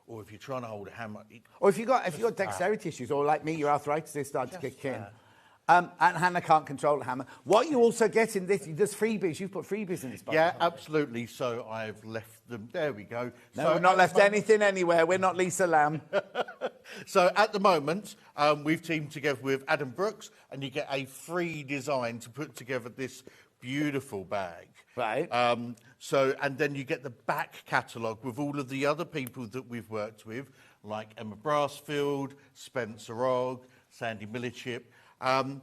or if you're trying to hold a hammer. Or if you've got dexterity issues, or like me, your arthritis is starting to kick in. And Hannah can't control the hammer. What you also get in this, there's freebies. You've put freebies in this box. Yeah, absolutely. So I've left them. There we go. No, so we've not left anything anywhere. We're not Lisa Lamb. So at the moment, we've teamed together with Adam Brooks, and you get a free design to put together this beautiful bag. Right. And then you get the back catalogue with all of the other people that we've worked with, like Emma Brassfield, Spencer Ogg, Sandy Millichip. And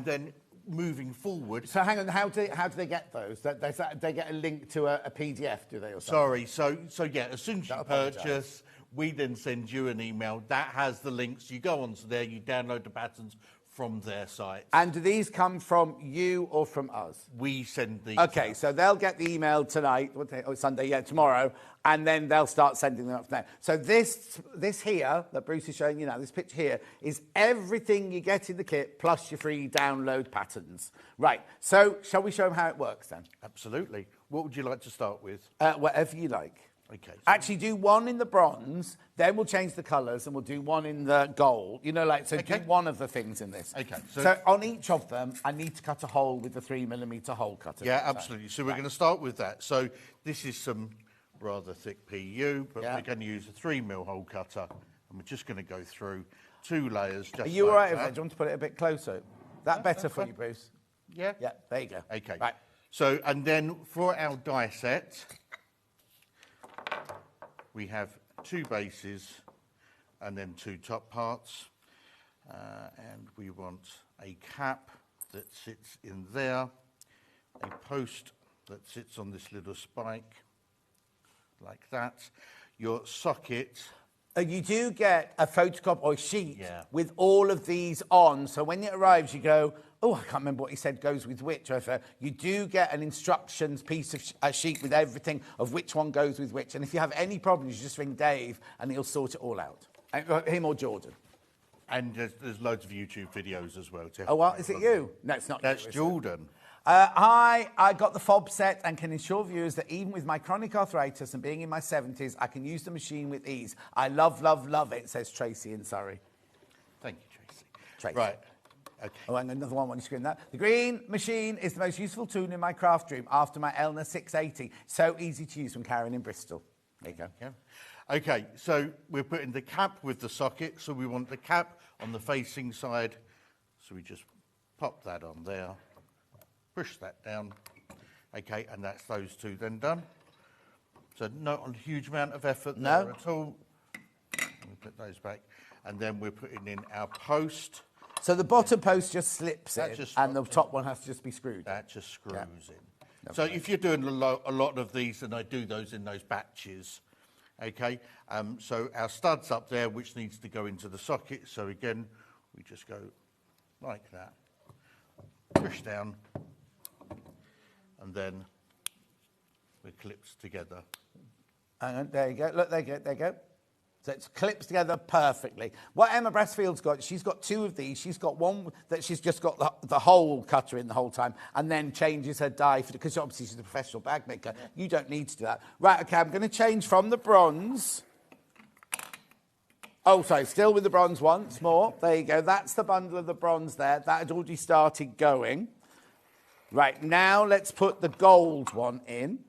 then moving forward... So hang on, how do they get those? They get a link to a PDF, do they? Or something? Sorry, so yeah, as soon as you purchase, we then send you an email. That has the links. You go onto there, you download the patterns from their site. And do these come from you or from us? We send these. Okay, so they'll get the email tonight, Sunday, yeah, tomorrow, and then they'll start sending them up from there. So this here, that Bruce is showing you now, this picture here, is everything you get in the kit, plus your free download patterns. Right, so shall we show them how it works then? Absolutely. What would you like to start with? Whatever you like. Okay. So actually, do one in the bronze, then we'll change the colours, and we'll do one in the gold. You know, like, so do one of the things in this. Okay. So on each of them, I need to cut a hole with the 3mm hole cutter. Yeah, absolutely. So we're going to start with that. So this is some rather thick PU, but we're going to use a 3mm hole cutter, and we're just going to go through 2 layers. Just Are you all right with that? that? Do you want to put it a bit closer? That better for you, Bruce? Yeah. Yeah, there you go. Okay. Right. So, and then for our die set, we have 2 bases and then 2 top parts. And we want a cap that sits in there, a post that sits on this little spike, like that. Your socket. You do get a photocopy or a sheet with all of these on. So when it arrives, you go, oh, I can't remember what he said goes with which. Or you do get an instructions piece of a sheet with everything of which one goes with which. And if you have any problems, you just ring Dave and he'll sort it all out. Him or Jordan. And there's loads of YouTube videos as well. Oh, well, is it you? No, it's not. That's Jordan. Hi, I got the fob set and can assure viewers that even with my chronic arthritis and being in my 70s, I can use the machine with ease. I love, love, love it, says Tracy in Surrey. Thank you, Tracy. Right. Okay. Oh, and another one on your screen. The green machine is the most useful tool in my craft room after my Elna 680. So easy to use from Karen in Bristol. There you go. Yeah. Okay, so we're putting the cap with the socket. So we want the cap on the facing side. So we just pop that on there. Push that down. Okay, and that's those 2 then done. So not a huge amount of effort there at all. We put those back. And then we're putting in our post. So the bottom post just slips in, and the top one has to just be screwed. That just screws in. So if you're doing a lot of these, then I do those in those batches. Okay, so our stud's up there, which needs to go into the socket. So again, we just go like that. Push down. And then we're clipped together. And there you go. Look, there you go. So it clips together perfectly. What Emma Brassfield's got, she's got 2 of these. She's got one that she's just got the hole cutter in the whole time and then changes her die, because obviously she's a professional bag maker. You don't need to do that. Right, okay, I'm going to change from the bronze. Oh, sorry, still with the bronze once more. There you go. That's the bundle of the bronze there. That had already started going. Right, now let's put the gold one in.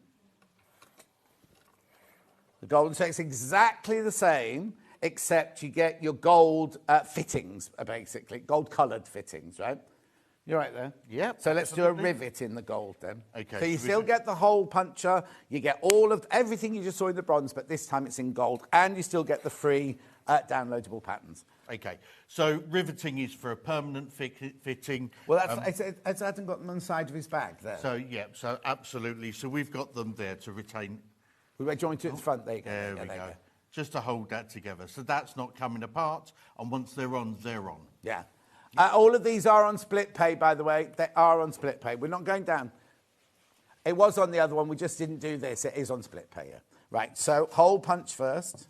The gold, so it's exactly the same, except you get your gold fittings, basically, gold-coloured fittings, right? You're right there? Yeah. So let's do a rivet in the gold then. Okay. So you still get the hole puncher, you get all of everything you just saw in the bronze, but this time it's in gold, and you still get the free downloadable patterns. Okay, so riveting is for a permanent fitting. Well, it's Adam got them on the side of his bag there. So, yeah, so absolutely. So we've got them there to retain. We're joined to the front, there you go. There we go. Just to hold that together. So that's not coming apart, and once they're on, they're on. Yeah. All of these are on split pay, by the way. They are on split pay. We're not going down. It was on the other one. We just didn't do this. It is on split pay, yeah. Right, so hole punch first.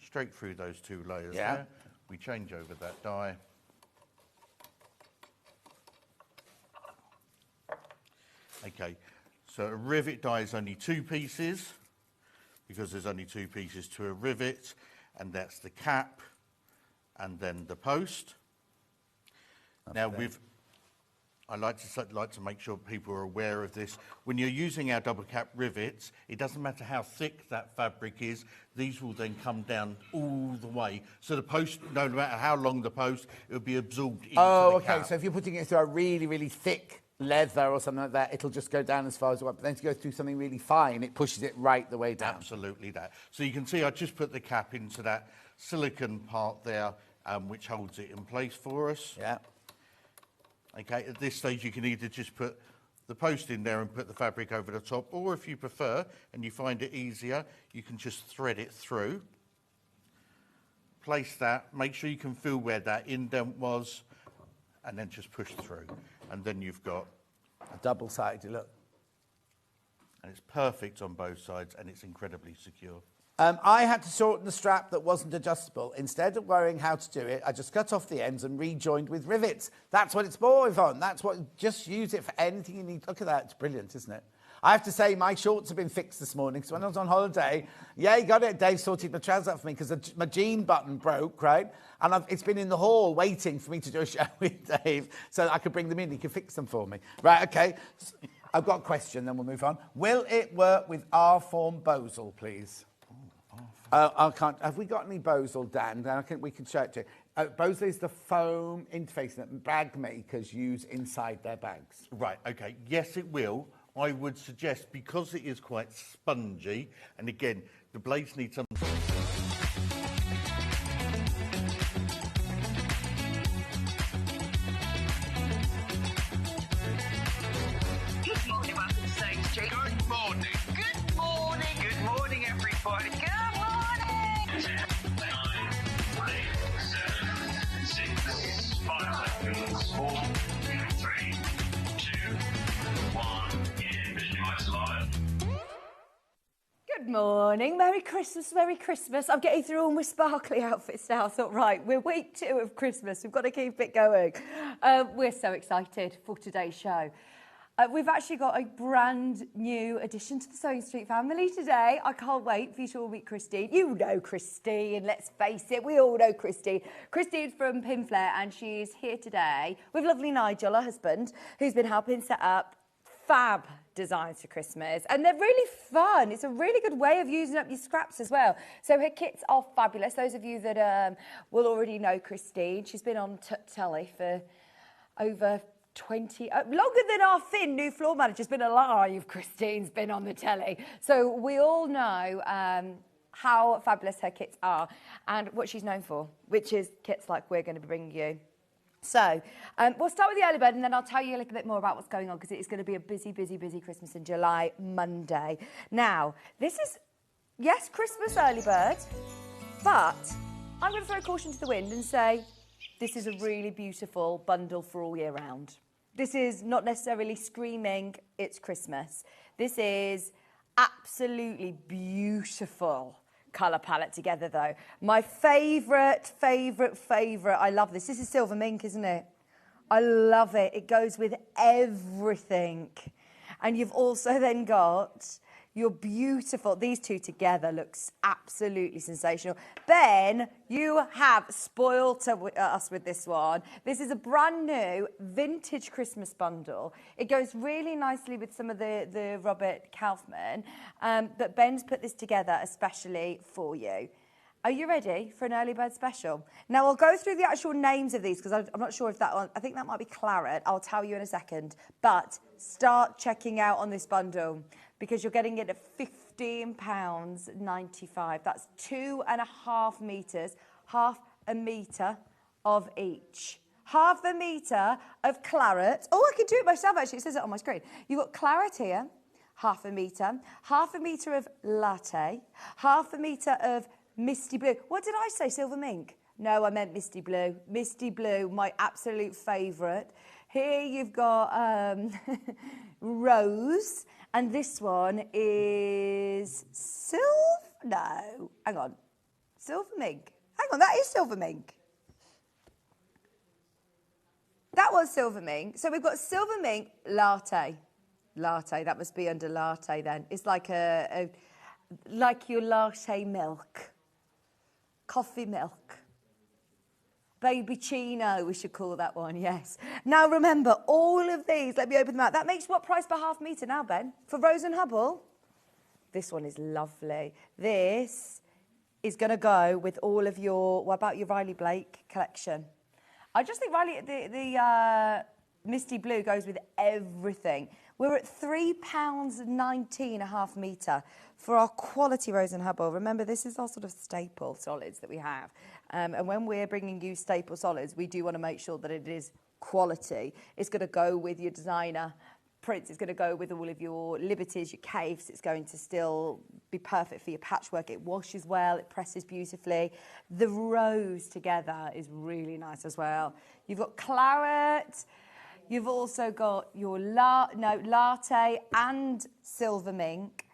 Straight through those 2 layers there. We change over that die. Okay, so a rivet die is only 2 pieces. because there's only 2 pieces to a rivet, and that's the cap and then the post. Now I like to make sure people are aware of this. When you're using our double cap rivets, it doesn't matter how thick that fabric is, these will then come down all the way. So the post, no matter how long the post, it will be absorbed into the cap. So if you're putting it through a really, really thick leather or something like that, it'll just go down as far as it wants. But then to go through something really fine, it pushes it right the way down. Absolutely that. So you can see I just put the cap into that silicone part there, which holds it in place for us. Yeah. Okay, at this stage you can either just put the post in there and put the fabric over the top, or if you prefer and you find it easier, you can just thread it through. Place that, make sure you can feel where that indent was, and then just push through. And then you've got a double-sided look. And it's perfect on both sides, and it's incredibly secure. I had to shorten the strap that wasn't adjustable. Instead of worrying how to do it, I just cut off the ends and rejoined with rivets. That's what it's more on. That's what, just use it for anything you need. Look at that, it's brilliant, isn't it? I have to say, my shorts have been fixed this morning, because when I was on holiday, yeah, you got it, Dave sorted my trousers out for me, because my jean button broke, right? And it's been in the hall waiting for me to do a show with Dave, so I could bring them in, he could fix them for me. Right, okay. I've got a question, then we'll move on. Will it work with R-form Bosal, please? I can't. Have we got any Bosal, Dan? We can show it to you. Bosal is the foam interface that bag makers use inside their bags. Right, okay. Yes, it will. I would suggest, because it is quite spongy, and again, the blades need some... Good morning, welcome to Stage Street. Good morning. Good morning. Good morning, everybody. Good morning. 10, 9, 8, 7, 6, 5 seconds, 4, 3, 2, 1. Visualize live. Good morning, Merry Christmas, Merry Christmas. I'm getting through all my sparkly outfits now. I thought, right, we're week 2 of Christmas. We've got to keep it going. We're so excited for today's show. We've actually got a brand new addition to the Sewing Street family today. I can't wait for you to all meet Christine. You know Christine, let's face it, we all know Christine. Christine's from Pinflair, and she's here today with lovely Nigel, her husband, who's been helping set up fab designs for Christmas, and they're really fun. It's a really good way of using up your scraps as well. So her kits are fabulous. Those of you that will already know Christine, she's been on telly for over 20, longer than our thin new floor manager's been alive. Christine's been on the telly. So we all know how fabulous her kits are and what she's known for, which is kits like we're going to be bringing you. So we'll start with the early bird, and then I'll tell you a little bit more about what's going on, because it is going to be a busy, busy, busy Christmas in July, Monday. Now, this is, yes, Christmas early bird, but I'm going to throw caution to the wind and say this is a really beautiful bundle for all year round. This is not necessarily screaming it's Christmas. This is absolutely beautiful colour palette together, though. My favourite, I love this. This is Silver Mink, isn't it? I love it. It goes with everything. And you've also then got your beautiful, these two together looks absolutely sensational. Ben, you have spoiled us with this one. This is a brand new vintage Christmas bundle. It goes really nicely with some of the Robert Kaufman, but Ben's put this together especially for you. Are you ready for an early bird special? Now, I'll go through the actual names of these, because I'm not sure if that one, I think that might be Claret. I'll tell you in a second. But start checking out on this bundle, because you're getting it at £15.95. That's 2.5 metres, half a metre of each. Half a metre of Claret. Oh, I can do it myself, actually. It says it on my screen. You've got Claret here, half a metre of Latte, half a metre of Misty Blue. What did I say, Silver Mink? No, I meant Misty Blue. Misty Blue, my absolute favourite. Here you've got Rose, and this one is no, hang on. Silver Mink. Hang on, that is Silver Mink. That was Silver Mink. So we've got Silver Mink Latte. Latte, that must be under Latte then. It's like a like your latte milk, coffee milk. Baby Chino, we should call that one, yes. Now remember, all of these, let me open them out. That makes what price per half metre now, Ben? For Rose and Hubble? This one is lovely. This is going to go with all of your, what about your Riley Blake collection? I just think Riley, the Misty Blue goes with everything. We're at £3.19 a half metre for our quality Rose and Hubble. Remember, this is our sort of staple solids that we have. And when we're bringing you staple solids, we do want to make sure that it is quality. It's going to go with your designer prints. It's going to go with all of your Liberties, your Caves. It's going to still be perfect for your patchwork. It washes well. It presses beautifully. The rose together is really nice as well. You've got claret. You've also got your latte and silver mink,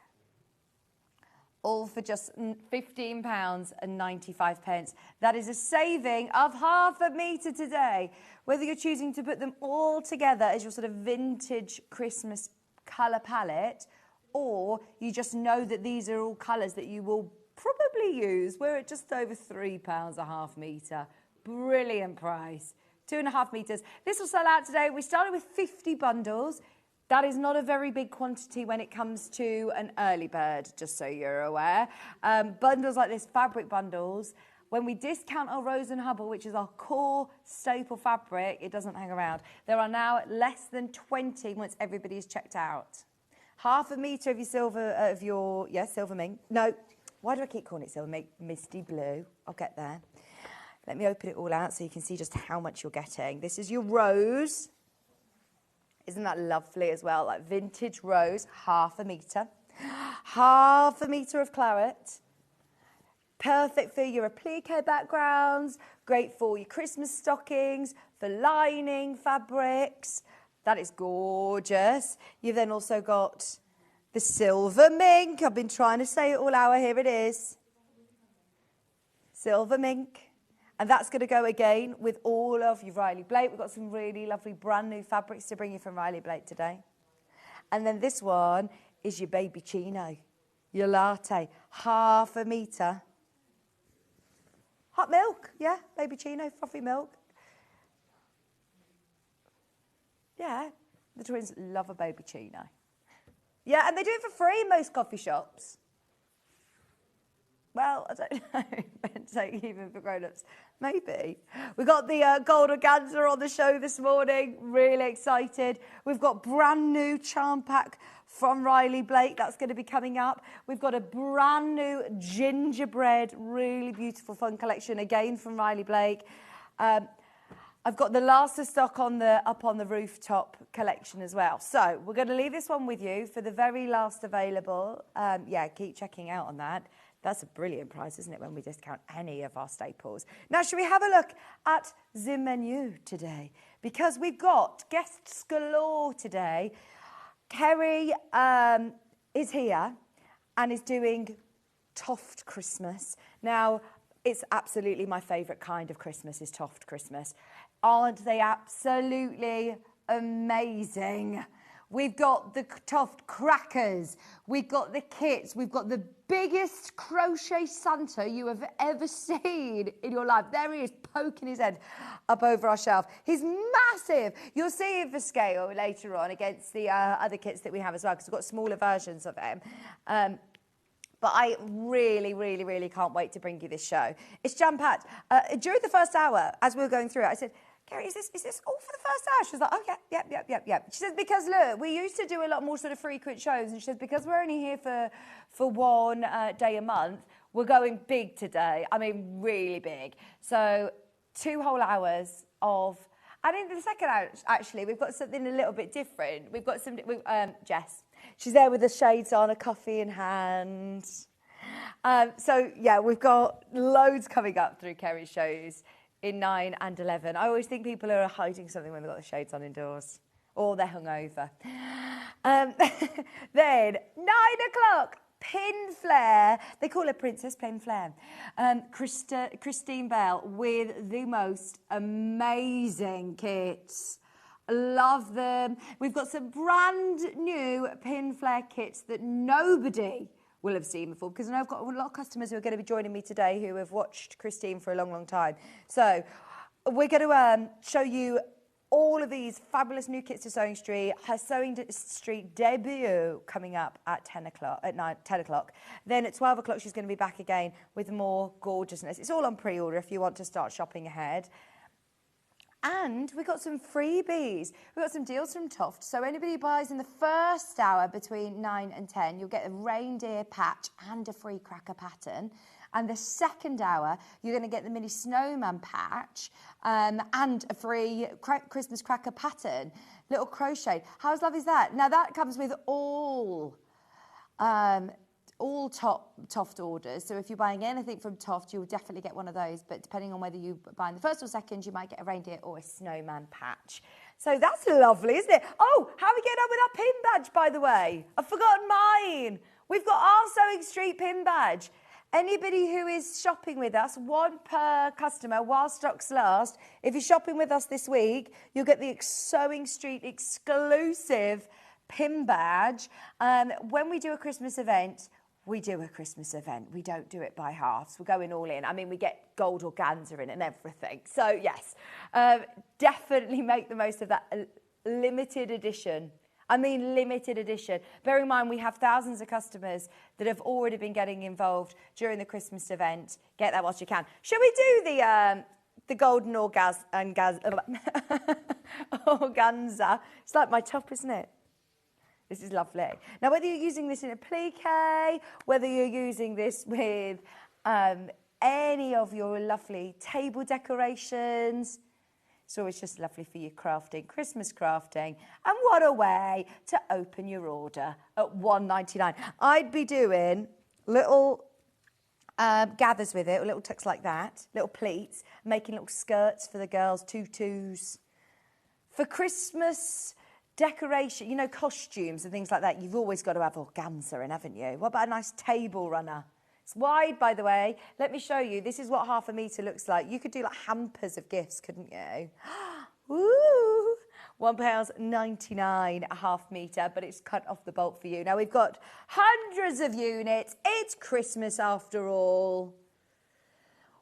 all for just £15.95. That is a saving of half a metre today. Whether you're choosing to put them all together as your sort of vintage Christmas colour palette, or you just know that these are all colours that you will probably use, we're at just over £3 a half metre. Brilliant price. 2.5 metres. This will sell out today. We started with 50 bundles. That is not a very big quantity when it comes to an early bird, just so you're aware. Bundles like this, fabric bundles, when we discount our Rose and Hubble, which is our core staple fabric, it doesn't hang around. There are now less than 20 once everybody is checked out. Half a metre of your silver, silver mink. No, why do I keep calling it silver mink? Misty Blue. I'll get there. Let me open it all out so you can see just how much you're getting. This is your rose. Isn't that lovely as well? Like vintage rose, half a metre. Half a metre of claret. Perfect for your applique backgrounds. Great for your Christmas stockings, for lining fabrics. That is gorgeous. You've then also got the silver mink. I've been trying to say it all hour. Here it is. Silver mink. And that's going to go again with all of your Riley Blake. We've got some really lovely brand new fabrics to bring you from Riley Blake today. And then this one is your Baby Chino, your latte, half a metre. Hot milk, yeah, Baby Chino, frothy milk. Yeah, the twins love a Baby Chino. Yeah, and they do it for free in most coffee shops. Well, I don't know, saying even for grown-ups. Maybe. We've got the gold organza on the show this morning. Really excited. We've got brand new charm pack from Riley Blake. That's going to be coming up. We've got a brand new gingerbread, really beautiful, fun collection again from Riley Blake. I've got the last of stock on the up on the rooftop collection as well. So we're going to leave this one with you for the very last available. Yeah, keep checking out on that. That's a brilliant price, isn't it, when we discount any of our staples. Now, should we have a look at the menu today? Because we've got guests galore today. Kerry is here and is doing Toft Christmas. Now, it's absolutely my favourite kind of Christmas is Toft Christmas. Aren't they absolutely amazing? We've got the Toft crackers, we've got the kits, we've got the biggest crochet Santa you have ever seen in your life. There he is, poking his head up over our shelf. He's massive. You'll see him for scale later on against the other kits that we have as well, because we've got smaller versions of him. But I really, really, really can't wait to bring you this show. It's jam-packed. During the first hour, as we were going through it, I said, Kerry, is this all for the first hour? She was like, oh, yeah. She says, because look, we used to do a lot more sort of frequent shows. And she says, because we're only here for one day a month, we're going big today. I mean, really big. So 2 whole hours of... And in the second hour, actually, we've got something a little bit different. We've got some... Jess, she's there with the shades on, a coffee in hand. So, yeah, we've got loads coming up through Kerry's shows in 9 and 11. I always think people are hiding something when they've got the shades on indoors. Or they're hungover. Then, 9 o'clock, Pin Flare. They call her Princess Pin Flare. Christine Bell with the most amazing kits. Love them. We've got some brand new Pin Flare kits that nobody will have seen before, because I know I've got a lot of customers who are going to be joining me today who have watched Christine for a long, long time. So we're going to show you all of these fabulous new kits to Sewing Street. Her Sewing Street debut coming up at 10 o'clock. Then at 12 o'clock, she's going to be back again with more gorgeousness. It's all on pre-order if you want to start shopping ahead. And we got some freebies. We got some deals from Toft. So anybody who buys in the first hour between 9 and 10, you'll get a reindeer patch and a free cracker pattern. And the second hour, you're going to get the mini snowman patch and a free Christmas cracker pattern, little crochet. How lovely is that? Now that comes with all Toft orders. So if you're buying anything from Toft, you'll definitely get one of those. But depending on whether you buy in the first or second, you might get a reindeer or a snowman patch. So that's lovely, isn't it? Oh, how are we getting on with our pin badge, by the way? I've forgotten mine. We've got our Sewing Street pin badge. Anybody who is shopping with us, one per customer while stocks last. If you're shopping with us this week, you'll get the Sewing Street exclusive pin badge. When we do a Christmas event, we do a Christmas event. We don't do it by halves. We're going all in. I mean, we get gold organza in it and everything. So, yes, definitely make the most of that limited edition. I mean, limited edition. Bear in mind, we have thousands of customers that have already been getting involved during the Christmas event. Get that whilst you can. Shall we do the golden organza? It's like my top, isn't it? This is lovely. Now, whether you're using this in a plique, whether you're using this with any of your lovely table decorations, it's always just lovely for your crafting, Christmas crafting. And what a way to open your order at $1.99. I'd be doing little gathers with it, or little tucks like that, little pleats, making little skirts for the girls, tutus. For Christmas decoration, you know, costumes and things like that, you've always got to have organza in, haven't you? What about a nice table runner? It's wide, by the way. Let me show you. This is what half a metre looks like. You could do like hampers of gifts, couldn't you? Woo! £1.99 a half metre, but it's cut off the bolt for you. Now, we've got hundreds of units. It's Christmas after all.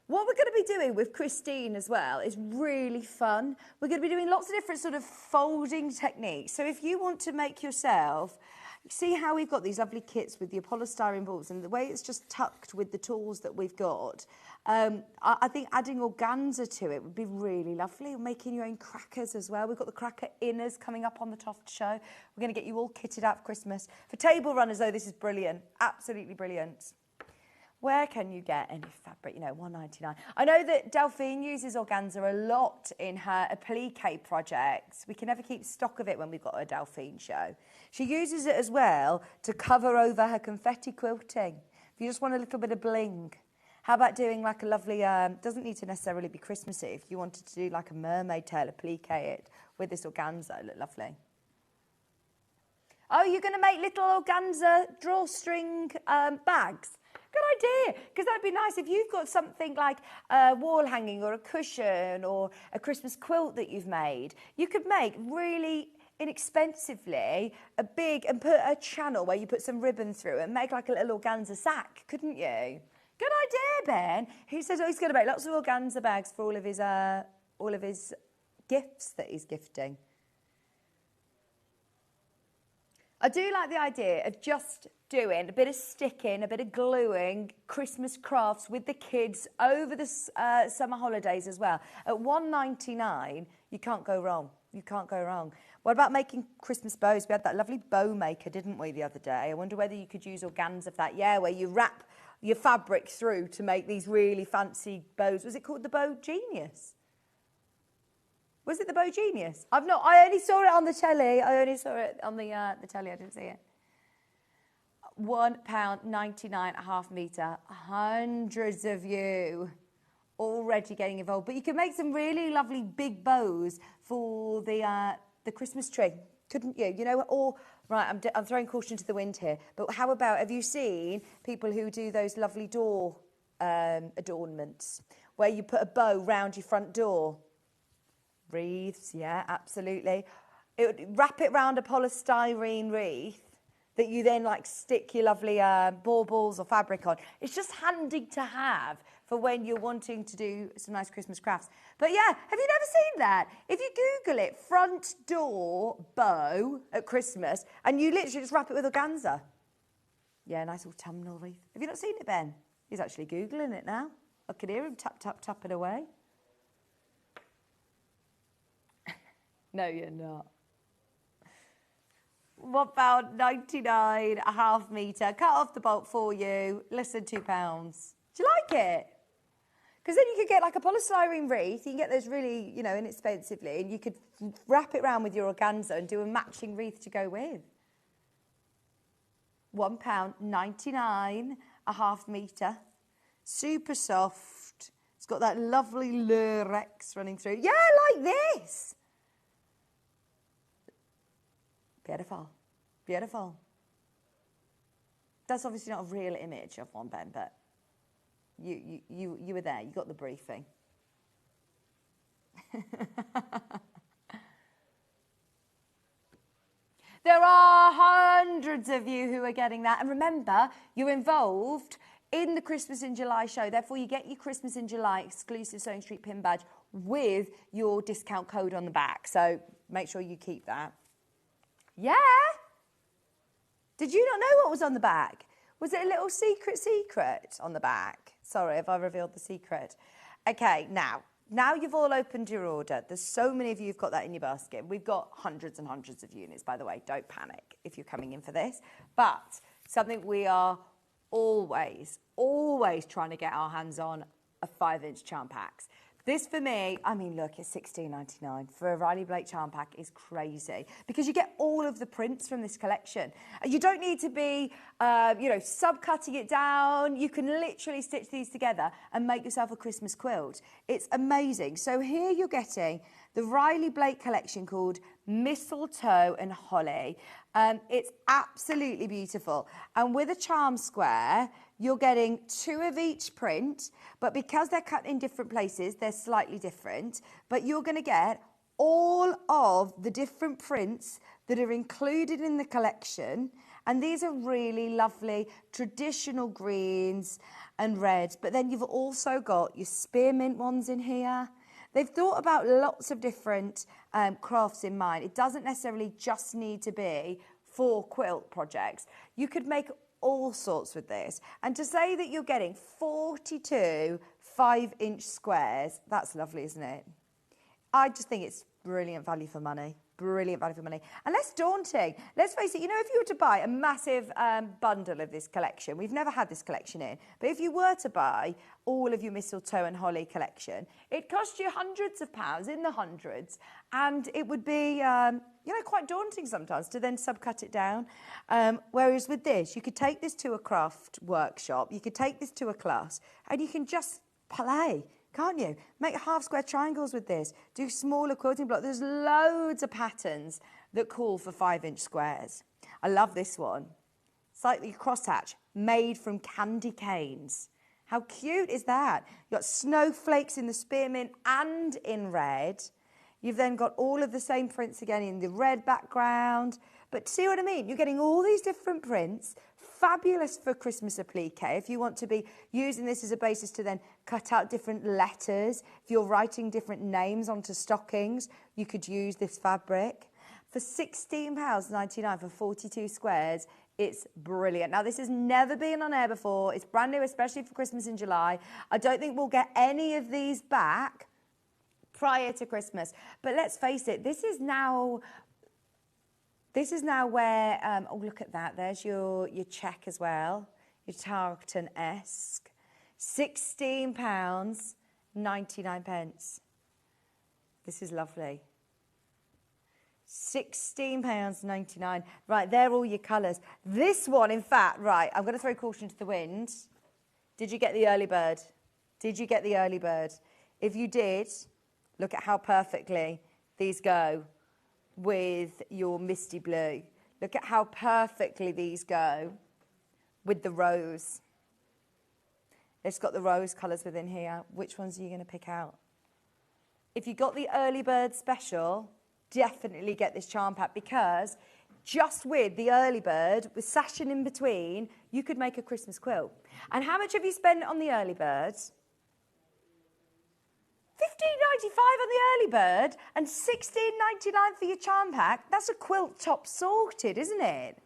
What we're going to be doing with Christine as well is really fun. We're going to be doing lots of different sort of folding techniques. So if you want to make yourself... See how we've got these lovely kits with the polystyrene balls, and the way it's just tucked with the tools that we've got. I think adding organza to it would be really lovely. Making your own crackers as well. We've got the cracker inners coming up on the Toft show. We're going to get you all kitted out for Christmas. For table runners, though, this is brilliant. Absolutely brilliant. Where can you get any fabric? You know, $1.99. I know that Delphine uses organza a lot in her applique projects. We can never keep stock of it when we've got a Delphine show. She uses it as well to cover over her confetti quilting. If you just want a little bit of bling. How about doing like a lovely, doesn't need to necessarily be Christmassy. If you wanted to do like a mermaid tail, applique it with this organza, it look lovely. Oh, you're going to make little organza drawstring bags? Good idea, because that'd be nice if you've got something like a wall hanging or a cushion or a Christmas quilt that you've made. You could make really inexpensively a big, and put a channel where you put some ribbon through and make like a little organza sack, couldn't you? Good idea, Ben. He says he's going to make lots of organza bags for all of his gifts that he's gifting. I do like the idea of just doing a bit of sticking, a bit of gluing, Christmas crafts with the kids over the summer holidays as well. At $1.99, you can't go wrong. You can't go wrong. What about making Christmas bows? We had that lovely bow maker, didn't we, the other day? I wonder whether you could use organza for that. Yeah, where you wrap your fabric through to make these really fancy bows. Was it called the Bow Genius? Was it the Bow Genius? I only saw it on the telly. I only saw it on the telly. I didn't see it. £1.99 a half metre. Hundreds of you already getting involved. But you can make some really lovely big bows for the Christmas tree, couldn't you? You know, or right, I'm throwing caution to the wind here. But how about, have you seen people who do those lovely door adornments where you put a bow round your front door? Wreaths, yeah, absolutely. Wrap it round a polystyrene wreath, that you then like stick your lovely baubles or fabric on. It's just handy to have for when you're wanting to do some nice Christmas crafts. But yeah, have you never seen that? If you Google it, front door bow at Christmas, and you literally just wrap it with organza. Yeah, nice little autumnal wreath. Have you not seen it, Ben? He's actually Googling it now. I can hear him tap, tap, tapping away. No, you're not. £1.99, a half metre. Cut off the bolt for you. Less than £2. Do you like it? Because then you could get like a polystyrene wreath. You can get those really, you know, inexpensively. And you could wrap it around with your organza and do a matching wreath to go with. £1.99, a half metre. Super soft. It's got that lovely lurex running through. Yeah, like this. Beautiful. Beautiful. That's obviously not a real image of one, Ben, but you were there. You got the briefing. There are hundreds of you who are getting that. And remember, you're involved in the Christmas in July show. Therefore, you get your Christmas in July exclusive Sewing Street pin badge with your discount code on the back. So make sure you keep that. Yeah? Did you not know what was on the back? Was it a little secret on the back? Sorry, have I revealed the secret? Okay, now you've all opened your order. There's so many of you who've got that in your basket. We've got hundreds and hundreds of units, by the way. Don't panic if you're coming in for this. But something we are always trying to get our hands on are 5-inch charm packs. This for me, I mean, look, it's $16.99 for a Riley Blake charm pack is crazy because you get all of the prints from this collection. You don't need to be, sub-cutting it down. You can literally stitch these together and make yourself a Christmas quilt. It's amazing. So here you're getting the Riley Blake collection called Mistletoe and Holly. It's absolutely beautiful. And with a charm square, you're getting 2 of each print, but because they're cut in different places, they're slightly different. But you're going to get all of the different prints that are included in the collection. And these are really lovely traditional greens and reds. But then you've also got your spearmint ones in here. They've thought about lots of different crafts in mind. It doesn't necessarily just need to be for quilt projects. You could make all sorts with this. And to say that you're getting 42 5-inch squares, that's lovely, isn't it? I just think it's brilliant value for money. Brilliant value for money. And less daunting. Let's face it, you know, if you were to buy a massive bundle of this collection, we've never had this collection in, but if you were to buy all of your Mistletoe and Holly collection, it cost you hundreds of pounds, in the hundreds, and it would be, quite daunting sometimes to then subcut it down. Whereas with this, you could take this to a craft workshop, you could take this to a class, and you can just play. Can't you? Make half square triangles with this. Do smaller quilting blocks. There's loads of patterns that call for 5-inch squares. I love this one. Slightly crosshatch, made from candy canes. How cute is that? You've got snowflakes in the spearmint and in red. You've then got all of the same prints again in the red background. But see what I mean? You're getting all these different prints. Fabulous for Christmas applique if you want to be using this as a basis to then cut out different letters. If you're writing different names onto stockings, you could use this fabric. For £16.99 for 42 squares, it's brilliant. Now, this has never been on air before. It's brand new, especially for Christmas in July. I don't think we'll get any of these back prior to Christmas. But let's face it, this is now where, oh, look at that. There's your check as well, your Tarleton-esque. £16.99. This is lovely. £16.99. Right, they're all your colours. This one, in fact, right, I'm going to throw caution to the wind. Did you get the early bird? Did you get the early bird? If you did, look at how perfectly these go with your misty blue. Look at how perfectly these go with the rose. It's got the rose colours within here. Which ones are you going to pick out? If you got the early bird special, definitely get this charm pack because just with the early bird, with sashing in between, you could make a Christmas quilt. And how much have you spent on the early bird? $15.95 on the early bird and $16.99 for your charm pack. That's a quilt top sorted, isn't it?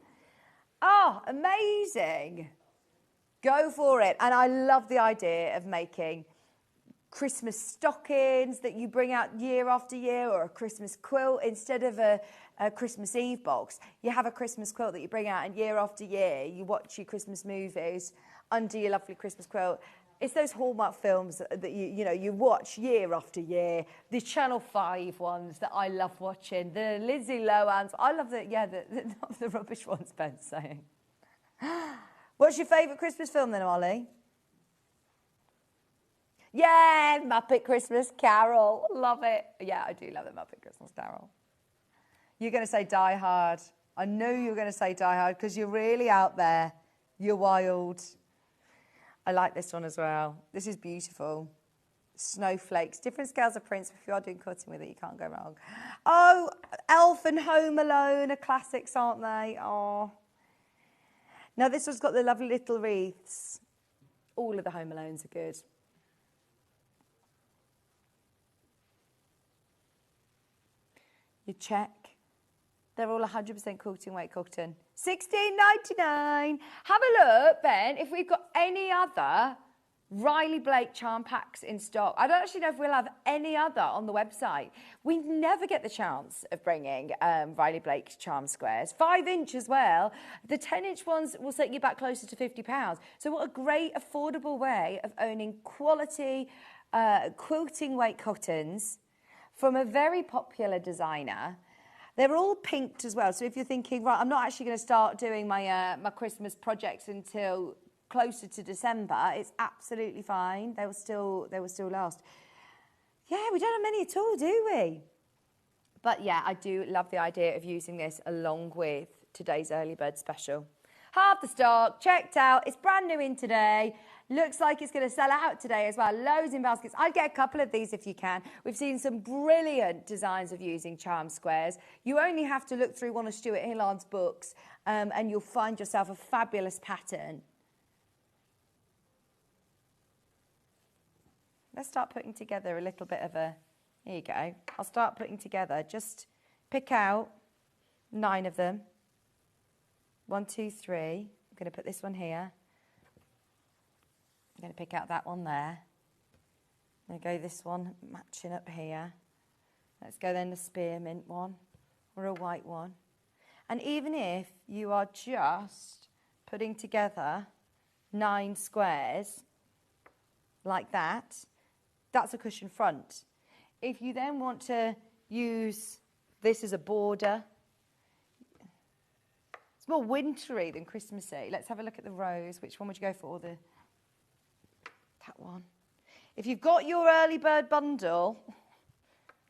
Oh, amazing. Go for it. And I love the idea of making Christmas stockings that you bring out year after year, or a Christmas quilt instead of a Christmas Eve box. You have a Christmas quilt that you bring out, and year after year you watch your Christmas movies under your lovely Christmas quilt. It's those Hallmark films that you watch year after year. The Channel 5 ones that I love watching. The Lindsay Lohans. I love not the rubbish ones, Ben's saying. What's your favourite Christmas film then, Ollie? Yeah, Muppet Christmas Carol. Love it. Yeah, I do love the Muppet Christmas Carol. You're going to say Die Hard. I knew you were going to say Die Hard because you're really out there. You're wild. I like this one as well. This is beautiful. Snowflakes, different scales of prints. If you are doing cutting with it, you can't go wrong. Oh, Elf and Home Alone are classics, aren't they? Oh. Now this one's got the lovely little wreaths. All of the Home Alones are good. You check. They're all 100% quilting weight cotton. $16.99. Have a look, Ben, if we've got any other Riley Blake charm packs in stock. I don't actually know if we'll have any other on the website. We never get the chance of bringing Riley Blake's charm squares. 5-inch as well. The 10-inch ones will set you back closer to £50. So what a great affordable way of owning quality quilting weight cottons from a very popular designer. They're all pinked as well. So if you're thinking, right, I'm not actually going to start doing my my Christmas projects until closer to December, it's absolutely fine. They will still last. Yeah, we don't have many at all, do we? But yeah, I do love the idea of using this along with today's early bird special. Half the stock, checked out. It's brand new in today. Looks like it's going to sell out today as well. Loads in baskets. I'd get a couple of these if you can. We've seen some brilliant designs of using charm squares. You only have to look through one of Stuart Hillard's books and you'll find yourself a fabulous pattern. Let's start putting together a little bit of a... Here you go. I'll start putting together. Just pick out 9 of them. 1, 2, 3. I'm going to put this one here. I'm going to pick out that one there. I'm going to go this one matching up here. Let's go then the spearmint one or a white one. And even if you are just putting together 9 squares like that, that's a cushion front. If you then want to use this as a border, it's more wintry than Christmassy. Let's have a look at the rose. Which one would you go for? That one. If you've got your early bird bundle,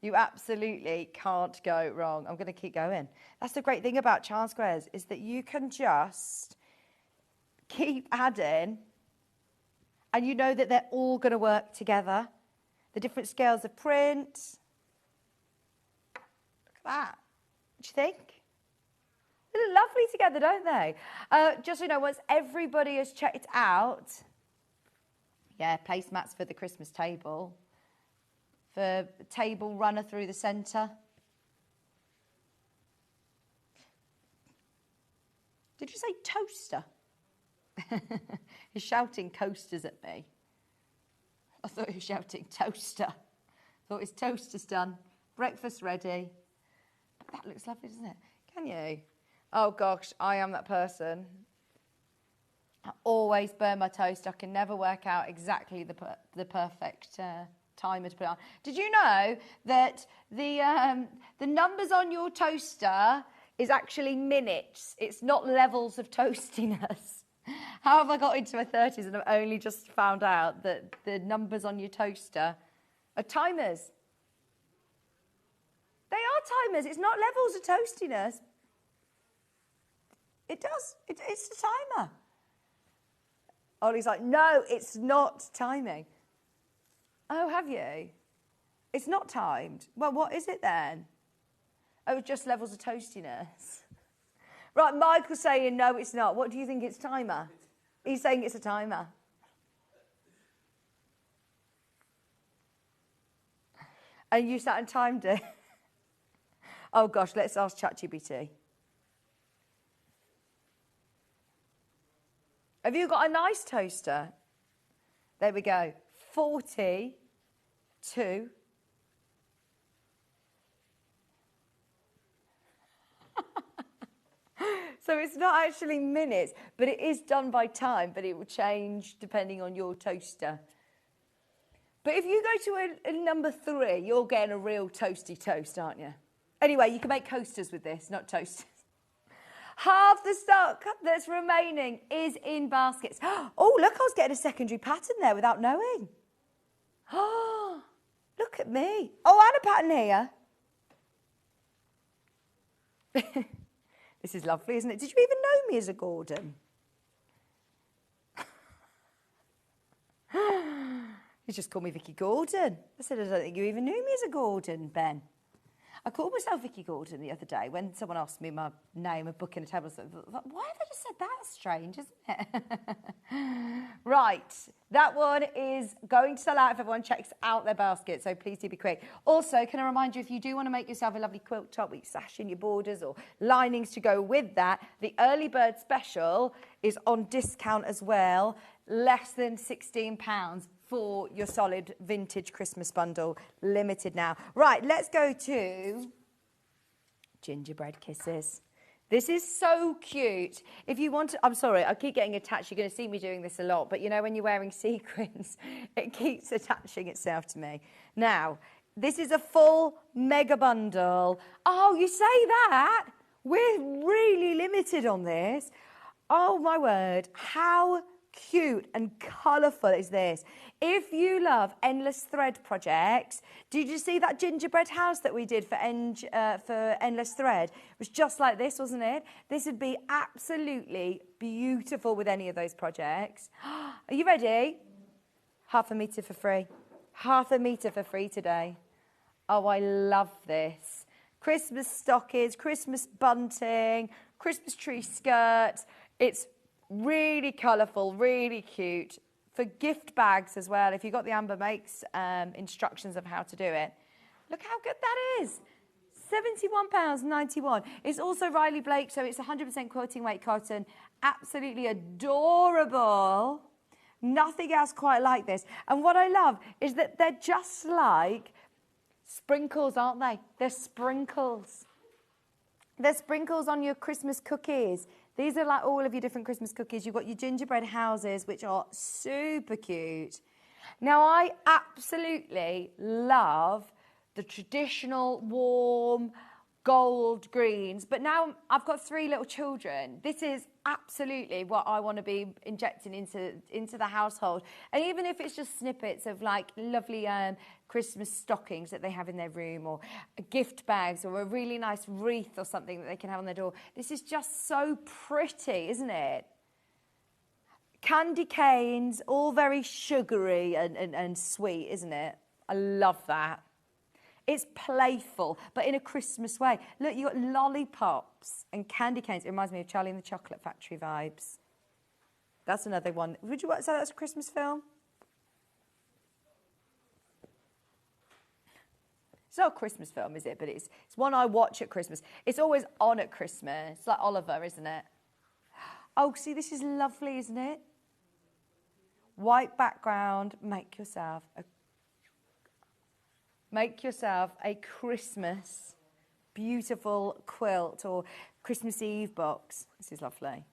you absolutely can't go wrong. I'm going to keep going. That's the great thing about charm squares, is that you can just keep adding and you know that they're all going to work together. The different scales of print. Look at that. What do you think? They look lovely together, don't they? Just so you know, once everybody has checked out, yeah, placemats for the Christmas table, for the table runner through the centre. Did you say toaster? He's shouting coasters at me. I thought he was shouting toaster. Thought his toaster's done. Breakfast ready. But that looks lovely, doesn't it? Can you? Oh gosh, I am that person. I always burn my toast. I can never work out exactly the perfect timer to put on. Did you know that the numbers on your toaster is actually minutes? It's not levels of toastiness. How have I got into my 30s and I've only just found out that the numbers on your toaster are timers? They are timers. It's not levels of toastiness. It does. It's a timer. Ollie's like, no, it's not timing. Oh, have you? It's not timed. Well, what is it then? Oh, just levels of toastiness. Right, Michael's saying no, it's not. What do you think it's timer? He's saying it's a timer. And you sat and timed it. Oh gosh, let's ask ChatGPT. Have you got a nice toaster? There we go. 42. So it's not actually minutes, but it is done by time, but it will change depending on your toaster. But if you go to a number 3, you're getting a real toasty toast, aren't you? Anyway, you can make coasters with this, not toasters. Half the stock that's remaining is in baskets. Oh, look, I was getting a secondary pattern there without knowing. Oh, look at me. Oh, and a pattern here. This is lovely, isn't it? Did you even know me as a Gordon? You just called me Vicky Gordon. I said, I don't think you even knew me as a Gordon, Ben. I called myself Vicky Gordon the other day when someone asked me my name of booking a table. So I thought, why have I just said that? That's strange, isn't it? Right, that one is going to sell out if everyone checks out their basket, so please do be quick. Also, can I remind you, if you do want to make yourself a lovely quilt top with sash in your borders or linings to go with that, the early bird special is on discount as well, less than £16 for your solid vintage Christmas bundle, limited now. Right, let's go to gingerbread kisses. This is so cute. If you want to, I'm sorry, I keep getting attached. You're going to see me doing this a lot, but you know when you're wearing sequins, it keeps attaching itself to me. Now, this is a full mega bundle. Oh, you say that? We're really limited on this. Oh my word, how cute and colourful is this? If you love endless thread projects, did you see that gingerbread house that we did for endless thread? It was just like this, wasn't it? This would be absolutely beautiful with any of those projects. Are you ready? Half a metre for free. Half a metre for free today. Oh, I love this. Christmas stockings, Christmas bunting, Christmas tree skirts. It's really colourful, really cute. For gift bags as well, if you've got the Amber Makes instructions of how to do it. Look how good that is. £71.91. It's also Riley Blake, so it's 100% quilting weight cotton. Absolutely adorable. Nothing else quite like this. And what I love is that they're just like sprinkles, aren't they? They're sprinkles. They're sprinkles on your Christmas cookies. These are like all of your different Christmas cookies. You've got your gingerbread houses, which are super cute. Now, I absolutely love the traditional warm gold greens, but now I've got 3 little children. This is absolutely what I want to be injecting into the household. And even if it's just snippets of like lovely Christmas stockings that they have in their room, or gift bags, or a really nice wreath or something that they can have on their door. This is just so pretty, isn't it? Candy canes, all very sugary and sweet, isn't it? I love that. It's playful, but in a Christmas way. Look, you've got lollipops and candy canes. It reminds me of Charlie and the Chocolate Factory vibes. That's another one. Would you say that's a Christmas film? It's not a Christmas film, is it? But it's one I watch at Christmas. It's always on at Christmas. It's like Oliver, isn't it? Oh, see, this is lovely, isn't it? White background. Make yourself a Christmas beautiful quilt or Christmas Eve box. This is lovely.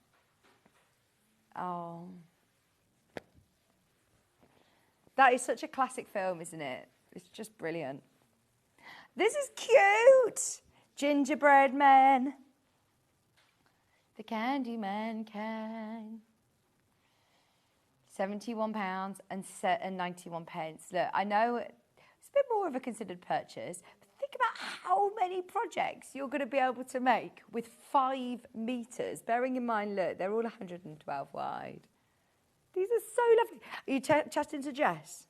Oh. That is such a classic film, isn't it? It's just brilliant. This is cute. Gingerbread man. The Candy Man can. £71 and 91 pence. Look, I know it's a bit more of a considered purchase, but think about how many projects you're going to be able to make with 5 metres. Bearing in mind, look, they're all 112 wide. These are so lovely. Are you chatting to Jess?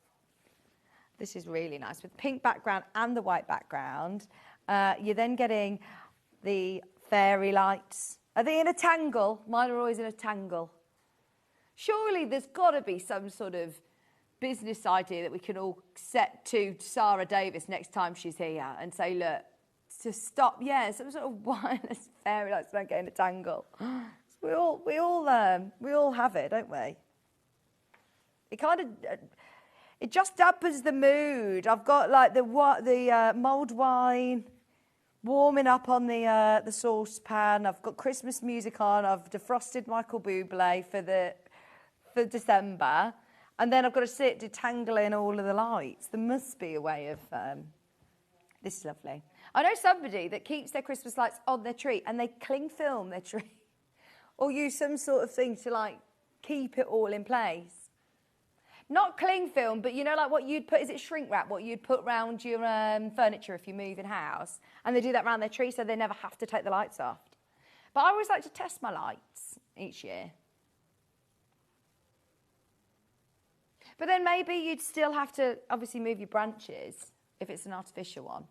This is really nice with pink background and the white background. You're then getting the fairy lights Are they in a tangle? Mine are always in a tangle. Surely there's got to be some sort of business idea that we can all set to Sarah Davis next time she's here and say, look, to stop, some sort of wireless fairy lights don't get in a tangle. We all have it, don't we? It just dampens the mood. I've got like the mulled wine warming up on the saucepan. I've got Christmas music on. I've defrosted Michael Bublé for December, and then I've got to sit detangling all of the lights. There must be a way of. This is lovely. I know somebody that keeps their Christmas lights on their tree, and they cling film their tree, or use some sort of thing to like keep it all in place. Not cling film, but you know, like what you'd put, is it shrink wrap, what you'd put round your furniture if you move in house? And they do that round their tree so they never have to take the lights off. But I always like to test my lights each year. But then maybe you'd still have to obviously move your branches if it's an artificial one.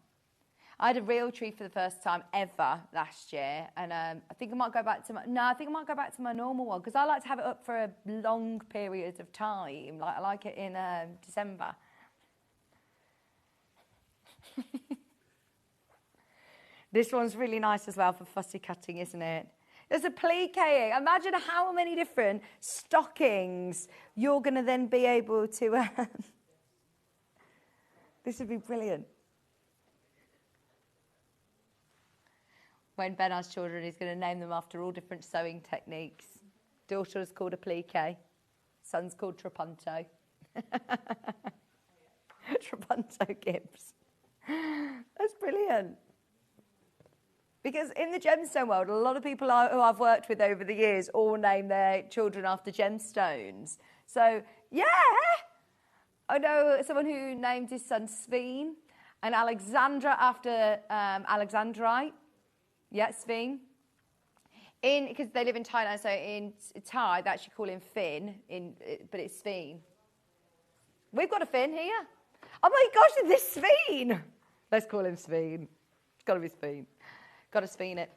I had a real tree for the first time ever last year, and I think I might go back to my normal one, because I like to have it up for a long period of time. Like I like it in December. This one's really nice as well for fussy cutting, isn't it? There's a pliqué. Imagine how many different stockings you're going to then be able to. This would be brilliant. When Ben has children, he's going to name them after all different sewing techniques. Daughter is called a pliqué. Son's called trapunto. Trapunto Gibbs. That's brilliant. Because in the gemstone world, a lot of people who I've worked with over the years all name their children after gemstones. So, yeah. I know someone who named his son Sveen, and Alexandra after Alexandrite. Yeah, Sveen. Because they live in Thailand, so in Thai, they actually call him Finn, but it's Sveen. We've got a Finn here. Oh my gosh, is this Sveen? Let's call him Sveen. It's got to be Sveen. Got to Sveen it.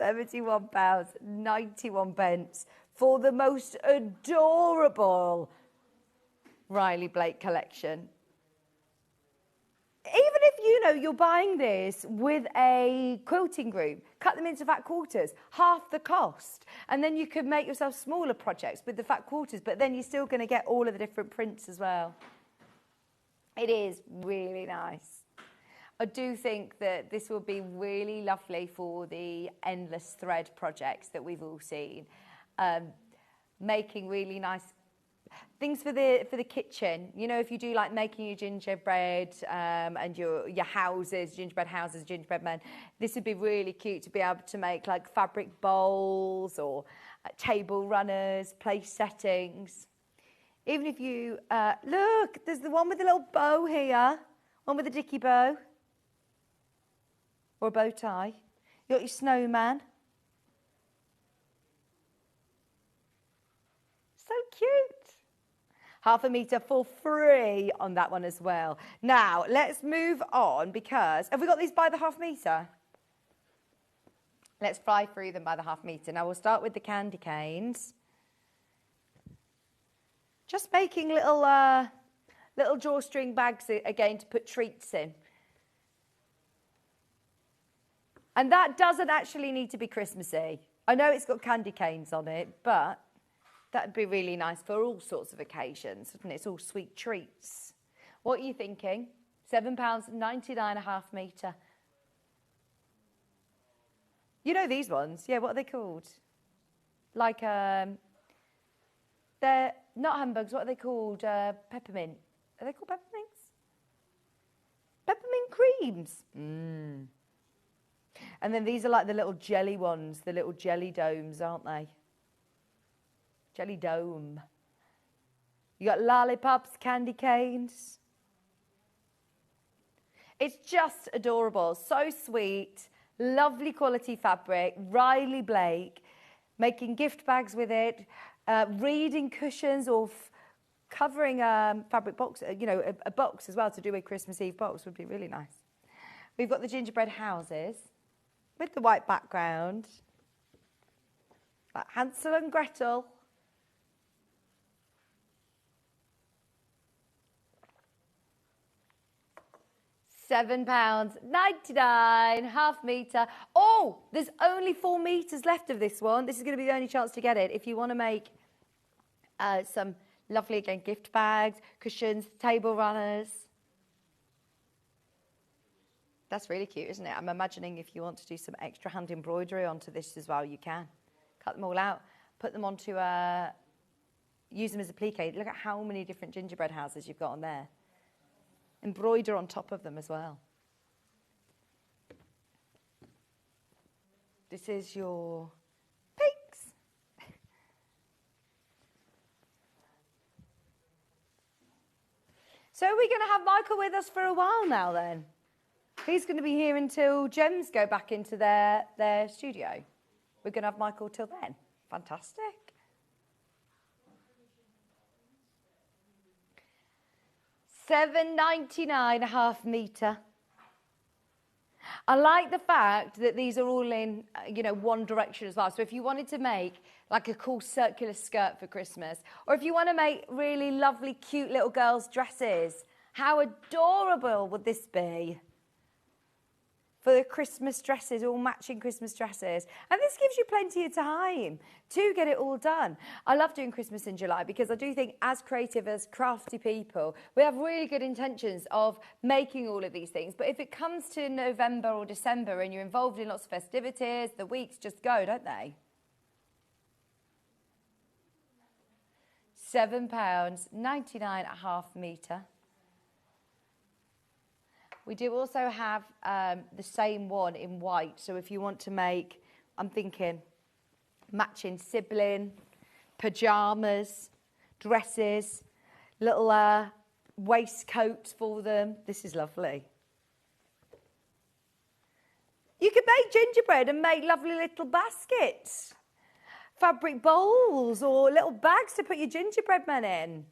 £71, 91 pence for the most adorable Riley Blake collection. Even if you're buying this with a quilting group, cut them into fat quarters, half the cost, and then you could make yourself smaller projects with the fat quarters, but then you're still going to get all of the different prints as well. It is really nice. I do think that this will be really lovely for the endless thread projects that we've all seen. Making really nice things for the kitchen. You know, if you do like making your gingerbread and your houses, gingerbread houses, gingerbread men, this would be really cute to be able to make like fabric bowls or table runners, place settings. Even if you, look, there's the one with the little bow here, one with a dicky bow or a bow tie. You got your snowman. So cute. £0.5 metre for free on that one as well. Now, let's move on because... Have we got these by the £0.5 metre? Let's fly through them by the £0.5 metre. Now, we'll start with the candy canes. Just making little drawstring bags again to put treats in. And that doesn't actually need to be Christmassy. I know it's got candy canes on it, but... that'd be really nice for all sorts of occasions, wouldn't it? It's all sweet treats. What are you thinking? £7, 99.5 metre. You know these ones? Yeah, what are they called? Like, they're not humbugs, what are they called? Peppermint. Are they called peppermints? Peppermint creams. And then these are like the little jelly ones, the little jelly domes, aren't they? Jelly dome. You got lollipops, candy canes. It's just adorable. So sweet. Lovely quality fabric. Riley Blake. Making gift bags with it. Reading cushions or covering a fabric box. You know, a box as well to do a Christmas Eve box would be really nice. We've got the gingerbread houses. with the white background. Like Hansel and Gretel. £7.99, half metre. Oh, there's only 4 metres left of this one. This is going to be the only chance to get it. If you want to make some lovely, again, gift bags, cushions, table runners. That's really cute, isn't it? I'm imagining if you want to do some extra hand embroidery onto this as well, you can. Cut them all out, put them onto, use them as applique. Look at how many different gingerbread houses you've got on there. Embroider on top of them as well. This is your pigs. So we're going to have Michael with us for a while now then. He's going to be here until Gems go back into their studio. We're going to have Michael till then. Fantastic. £7.99 a half metre. I like the fact that these are all in, one direction as well. So if you wanted to make like a cool circular skirt for Christmas, or if you want to make really lovely, cute little girls' dresses, how adorable would this be? For the Christmas dresses, all matching Christmas dresses. And this gives you plenty of time to get it all done. I love doing Christmas in July because I do think as creative, as crafty people, we have really good intentions of making all of these things. But if it comes to November or December and you're involved in lots of festivities, the weeks just go, don't they? £7.99 a half metre. We do also have the same one in white. So if you want to make, I'm thinking, matching sibling, pyjamas, dresses, little waistcoats for them. This is lovely. You could make gingerbread and make lovely little baskets, fabric bowls or little bags to put your gingerbread men in.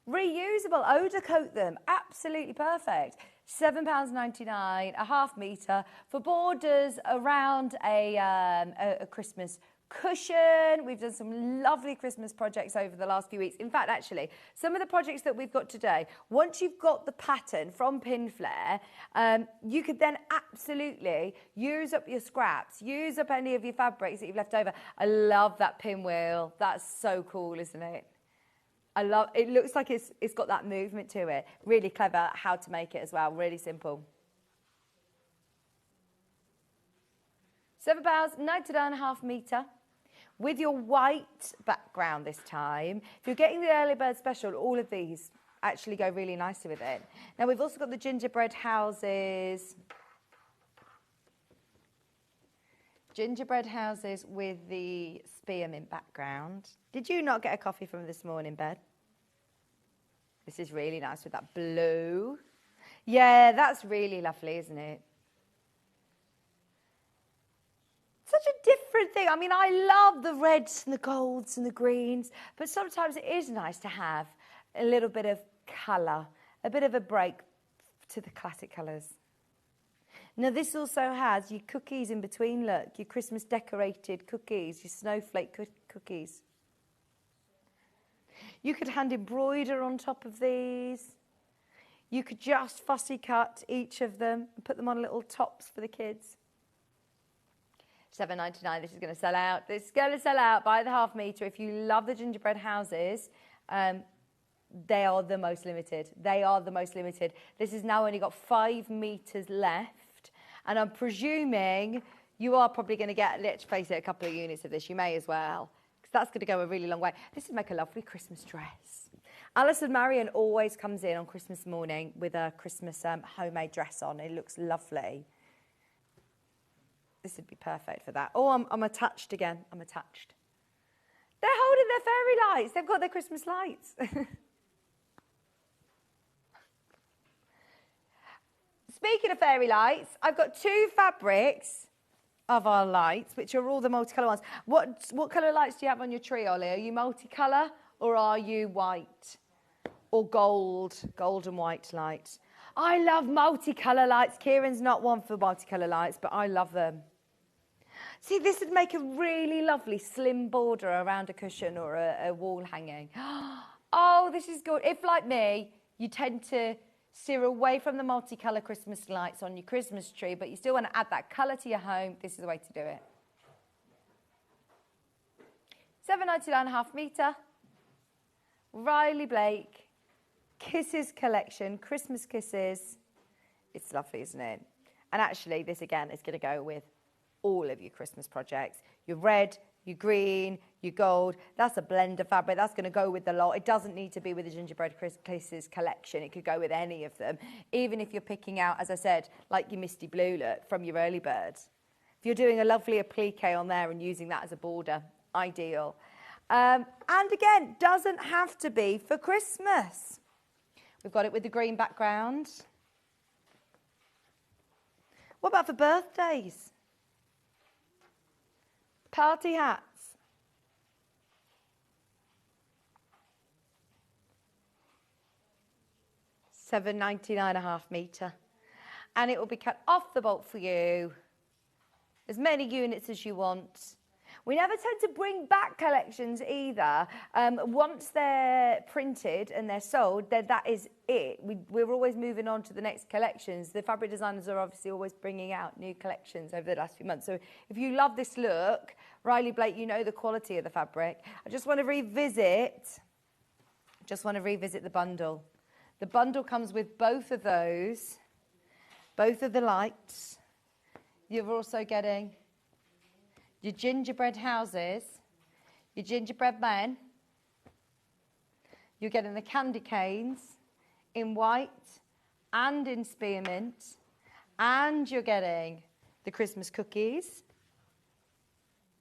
Reusable, odour coat them, absolutely perfect. £7.99 a half metre for borders around a Christmas cushion. We've done some lovely Christmas projects over the last few weeks. In fact, actually, some of the projects that we've got today, once you've got the pattern from Pinflair, you could then absolutely use up your scraps, use up any of your fabrics that you've left over. I love that pinwheel. That's so cool, isn't it? It looks like it's got that movement to it. Really clever how to make it as well. Really simple. £7.99 and a half metre. With your white background this time. If you're getting the early bird special, all of these actually go really nicely with it. Now we've also got the gingerbread houses. Gingerbread houses with the spearmint background. Did you not get a coffee from this morning, Ben? This is really nice with that blue. Yeah, that's really lovely, isn't it? Such a different thing. I mean, I love the reds and the golds and the greens, but sometimes it is nice to have a little bit of colour, a bit of a break to the classic colours. Now, this also has your cookies in between, look, your Christmas decorated cookies, your snowflake cookies. You could hand embroider on top of these. You could just fussy cut each of them and put them on little tops for the kids. £7.99, this is going to sell out. This is going to sell out by the half metre. If you love the gingerbread houses, they are the most limited. They are the most limited. This has now only got 5 metres left. And I'm presuming you are probably going to get, let's face it, a couple of units of this. You may as well, because that's going to go a really long way. This would make a lovely Christmas dress. Alison Marion always comes in on Christmas morning with a Christmas homemade dress on. It looks lovely. This would be perfect for that. Oh, I'm attached again. I'm attached. They're holding their fairy lights. They've got their Christmas lights. Speaking of fairy lights, I've got 2 fabrics of our lights, which are all the multicolour ones. What colour lights do you have on your tree, Ollie? Are you multicolour or are you white? Or gold and white lights? I love multicolour lights. Kieran's not one for multicolour lights, but I love them. See, this would make a really lovely slim border around a cushion or a wall hanging. Oh, this is good. If, like me, you tend to steer away from the multicolour Christmas lights on your Christmas tree, but you still want to add that colour to your home, this is the way to do it. £7.99 half metre. Riley Blake, Kisses collection, Christmas Kisses. It's lovely, isn't it? And actually, this again is going to go with all of your Christmas projects. Your red, your green, your gold. That's a blend of fabric. That's going to go with the lot. It doesn't need to be with the Gingerbread Kisses collection. It could go with any of them. Even if you're picking out, as I said, like your Misty Blue look from your early birds. If you're doing a lovely applique on there and using that as a border, ideal. And again, doesn't have to be for Christmas. We've got it with the green background. What about for birthdays? Party hats. £7.99 a half metre. And it will be cut off the bolt for you. As many units as you want. We never tend to bring back collections either. Once they're printed and they're sold, then that is it. We're always moving on to the next collections. The fabric designers are obviously always bringing out new collections over the last few months. So if you love this look, Riley Blake, you know the quality of the fabric. I just want to revisit the bundle. The bundle comes with both of those, both of the lights. You're also getting your gingerbread houses, your gingerbread men. You're getting the candy canes in white and in spearmint. And you're getting the Christmas cookies.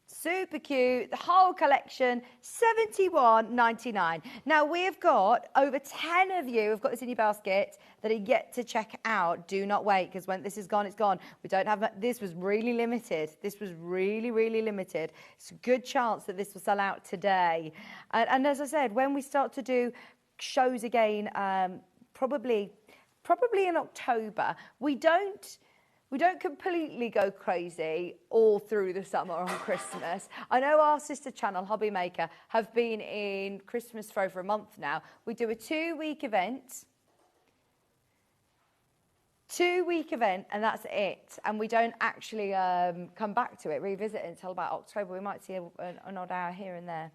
Super cute, the whole collection, £71.99. Now, we've got over 10 of you who've got this in your basket that are yet to check out. Do not wait, because when this is gone, it's gone. We don't have, this was really limited. This was really, really limited. It's a good chance that this will sell out today. And as I said, when we start to do shows again, probably in October, we don't completely go crazy all through the summer on Christmas. I know our sister channel, Hobby Maker, have been in Christmas for over a month now. We do a 2-week event. 2-week event, and that's it. And we don't actually come back to it, revisit it until about October. We might see an odd hour here and there.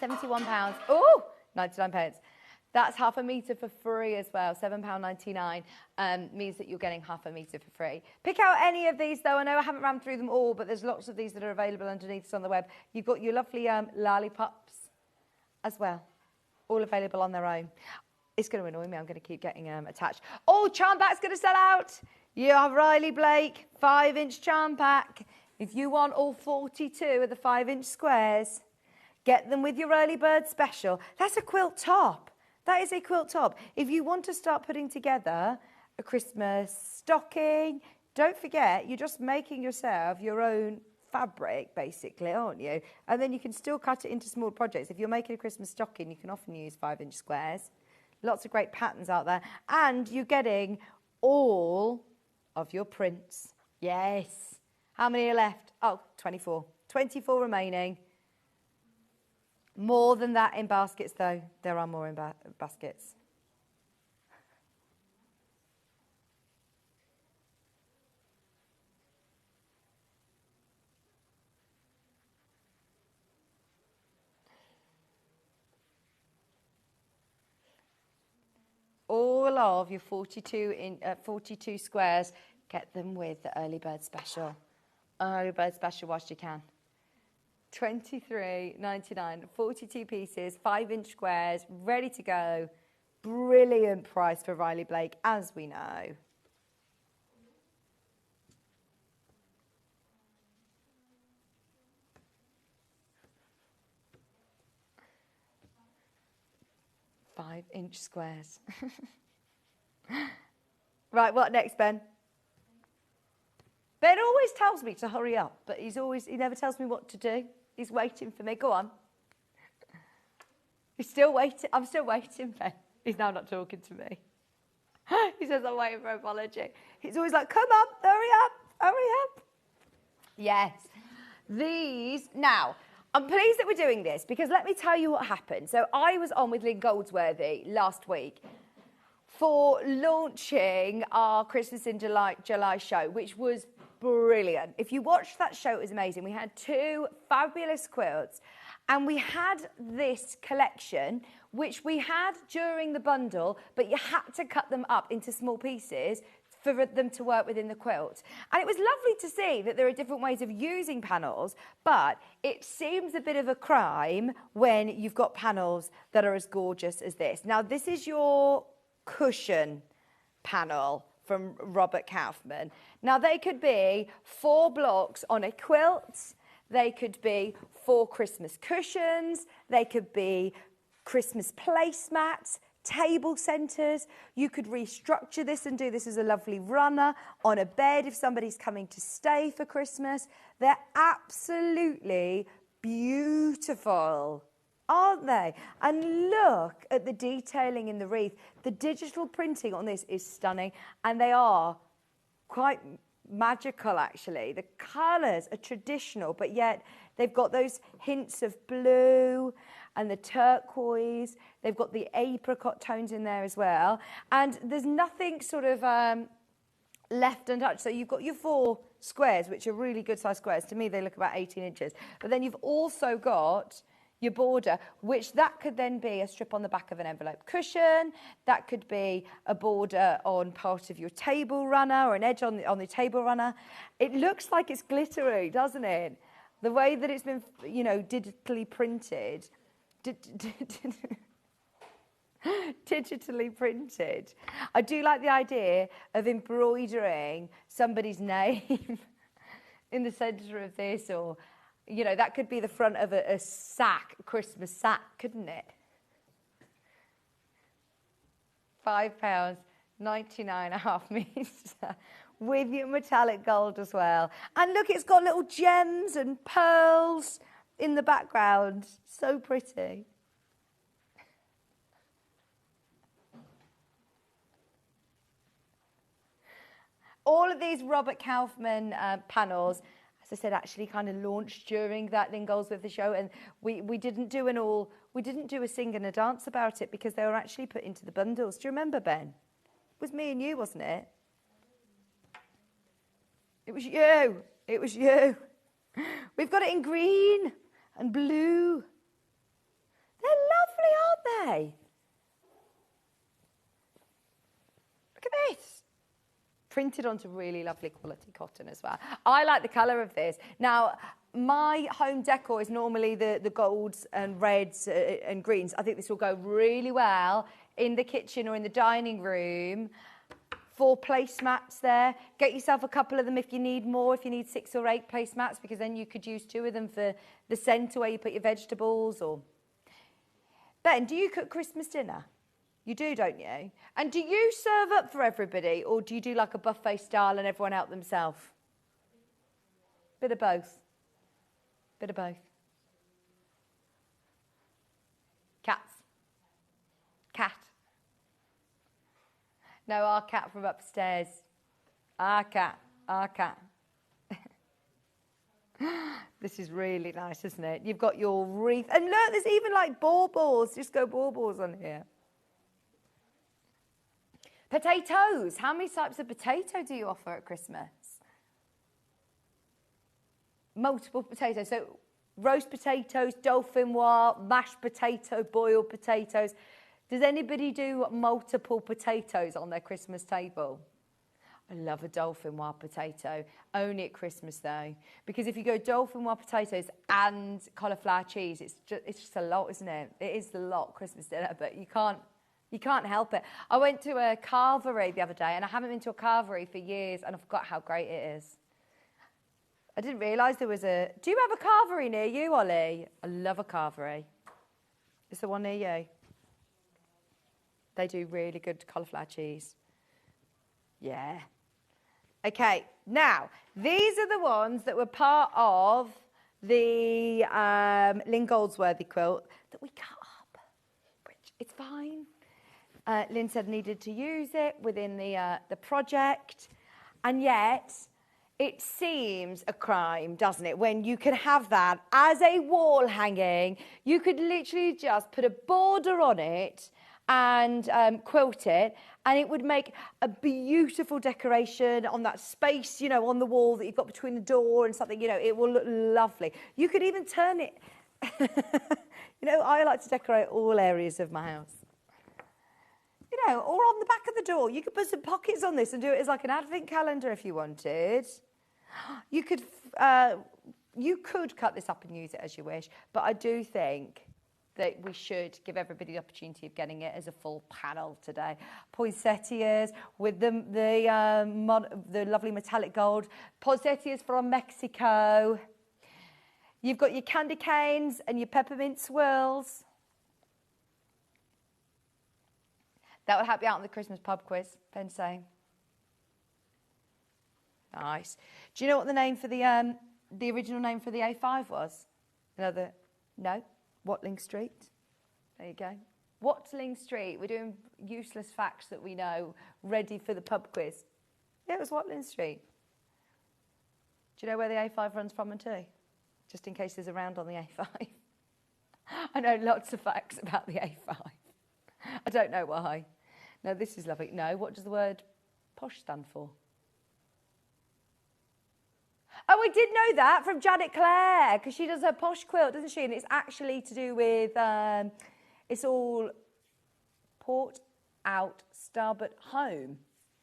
£71. Oh, 99 pence. That's half a metre for free as well, £7.99, means that you're getting half a metre for free. Pick out any of these, though. I know I haven't ran through them all, but there's lots of these that are available underneath us on the web. You've got your lovely lollipops as well, all available on their own. It's going to annoy me. I'm going to keep getting attached. Oh, charm pack's going to sell out. You have Riley Blake, 5-inch charm pack. If you want all 42 of the 5-inch squares, get them with your early bird special. That's a quilt top. That is a quilt top. If you want to start putting together a Christmas stocking, don't forget, you're just making yourself your own fabric, basically, aren't you? And then you can still cut it into small projects. If you're making a Christmas stocking, you can often use 5-inch squares. Lots of great patterns out there. And you're getting all of your prints. Yes. How many are left? Oh, 24. 24 remaining. More than that in baskets, though. There are more in baskets. All of your 42 squares, get them with the early bird special. Early bird special whilst you can. $23.99, 42 pieces, 5-inch squares, ready to go. Brilliant price for Riley Blake, as we know. Five-inch squares. Right, what next, Ben? Ben always tells me to hurry up, but he never tells me what to do. He's waiting for me. Go on. He's still waiting. I'm still waiting, Ben. He's now not talking to me. He says I'm waiting for an apology. He's always like, come on, hurry up, hurry up. Yes. These, now, I'm pleased that we're doing this because let me tell you what happened. So I was on with Lynn Goldsworthy last week for launching our Christmas in July show, which was brilliant. If you watched that show, it was amazing. We had 2 fabulous quilts and we had this collection, which we had during the bundle, but you had to cut them up into small pieces for them to work within the quilt. And it was lovely to see that there are different ways of using panels, but it seems a bit of a crime when you've got panels that are as gorgeous as this. Now, this is your cushion panel from Robert Kaufman. Now, they could be 4 blocks on a quilt, they could be 4 Christmas cushions, they could be Christmas placemats, table centres. You could restructure this and do this as a lovely runner on a bed if somebody's coming to stay for Christmas. They're absolutely beautiful, aren't they? And look at the detailing in the wreath. The digital printing on this is stunning, and they are quite magical, actually. The colours are traditional, but yet they've got those hints of blue and the turquoise. They've got the apricot tones in there as well. And there's nothing sort of left untouched. So you've got your 4 squares, which are really good size squares. To me, they look about 18 inches. But then you've also got your border, which that could then be a strip on the back of an envelope cushion. That could be a border on part of your table runner or an edge on the table runner. It looks like it's glittery, doesn't it? The way that it's been, you know, digitally printed. Digitally printed. I do like the idea of embroidering somebody's name in the centre of this, or, you know, that could be the front of a sack, a Christmas sack, couldn't it? £5, 99.5 metres, with your metallic gold as well. And look, it's got little gems and pearls in the background. So pretty. All of these Robert Kaufman panels, as I said, actually kind of launched during that Lynn Goldsworthy show, and we didn't do a sing and a dance about it because they were actually put into the bundles. Do you remember, Ben? It was me and you, wasn't it? It was you. It was you. We've got it in green and blue. They're lovely, aren't they? Look at this. Printed onto really lovely quality cotton as well. I like the colour of this. Now, my home decor is normally the golds and reds and greens. I think this will go really well in the kitchen or in the dining room. 4 placemats there. Get yourself a couple of them if you need more, if you need 6 or 8 placemats, because then you could use 2 of them for the centre where you put your vegetables. Or Ben, do you cook Christmas dinner? You do, don't you? And do you serve up for everybody, or do you do like a buffet style and everyone out themselves? Bit of both. Bit of both. Cats. Cat. No, our cat from upstairs. Our cat. Our cat. This is really nice, isn't it? You've got your wreath. And look, there's even like baubles. Just go baubles on here. Potatoes. How many types of potato do you offer at Christmas? Multiple potatoes. So roast potatoes, dauphinoise, mashed potato, boiled potatoes. Does anybody do multiple potatoes on their Christmas table? I love a dauphinoise potato. Only at Christmas though, because if you go dauphinoise potatoes and cauliflower cheese, it's just a lot, isn't it? It is a lot Christmas dinner, but you can't help it. I went to a carvery the other day, and I haven't been to a carvery for years, and I forgot how great it is. I didn't realise there was a... Do you have a carvery near you, Ollie? I love a carvery. Is there one near you? They do really good cauliflower cheese. Yeah. Okay, now, these are the ones that were part of the Lynn Goldsworthy quilt that we cut up, which it's fine. Lynn said needed to use it within the project, and yet It seems a crime, doesn't it, when you can have that as a wall hanging. You could literally just put a border on it and quilt it, and it would make a beautiful decoration on that space, you know, on the wall that you've got between the door and something, you know, it will look lovely. You could even turn it, you know, I like to decorate all areas of my house. You know, or on the back of the door. You could put some pockets on this and do it as like an advent calendar if you wanted. You could cut this up and use it as you wish, but I do think that we should give everybody the opportunity of getting it as a full panel today. Poinsettias with the lovely metallic gold. Poinsettias from Mexico. You've got your candy canes and your peppermint swirls. That will help you out on the Christmas pub quiz, Ben's saying. Nice. Do you know what the name for the original name for the A5 was? No? Watling Street. There you go. Watling Street. We're doing useless facts that we know, ready for the pub quiz. Yeah, it was Watling Street. Do you know where the A5 runs from and to? Just in case there's a round on the A5. I know lots of facts about the A5. I don't know why. No, this is lovely. No, what does the word posh stand for? Oh, I did know that from Janet Clare, because she does her posh quilt, doesn't she? And it's actually to do with, it's all port, out, starboard, home.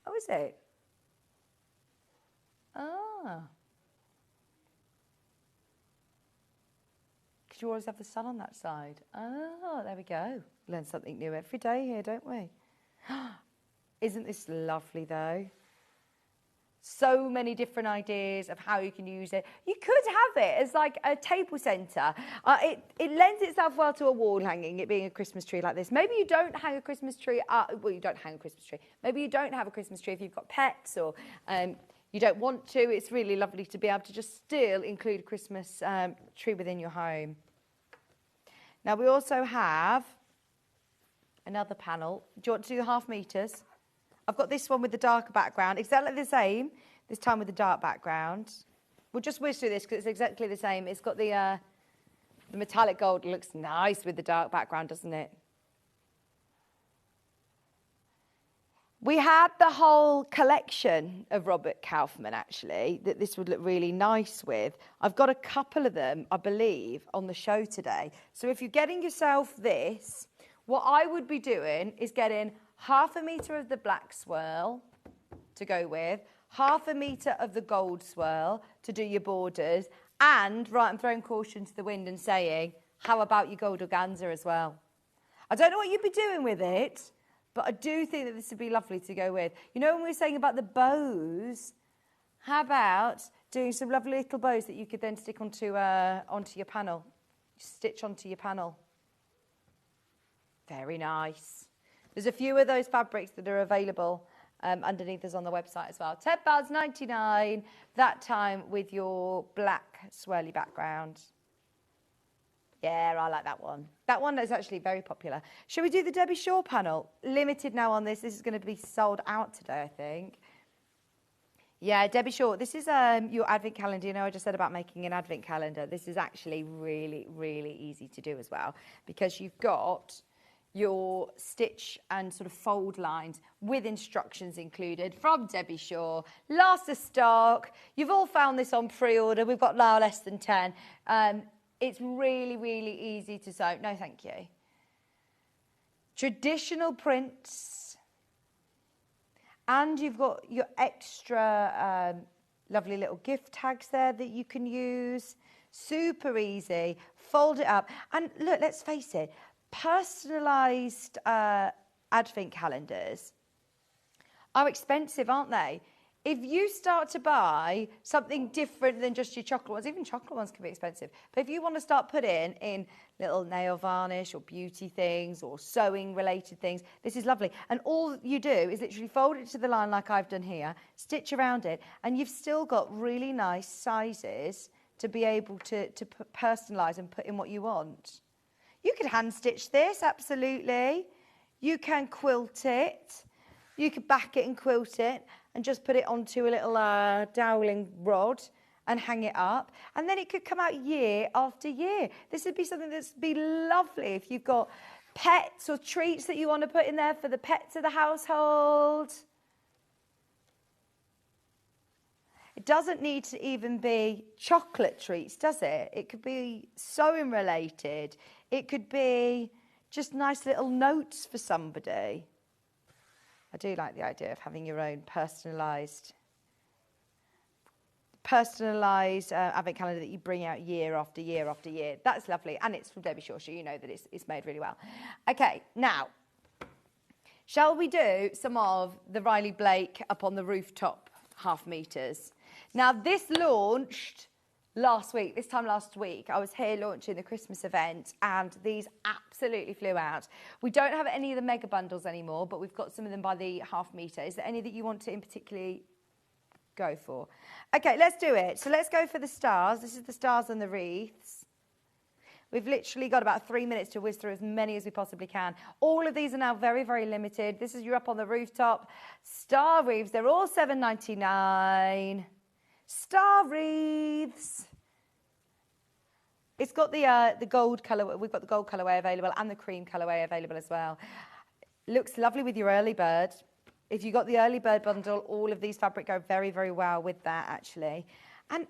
Oh, is it? Ah. Because you always have the sun on that side. Oh, there we go. Learn something new every day here, don't we? Isn't this lovely, though? So many different ideas of how you can use it. You could have it as like a table centre. It lends itself well to a wall hanging, it being a Christmas tree like this. Maybe you don't hang a Christmas tree. Well, you don't hang a Christmas tree. Maybe you don't have a Christmas tree if you've got pets or you don't want to. It's really lovely to be able to just still include a Christmas tree within your home. Now, we also have another panel. Do you want to do the half metres? I've got this one with the darker background, exactly the same, this time with the dark background. We'll just whiz through this because it's exactly the same. It's got the metallic gold. It looks nice with the dark background, doesn't it? We had the whole collection of Robert Kaufman, actually, that this would look really nice with. I've got a couple of them, I believe, on the show today. So if you're getting yourself this, what I would be doing is getting 1/2 metre of the black swirl to go with, 1/2 metre of the gold swirl to do your borders, and, right, I'm throwing caution to the wind and saying, how about your gold organza as well? I don't know what you'd be doing with it, but I do think that this would be lovely to go with. You know when we were saying about the bows, how about doing some lovely little bows that you could then stick onto your panel, stitch onto your panel? Very nice. There's a few of those fabrics that are available underneath us on the website as well. £10.99, that time with your black swirly background. Yeah, I like that one. That one is actually very popular. Shall we do the Debbie Shaw panel? Limited now on this. This is going to be sold out today, I think. Yeah, Debbie Shaw, this is your advent calendar. You know, I just said about making an advent calendar. This is actually really, really easy to do as well, because you've got your stitch and sort of fold lines with instructions included from Debbie Shaw. Last of stock. You've all found this on pre-order. We've got now less than 10. It's really, really easy to sew. No, thank you. Traditional prints. And you've got your extra lovely little gift tags there that you can use. Super easy. Fold it up. And look, let's face it, personalised advent calendars are expensive, aren't they? If you start to buy something different than just your chocolate ones, even chocolate ones can be expensive, but if you want to start putting in little nail varnish or beauty things or sewing related things, this is lovely. And all you do is literally fold it to the line like I've done here, stitch around it, and you've still got really nice sizes to be able to personalise and put in what you want. You could hand stitch this, absolutely. You can quilt it. You could back it and quilt it. and just put it onto a little doweling rod and hang it up. And then it could come out year after year. This would be something that's be lovely if you've got pets or treats that you want to put in there for the pets of the household. It doesn't need to even be chocolate treats, does it? It could be sewing related. It could be just nice little notes for somebody. I do like the idea of having your own personalised advent calendar that you bring out year after year after year. That's lovely. And it's from Debbie Shawshaw. You know that it's made really well. Okay, now, shall we do some of the Riley Blake up on the rooftop half meters? Now, this launched last week, this time last week. I was here launching the Christmas event and these absolutely flew out. We don't have any of the mega bundles anymore, but we've got some of them by the half meter. Is there any that you want to in particularly go for? Okay, let's do it. So let's go for the stars. This is the stars and the wreaths. We've literally got about 3 minutes to whiz through as many as we possibly can. All of these are now very, very limited. This is you're up on the rooftop. Star wreaths, they're all $7.99. Star wreaths. It's got the gold colour. We've got the gold colourway available and the cream colourway available as well. Looks lovely with your early bird. If you got the early bird bundle, all of these fabric go very, very well with that actually. And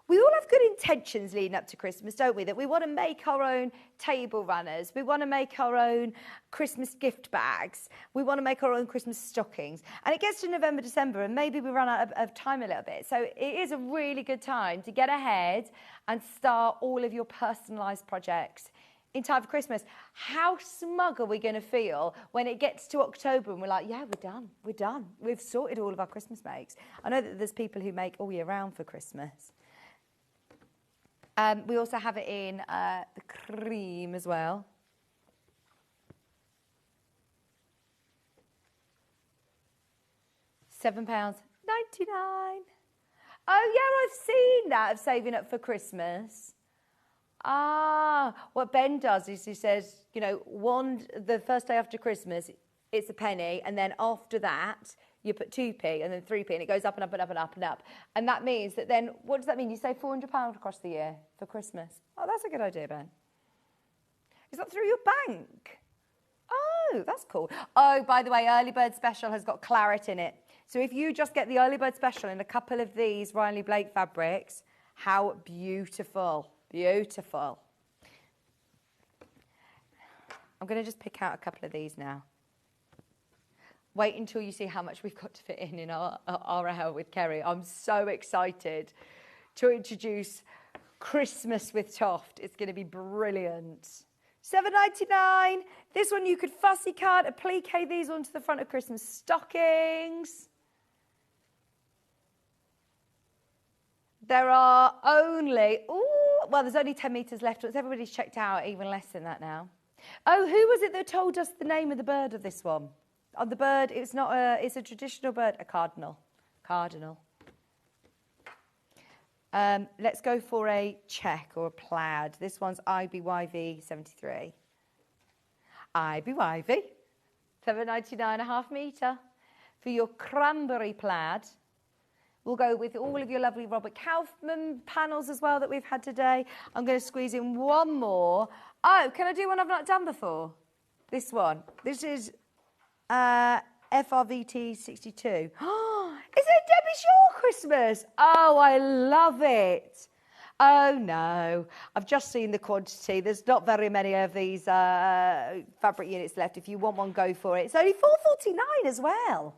we all have good intentions leading up to Christmas, don't we? That we want to make our own table runners. We want to make our own Christmas gift bags. We want to make our own Christmas stockings. And it gets to November, December, and maybe we run out of time a little bit. So it is a really good time to get ahead and start all of your personalised projects in time for Christmas. How smug are we going to feel when it gets to October and we're like, yeah, we're done. We've sorted all of our Christmas makes. I know that there's people who make all year round for Christmas. We also have it in the cream as well. £7.99. Oh, yeah, I've seen that of saving up for Christmas. Ah, what Ben does is he says, you know, the first day after Christmas, it's a penny, and then after that, you put 2p and then 3p, and it goes up and up and up and up and up. And that means that then, what does that mean? You save £400 across the year for Christmas. Oh, that's a good idea, Ben. Is that through your bank? Oh, that's cool. Oh, by the way, Early Bird Special has got claret in it. So if you just get the Early Bird Special in a couple of these Riley Blake fabrics, how beautiful, beautiful. I'm going to just pick out a couple of these now. Wait until you see how much we've got to fit in our hour with Kerry. I'm so excited to introduce Christmas with Toft. It's going to be brilliant. $7.99. This one you could fussy cut, applique these onto the front of Christmas stockings. There are only, there's only 10 metres left. Everybody's checked out, even less than that now. Oh, who was it that told us the name of the bird of this one? The bird, it's a traditional bird, a cardinal. Cardinal. Let's go for a check or a plaid. This one's IBYV 73. IBYV, $7.99 a half metre. For your cranberry plaid, we'll go with all of your lovely Robert Kaufman panels as well that we've had today. I'm going to squeeze in one more. Oh, can I do one I've not done before? This one. This is FRVT 62. Is it Debbie Shaw Christmas? Oh, I love it. Oh, no. I've just seen the quantity. There's not very many of these fabric units left. If you want one, go for it. It's only $4.49 as well.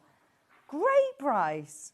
Great price.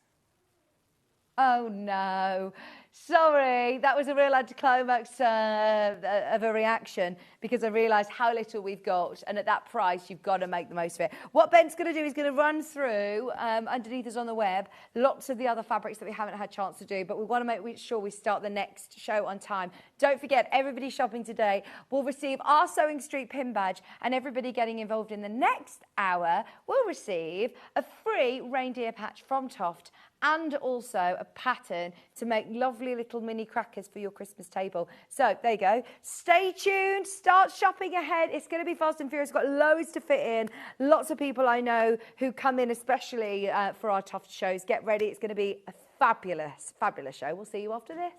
Oh, no. Sorry, that was a real anticlimax of a reaction because I realised how little we've got, and at that price, you've got to make the most of it. What Ben's going to do is going to run through, underneath us on the web, lots of the other fabrics that we haven't had a chance to do, but we want to make sure we start the next show on time. Don't forget, everybody shopping today will receive our Sewing Street pin badge, and everybody getting involved in the next hour will receive a free reindeer patch from Toft and also a pattern to make lovely little mini crackers for your Christmas table. So there you go. Stay tuned, start shopping ahead. It's going to be fast and furious. Got loads to fit in. Lots of people I know who come in especially for our Toft shows. Get ready. It's going to be a fabulous, fabulous show. We'll see you after this.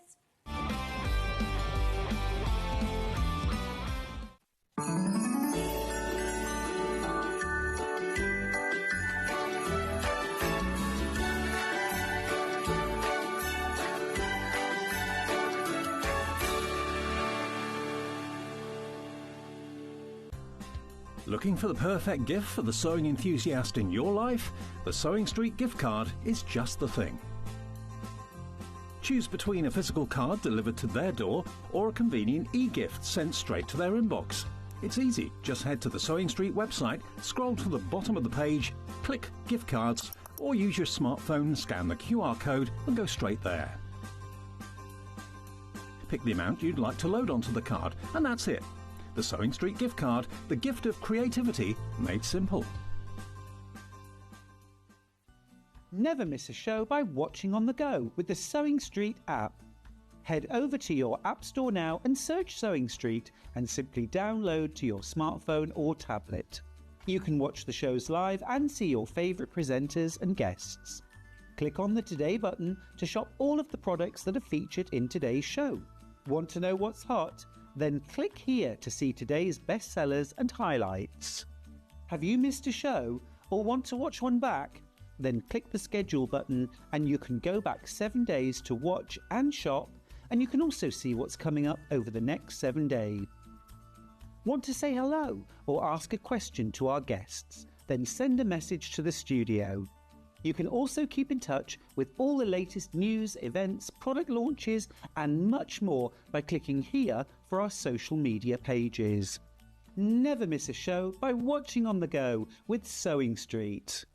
Looking for the perfect gift for the sewing enthusiast in your life? The Sewing Street gift card is just the thing. Choose between a physical card delivered to their door or a convenient e-gift sent straight to their inbox. It's easy. Just head to the Sewing Street website, scroll to the bottom of the page, click Gift Cards, or use your smartphone, scan the QR code and go straight there. Pick the amount you'd like to load onto the card, and that's it. The Sewing Street gift card, the gift of creativity made simple. Never miss a show by watching on the go with the Sewing Street app. Head over to your app store now and search Sewing Street and simply download to your smartphone or tablet. You can watch the shows live and see your favourite presenters and guests. Click on the Today button to shop all of the products that are featured in today's show. Want to know what's hot? Then click here to see today's bestsellers and highlights. Have you missed a show or want to watch one back? Then click the schedule button and you can go back 7 days to watch and shop, and you can also see what's coming up over the next 7 days. Want to say hello or ask a question to our guests? Then send a message to the studio. You can also keep in touch with all the latest news, events, product launches and much more by clicking here for our social media pages. Never miss a show by watching on the go with Sewing Street.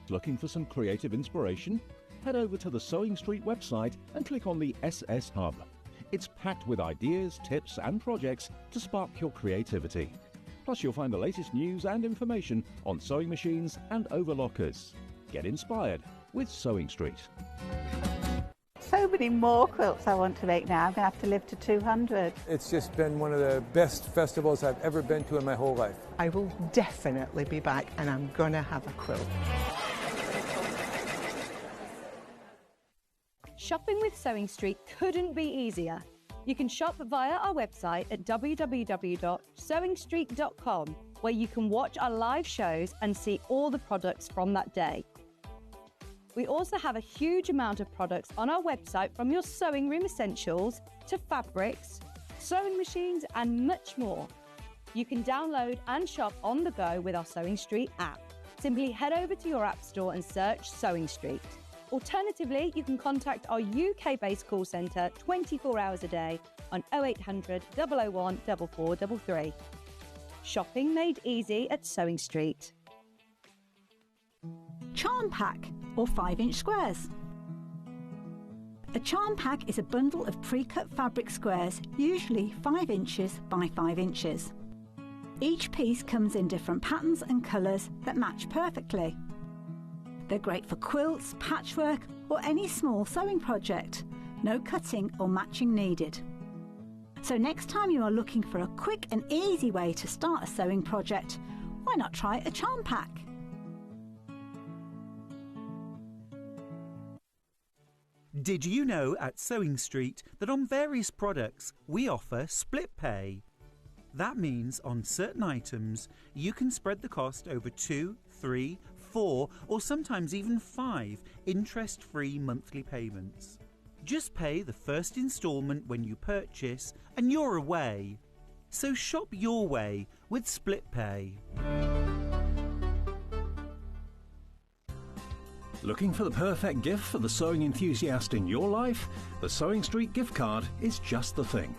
Looking for some creative inspiration? Head over to the Sewing Street website and click on the SS Hub. It's packed with ideas, tips and projects to spark your creativity. Plus you'll find the latest news and information on sewing machines and overlockers. Get inspired with Sewing Street. So many more quilts I want to make now. I'm going to have to live to 200. It's just been one of the best festivals I've ever been to in my whole life. I will definitely be back and I'm going to have a quilt. Shopping with Sewing Street couldn't be easier. You can shop via our website at www.sewingstreet.com, where you can watch our live shows and see all the products from that day. We also have a huge amount of products on our website, from your sewing room essentials to fabrics, sewing machines and much more. You can download and shop on the go with our Sewing Street app. Simply head over to your app store and search Sewing Street. Alternatively, you can contact our UK-based call centre 24 hours a day on 0800 001 4433. Shopping made easy at Sewing Street. Charm pack, or 5-inch squares. A charm pack is a bundle of pre-cut fabric squares, usually 5 inches by 5 inches. Each piece comes in different patterns and colours that match perfectly. They're great for quilts, patchwork or any small sewing project. No cutting or matching needed. So next time you are looking for a quick and easy way to start a sewing project, why not try a charm pack? Did you know at Sewing Street that on various products we offer split pay? That means on certain items you can spread the cost over 2, 3, 4 or sometimes even 5 interest-free monthly payments. Just pay the first instalment when you purchase and you're away. So shop your way with split pay. Looking for the perfect gift for the sewing enthusiast in your life? The Sewing Street gift card is just the thing.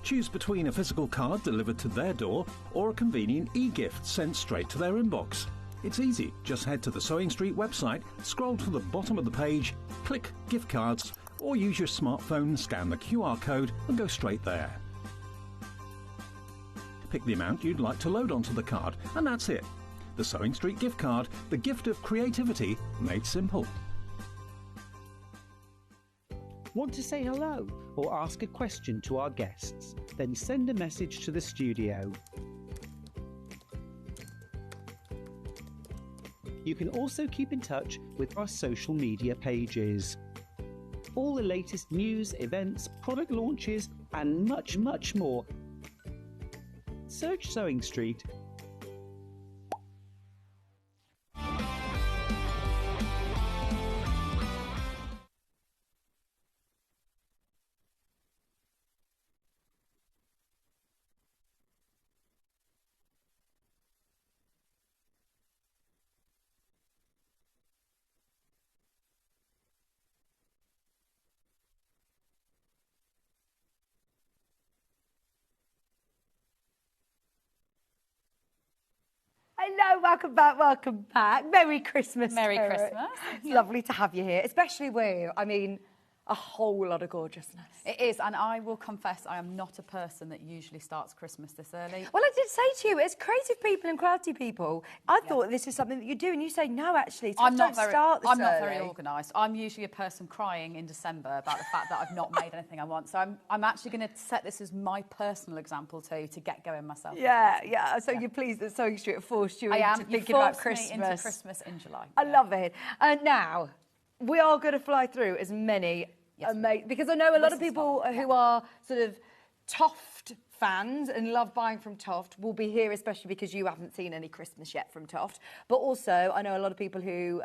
Choose between a physical card delivered to their door or a convenient e-gift sent straight to their inbox. It's easy. Just head to the Sewing Street website, scroll to the bottom of the page, click Gift Cards, or use your smartphone, scan the QR code and go straight there. Pick the amount you'd like to load onto the card, and that's it. The Sewing Street gift card, the gift of creativity made simple. Want to say hello or ask a question to our guests? Then send a message to the studio. You can also keep in touch with our social media pages. All the latest news, events, product launches, and much, much more. Search Sewing Street. Hello, welcome back, welcome back. Merry Christmas. Merry Tara. Christmas. It's lovely to have you here, especially with, I mean, a whole lot of gorgeousness. It is, and I will confess I am not a person that usually starts Christmas this early. Well, I did say to you, as creative people and crafty people, I thought this is something that you do, and you say, no, actually, I'm not don't very, start this I'm not early. very organised. I'm usually a person crying in December about the fact that I've not made anything I want. So I'm actually going to set this as my personal example too, to get going myself. Yeah. So you're pleased that Sewing Street have forced you into thinking about Christmas. Me into Christmas in July. I love it. And now, we are going to fly through as many because I know a lot of people who are sort of Toft fans and love buying from Toft will be here, especially because you haven't seen any Christmas yet from Toft. But also, I know a lot of people who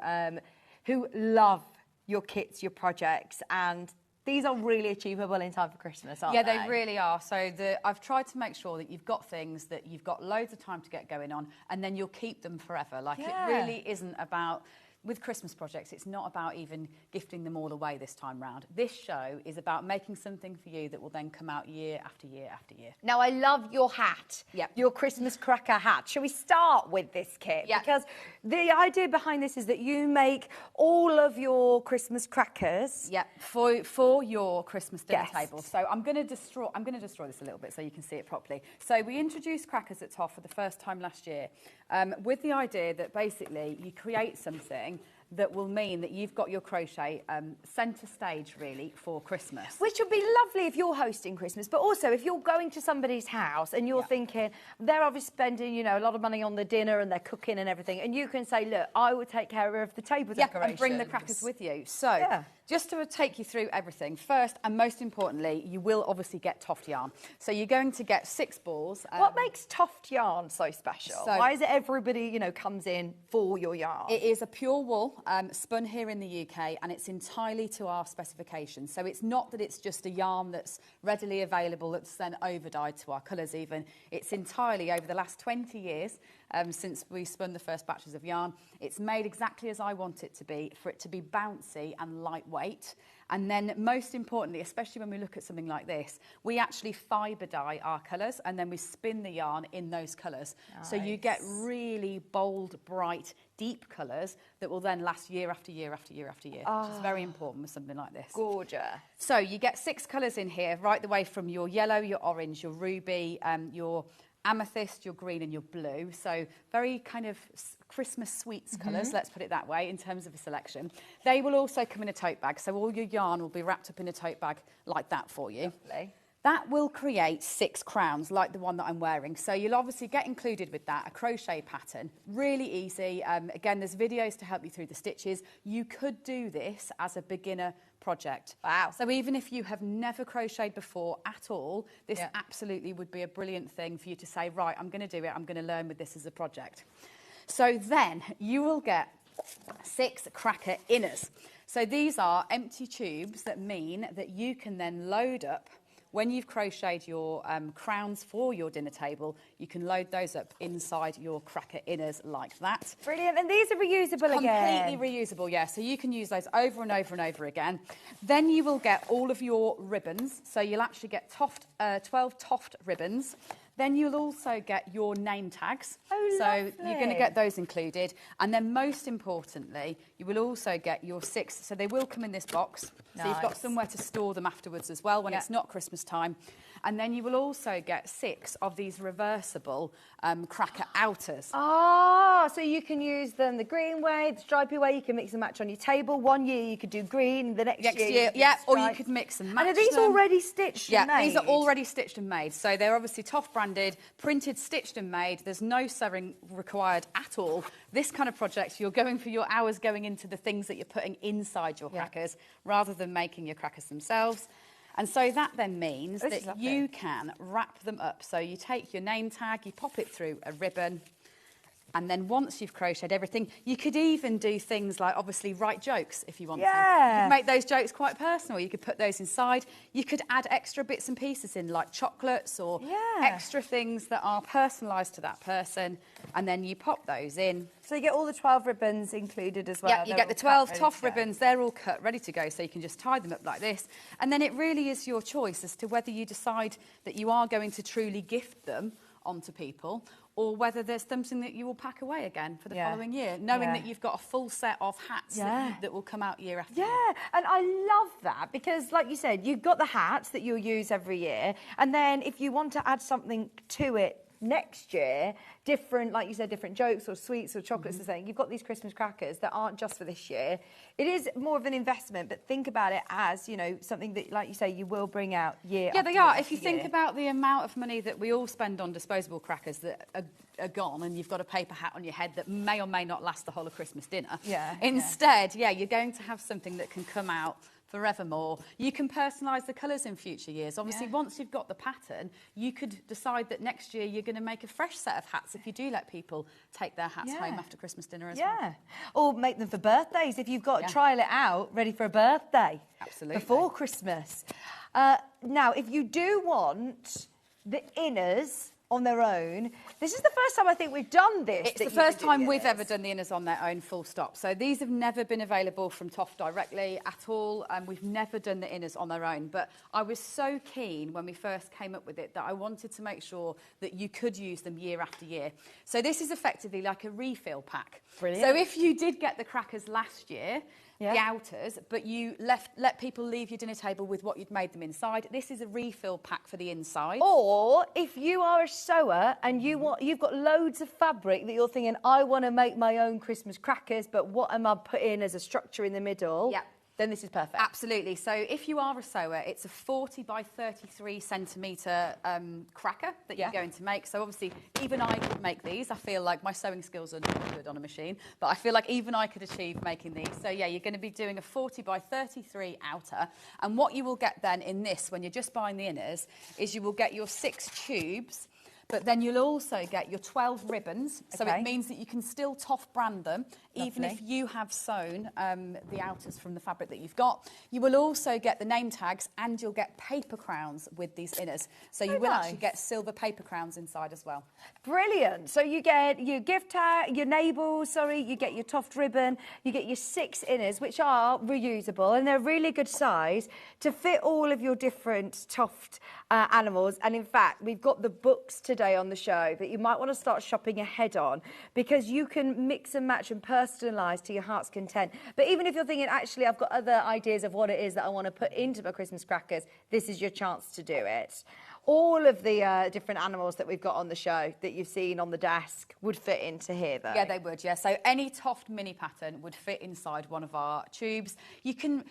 love your kits, your projects, and these are really achievable in time for Christmas, aren't they? Yeah, they really are. So I've tried to make sure that you've got things that you've got loads of time to get going on, and then you'll keep them forever. Like, it really isn't about... With Christmas projects, it's not about even gifting them all away this time round. This show is about making something for you that will then come out year after year after year. Now, I love your hat, your Christmas cracker hat. Shall we start with this kit? Yeah. Because the idea behind this is that you make all of your Christmas crackers. Yeah, for your Christmas dinner table. So I'm going to destroy this a little bit so you can see it properly. So we introduced crackers at Toft for the first time last year, with the idea that basically you create something that will mean that you've got your crochet centre stage, really, for Christmas. Which would be lovely if you're hosting Christmas, but also if you're going to somebody's house and you're thinking, they're obviously spending, you know, a lot of money on the dinner and they're cooking and everything, and you can say, look, I will take care of the table decorations. And bring the crackers with you. So, just to take you through everything, first and most importantly, you will obviously get Toft yarn. So you're going to get 6 balls. What makes Toft yarn so special? Why is it everybody, you know, comes in for your yarn? It is a pure wool, spun here in the UK, and it's entirely to our specifications. So it's not that it's just a yarn that's readily available that's then over-dyed to our colours even. It's entirely, over the last 20 years, since we spun the first batches of yarn, it's made exactly as I want it to be, for it to be bouncy and lightweight. And then most importantly, especially when we look at something like this, we actually fibre dye our colours and then we spin the yarn in those colours. Nice. So you get really bold, bright, deep colours that will then last year after year after year after year, which is very important with something like this. Gorgeous. So you get 6 colours in here, right the way from your yellow, your orange, your ruby, your amethyst, your green and your blue. So very kind of Christmas sweets colours, let's put it that way, in terms of a selection. They will also come in a tote bag. So all your yarn will be wrapped up in a tote bag like that for you. Lovely. That will create 6 crowns like the one that I'm wearing. So you'll obviously get included with that, a crochet pattern. Really easy. Again, there's videos to help you through the stitches. You could do this as a beginner project. Wow. So even if you have never crocheted before at all, this absolutely would be a brilliant thing for you to say, right, I'm going to do it. I'm going to learn with this as a project. So then you will get 6 cracker inners. So these are empty tubes that mean that you can then load up. When you've crocheted your crowns for your dinner table, you can load those up inside your cracker inners like that. Brilliant. And these are reusable again? Completely reusable, yeah. So you can use those over and over and over again. Then you will get all of your ribbons. So you'll actually get 12 Toft ribbons. Then you'll also get your name tags. Oh, so lovely. you're going to get those included. And then most importantly, you will also get your 6. So they will come in this box. So you've got Nice. somewhere to store them afterwards as well when it's not Christmas time. And then you will also get 6 of these reversible cracker outers. Ah, so you can use them the green way, the stripy way. You can mix and match on your table. One year you could do green, the next year yeah, do or you stripe. could mix and match And are these them. already stitched and made? These are already stitched and made. So they're obviously Toft branded, printed, stitched and made. There's no sewing required at all. This kind of project, you're going for your hours going into the things that you're putting inside your crackers rather than making your crackers themselves. And so that then means that you can wrap them up. So you take your name tag, you pop it through a ribbon, and then once you've crocheted everything, you could even do things like obviously write jokes if you want to. You could make those jokes quite personal. You could put those inside. You could add extra bits and pieces in like chocolates or extra things that are personalised to that person. And then you pop those in. So you get all the 12 ribbons included as well. Yeah, you get the 12 Toft ribbons. They're all cut, ready to go. So you can just tie them up like this. And then it really is your choice as to whether you decide that you are going to truly gift them onto people or whether there's something that you will pack away again for the following year, knowing that you've got a full set of hats that will come out year after year. Yeah, and I love that because, like you said, you've got the hats that you'll use every year, and then if you want to add something to it next year, different, like you said, different jokes or sweets or chocolates or something, you've got these Christmas crackers that aren't just for this year. It is more of an investment, but think about it as, you know, something that, like you say, you will bring out year after they year are. after If you year. think about the amount of money that we all spend on disposable crackers that are gone, and you've got a paper hat on your head that may or may not last the whole of Christmas dinner. Instead, you're going to have something that can come out forevermore. You can personalise the colours in future years. Obviously, once you've got the pattern, you could decide that next year you're going to make a fresh set of hats if you do let people take their hats home after Christmas dinner as well. Or make them for birthdays if you've got to trial it out, ready for a birthday. Absolutely. Before Christmas. Now, if you do want the inners on their own, this is the first time I think we've done this. It's the first time we've ever done the inners on their own, full stop. So these have never been available from Toft directly at all, and we've never done the inners on their own. But I was so keen when we first came up with it that I wanted to make sure that you could use them year after year. So this is effectively like a refill pack. Brilliant. So if you did get the crackers last year, the outers, but you let people leave your dinner table with what you'd made them inside, this is a refill pack for the inside. Or if you are a sewer and you've got loads of fabric that you're thinking, I want to make my own Christmas crackers, but what am I putting as a structure in the middle? Then this is perfect. Absolutely. So if you are a sewer, it's a 40 by 33 centimetre cracker that you're going to make. So obviously, even I could make these. I feel like my sewing skills are not good on a machine, but I feel like even I could achieve making these. So yeah, you're going to be doing a 40 by 33 outer. And what you will get then in this, when you're just buying the inners, is you will get your 6 tubes. But then you'll also get your 12 ribbons, so it means that you can still Toft brand them, even if you have sewn the outers from the fabric that you've got. You will also get the name tags, and you'll get paper crowns with these inners. So you will actually get silver paper crowns inside as well. Brilliant. So you get your gift tag, your labels, you get your Toft ribbon, you get your 6 inners, which are reusable, and they're really good size to fit all of your different Toft animals. And in fact, we've got the books today on the show that you might want to start shopping ahead on, because you can mix and match and personalise to your heart's content. But even if you're thinking, actually, I've got other ideas of what it is that I want to put into my Christmas crackers, this is your chance to do it. All of the different animals that we've got on the show that you've seen on the desk would fit into here, though. Yeah, they would, yeah. So any Toft mini pattern would fit inside one of our tubes. You can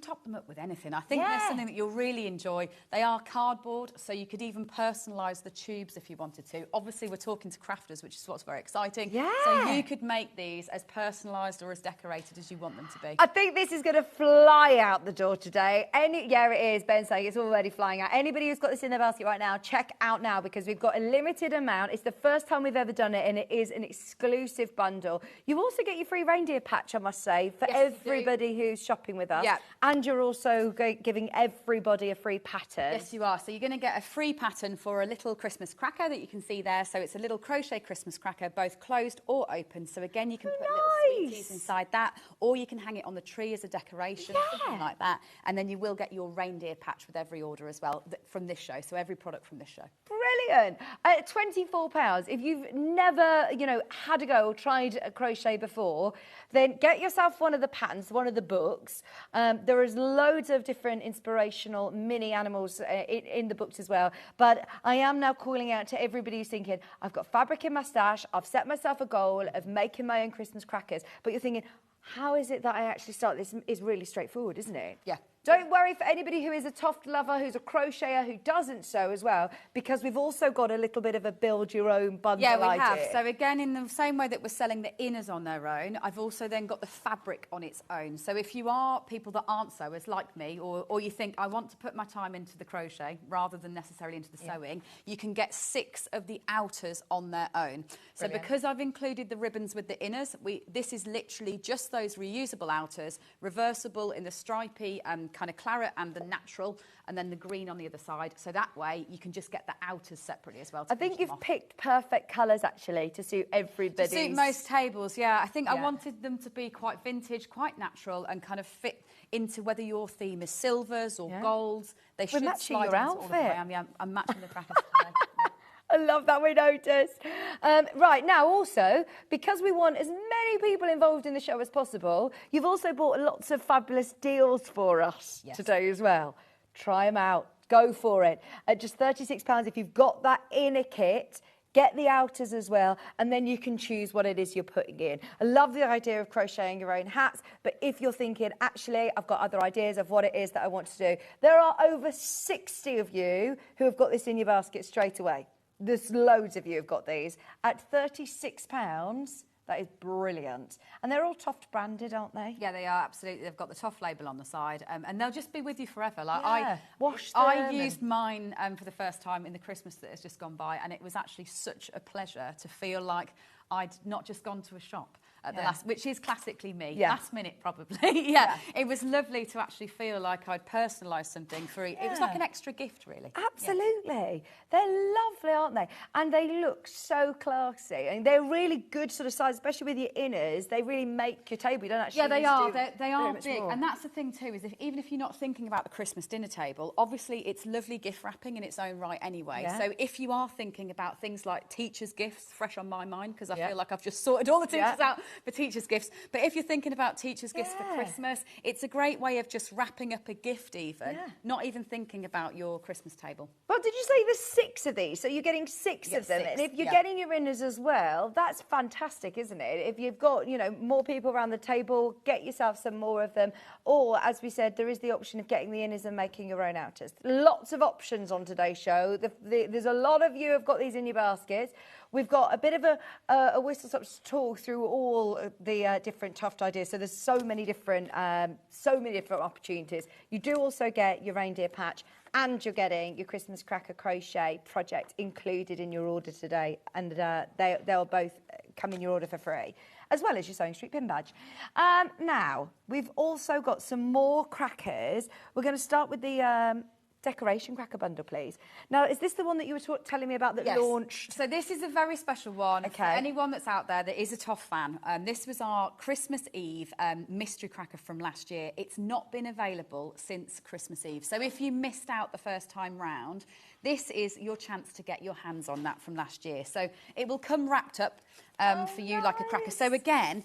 top them up with anything. I think there's something that you'll really enjoy. They are cardboard, so you could even personalise the tubes if you wanted to. Obviously, we're talking to crafters, which is what's very exciting. Yeah. So you could make these as personalised or as decorated as you want them to be. I think this is going to fly out the door today. Yeah, it is. Ben's saying it's already flying out. Anybody who's got this in their basket right now, check out now, because we've got a limited amount. It's the first time we've ever done it, and it is an exclusive bundle. You also get your free reindeer patch, I must say, for everybody who's shopping with us. Yeah. And you're also giving everybody a free pattern. Yes, you are. So you're going to get a free pattern for a little Christmas cracker that you can see there. So it's a little crochet Christmas cracker, both closed or open. So again, you can put little sweeties inside that, or you can hang it on the tree as a decoration, something like that. And then you will get your reindeer patch with every order as well from this show. So so every product from this show. Brilliant. At £24, if you've never, had a go or tried a crochet before, then get yourself one of the patterns, one of the books. There is loads of different inspirational mini animals in the books as well. But I am now calling out to everybody who's thinking, I've got fabric in my stash, I've set myself a goal of making my own Christmas crackers. But you're thinking, how is it that I actually start this? Is really straightforward, isn't it? Yeah. Don't worry for anybody who is a Toft lover, who's a crocheter, who doesn't sew as well, because we've also got a little bit of a build-your-own bundle idea. Yeah, we have. So again, in the same way that we're selling the inners on their own, I've also then got the fabric on its own. So if you are people that aren't sewers like me, or you think, I want to put my time into the crochet rather than necessarily into the sewing, you can get 6 of the outers on their own. So because I've included the ribbons with the inners, this is literally just those reusable outers, reversible in the stripy kind of claret and the natural, and then the green on the other side. So that way you can just get the outers separately as well. I think you've picked perfect colours actually to suit everybody. To suit most tables, yeah. I think I wanted them to be quite vintage, quite natural, and kind of fit into whether your theme is silvers or golds. They should matching slide your into all of outfit. them. I'm matching the crackers today. I love that we noticed. Right, now also, because we want as many people involved in the show as possible, you've also bought lots of fabulous deals for us today as well. Try them out. Go for it. At just £36, if you've got that inner kit, get the outers as well, and then you can choose what it is you're putting in. I love the idea of crocheting your own hats, but if you're thinking, actually, I've got other ideas of what it is that I want to do, there are over 60 of you who have got this in your basket straight away. There's loads of you have got these. At £36, that is brilliant. And they're all Toft branded, aren't they? Yeah, they are, absolutely. They've got the Toft label on the side, and they'll just be with you forever. Like I used mine for the first time in the Christmas that has just gone by, and it was actually such a pleasure to feel like I'd not just gone to a shop at the last, which is classically me, last minute probably. It was lovely to actually feel like I'd personalised something for it. It was like an extra gift, really. Absolutely. They're lovely, aren't they? And they look so classy. And they're really good sort of size, especially with your inners. They really make your table. You don't actually they need are. to do They are big. more. And that's the thing too, is even if you're not thinking about the Christmas dinner table, obviously it's lovely gift wrapping in its own right anyway. So if you are thinking about things like teachers' gifts, fresh on my mind, because I feel like I've just sorted all the teachers out for teachers' gifts. But if you're thinking about teachers' gifts for Christmas, it's a great way of just wrapping up a gift even, not even thinking about your Christmas table. Well, did you say there's 6 of these? So you're getting 6 of them. And if you're getting your inners as well, that's fantastic, isn't it? If you've got, more people around the table, get yourself some more of them. Or, as we said, there is the option of getting the inners and making your own outers. Lots of options on today's show. There's a lot of you who have got these in your baskets. We've got a bit of a whistle-stop tour through all the different Toft ideas. So there's so many different opportunities. You do also get your reindeer patch, and you're getting your Christmas cracker crochet project included in your order today, and they'll both come in your order for free, as well as your Sewing Street pin badge. Now, we've also got some more crackers. We're going to start with the decoration cracker bundle, please. Now, is this the one that you were telling me about that launched? So this is a very special one for anyone that's out there that is a Toft fan. This was our Christmas Eve mystery cracker from last year. It's not been available since Christmas Eve. So if you missed out the first time round, this is your chance to get your hands on that from last year. So it will come wrapped up for you like a cracker. So again,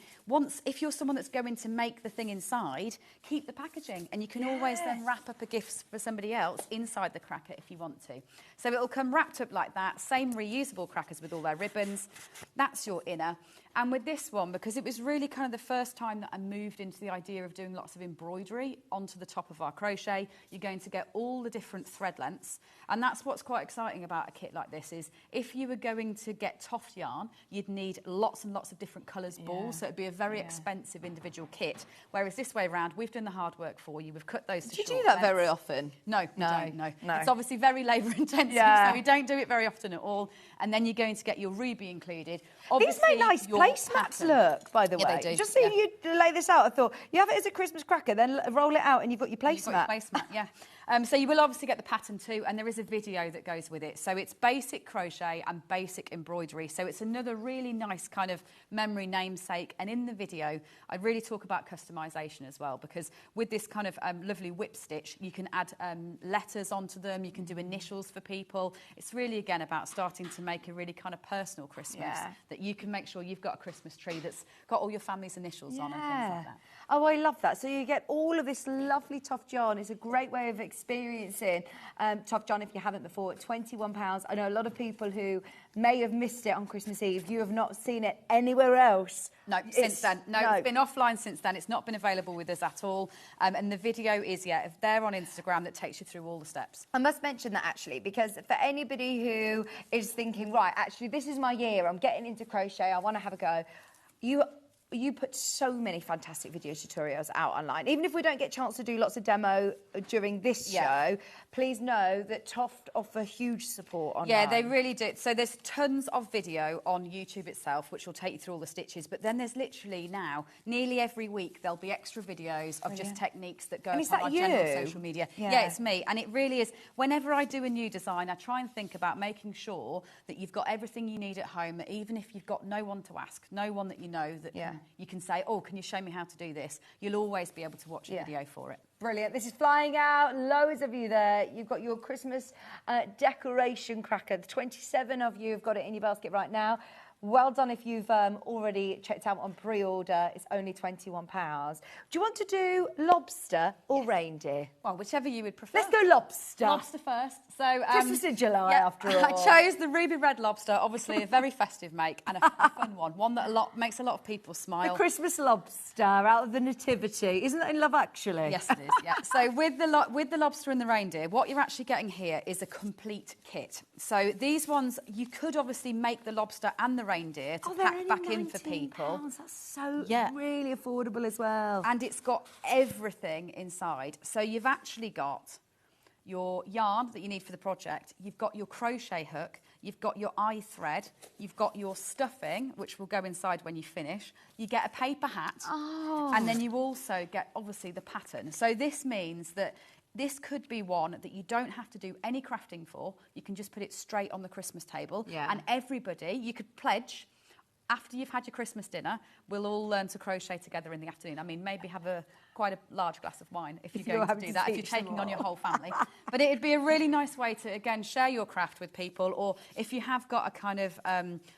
if you're someone that's going to make the thing inside, keep the packaging, and you can always then wrap up a gift for somebody else inside the cracker if you want to. So it'll come wrapped up like that, same reusable crackers with all their ribbons. That's your inner. And with this one, because it was really kind of the first time that I moved into the idea of doing lots of embroidery onto the top of our crochet, you're going to get all the different thread lengths. And that's what's quite exciting about a kit like this, is if you were going to get Toft yarn, you'd need lots and lots of different colours balls, so it'd be a very expensive individual kit. Whereas this way around, we've done the hard work for you. We've cut those to short Do you do that lengths. very often? No, no. It's obviously very labour intensive, so we don't do it very often at all. And then you're going to get your ruby included. These make nice placemats look, by the way. They do. Just seeing you lay this out, I thought, you have it as a Christmas cracker, then roll it out and you've got your placemat. Placemat, yeah. So you will obviously get the pattern too, and there is a video that goes with it. So it's basic crochet and basic embroidery. So it's another really nice kind of memory namesake. And in the video, I really talk about customization as well, because with this kind of lovely whip stitch, you can add letters onto them. You can do initials for people. It's really, again, about starting to make a really kind of personal Christmas that you can make sure you've got a Christmas tree that's got all your family's initials on and things like that. Oh, I love that. So you get all of this lovely Toft yarn. It's a great way of experiencing Toft yarn if you haven't before. £21. I know a lot of people who may have missed it on Christmas Eve. You have not seen it anywhere else. No, since then. No, it's been offline since then. It's not been available with us at all. And the video is, there on Instagram that takes you through all the steps. I must mention that, actually, because for anybody who is thinking, right, actually, this is my year, I'm getting into crochet, I want to have a go, you put so many fantastic video tutorials out online. Even if we don't get a chance to do lots of demo during this show, please know that Toft offer huge support online. Yeah, they really do. So there's tons of video on YouTube itself, which will take you through all the stitches. But then there's literally now, nearly every week, there'll be extra videos of just techniques that go up on our general social media. Yeah, it's me. And it really is. Whenever I do a new design, I try and think about making sure that you've got everything you need at home, that even if you've got no one to ask, no one that you know that you can say, oh, can you show me how to do this? You'll always be able to watch a video for it. Brilliant. This is flying out. Loads of you there. You've got your Christmas decoration cracker. The 27 of you have got it in your basket right now. Well done if you've already checked out on pre-order. It's only £21. Do you want to do lobster or reindeer? Well, whichever you would prefer. Let's go lobster. Lobster first. So Christmas in July, after all. I chose the ruby red lobster, obviously a very festive make and a fun one that makes a lot of people smile. The Christmas lobster out of the Nativity. Isn't that in Love Actually? Yes, it is, yeah. So with the lobster and the reindeer, what you're actually getting here is a complete kit. So these ones, you could obviously make the lobster and the reindeer to pack back in for people. That's so really affordable as well. And it's got everything inside. So you've actually got your yarn that you need for the project, you've got your crochet hook, you've got your eye thread, you've got your stuffing, which will go inside when you finish, you get a paper hat, and then you also get, obviously, the pattern. So this means that this could be one that you don't have to do any crafting for. You can just put it straight on the Christmas table. And everybody, you could pledge, after you've had your Christmas dinner, we'll all learn to crochet together in the afternoon. I mean, maybe have quite a large glass of wine if you're going to do that, if you're taking on your whole family. But it'd be a really nice way to, again, share your craft with people, or if you have got a kind of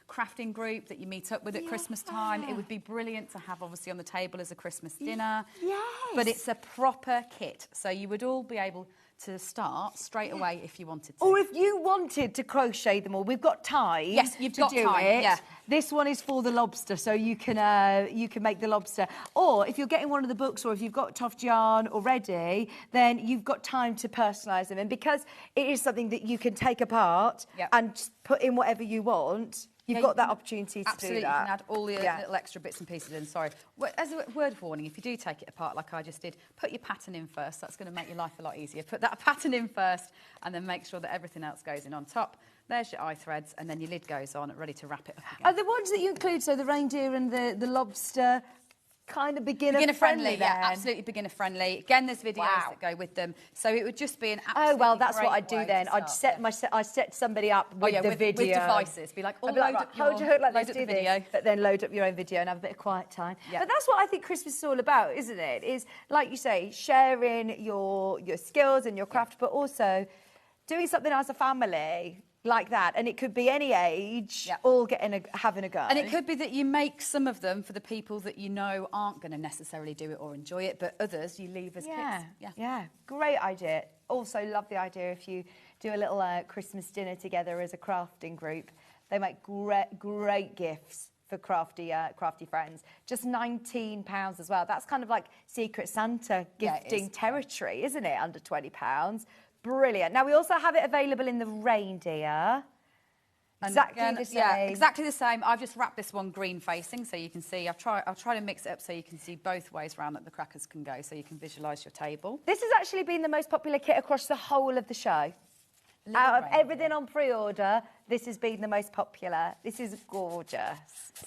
crafting group that you meet up with at Christmas time, it would be brilliant to have, obviously, on the table as a Christmas dinner. But it's a proper kit, so you would all be able to start straight away if you wanted to. Or if you wanted to crochet them all, we've got time. Yes, you've got time. Yeah. This one is for the lobster, so you can make the lobster. Or if you're getting one of the books, or if you've got Toft yarn already, then you've got time to personalise them. And because it is something that you can take apart and put in whatever you want, you've got that opportunity to absolutely do that. You can add all the little extra bits and pieces in. Sorry. As a word of warning, if you do take it apart like I just did, put your pattern in first. That's going to make your life a lot easier. Put that pattern in first and then make sure that everything else goes in on top. There's your eye threads, and then your lid goes on, ready to wrap it up again. Are the ones that you include, so the reindeer and the lobster, kind of beginner friendly then? Yeah, absolutely beginner friendly. Again, there's videos that go with them, so it would just be an absolutely that's what I'd do then. I'd set somebody up with the video, with devices. Be like, hold your hook like this, do this, but then load up your own video and have a bit of quiet time. But that's what I think Christmas is all about, isn't it? Is, like you say, sharing your skills and your craft, but also doing something as a family like that, and it could be any age, all having a go. And it could be that you make some of them for the people that you know aren't going to necessarily do it or enjoy it, but others you leave as kits. Yeah, great idea. Also love the idea if you do a little Christmas dinner together as a crafting group. They make great gifts for crafty friends. Just £19 as well. That's kind of like Secret Santa gifting territory, isn't it? Under £20. Brilliant. Now, we also have it available in the reindeer. Exactly the same. Yeah, exactly the same. I've just wrapped this one green facing, so you can see. I'll try to mix it up so you can see both ways round that the crackers can go, so you can visualise your table. This has actually been the most popular kit across the whole of the show. Out of everything on pre-order, this has been the most popular. This is gorgeous.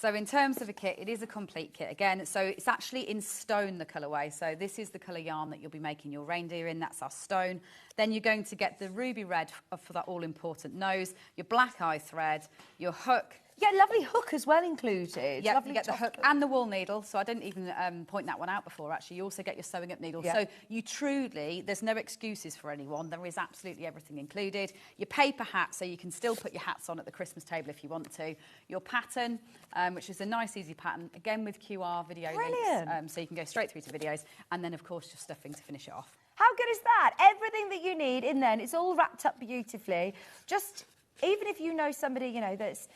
So in terms of a kit, it is a complete kit again. So it's actually in stone, the colourway. So this is the colour yarn that you'll be making your reindeer in. That's our stone. Then you're going to get the ruby red for that all-important nose, your black eye thread, your hook. You get a lovely hook as well included. Yeah, lovely you get the hook and the wool needle. So I didn't even point that one out before, actually. You also get your sewing up needle. Yeah. So you truly, there's no excuses for anyone. There is absolutely everything included. Your paper hat, so you can still put your hats on at the Christmas table if you want to. Your pattern, which is a nice, easy pattern, again with QR video links, so you can go straight through to videos. And then, of course, your stuffing to finish it off. How good is that? Everything that you need in there, and it's all wrapped up beautifully. Just, even if you know somebody, you know, that's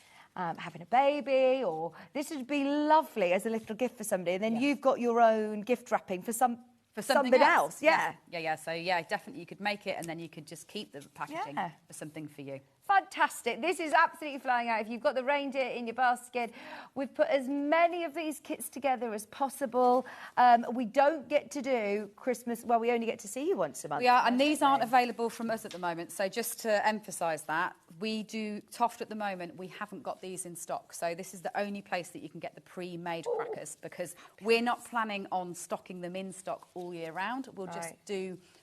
having a baby, or this would be lovely as a little gift for somebody, and then you've got your own gift wrapping for something else. Yeah. Yeah. So yeah, definitely you could make it, and then you could just keep the packaging for something for you. Fantastic. This is absolutely flying out. If you've got the reindeer in your basket, we've put as many of these kits together as possible. We don't get to do Christmas, well, we only get to see you once a month. We are, and these aren't available from us at the moment. So just to emphasise that, we do Toft at the moment. We haven't got these in stock. So this is the only place that you can get the pre-made crackers, because we're not planning on stocking them in stock all year round. We'll just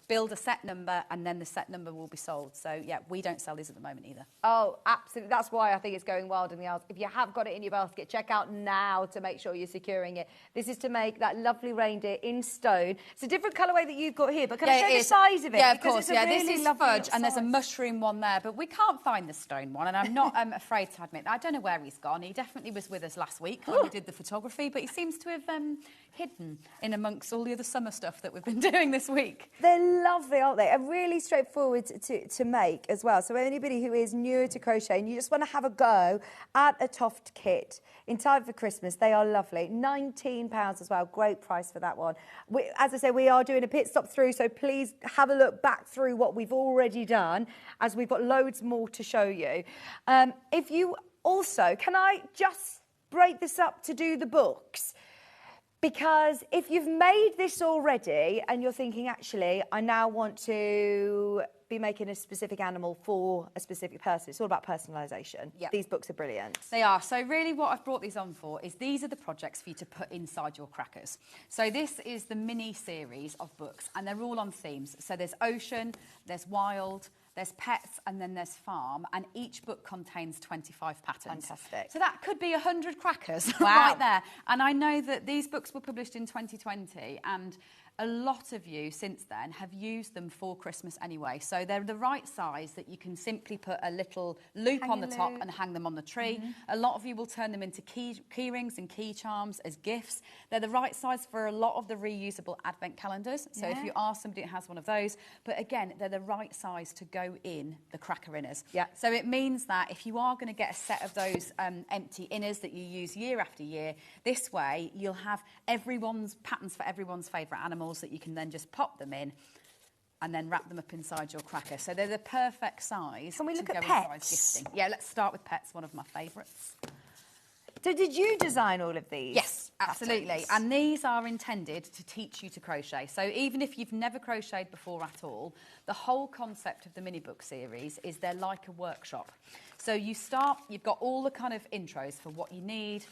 build a set number, and then the set number will be sold. So, yeah, we don't sell these at the moment either. Oh, absolutely. That's why I think it's going wild in the aisles. If you have got it in your basket, check out now to make sure you're securing it. This is to make that lovely reindeer in stone. It's a different colourway that you've got here, but can I show the size of it? Yeah, of course. Yeah, this is fudge, and there's a mushroom one there, but we can't find the stone one, and I'm not afraid to admit that. I don't know where he's gone. He definitely was with us last week when we did the photography, but he seems to have hidden in amongst all the other summer stuff that we've been doing this week. They're lovely, aren't they? And really straightforward to make as well. So anybody who is newer to crochet and you just want to have a go at a Toft kit in time for Christmas, they are lovely. £19 as well. Great price for that one. As I say, we are doing a pit stop through, so please have a look back through what we've already done, as we've got loads more to show you. If you also, can I just break this up to do the books? Because if you've made this already and you're thinking, actually, I now want to be making a specific animal for a specific person, it's all about personalisation. Yep. These books are brilliant. They are. So really what I've brought these on for is these are the projects for you to put inside your crackers. So this is the mini series of books, and they're all on themes. So there's ocean, there's wild, there's pets, and then there's farm, and each book contains 25 patterns. Fantastic. So that could be 100 crackers Wow. right there. And I know that these books were published in 2020, and a lot of you since then have used them for Christmas anyway. So they're the right size that you can simply put a little loop on the top and hang them on the tree. A lot of you will turn them into key rings and key charms as gifts. They're the right size for a lot of the reusable advent calendars. So if you are somebody that has one of those, but again, they're the right size to go in the cracker inners. Yeah. So it means that if you are going to get a set of those empty inners that you use year after year, this way you'll have everyone's patterns for everyone's favourite animals that you can then just pop them in and then wrap them up inside your cracker. So they're the perfect size. Can we look to at go inside pets? gifting. Yeah, let's start with pets, one of my favourites. So did you design all of these? Yes, absolutely. patterns? And these are intended to teach you to crochet. So even if you've never crocheted before at all, the whole concept of the mini book series is they're like a workshop. So you start, you've got all the kind of intros for what you need,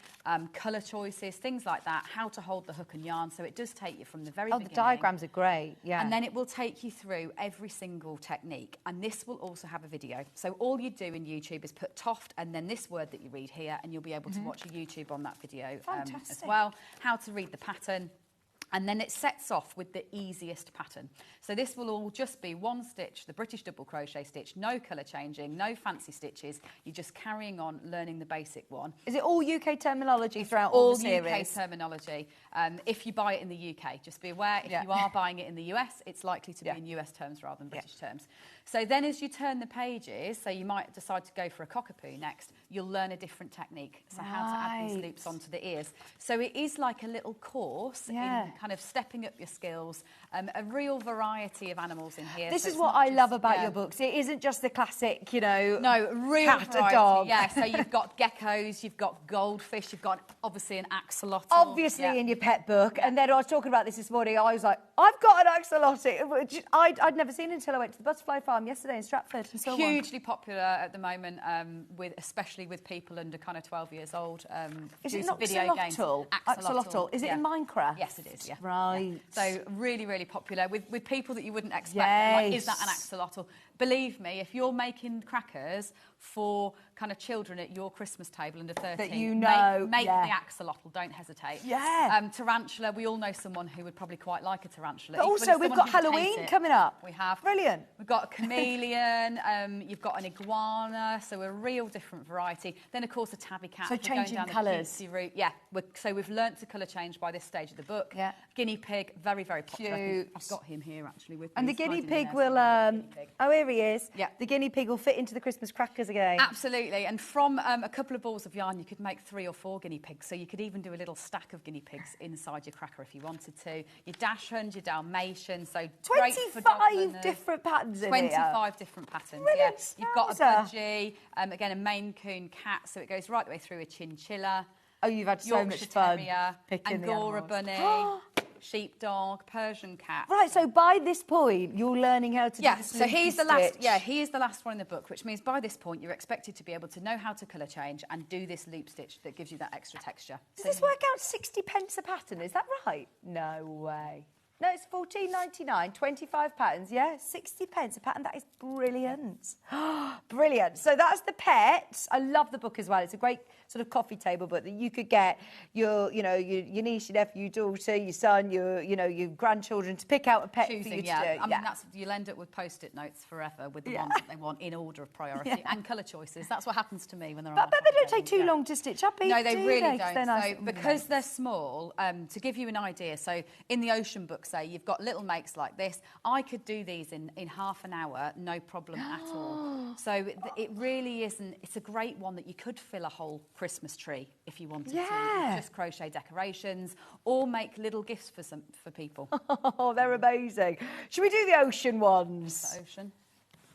colour choices, things like that, how to hold the hook and yarn. So it does take you from the very beginning. The diagrams are great, yeah. And then it will take you through every single technique. And this will also have a video. So all you do in YouTube is put Toft and then this word that you read here, and you'll be able to watch a YouTube on that video as well. How to read the pattern. And then it sets off with the easiest pattern. So this will all just be one stitch, the British double crochet stitch, no colour changing, no fancy stitches. You're just carrying on learning the basic one. Is it all UK terminology throughout all the series? All UK terminology. If you buy it in the UK, just be aware, if you are buying it in the US, it's likely to be in US terms rather than British terms. So then as you turn the pages, so you might decide to go for a cockapoo next, you'll learn a different technique. So how to add these loops onto the ears. So it is like a little course in kind of stepping up your skills, a real variety of animals in here. This so is what I love about your books. It isn't just the classic, you know, no, real cat, variety. a dog. Yeah, so you've got geckos, you've got goldfish, you've got obviously an axolotl. Obviously in your pet book. And then I was talking about this morning, I was like, I've got an axolotl, which I'd never seen until I went to the butterfly farm yesterday in Stratford and saw one. Hugely popular at the moment, especially with people under kind of 12 years old. Is it use not video games. Axolotl? Is it in Minecraft? Yes, it is, yeah. Right. Yeah. So really, really popular with people that you wouldn't expect. Yes. Like, is that an axolotl? Believe me, if you're making crackers for kind of children at your Christmas table under 13, that you know, make the axolotl, don't hesitate. Yeah. Tarantula, we all know someone who would probably quite like a tarantula. But also, we've got Halloween coming up. We have. Brilliant. We've got a chameleon, you've got an iguana, so a real different variety. Then, of course, a tabby cat. So changing colours. Route. Yeah, so we've learnt to colour change by this stage of the book. Yeah. Guinea pig, very, very popular. Cute. I've got him here, actually, with me. And the He's guinea hiding in pig there will, somewhere. Guinea pig. oh, here he is. Yeah. The guinea pig will fit into the Christmas crackers again. Absolutely, and from a couple of balls of yarn, you could make 3 or 4 guinea pigs, so you could even do a little stack of guinea pigs inside your cracker if you wanted to. Your Dachshund, your Dalmatian, so great for dog 25 runners. different patterns in here. 25 different patterns, Brilliant. yeah. You've got a Scouser. budgie, again, a Maine Coon cat, so it goes right the way through a chinchilla. Oh, you've had so Yorkshire much fun Terrier, picking the Angora animals. bunny, sheepdog, Persian cat. Right, so by this point, you're learning how to do Yeah, this so he's the last. stitch. Yeah, he is the last one in the book, which means by this point you're expected to be able to know how to colour change and do this loop stitch that gives you that extra texture. Does this work out 60 pence a pattern? Is that right? No way. No, it's £14.99, 25 patterns. Yeah, 60 pence a pattern. That is brilliant. Brilliant. So that's the pet. I love the book as well. It's a great sort of coffee table book that you could get your niece, your nephew, your daughter, your son, your grandchildren to pick out a pet for you to do. I mean, you'll end up with post-it notes forever with the ones that they want in order of priority and colour choices. That's what happens to me when they're on. But they don't take too long to stitch up. No, they really don't. They're nice So because they're small, to give you an idea, so in the ocean book, say you've got little makes like this. I could do these in half an hour, no problem at all. So it really isn't. It's a great one that you could fill a whole Christmas tree if you wanted to. Just crochet decorations or make little gifts for people. Oh, they're amazing. Should we do the ocean ones? The ocean.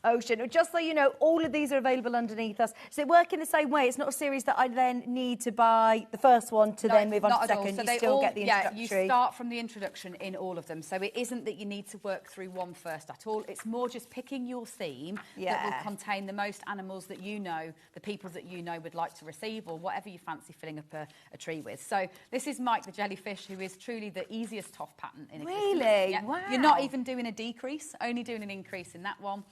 Ocean. Just so you know, all of these are available underneath us. Does it work in the same way? It's not a series that I then need to buy the first one to then move on to the second. So you still get the yeah, introductory. you start from the introduction in all of them. So it isn't that you need to work through one first at all. It's more just picking your theme that will contain the most animals that you know, the people that you know would like to receive, or whatever you fancy filling up a tree with. So this is Mike the jellyfish, who is truly the easiest Toft pattern in existence. Really? Yeah. Wow. You're not even doing a decrease, only doing an increase in that one.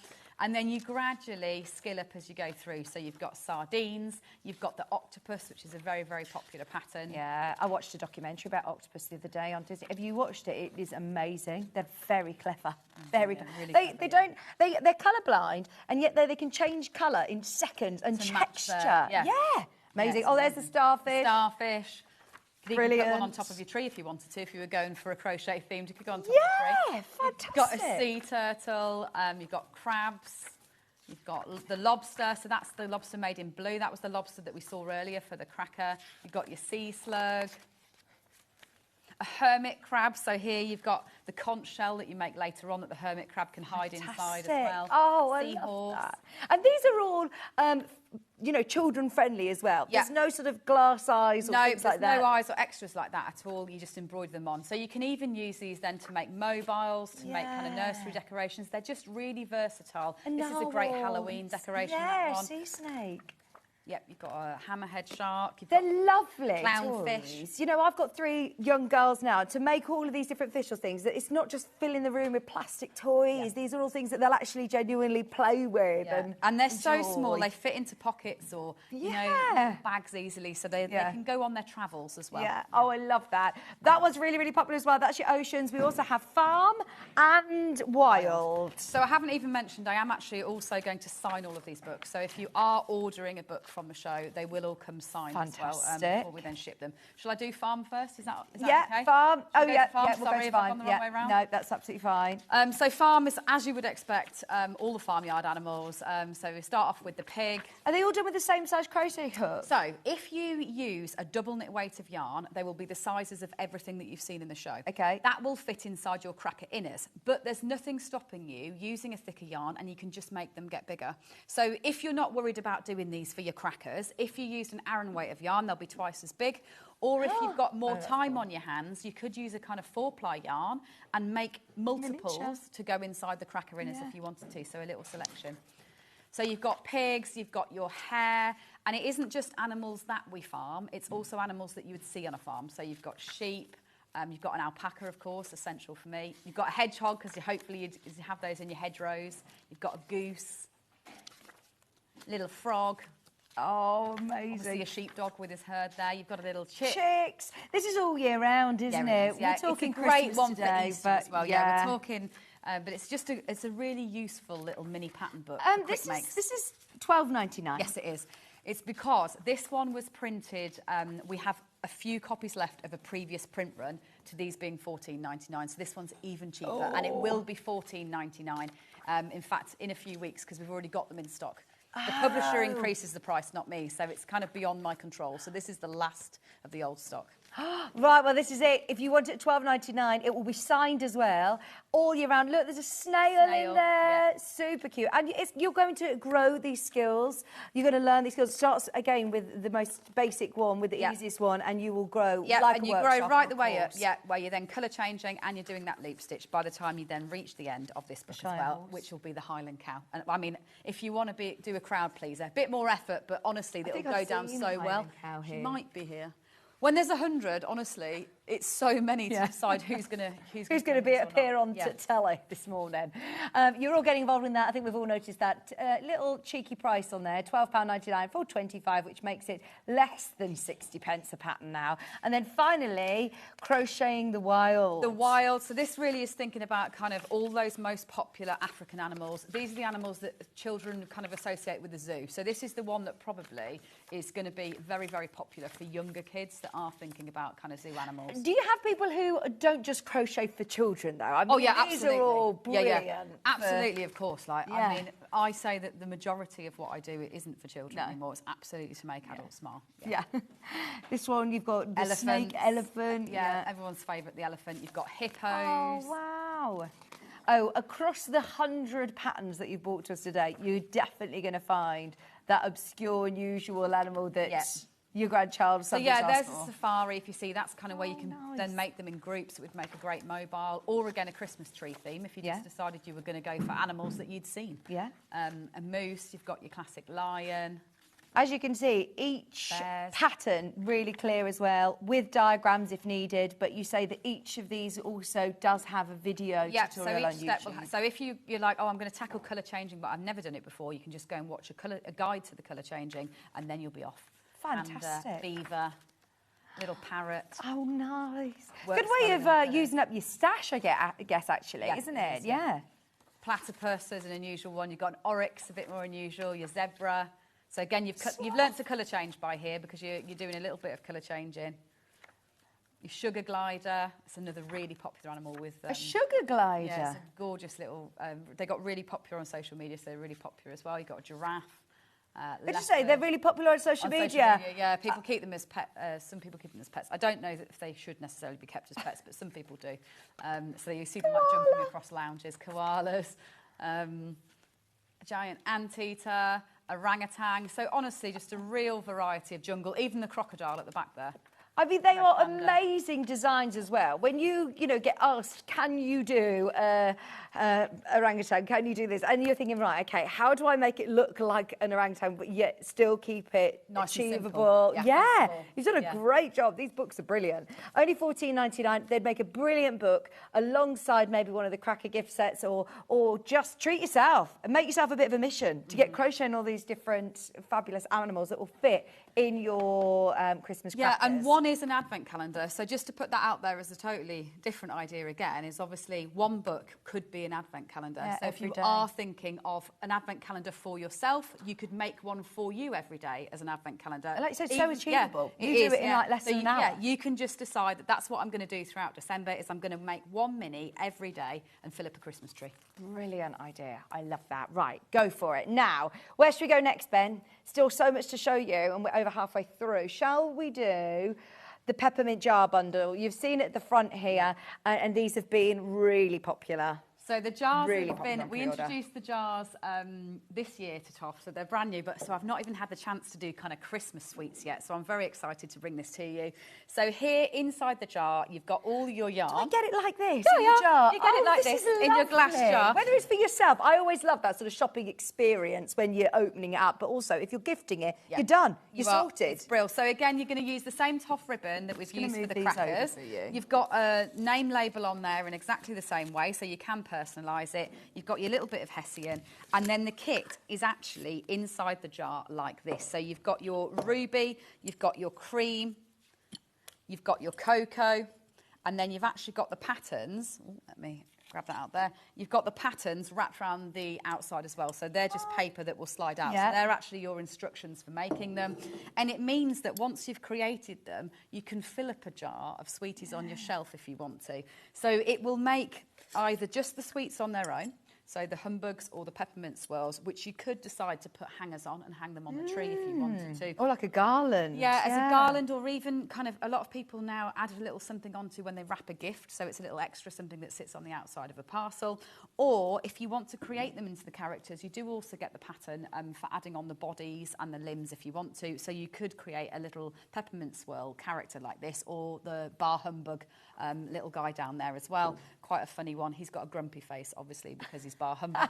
And then you gradually skill up as you go through. So you've got sardines, you've got the octopus, which is a very, very popular pattern. Yeah, I watched a documentary about octopus the other day on Disney. Have you watched it? It is amazing. They're very clever. Very clever. Really They're colourblind, and yet they can change colour in seconds and To match texture. yeah. Amazing. Yeah, oh, there's the starfish. Starfish. You could even put one on Brilliant. top of your tree if you wanted to. If you were going for a crochet themed, you could go on top of the tree. Yeah, fantastic. You've got a sea turtle, you've got crabs, you've got the lobster, so that's the lobster made in blue. That was the lobster that we saw earlier for the cracker. You've got your sea slug, a hermit crab, so here you've got the conch shell that you make later on that the hermit crab can hide inside as well. Oh, I Seahorse. love that. And these are all, children friendly as well. Yeah. There's no sort of glass eyes or things like that. No eyes or extras like that at all. You just embroider them on. So you can even use these then to make mobiles, to make kind of nursery decorations. They're just really versatile. This is a great Halloween decoration. Yeah, that one. sea snake. Yep, you've got a hammerhead shark. They're lovely. Clownfish. Toys. You know, I've got 3 young girls now. To make all of these different fish things, that it's not just filling the room with plastic toys. Yeah. These are all things that they'll actually genuinely play with. Yeah. And they're so small, they fit into pockets or bags easily, so they can go on their travels as well. Yeah. Oh, I love that. That was really, really popular as well. That's your oceans. We also have farm and wild. So I haven't even mentioned, I am actually also going to sign all of these books. So if you are ordering a book from the show, they will all come signed as well before we then ship them. Shall I do farm first? Is that okay? Farm. Shall Oh, we go yeah. to farm? Yeah, we'll Sorry go to if I've farm. gone the wrong way round. No, that's absolutely fine. So farm is, as you would expect, all the farmyard animals. So we start off with the pig. Are they all done with the same size crochet hook? So if you use a double knit weight of yarn, they will be the sizes of everything that you've seen in the show. Okay. That will fit inside your cracker inners, but there's nothing stopping you using a thicker yarn, and you can just make them get bigger. So if you're not worried about doing these for your crackers. If you used an Aran weight of yarn, they'll be twice as big. Or if you've got more time on your hands, you could use a kind of 4-ply yarn and make multiples to go inside the cracker inners if you wanted to, so a little selection. So you've got pigs, you've got your hare, and it isn't just animals that we farm, it's also animals that you would see on a farm. So you've got sheep, you've got an alpaca, of course, essential for me. You've got a hedgehog, because hopefully you have those in your hedgerows. You've got a goose, little frog. Oh, amazing. Obviously a sheepdog with his herd there. You've got a little chick. Chicks. This is all year round, isn't it? Yeah. We're talking it's a great Christmas one today, for Easter but as well. Yeah, we're talking, but it's a really useful little mini pattern book. This is $12.99. Yes, it is. It's because this one was printed. We have a few copies left of a previous print run to these being $14.99. So this one's even cheaper, and it will be $14.99. In fact, in a few weeks, because we've already got them in stock. The publisher increases the price, not me, so it's kind of beyond my control. So this is the last of the old stock. Right, well, this is it. If you want it at $12.99, it will be signed as well all year round. Look, there's a snail in there. Yeah. Super cute. And you're going to grow these skills. You're going to learn these skills. It starts, again, with the most basic one, with the easiest one, and you will grow like and a you workshop, grow right the way up, where you're then colour changing and you're doing that loop stitch by the time you then reach the end of this book as well, which will be the Highland Cow. And I mean, if you want to do a crowd pleaser, a bit more effort, but honestly, it'll go down so well. She might be here. When there's 100, honestly, it's so many to decide who's going to appear on telly this morning. You're all getting involved in that. I think we've all noticed that little cheeky price on there, £12.99 for 25, which makes it less than 60 pence a pattern now. And then finally, crocheting the wild. The wild. So this really is thinking about kind of all those most popular African animals. These are the animals that children kind of associate with the zoo. So this is the one that probably is going to be very, very popular for younger kids that are thinking about kind of zoo animals. Do you have people who don't just crochet for children, though? I mean, these absolutely. are all brilliant. Absolutely, of course. I mean, I say that the majority of what I do isn't for children anymore. It's absolutely to make adults smile. Yeah. This one, you've got the snake, elephant. Yeah, everyone's favourite, the elephant. You've got hippos. Oh, wow. Oh, across the 100 patterns that you've brought to us today, you're definitely going to find that obscure, unusual animal that your grandchild there's a safari. If you see, that's kind of where you can then make them in groups. It would make a great mobile, or again a Christmas tree theme if you just decided you were going to go for animals that you'd seen. A moose. You've got your classic lion. As you can see, each pattern really clear as well, with diagrams if needed, but you say that each of these also does have a video tutorial on YouTube. So if you're like, oh, I'm going to tackle colour changing, but I've never done it before, you can just go and watch a guide to the colour changing, and then you'll be off. Fantastic. Panda, beaver, little parrot. Oh, nice. Good way of using up your stash, I guess, actually, isn't it? Yeah. Platypus is an unusual one. You've got an oryx, a bit more unusual, your zebra. So again, you've learnt to colour change by here because you're doing a little bit of colour changing. Your sugar glider, it's another really popular animal with... a sugar glider? Yeah, it's a gorgeous little... they got really popular on social media, so they're really popular as well. You've got a giraffe. Did you say they're really popular on social media? Yeah, people keep them as pets. Some people keep them as pets. I don't know if they should necessarily be kept as pets, but some people do. So you see them like jumping across lounges, koalas, a giant anteater, orangutan. So honestly, just a real variety of jungle. Even the crocodile at the back there. I mean, they are amazing designs as well. When you get asked, can you do orangutan, can you do this? And you're thinking, right, okay, how do I make it look like an orangutan, but yet still keep it nice achievable? Yeah, you've done a great job. These books are brilliant. Only $14.99. They'd make a brilliant book alongside maybe one of the cracker gift sets, or just treat yourself and make yourself a bit of a mission to get crocheting all these different fabulous animals that will fit in your Christmas crackers. Yeah, and one is an advent calendar. So just to put that out there as a totally different idea again, is obviously one book could be an advent calendar. So if you are thinking of an advent calendar for yourself, you could make one for you every day as an advent calendar. Like you said, so achievable. You do it in like less than an hour. Yeah, you can just decide that that's what I'm going to do throughout December, is I'm going to make one mini every day and fill up a Christmas tree. Brilliant idea. I love that. Right, go for it. Now, where should we go next, Ben? Still so much to show you, and we're over halfway through. Shall we do the Peppermint jar bundle? You've seen it at the front here, and these have been really popular. So the jars Really have popping been, on we pre-order. introduced the jars this year to Toft, so they're brand new, but so I've not even had the chance to do kind of Christmas sweets yet, so I'm very excited to bring this to you. So here inside the jar, you've got all your yarn. Do I get it like this Yeah, in your jar? you get it like this this is in your glass lovely. jar. Whether it's for yourself, I always love that sort of shopping experience when you're opening it up, but also if you're gifting it, Yeah. you're done. You You're are. sorted. It's brilliant. So again, you're going to use the same Toft ribbon that we've gonna used for move the these over crackers. for you. You've got a name label on there in exactly the same way, so you can personalise it. You've got your little bit of Hessian, and then the kit is actually inside the jar like this. So you've got your ruby, you've got your cream, you've got your cocoa, and then you've actually got the patterns. Ooh, let me grab that out there. You've got the patterns wrapped around the outside as well. So they're just paper that will slide out. Yeah. So they're actually your instructions for making them. And it means that once you've created them, you can fill up a jar of sweeties on your shelf if you want to. So it will make either just the sweets on their own, so the humbugs or the peppermint swirls, which you could decide to put hangers on and hang them on the tree if you wanted to. Or like a garland. Yeah, as a garland, or even kind of a lot of people now add a little something onto when they wrap a gift, so it's a little extra something that sits on the outside of a parcel. Or if you want to create them into the characters, you do also get the pattern for adding on the bodies and the limbs if you want to. So you could create a little peppermint swirl character like this, or the bar humbug little guy down there as well. Quite a funny one. He's got a grumpy face, obviously, because he's bar humbug.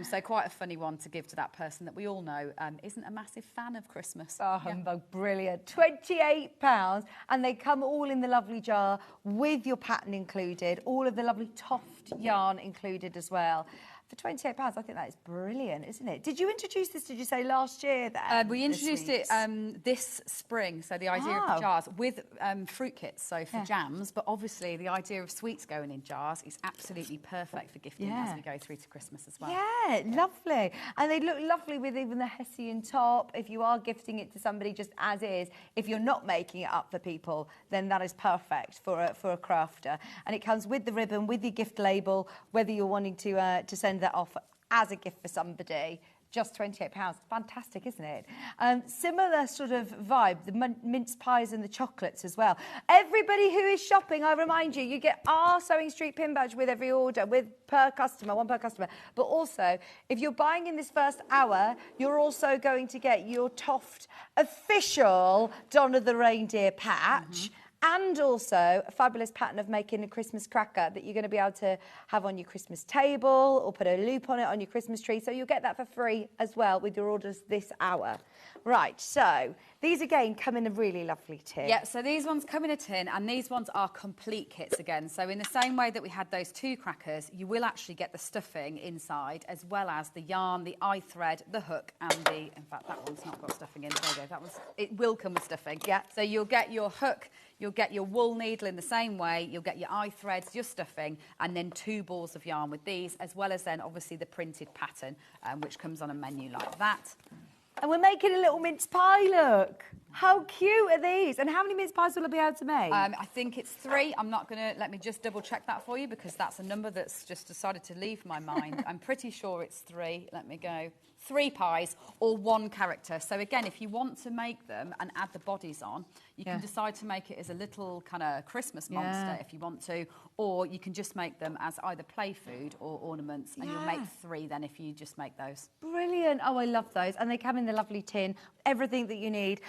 So quite a funny one to give to that person that we all know isn't a massive fan of Christmas. Bar humbug, brilliant. £28, and they come all in the lovely jar with your pattern included, all of the lovely Toft yarn included as well. For £28, I think that is brilliant, isn't it? Did you introduce this, did you say, last year then? We introduced it this spring, so the idea of the jars with fruit kits, so for jams, but obviously the idea of sweets going in jars is absolutely perfect for gifting as we go through to Christmas as well. Yeah, lovely. And they look lovely with even the Hessian top. If you are gifting it to somebody just as is, if you're not making it up for people, then that is perfect for a crafter. And it comes with the ribbon, with your gift label, whether you're wanting to send that off as a gift for somebody. Just £28. Fantastic, isn't it? Similar sort of vibe, the mince pies and the chocolates as well. Everybody who is shopping, I remind you, you get our Sewing Street pin badge with every order, with per customer, one per customer. But also, if you're buying in this first hour, you're also going to get your Toft official Donna the Reindeer patch. And also a fabulous pattern of making a Christmas cracker that you're going to be able to have on your Christmas table or put a loop on it on your Christmas tree. So you'll get that for free as well with your orders this hour. Right, so these again come in a really lovely tin. Yeah, so these ones come in a tin, and these ones are complete kits again. So in the same way that we had those two crackers, you will actually get the stuffing inside, as well as the yarn, the eye thread, the hook, and the, in fact, that one's not got stuffing in, there you go, that one's, it will come with stuffing. Yeah. So you'll get your hook, you'll get your wool needle in the same way, you'll get your eye threads, your stuffing, and then 2 balls of yarn with these, as well as then obviously the printed pattern, which comes on a menu like that. And we're making a little mince pie, look. How cute are these? And how many mince pies will I be able to make? I think it's 3. I'm not going to, let me just double check that for you, because that's a number that's just decided to leave my mind. I'm pretty sure it's 3. Let me go. 3 pies or 1 character. So again, if you want to make them and add the bodies on, you can decide to make it as a little kind of Christmas monster if you want to, or you can just make them as either play food or ornaments, and you'll make 3 then if you just make those. Brilliant. Oh, I love those. And they come in the lovely tin, everything that you need.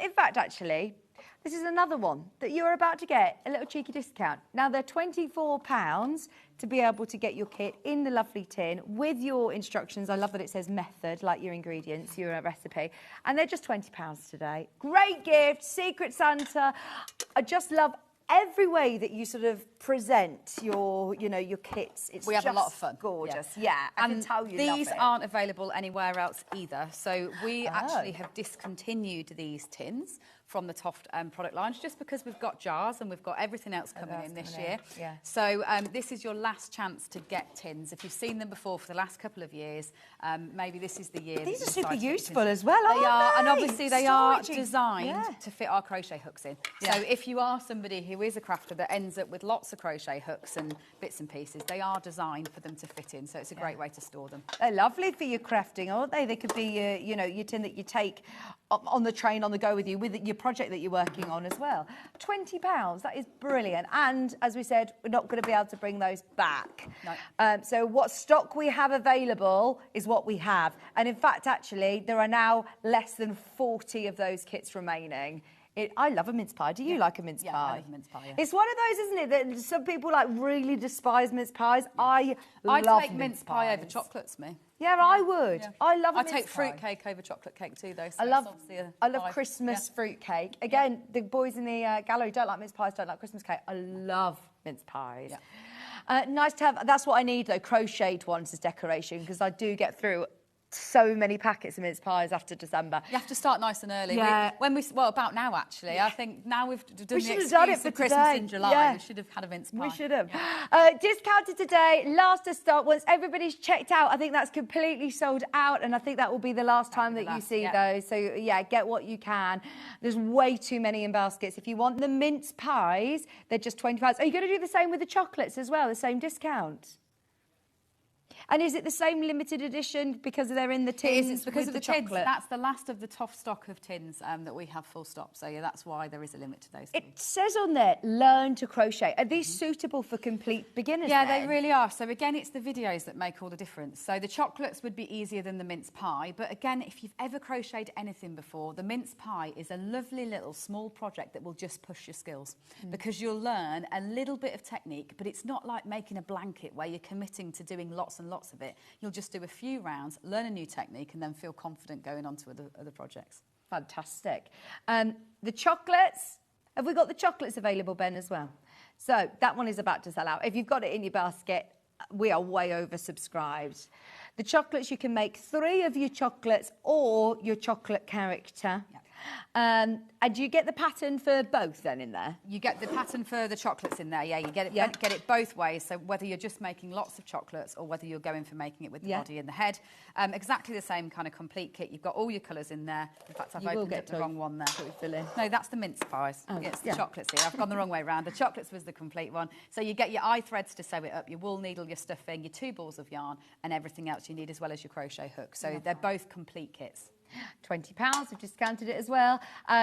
In fact, actually, this is another one that you're about to get a little cheeky discount. Now, they're £24 to be able to get your kit in the lovely tin with your instructions. I love that it says method, like your ingredients, your recipe. And they're just £20 today. Great gift, Secret Santa. I just love every way that you sort of present your, you know, your kits. It's we have a lot of fun. Gorgeous. Yeah, I can tell you love these it. aren't available anywhere else either. So we actually have discontinued these tins from the Toft product lines, just because we've got jars and we've got everything else coming in this year. Yeah. So this is your last chance to get tins. If you've seen them before for the last couple of years, maybe this is the year. These that are you super decide to get useful tins. as well, aren't They are, they? and obviously they are Storagey. designed to fit our crochet hooks in. So if you are somebody who is a crafter that ends up with lots of crochet hooks and bits and pieces, they are designed for them to fit in. So it's a great way to store them. They're lovely for your crafting, aren't they? They could be, you know, your tin that you take on the train, on the go with you, with your project that you're working on as well. £20, that is brilliant. And as we said, we're not going to be able to bring those back. No. So what stock we have available is what we have. And in fact, actually, there are now less than 40 of those kits remaining. I love a mince pie. Do you like a mince pie? Yeah, I love a mince pie, yeah. It's one of those, isn't it, that some people like really despise mince pies. I'd love take mince pie over chocolates, me. Yeah, I would. Yeah. I love a I mince take pie. fruit cake over chocolate cake too, though. So I love Christmas fruit cake. Again, the boys in the gallery don't like mince pies, don't like Christmas cake. I love mince pies. Yeah. Nice to have. That's what I need though. Crocheted ones as decoration because I do get through so many packets of mince pies after December. You have to start nice and early. Yeah. Well, about now actually. Yeah. I think now we've done the excuse done it for of Christmas today. in July. Yeah. We should have had a mince pie. We should have. Yeah. Discounted today, last to stock. Once everybody's checked out, I think that's completely sold out, and I think that will be the last time that you see those. So yeah, get what you can. There's way too many in baskets. If you want the mince pies, they're just £20. Are you going to do the same with the chocolates as well? The same discount? And is it the same limited edition because they're in the tins? It's because of the tins. chocolate? That's the last of the Toft stock of tins that we have full stop. So yeah, that's why there is a limit to those. It says on there, learn to crochet. Are these suitable for complete beginners? Yeah, then? they really are. So again, it's the videos that make all the difference. So the chocolates would be easier than the mince pie. But again, if you've ever crocheted anything before, the mince pie is a lovely little small project that will just push your skills because you'll learn a little bit of technique, but it's not like making a blanket where you're committing to doing lots and lots of it. You'll just do a few rounds, learn a new technique, and then feel confident going on to other projects. Fantastic. The chocolates, have we got the chocolates available, Ben, as well? So that one is about to sell out. If you've got it in your basket, we are way oversubscribed. The chocolates, you can make 3 of your chocolates or your chocolate character. Yep. And do you get the pattern for both then in there? You get the pattern for the chocolates in there, yeah. You get it both ways. So whether you're just making lots of chocolates or whether you're going for making it with the body and the head, exactly the same kind of complete kit. You've got all your colours in there. In fact, I've opened up the wrong one there. No, that's the mince pies. Oh, it's the chocolates here. I've gone the wrong way around. The chocolates was the complete one. So you get your eye threads to sew it up, your wool needle, your stuffing, your 2 balls of yarn, and everything else you need as well as your crochet hook. So they're both complete kits. £20, we've discounted it as well.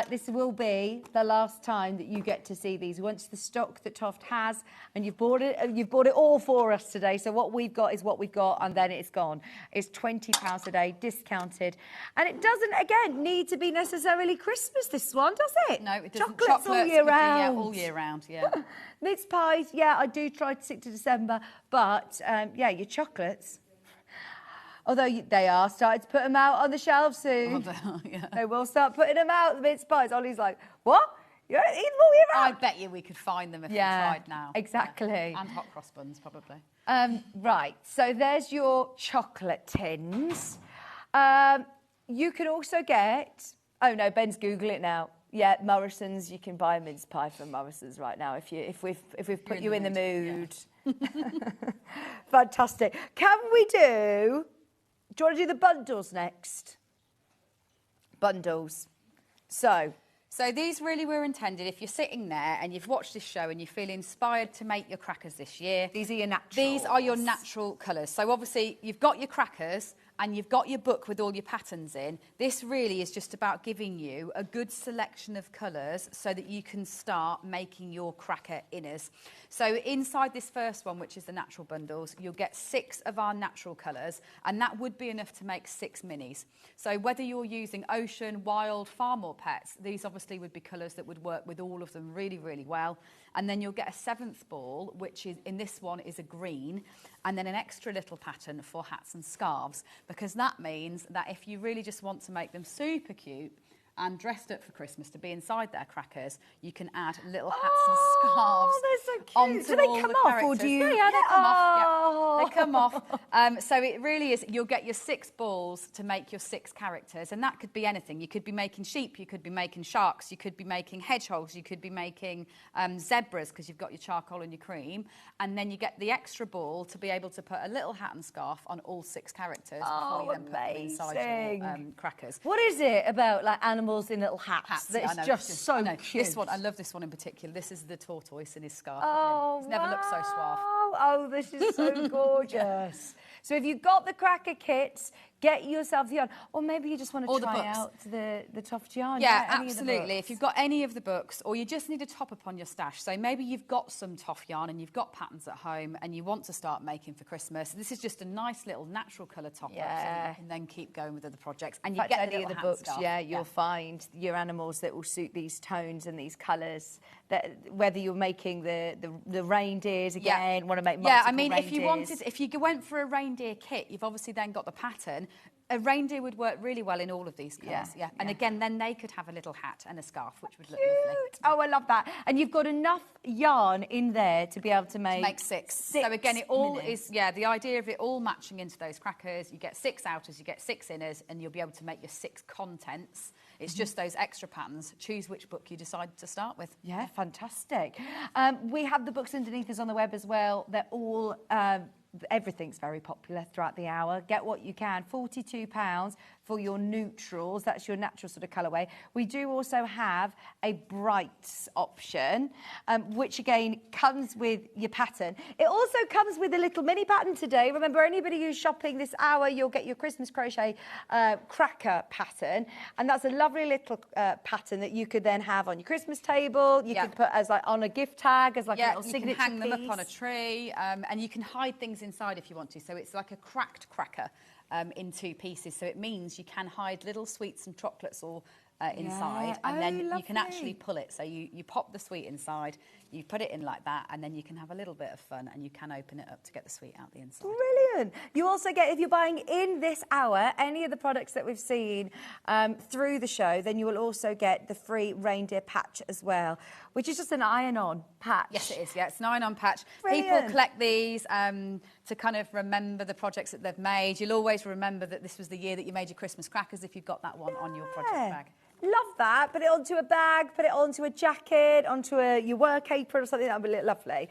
This will be the last time that you get to see these. Once the stock that Toft has, and you've bought it all for us today. So what we've got is what we've got, and then it's gone. It's £20 a day, discounted. And it doesn't, again, need to be necessarily Christmas, this one, does it? No, it doesn't. Chocolates all year round. Yeah, all year round, yeah. Mince pies, yeah, I do try to stick to December. But, yeah, your chocolates. Although they are starting to put them out on the shelves soon. They will start putting them out, the mince pies. Ollie's like, what? You're eating them all year round? I bet you we could find them if we tried now. Exactly. Yeah. And hot cross buns, probably. Right, so there's your chocolate tins. You can also get... Oh, no, Ben's Google it now. Yeah, Morrison's, you can buy a mince pie from Morrison's right now if we've put you in the mood. Yeah. Fantastic. Can we do... Do you want to do the bundles next? Bundles. So these really were intended, if you're sitting there and you've watched this show and you feel inspired to make your crackers this year. These are your naturals. These are your natural colours. So obviously you've got your crackers and you've got your book with all your patterns in. This really is just about giving you a good selection of colours so that you can start making your cracker inners. So inside this first one, which is the natural bundles, you'll get 6 of our natural colours, and that would be enough to make 6 minis. So whether you're using ocean, wild, farm or pets, these obviously would be colours that would work with all of them really, really well. And then you'll get a 7th ball, which is in this one is a green, and then an extra little pattern for hats and scarves, because that means that if you really just want to make them super cute and dressed up for Christmas to be inside their crackers, you can add little hats and scarves. Oh, they're so cute. Onto Do they all come the off, characters. or do you... Yeah, they come off. Yeah. Oh. They come off. So it really is, you'll get your 6 balls to make your 6 characters, and that could be anything. You could be making sheep, you could be making sharks, you could be making hedgehogs, you could be making zebras, because you've got your charcoal and your cream, and then you get the extra ball to be able to put a little hat and scarf on all 6 characters before you then put them inside your crackers. What is it about like animals in little hats? That's just so cute. This one, I love this one in particular. This is the tortoise in his scarf. Oh, He's never looked so suave. Oh, this is so gorgeous. So if you've got the cracker kits, get yourself the yarn. Or maybe you just want to Or the try books. out the Toft yarn. Yeah, any of the absolutely. books. If you've got any of the books, or you just need a top up on your stash, so maybe you've got some Toft yarn and you've got patterns at home and you want to start making for Christmas, this is just a nice little natural colour top up, so you can then keep going with other projects. And you In get fact, the any of little the hat books, scarf. you'll find your animals that will suit these tones and these colours. That whether you're making the reindeers again, want to make multiple I mean, reindeers. if you went for a reindeer kit, you've obviously then got the pattern. A reindeer would work really well in all of these colours. Yeah. And again, then they could have a little hat and a scarf, which would look lovely. Oh, I love that. And you've got enough yarn in there to be able to make... six. So again, it all is, the idea of it all matching into those crackers. You get 6 outers, you get 6 inners, and you'll be able to make your 6 contents. It's just those extra patterns. Choose which book you decide to start with. Yeah, fantastic. We have the books underneath us on the web as well. They're all... everything's very popular throughout the hour. Get what you can. £42 for your neutrals. That's your natural sort of colourway. We do also have a brights option, which again comes with your pattern. It also comes with a little mini pattern today. Remember, anybody who's shopping this hour, you'll get your Christmas crochet cracker pattern, and that's a lovely little pattern that you could then have on your Christmas table. You could put as like on a gift tag, as like a little signature you can hang them piece. up on a tree, and you can hide things inside if you want to. So it's like a cracked cracker in 2 pieces. So it means you can hide little sweets and chocolates all inside, and then you can actually pull it. So you pop the sweet inside, you put it in like that, and then you can have a little bit of fun, and you can open it up to get the sweet out the inside. Brilliant. You also get, if you're buying in this hour, any of the products that we've seen through the show, then you will also get the free reindeer patch as well, which is just an iron-on patch. Yes, it is. Yeah, it's an iron-on patch. Brilliant. People collect these to kind of remember the projects that they've made. You'll always remember that this was the year that you made your Christmas crackers if you've got that one on your project bag. Love that. Put it onto a bag, put it onto a jacket, onto your work apron or something. That would be lovely.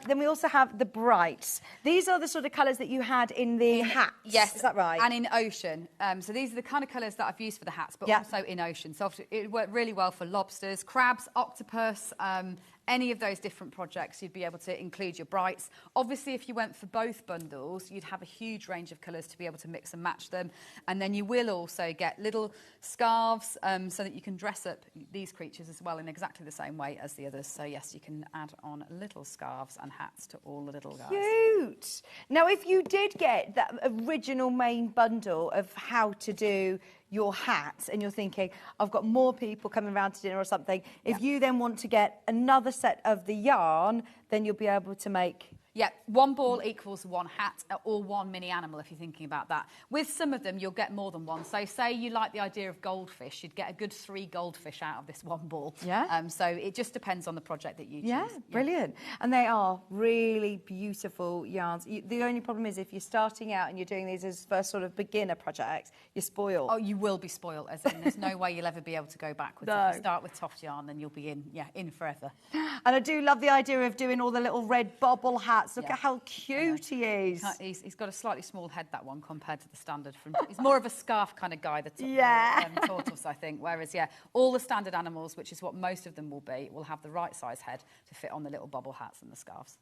Then we also have the brights. These are the sort of colours that you had in the hats. Yes. Is that right? And in ocean. So these are the kind of colours that I've used for the hats, but also in ocean. So it worked really well for lobsters, crabs, octopus, any of those different projects, you'd be able to include your brights. Obviously, if you went for both bundles, you'd have a huge range of colours to be able to mix and match them. And then you will also get little scarves so that you can dress up these creatures as well in exactly the same way as the others. So yes, you can add on little scarves and hats to all the little guys. Cute. Now, if you did get that original main bundle of how to do your hat and you're thinking, I've got more people coming around to dinner or something, if you then want to get another set of the yarn, then you'll be able to make... Yeah, 1 ball equals 1 hat or 1 mini animal if you're thinking about that. With some of them, you'll get more than one. So say you like the idea of goldfish, you'd get a good 3 goldfish out of this 1 ball. Yeah. So it just depends on the project that you choose. Yeah, brilliant. And they are really beautiful yarns. The only problem is if you're starting out and you're doing these as first sort of beginner projects, you're spoiled. Oh, you will be spoiled, as in there's no way you'll ever be able to go backwards. No. If you start with Toft yarn, then you'll be in forever. And I do love the idea of doing all the little red bobble hats. Look at how cute he is. He's got a slightly small head, that one, compared to the standard. He's more of a scarf kind of guy, the tortoise, I think. Whereas, all the standard animals, which is what most of them will be, will have the right size head to fit on the little bobble hats and the scarves.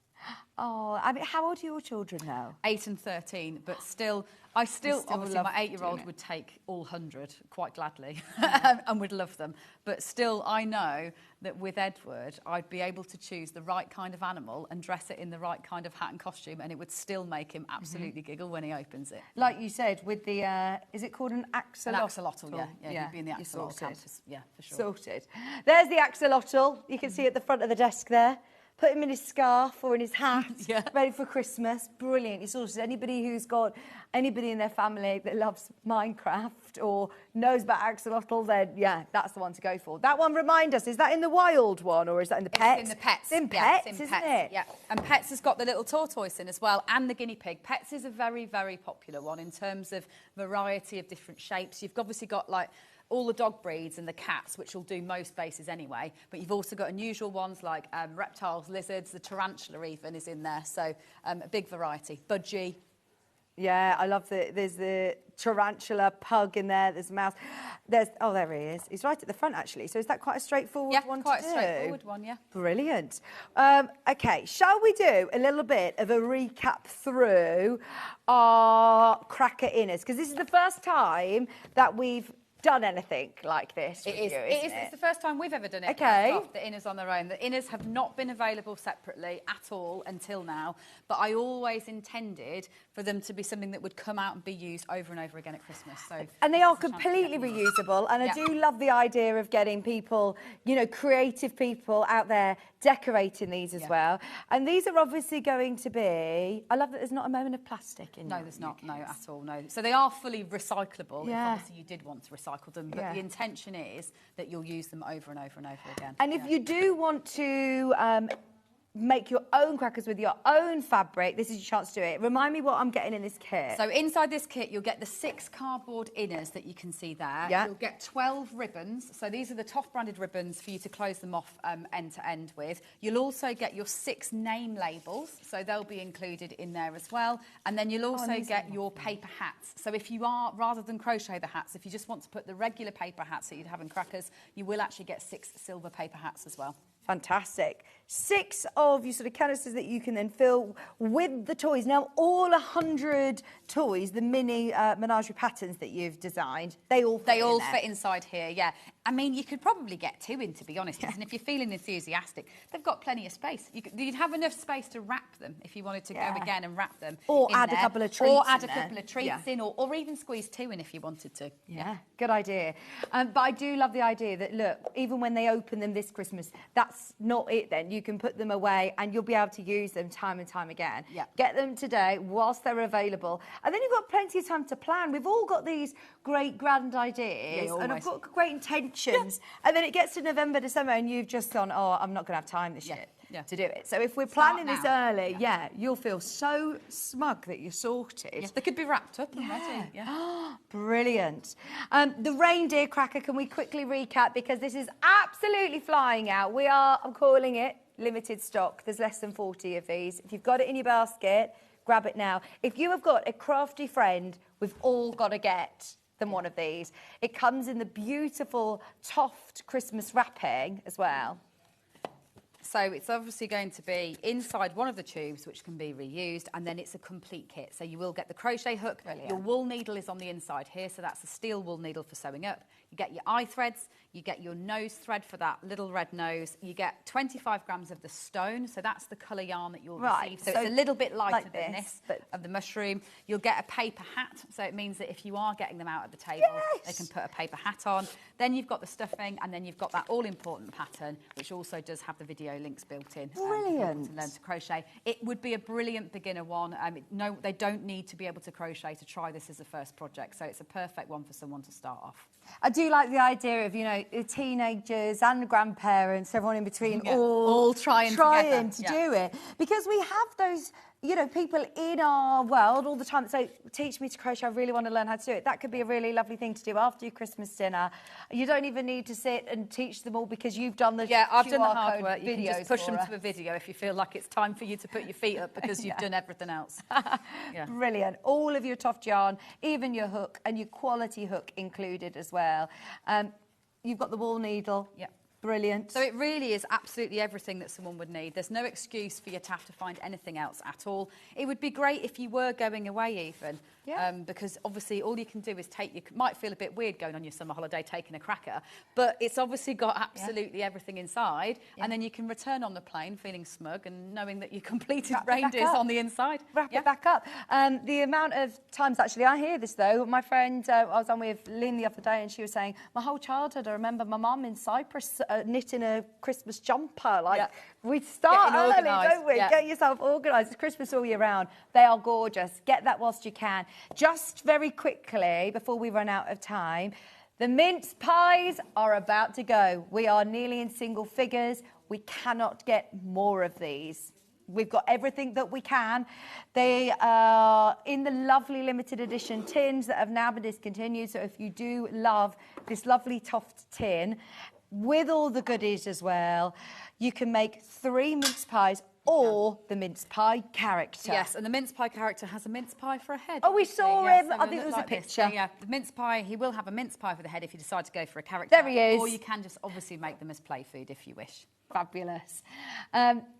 Oh, I mean, how old are your children now? 8 and 13, but I still obviously, my 8-year-old would take all 100 quite gladly and would love them. But still, I know that with Edward, I'd be able to choose the right kind of animal and dress it in the right kind of hat and costume, and it would still make him absolutely giggle when he opens it. Like you said, with the, is it called an axolotl? An axolotl, yeah. He'd be in the axolotl campus, for sure. Sorted. There's the axolotl. You can see at the front of the desk there. Put him in his scarf or in his hat, ready for Christmas. Brilliant. It's also anybody who's got anybody in their family that loves Minecraft or knows about axolotl, then that's the one to go for. That one, remind us, is that in the wild one or is that in the pets? It's in the pets. It's in pets, isn't it? Yeah. And Pets has got the little tortoise in as well, and the guinea pig. Pets is a very, very popular one in terms of variety of different shapes. You've obviously got like all the dog breeds and the cats, which will do most bases anyway. But you've also got unusual ones like reptiles, lizards, the tarantula even is in there. So a big variety. Budgie. Yeah, I love there's the tarantula pug in there, there's a mouse. Oh, there he is. He's right at the front, actually. So is that quite a straightforward one to do? Yeah, quite a straightforward one, yeah. Brilliant. Okay, shall we do a little bit of a recap through our cracker inners? Because this is the first time that we've done anything like this. It's the first time we've ever done it. Okay. The inners on their own. The inners have not been available separately at all until now, but I always intended for them to be something that would come out and be used over and over again at Christmas. So, and they are completely reusable, and I do love the idea of getting people, you know, creative people out there decorating these as well. And these are obviously going to be, I love that there's not a moment of plastic in them. No, there's not, no, at all, no. So they are fully recyclable, if obviously you did want to recycle them, but the intention is that you'll use them over and over and over again. And if you do want to make your own crackers with your own fabric, this is your chance to do it. Remind me what I'm getting in this kit. So inside this kit, you'll get the 6 cardboard inners that you can see there. Yeah. You'll get 12 ribbons. So these are the Toft branded ribbons for you to close them off end to end with. You'll also get your 6 name labels. So they'll be included in there as well. And then you'll also get your paper hats. So if you are, rather than crochet the hats, if you just want to put the regular paper hats that you'd have in crackers, you will actually get 6 silver paper hats as well. Fantastic. 6 of your sort of canisters that you can then fill with the toys. Now, all 100 toys, the mini menagerie patterns that you've designed, they all fit inside here, yeah. I mean, you could probably get 2 in, to be honest. And if you're feeling enthusiastic, they've got plenty of space. You'd have enough space to wrap them if you wanted to go again and wrap them. Or add a couple of treats Or add in a couple of treats in, or even squeeze 2 in if you wanted to. Yeah, good idea. But I do love the idea that, look, even when they open them this Christmas, that's not it then. You can put them away and you'll be able to use them time and time again. Yeah. Get them today whilst they're available. And then you've got plenty of time to plan. We've all got these great grand ideas and I've got great intentions. And then it gets to November, December and you've just gone, oh, I'm not going to have time this year to do it. So if we're planning this early, you'll feel so smug that you're sorted. Yeah, they could be wrapped up and ready. Yeah. Brilliant. The reindeer cracker, can we quickly recap? Because this is absolutely flying out. I'm calling it limited stock. There's less than 40 of these. If you've got it in your basket, grab it now. If you have got a crafty friend, we've all got to get them one of these. It comes in the beautiful Toft Christmas wrapping as well. So it's obviously going to be inside one of the tubes, which can be reused, and then it's a complete kit. So you will get the crochet hook. Brilliant. Your wool needle is on the inside here, so that's a steel wool needle for sewing up. You get your eye threads, you get your nose thread for that little red nose, you get 25 grams of the stone, so that's the colour yarn that you'll receive. So it's a little bit lighter than this, of the mushroom. You'll get a paper hat, so it means that if you are getting them out at the table, they can put a paper hat on. Then you've got the stuffing, and then you've got that all-important pattern, which also does have the video links built in. Brilliant. To learn to crochet. It would be a brilliant beginner one. No, they don't need to be able to crochet to try this as a first project, so it's a perfect one for someone to start off. I do like the idea of, you know, the teenagers and the grandparents, everyone in between, all trying to do it. Because we have those, you know, people in our world all the time that say, teach me to crochet, I really want to learn how to do it. That could be a really lovely thing to do after your Christmas dinner. You don't even need to sit and teach them all because you've done the I've done the QR hard code work. You can just push them us. to a video if you feel like it's time for you to put your feet up because you've done everything else. Brilliant. All of your Toft yarn, even your hook and your quality hook included as well. You've got the wool needle. Yeah. Brilliant. So it really is absolutely everything that someone would need. There's no excuse for you to have to find anything else at all. It would be great if you were going away even, because obviously all you can do is might feel a bit weird going on your summer holiday taking a cracker, but it's obviously got absolutely everything inside, and then you can return on the plane feeling smug and knowing that you completed reindeers on the inside. Wrap it back up. The amount of times, actually, I hear this though. My friend, I was on with Lynn the other day and she was saying, my whole childhood, I remember my mum in Cyprus knitting a Christmas jumper. We start early, don't we? Get yourself organised. It's Christmas all year round. They are gorgeous. Get that whilst you can. Just very quickly, before we run out of time, the mince pies are about to go. We are nearly in single figures. We cannot get more of these. We've got everything that we can. They are in the lovely limited edition tins that have now been discontinued. So if you do love this lovely Toft tin, with all the goodies as well, you can make 3 mince pies or the mince pie character. Yes, and the mince pie character has a mince pie for a head. Oh, we saw him. I think there was a like this. picture. So, yeah, the mince pie, he will have a mince pie for the head if you decide to go for a character. There he is. Or you can just obviously make them as play food if you wish. Fabulous.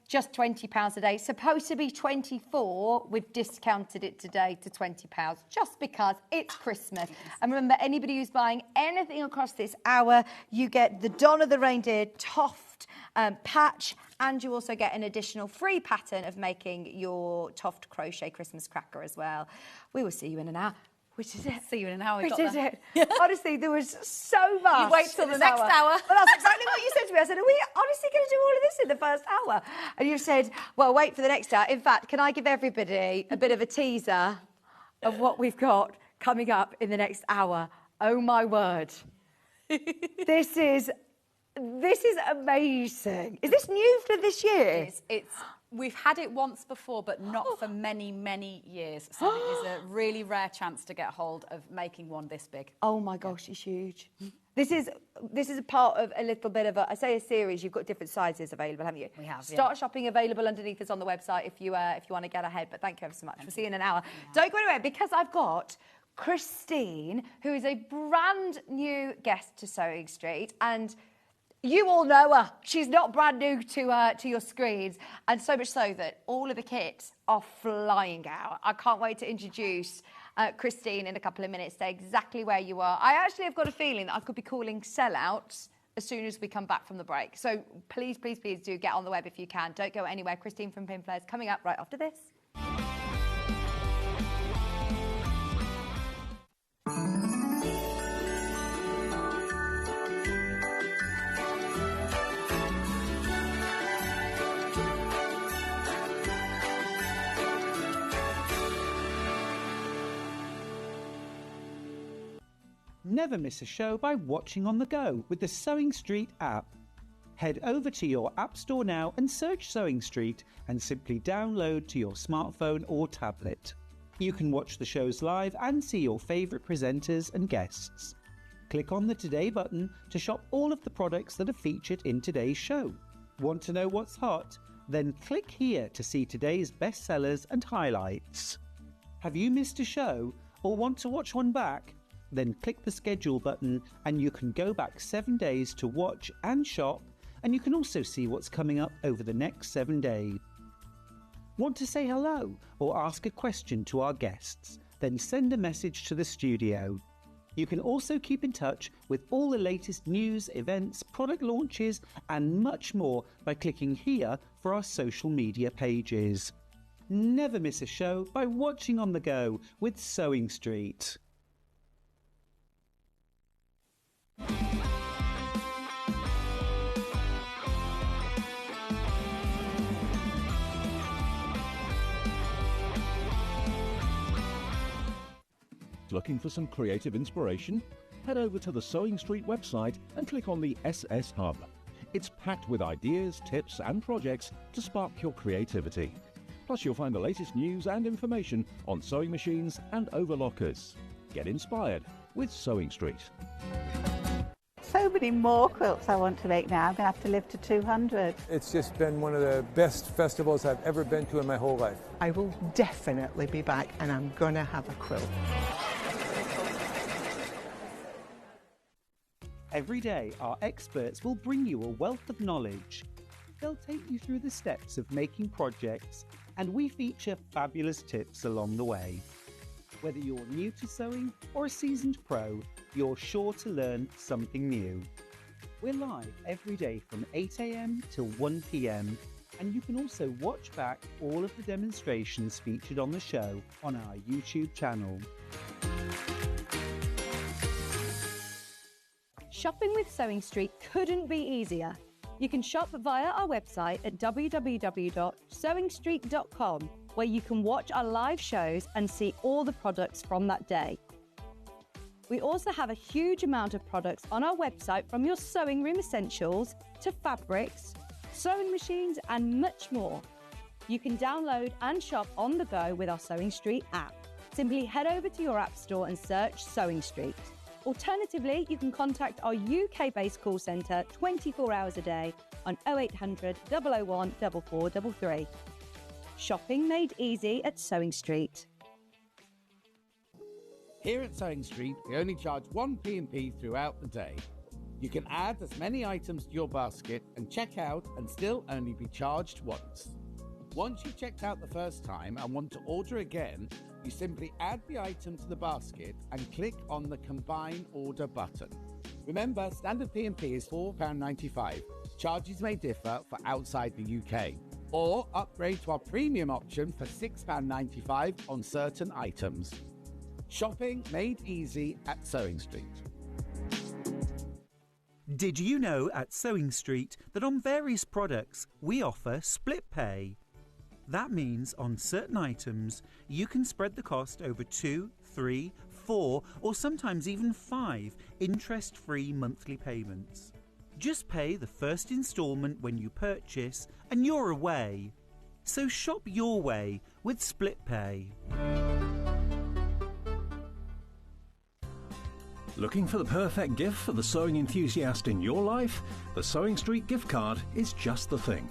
Just £20 a day. Supposed to be 24. We've discounted it today to £20 just because it's Christmas. And remember, anybody who's buying anything across this hour, you get the Donna the Reindeer Toft patch, and you also get an additional free pattern of making your Toft crochet Christmas cracker as well. We will see you in an hour. We did it. See you in an hour. We did it. Honestly, there was so much. You wait till the next hour. But that's exactly what you said to me. I said, are we honestly going to do all of this in the first hour? And you said, well, wait for the next hour. In fact, can I give everybody a bit of a teaser of what we've got coming up in the next hour? Oh, my word. This is amazing. Is this new for this year? We've had it once before, but not for many, many years. So it is a really rare chance to get hold of making one this big. Oh my gosh, it's huge. This is a part of a little bit of a series. You've got different sizes available, haven't you? We have. Start shopping available underneath us on the website if you want to get ahead. But thank you ever so much. We'll see you in an hour. Don't go anywhere because I've got Christine, who is a brand new guest to Sewing Street, and you all know her. She's not brand new to your screens, and so much so that all of the kits are flying out. I can't wait to introduce Christine in a couple of minutes, say exactly where you are. I actually have got a feeling that I could be calling sellouts as soon as we come back from the break. So please, please, please do get on the web if you can. Don't go anywhere. Christine from Pin Flares coming up right after this. Never miss a show by watching on the go with the Sewing Street app. Head over to your App Store now and search Sewing Street and simply download to your smartphone or tablet. You can watch the shows live and see your favourite presenters and guests. Click on the Today button to shop all of the products that are featured in today's show. Want to know what's hot? Then click here to see today's bestsellers and highlights. Have you missed a show or want to watch one back? Then click the schedule button and you can go back 7 days to watch and shop, and you can also see what's coming up over the next 7 days. Want to say hello or ask a question to our guests? Then send a message to the studio. You can also keep in touch with all the latest news, events, product launches and much more by clicking here for our social media pages. Never miss a show by watching on the go with Sewing Street. Looking for some creative inspiration? Head over to the Sewing Street website and click on the SS Hub. It's packed with ideas, tips and projects to spark your creativity. Plus you'll find the latest news and information on sewing machines and overlockers. Get inspired with Sewing Street. So many more quilts I want to make now. I'm going to have to live to 200. It's just been one of the best festivals I've ever been to in my whole life. I will definitely be back and I'm going to have a quilt. Every day, our experts will bring you a wealth of knowledge. They'll take you through the steps of making projects, and we feature fabulous tips along the way. Whether you're new to sewing or a seasoned pro, you're sure to learn something new. We're live every day from 8 AM till 1 PM, and you can also watch back all of the demonstrations featured on the show on our YouTube channel. Shopping with Sewing Street couldn't be easier. You can shop via our website at www.sewingstreet.com, where you can watch our live shows and see all the products from that day. We also have a huge amount of products on our website, from your sewing room essentials to fabrics, sewing machines and much more. You can download and shop on the go with our Sewing Street app. Simply head over to your app store and search Sewing Street. Alternatively, you can contact our UK-based call centre 24 hours a day on 0800 001 4433. Shopping made easy at Sewing Street. Here at Sewing Street, we only charge one P&P throughout the day. You can add as many items to your basket and check out and still only be charged once. Once you've checked out the first time and want to order again, you simply add the item to the basket and click on the Combine Order button. Remember, standard P&P is £4.95. Charges may differ for outside the UK. Or upgrade to our premium option for £6.95 on certain items. Shopping made easy at Sewing Street. Did you know at Sewing Street that on various products we offer split pay? That means on certain items you can spread the cost over 2, 3, 4 or sometimes even 5 interest-free monthly payments. Just pay the first instalment when you purchase and you're away. So shop your way with split pay. Looking for the perfect gift for the sewing enthusiast in your life? The Sewing Street gift card is just the thing.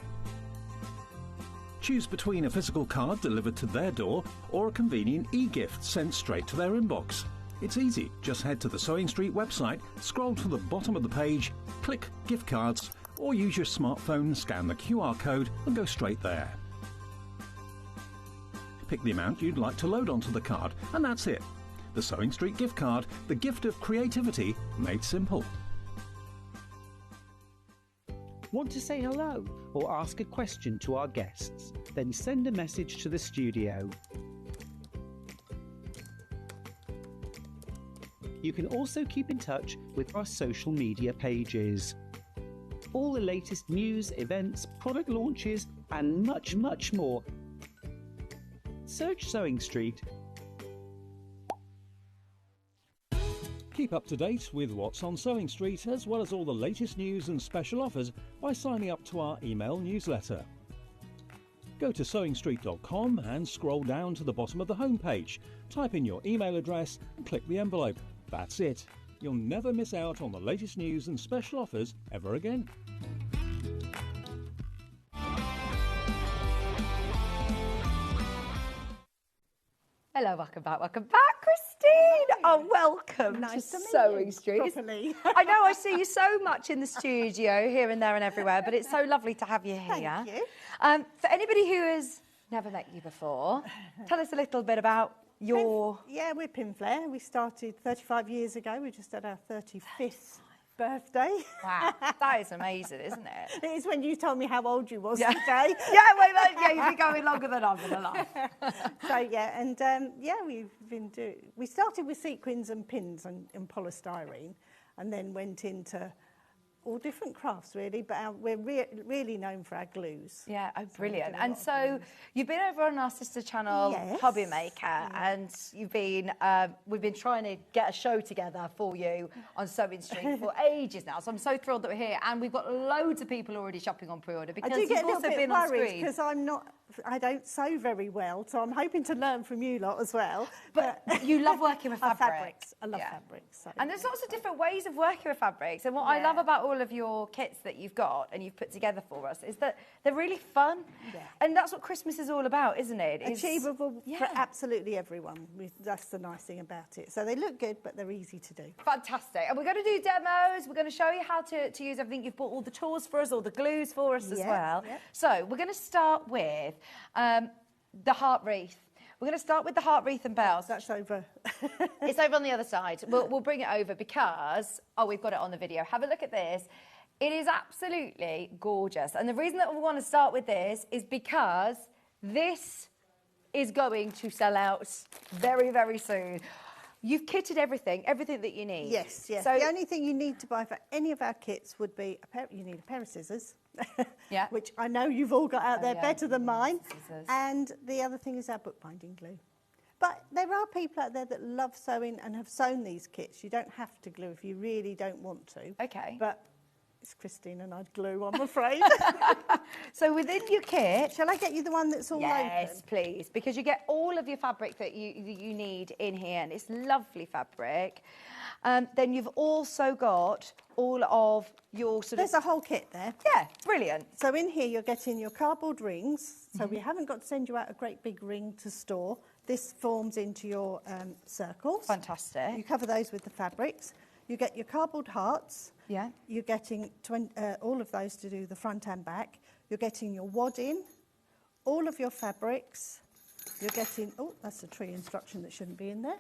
Choose between a physical card delivered to their door or a convenient e-gift sent straight to their inbox. It's easy. Just head to the Sewing Street website, scroll to the bottom of the page, click Gift Cards, or use your smartphone, scan the QR code and go straight there. Pick the amount you'd like to load onto the card, and that's it. The Sewing Street gift card, the gift of creativity made simple. Want to say hello or ask a question to our guests? Then send a message to the studio. You can also keep in touch with our social media pages. All the latest news, events, product launches and much, much more. Search Sewing Street. Keep up to date with what's on Sewing Street, as well as all the latest news and special offers by signing up to our email newsletter. Go to sewingstreet.com and scroll down to the bottom of the homepage. Type in your email address and click the envelope. That's it. You'll never miss out on the latest news and special offers ever again. Hello, welcome back, Christine. Oh, welcome Nice to to meet Sewing you Street. properly. I know I see you so much in the studio, here and there and everywhere, but it's so lovely to have you here. Thank you. For anybody who has never met you before, tell us a little bit about your... We're Pinflair. We started 35 years ago. We just had our 35th birthday. Wow, that is amazing, isn't it? It is when you told me how old you was today. You've been going longer than I've been alive. We started with sequins and pins and polystyrene, and then went into all different crafts really, but we're really known for our glues. Yeah, oh, brilliant. And so you've been over on our sister channel, Yes. Hobby Maker, and you've been, we've been trying to get a show together for you on Sewing Street for ages now. So I'm so thrilled that we're here, and we've got loads of people already shopping on pre-order because I do get you've a little also bit been on worried screen. because I don't sew very well, so I'm hoping to learn from you lot as well. But you love working with fabrics. I love fabrics. So. And there's lots of different ways of working with fabrics. And what I love about all of your kits that you've got and you've put together for us is that they're really fun. Yeah. And that's what Christmas is all about, isn't it? Achievable for absolutely everyone. That's the nice thing about it. So they look good, but they're easy to do. Fantastic. And we're going to do demos. We're going to show you how to use everything. You've bought all the tools for us, all the glues for us as well. Yeah. So we're going to start with the heart wreath. We're going to start with the heart wreath and bells. That's over. It's over on the other side. We'll bring it over because, we've got it on the video. Have a look at this. It is absolutely gorgeous. And the reason that we want to start with this is because this is going to sell out very, very soon. You've kitted everything that you need. Yes. So the only thing you need to buy for any of our kits would be you need a pair of scissors. Yeah. Which I know you've all got out there better than mine. And the other thing is our bookbinding glue. But there are people out there that love sewing and have sewn these kits. You don't have to glue if you really don't want to. Okay. But It's Christine and I'd glue, I'm afraid. So within your kit... Shall I get you the one that's all Yes, open? please, because you get all of your fabric that you need in here, and it's lovely fabric. Then you've also got all of your sort There's of... a whole kit there. Yeah, brilliant. So in here you're getting your cardboard rings. So we haven't got to send you out a great big ring to store. This forms into your circles. Fantastic. You cover those with the fabrics. You get your cardboard hearts. Yeah. You're getting all of those to do the front and back. You're getting your wadding, all of your fabrics. You're getting, oh, that's a tree instruction that shouldn't be in there.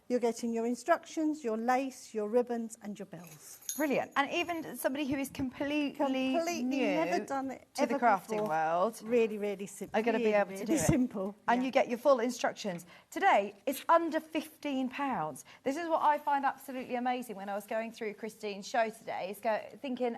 You're getting your instructions, your lace, your ribbons and your bells. Brilliant. And even somebody who is completely new never done it to the crafting world, really, really simple. are going to be able to do it. Simple. And you get your full instructions. Today, it's under £15. This is what I find absolutely amazing when I was going through Christine's show today, is thinking,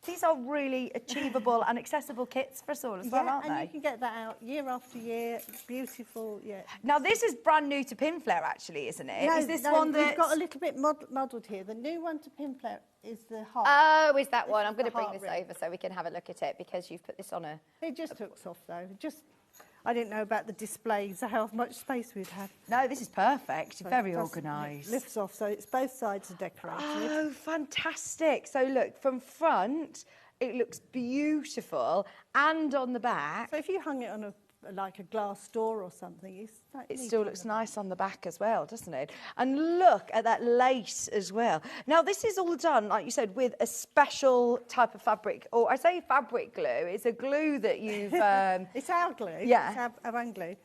these are really achievable and accessible kits for us all as well, aren't and they? you can get that out year after year. Beautiful, yeah. Now, this is brand new to Pin Flare, actually, isn't it? No, Is this no, one we've that's... got a little bit muddled here. The new one to Pin Flare is the heart. Oh, is that one? This I'm is going the to bring heart this ring. over so we can have a look at it, because you've put this on a... It just looks off though. I didn't know about the displays, how much space we'd have. No, this is perfect. So Very just organised. Lifts off, so it's both sides are decorated. Oh, fantastic. So look, from front, it looks beautiful, and on the back... So if you hung it on like a glass door or something, it still looks nice on the back as well, doesn't it? And look at that lace as well. Now, this is all done, like you said, with a special type of fabric, or I say fabric glue. It's a glue that you've... It's our glue. Yeah. It's our own glue.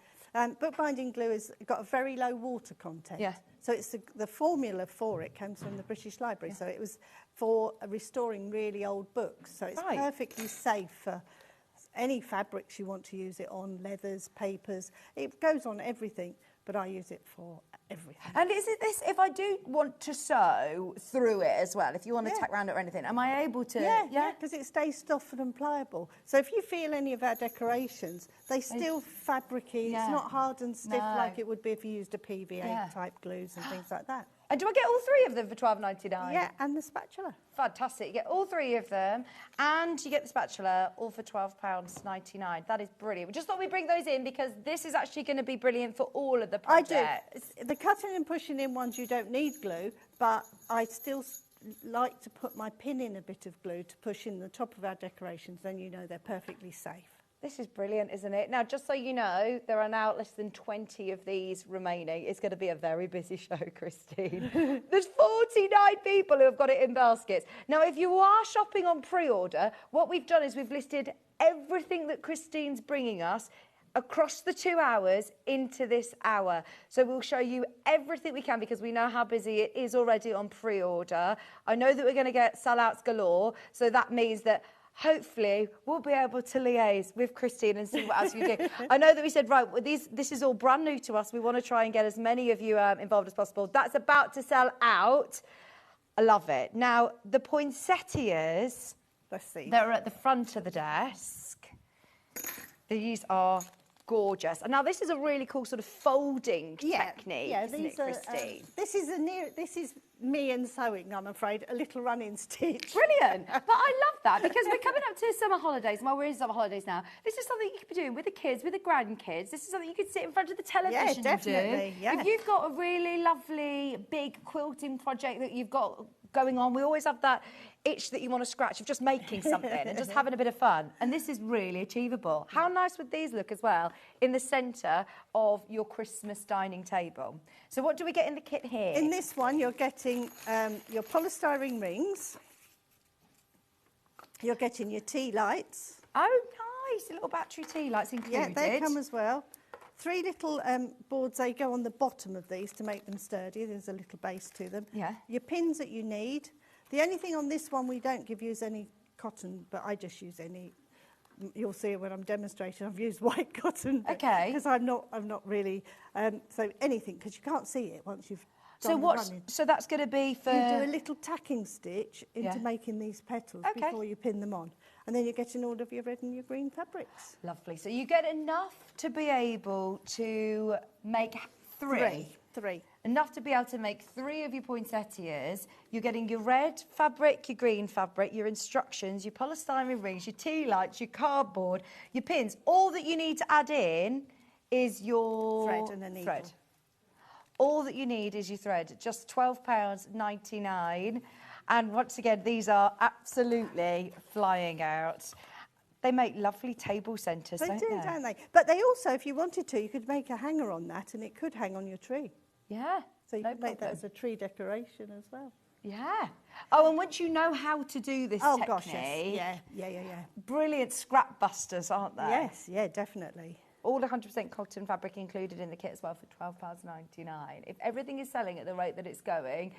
Bookbinding glue has got a very low water content. Yeah. So it's the formula for it comes from the British Library. So it was for restoring really old books. So it's perfectly safe for any fabrics you want to use it on, leathers, papers. It goes on everything, but I use it for everything. And is it this, if I do want to sew through it as well, if you want to tack around it or anything, am I able to? Yeah, because it stays soft and pliable. So if you feel any of our decorations, they still fabricy. Yeah. It's not hard and stiff No. like it would be if you used a PVA Yeah. type glues and things like that. And do I get all three of them for £12.99? Yeah, and the spatula. Fantastic. You get all three of them, and you get the spatula, all for £12.99. That is brilliant. We just thought we'd bring those in because this is actually going to be brilliant for all of the projects. I do. The cutting and pushing in ones you don't need glue, but I still like to put my pin in a bit of glue to push in the top of our decorations, then you know they're perfectly safe. This is brilliant, isn't it? Now, just so you know, there are now less than 20 of these remaining. It's going to be a very busy show, Christine. There's 49 people who have got it in baskets. Now, if you are shopping on pre-order, what we've done is we've listed everything that Christine's bringing us across the 2 hours into this hour. So we'll show you everything we can because we know how busy it is already on pre-order. I know that we're going to get sellouts galore, so that means that hopefully we'll be able to liaise with Christine and see what else we do. I know that we said, right, this is all brand new to us. We want to try and get as many of you involved as possible. That's about to sell out. I love it. Now, the poinsettias, let's see. They're at the front of the desk. These are gorgeous. And now this is a really cool sort of folding technique, isn't it, Christine? This is me and sewing, I'm afraid, a little running stitch. Brilliant. But I love that because we're coming up to summer holidays. Well, we're in summer holidays now. This is something you could be doing with the kids, with the grandkids. This is something you could sit in front of the television Yeah, definitely. and do. Yeah. If you've got a really lovely big quilting project that you've got going on, we always have that itch that you want to scratch of just making something and just having a bit of fun. And this is really achievable. How nice would these look as well in the centre of your Christmas dining table? So what do we get in the kit here? In this one, you're getting your polystyrene rings. You're getting your tea lights. Oh, nice. Little battery tea lights included. Yeah, they come as well. 3 little boards, they go on the bottom of these to make them sturdy. There's a little base to them. Yeah. Your pins that you need. The only thing on this one we don't give you is any cotton, but I just use any. You'll see when I'm demonstrating, I've used white cotton. Okay. Because I'm not really, so anything, because you can't see it once you've done the running. So that's going to be for... You do a little tacking stitch into Yeah. making these petals Okay. before you pin them on. And then you're getting all of your red and your green fabrics. Lovely. So you get enough to be able to make three. 3. Enough to be able to make 3 of your poinsettias. You're getting your red fabric, your green fabric, your instructions, your polystyrene rings, your tea lights, your cardboard, your pins. All that you need to add in is your thread and a needle. thread. All that you need is your thread. Just £12.99. And once again, these are absolutely flying out. They make lovely table centres, don't they? Don't they? But they also, if you wanted to, you could make a hanger on that and it could hang on your tree. Yeah. So you could make that as a tree decoration as well. Yeah. Oh, and once you know how to do this technique... gosh, yes. Yeah. Brilliant scrap busters, aren't they? Yes, yeah, definitely. All 100% cotton fabric included in the kit as well for £12.99. If everything is selling at the rate that it's going,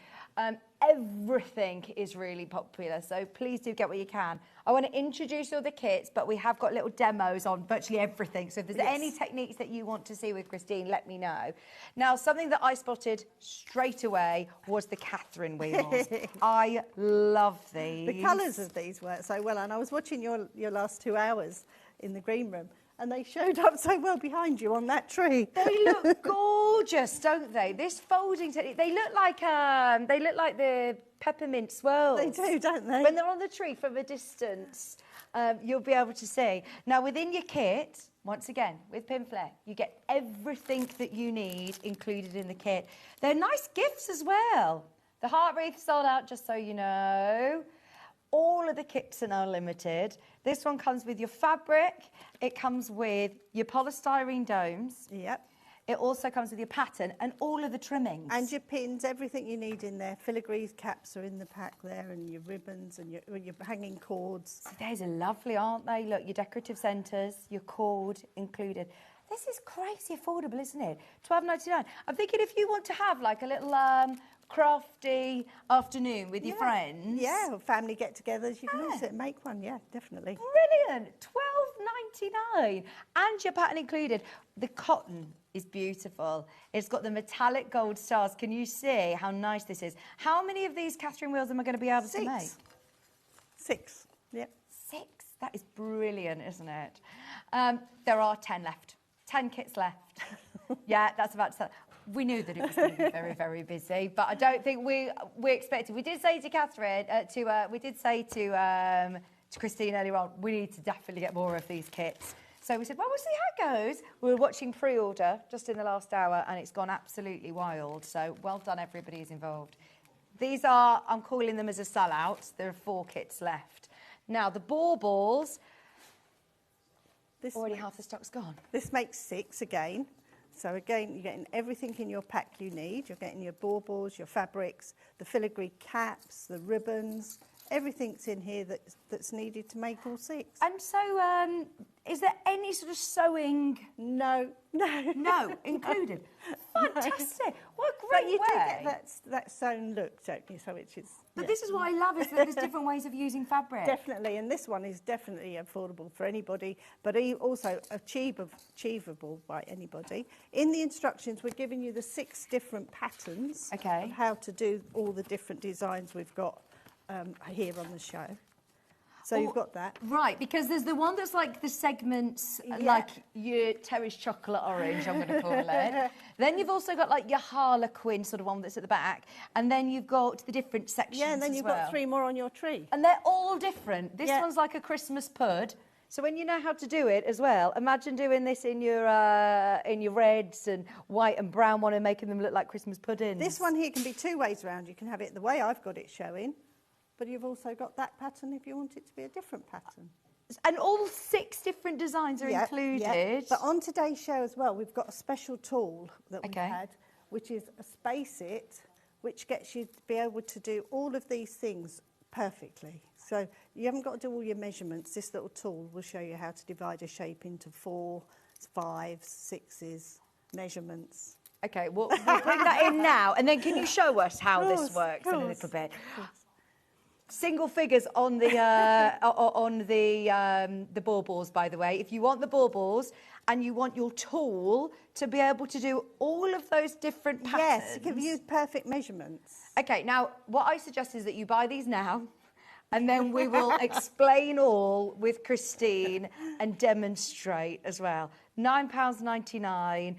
everything is really popular. So please do get what you can. I want to introduce all the kits, but we have got little demos on virtually everything. So if there's any techniques that you want to see with Christine, let me know. Now, something that I spotted straight away was the Catherine wheels. I love these. The colours of these work so well. And I was watching your last 2 hours in the green room. And they showed up so well behind you on that tree. They look gorgeous, don't they? This folding technique, they look like the peppermint swirls. They do, don't they? When they're on the tree from a distance, you'll be able to see. Now, within your kit, once again, with Pinflare, you get everything that you need included in the kit. They're nice gifts as well. The heart wreath sold out, just so you know. All of the kits are now limited. This one comes with your fabric. It comes with your polystyrene domes. Yep. It also comes with your pattern and all of the trimmings. And your pins, everything you need in there. Filigree caps are in the pack there, and your ribbons and your hanging cords. So those are lovely, aren't they? Look, your decorative centres, your cord included. This is crazy affordable, isn't it? £12.99. I'm thinking if you want to have like a little crafty afternoon with your friends. Yeah, or family get-togethers. You can also make one, yeah, definitely. Brilliant. £12.99. And your pattern included. The cotton is beautiful. It's got the metallic gold stars. Can you see how nice this is? How many of these Catherine wheels am I going to be able to make? 6. Yep. 6. That is brilliant, isn't it? There are 10 left. 10 kits left. Yeah, that's about to start. We knew that it was going to be very, very busy, but I don't think we expected. We did say to Catherine, to Christine earlier on, we need to definitely get more of these kits. So we said, well, we'll see how it goes. We were watching pre-order just in the last hour, and it's gone absolutely wild. So well done, everybody who's involved. These are, I'm calling them as a sellout. There are 4 kits left. Now, the baubles, already half the stock's gone. This makes 6 again. So again, you're getting everything in your pack you need. You're getting your baubles, your fabrics, the filigree caps, the ribbons. Everything's in here that's needed to make all 6. And so, is there any sort of sewing? No. No, included. Fantastic. What a But great you way. do get that sewn look, don't you? So which is. But this is what I love, is that there's different ways of using fabric. Definitely, and this one is definitely affordable for anybody, but also achievable by anybody. In the instructions, we're giving you the 6 different patterns of how to do all the different designs we've got here on the show. So you've got that. Right, because there's the one that's like the segments, like your Terry's chocolate orange, I'm going to call it. Then you've also got like your Harlequin sort of one that's at the back. And then you've got the different sections. Yeah, and then you've got 3 more on your tree. And they're all different. This one's like a Christmas pud. So when you know how to do it as well, imagine doing this in your reds and white and brown one and making them look like Christmas puddings. This one here can be 2 ways around. You can have it the way I've got it showing. But you've also got that pattern if you want it to be a different pattern. And all 6 different designs are included. Yeah. But on today's show as well, we've got a special tool that we've had, which is a Space It, which gets you to be able to do all of these things perfectly. So you haven't got to do all your measurements. This little tool will show you how to divide a shape into 4s, 5s, 6s, measurements. Okay, well, we'll bring that in now. And then can you show us how this works in a little bit? Single figures on the the baubles, by the way. If you want the baubles and you want your tool to be able to do all of those different patterns. Yes, you can use perfect measurements. Okay, now what I suggest is that you buy these now, and then we will explain all with Christine and demonstrate as well. £9.99.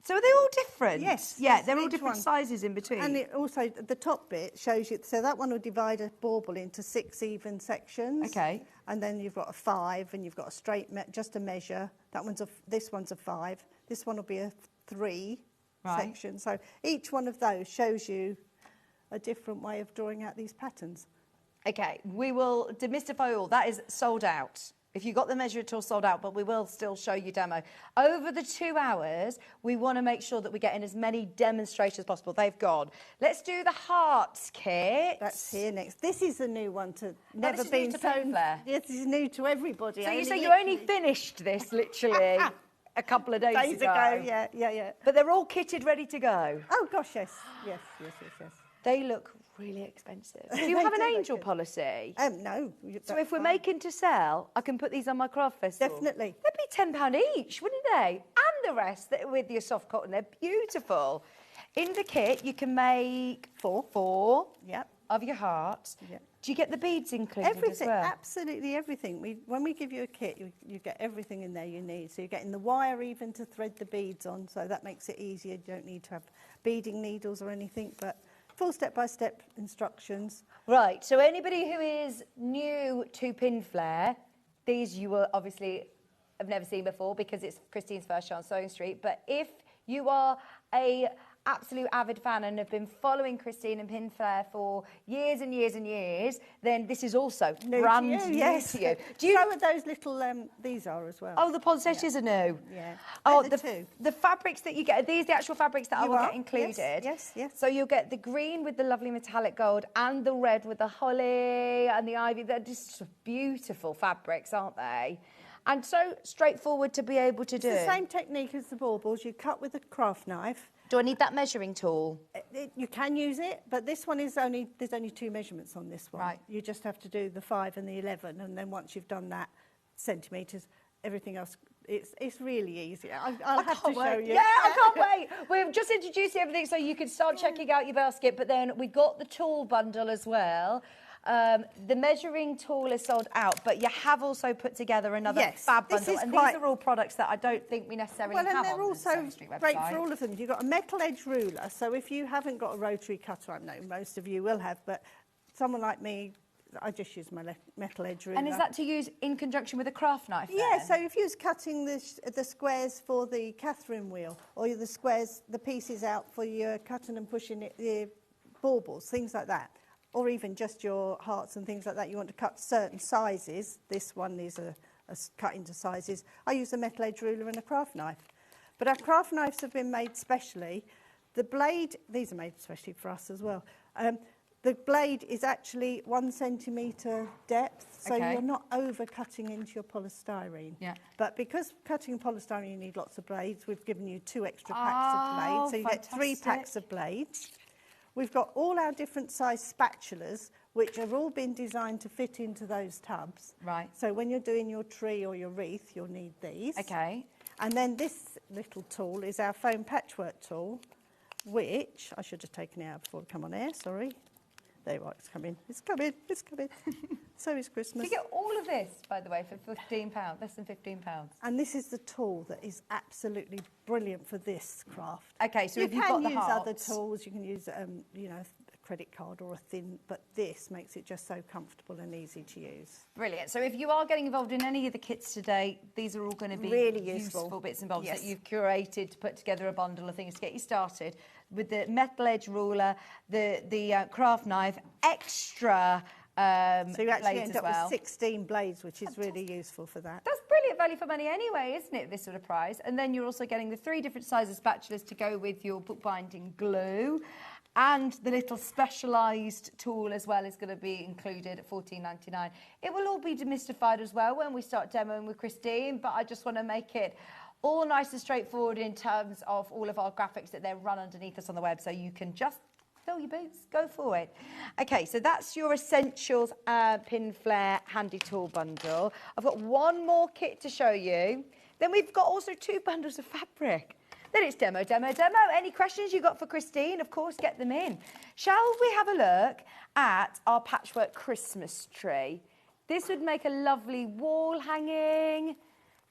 So are they all different? Yes. Yeah, yes, they're all each different one. sizes in between. And it also, the top bit shows you, so that one will divide a bauble into 6 even sections. Okay. And then you've got a 5, and you've got a straight, just a measure. This one's a 5. This one will be a 3 section. So each one of those shows you a different way of drawing out these patterns. Okay, we will demystify all. That is sold out. If you got the measure tool, sold out, but we will still show you demo. Over the 2 hours, we want to make sure that we get in as many demonstrations as possible. They've gone. Let's do the hearts kit. That's here next. This is a new one to never this is been new to Pinflair. Yes, this is new to everybody. So you say you only finished this literally a couple of days ago. Yeah. But they're all kitted, ready to go. Oh gosh, yes. They look really expensive. Do you have an angel policy? No. So if we're making to sell, I can put these on my craft festival. Definitely. They'd be £10 each, wouldn't they? And the rest that are with your soft cotton, they're beautiful. In the kit, you can make four of your hearts. Yep. Do you get the beads included Everything, as well? absolutely everything. When we give you a kit, you get everything in there you need. So you're getting the wire even to thread the beads on, so that makes it easier. You don't need to have beading needles or anything, but full step-by-step instructions. Right, so anybody who is new to Pinflair, these you will obviously have never seen before because it's Christine's first show on Sewing Street, but if you are a absolute avid fan and have been following Christine and Pinflair for years and years and years, then this is also brand new to you. Do you know what those little, these are as well? Oh, the poinsettias are new. Yeah. Oh, the the fabrics that you get, are these the actual fabrics that I will get included? Yes. So you'll get the green with the lovely metallic gold and the red with the holly and the ivy. They're just beautiful fabrics, aren't they? And so straightforward to be able to do. It's the same technique as the baubles. You cut with a craft knife. Do I need that measuring tool? You can use it, but this one is there's only 2 measurements on this one. Right. You just have to do the 5 and the 11, and then once you've done that, centimetres, everything else, it's really easy. I'll have to show you. Yeah, I can't wait. We've just introduced everything so you can start checking out your basket, but then we got the tool bundle as well. The measuring tool is sold out, but you have also put together another fab bundle, and these are all products that I don't think we necessarily have on the Sewing Street website. Great for all of them. You've got a metal edge ruler, so if you haven't got a rotary cutter, I know most of you will have, but someone like me, I just use my metal edge ruler. And is that to use in conjunction with a craft knife then? Yeah, so if you was cutting the squares for the Catherine wheel, or the squares, the pieces out for your cutting and pushing it, the baubles, things like that, or even just your hearts and things like that, you want to cut certain sizes. This one is a cut into sizes. I use a metal edge ruler and a craft knife. But our craft knives have been made specially. The blade, these are made especially for us as well. The blade is actually 1 centimetre depth, so you're not over cutting into your polystyrene. Yeah. But because cutting polystyrene you need lots of blades, we've given you 2 extra packs of blades, so you get 3 packs of blades. We've got all our different size spatulas, which have all been designed to fit into those tubs. Right. So when you're doing your tree or your wreath, you'll need these. Okay. And then this little tool is our foam patchwork tool, which I should have taken it out before we come on air, sorry. There you are, it's coming. So is Christmas. You get all of this, by the way, for £15, less than £15. And this is the tool that is absolutely brilliant for this craft. Okay, so you if you've got the can use other hearts. tools, you can use, you know, a credit card or a thin, but this makes it just so comfortable and easy to use. Brilliant. So if you are getting involved in any of the kits today, these are all going to be Really useful bits and bobs Yes. that you've curated to put together a bundle of things to get you started with the metal edge ruler, the craft knife, extra So you actually blades end as up well. with 16 blades, which is really useful for that. That's brilliant value for money anyway, isn't it, this sort of price? And then you're also getting the 3 different sizes spatulas to go with your bookbinding glue. And the little specialised tool as well is going to be included at $14.99. It will all be demystified as well when we start demoing with Christine, but I just want to make it all nice and straightforward in terms of all of our graphics that they're run underneath us on the web, so you can just fill your boots, go for it. Okay, so that's your Essentials Pinflair Handy Tool Bundle. I've got one more kit to show you. Then we've got also 2 bundles of fabric. Then it's demo. Any questions you got for Christine, of course, get them in. Shall we have a look at our patchwork Christmas tree? This would make a lovely wall hanging.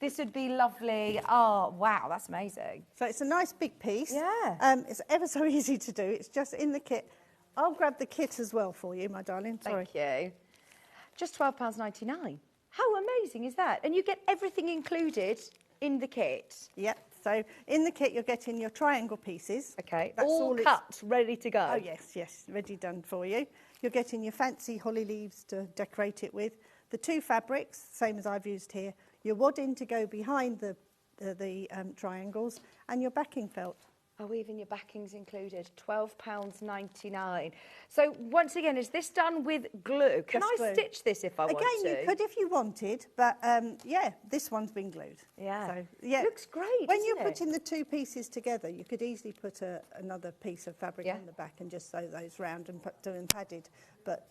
This would be lovely. Oh, wow, that's amazing. So it's a nice big piece. Yeah. It's ever so easy to do. It's just in the kit. I'll grab the kit as well for you, my darling. Sorry. Thank you. Just £12.99. How amazing is that? And you get everything included in the kit. Yep. So in the kit, you're getting your triangle pieces. Okay. That's all cut, ready to go. Oh, yes, ready done for you. You're getting your fancy holly leaves to decorate it with. The 2 fabrics, same as I've used here. Your wadding to go behind the triangles, and your backing felt. Oh, even your backing's included, £12.99. So once again, is this done with glue? Can I stitch this if I want to? Again, you could if you wanted, but yeah, this one's been glued. Yeah. So, yeah. Looks great, When doesn't you're it? putting the 2 pieces together, you could easily put another piece of fabric on the back and just sew those round and put them padded. But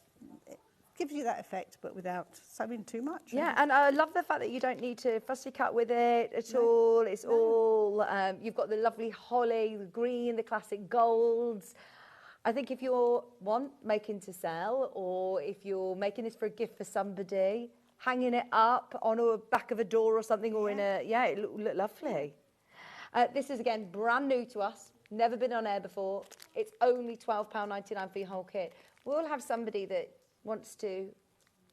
it gives you that effect, but without sewing too much. Yeah, and I love the fact that you don't need to fussy cut with it at all. It's all, you've got the lovely holly, the green, the classic golds. I think if you're, making to sell, or if you're making this for a gift for somebody, hanging it up on the back of a door or something, or in a, it look lovely. This is, again, brand new to us, never been on air before. It's only £12.99 for your whole kit. We'll have somebody that wants to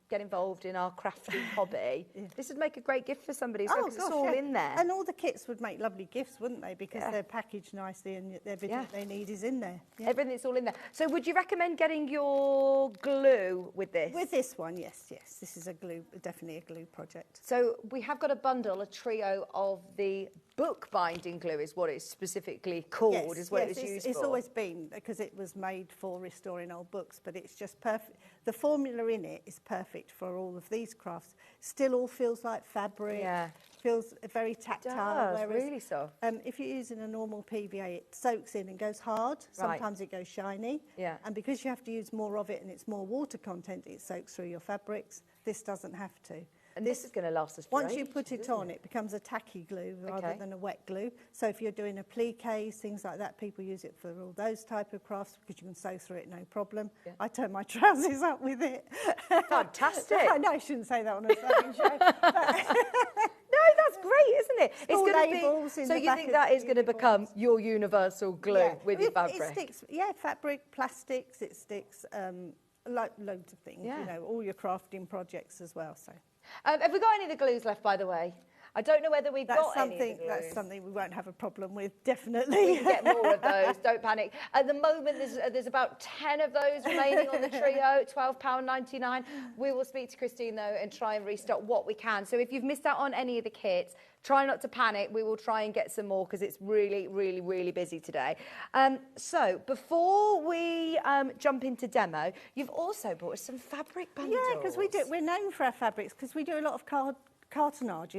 get involved in our crafting hobby. This would make a great gift for somebody, so because it's all in there. And all the kits would make lovely gifts, wouldn't they? Because they're packaged nicely and everything they need is in there. Yeah. Everything's all in there. So would you recommend getting your glue with this? With this one, yes. This is definitely a glue project. So we have got a bundle, a trio of the bookbinding glue is what it's specifically called, is what it's used for. It's always been, because it was made for restoring old books, but it's just perfect. The formula in it is perfect for all of these crafts. Still all feels like fabric, feels very tactile. It does, really soft. If you're using a normal PVA, it soaks in and goes hard. Sometimes it goes shiny. Yeah. And because you have to use more of it and it's more water content, it soaks through your fabrics. This doesn't have to. And this is going to last us for Once you ages, put it on, it becomes a tacky glue rather than a wet glue. So if you're doing appliques, things like that, people use it for all those type of crafts because you can sew through it no problem. Yeah. I turn my trousers up with it. Fantastic. I know I shouldn't say that on a sewing show. No, that's great, isn't it? It's All going labels to be. in So the you back think of that the is going to become your universal glue with your fabric? It sticks, fabric, plastics, it sticks, loads of things, you know, all your crafting projects as well. So. Have we got any of the glues left, by the way? I don't know whether we've got any of the glues. That's something we won't have a problem with, definitely. We can get more of those, don't panic. At the moment, there's about 10 of those remaining on the trio, £12.99. We will speak to Christine, though, and try and restock what we can. So if you've missed out on any of the kits, try not to panic. We will try and get some more because it's really, really, really busy today. So before we jump into demo, you've also brought us some fabric bundles. Yeah, because we're known for our fabrics because we do a lot of cartonnage.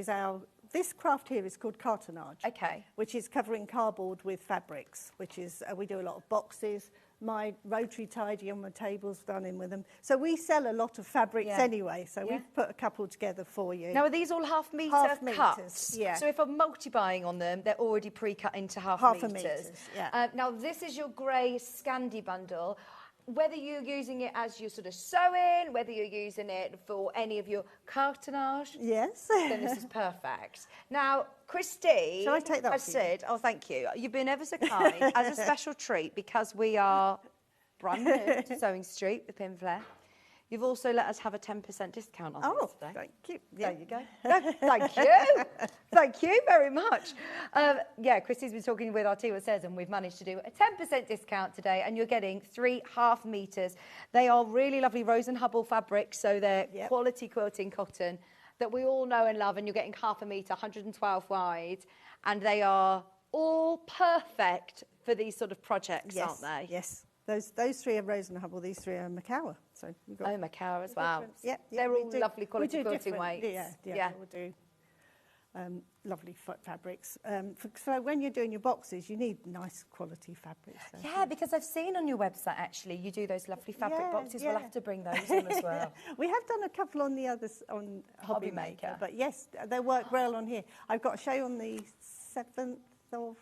This craft here is called cartonnage. Okay. Which is covering cardboard with fabrics, which is, we do a lot of boxes. My rotary tidy on my table's done in with them. So we sell a lot of fabrics anyway, so we've put a couple together for you. Now, are these all half metre cuts? Yeah. So if I'm multi-buying on them, they're already pre-cut into half metres. Yeah. Now, this is your grey Scandi bundle. Whether you're using it as you're sort of sewing, whether you're using it for any of your cartonnage, then this is perfect. Now, Christine Shall I take that has said, oh, thank you. You've been ever so kind. As a special treat, because we are brand new to Sewing Street with Pin Flare, you've also let us have a 10% discount on this today. Thank you. There you go. Thank you. Thank you very much. Christy's been talking with our team at Says, and we've managed to do a 10% discount today, and you're getting 3 half metres. They are really lovely Rose and Hubble fabrics, so they're quality quilting cotton that we all know and love, and you're getting half a metre, 112 wide, and they are all perfect for these sort of projects, aren't they? Yes. Those 3 are Rose and Hubble, these 3 are Macawa. So you've got Macawa as well. Yeah, they're all lovely quality quilting weights. Yeah. We'll do lovely fabrics. So when you're doing your boxes, you need nice quality fabrics. So. Yeah, because I've seen on your website, actually, you do those lovely fabric boxes. We'll have to bring those on as well. We have done a couple on the others, on Hobby Maker. But yes, they work well on here. I've got a show on the 7th of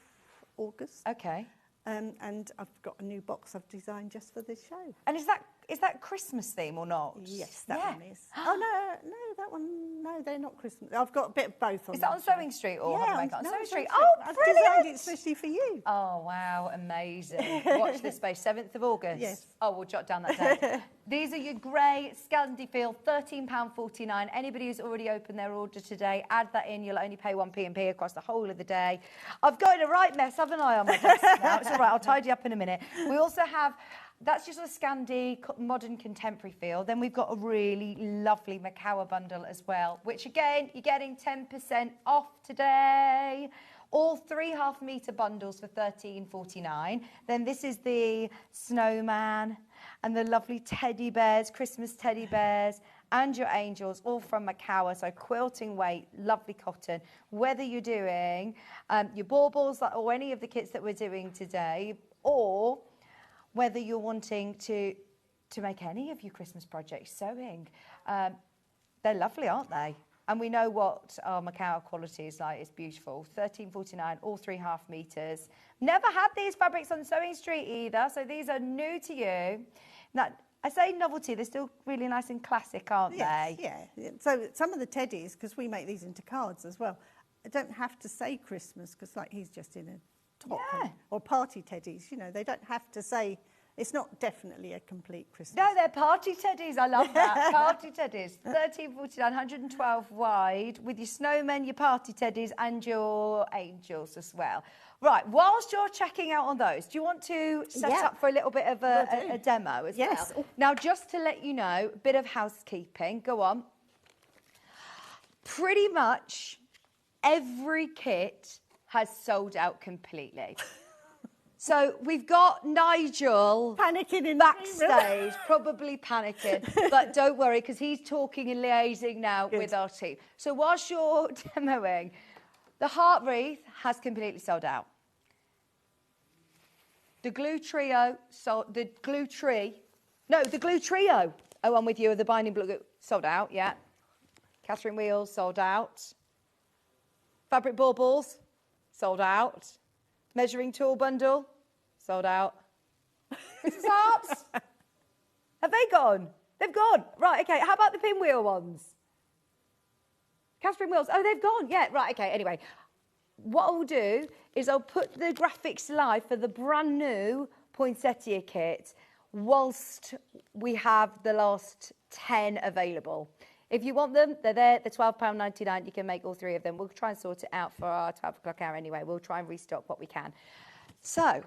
August. Okay. And I've got a new box I've designed just for this show. And is that that Christmas theme or not? Yes, that one is. Oh, no, that one, no, they're not Christmas. I've got a bit of both on. Is that on Sewing Street or have I got on Sewing Street? Oh, I've brilliant! designed it especially for you. Oh, wow, amazing. Watch this space, 7th of August. Yes. Oh, we'll jot down that date. These are your grey Scandi Field, £13.49. Anybody who's already opened their order today, add that in. You'll only pay 1 P&P across the whole of the day. I've got in a right mess, haven't I, on my desk now? It's all right, I'll tidy up in a minute. We also have, that's just a Scandi modern contemporary feel. Then we've got a really lovely Macawa bundle as well, which again, you're getting 10% off today. All 3 half-metre bundles for £13.49. Then this is the snowman and the lovely teddy bears, Christmas teddy bears, and your angels, all from Macawa. So quilting weight, lovely cotton. Whether you're doing your baubles or any of the kits that we're doing today, or whether you're wanting to make any of your Christmas projects sewing, they're lovely, aren't they? And we know what our Macawa quality is like. It's beautiful. £13.49, all 3 half-metres. Never had these fabrics on Sewing Street either, so these are new to you. Now, I say novelty, they're still really nice and classic, aren't they? Yeah. So some of the teddies, because we make these into cards as well, I don't have to say Christmas, because like he's just in a top. Or party teddies, you know, they don't have to say. It's not definitely a complete Christmas. No, they're party teddies. I love that. Party teddies. £13.49, 112 wide, with your snowmen, your party teddies, and your angels as well. Right, whilst you're checking out on those, do you want to set up for a little bit of a demo as well? Now, just to let you know, a bit of housekeeping. Go on. Pretty much every kit has sold out completely. So we've got Nigel panicking in backstage, probably panicking, but don't worry, because he's talking and liaising now with our team. So whilst you're demoing, the heart wreath has completely sold out. The glue trio, the glue trio. Oh, I'm with you. The binding glue sold out. Yeah. Catherine wheels sold out. Fabric baubles sold out. Measuring tool bundle, sold out. Christmas harps, have they gone? They've gone. Right, okay. How about the pinwheel ones? Catherine wheels, oh, they've gone. Yeah, right, okay. Anyway, what I'll do is I'll put the graphics live for the brand new poinsettia kit whilst we have the last 10 available. If you want them, they're there. They're £12.99. You can make all 3 of them. We'll try and sort it out for our 12 o'clock hour anyway. We'll try and restock what we can. So,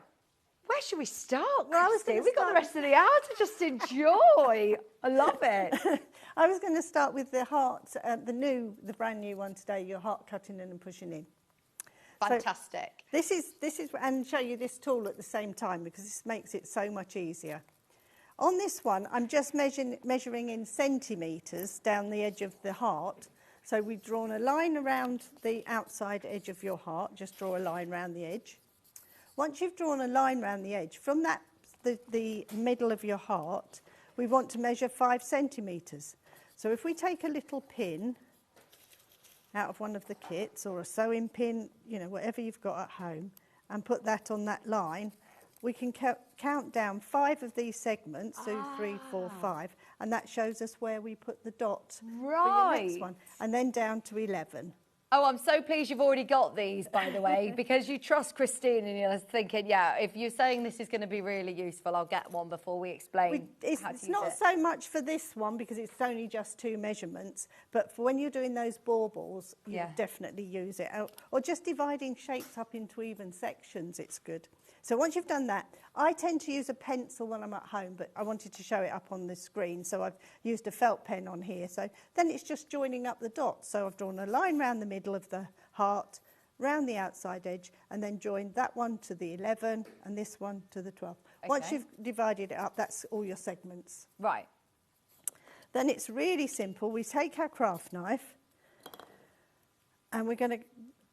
where should we start, Christy? We've got the rest of the hour to just enjoy. I love it. I was going to start with the heart, the brand new one today, your heart cutting in and pushing in. Fantastic. So this is, and show you this tool at the same time, because this makes it so much easier. On this one, I'm just measuring in centimetres down the edge of the heart. So we've drawn a line around the outside edge of your heart. Just draw a line around the edge. Once you've drawn a line around the edge, from that, the middle of your heart, we want to measure 5 centimetres. So if we take a little pin out of one of the kits, or a sewing pin, you know, whatever you've got at home, and put that on that line, we can count down 5 of these segments, 2, 3, 4, 5, and that shows us where we put the dot for your next one, and then down to 11. Oh, I'm so pleased you've already got these, by the way, because you trust Christine and you're thinking, yeah, if you're saying this is going to be really useful, I'll get one before we explain It's not so much for this one, because it's only just 2 measurements, but for when you're doing those baubles, you'll definitely use it. Or just dividing shapes up into even sections, it's good. So once you've done that, I tend to use a pencil when I'm at home, but I wanted to show it up on the screen, so I've used a felt pen on here. So then it's just joining up the dots. So I've drawn a line round the middle of the heart, round the outside edge, and then joined that one to the 11 and this one to the 12. Okay. Once you've divided it up, that's all your segments. Right. Then it's really simple. We take our craft knife, and we're going to...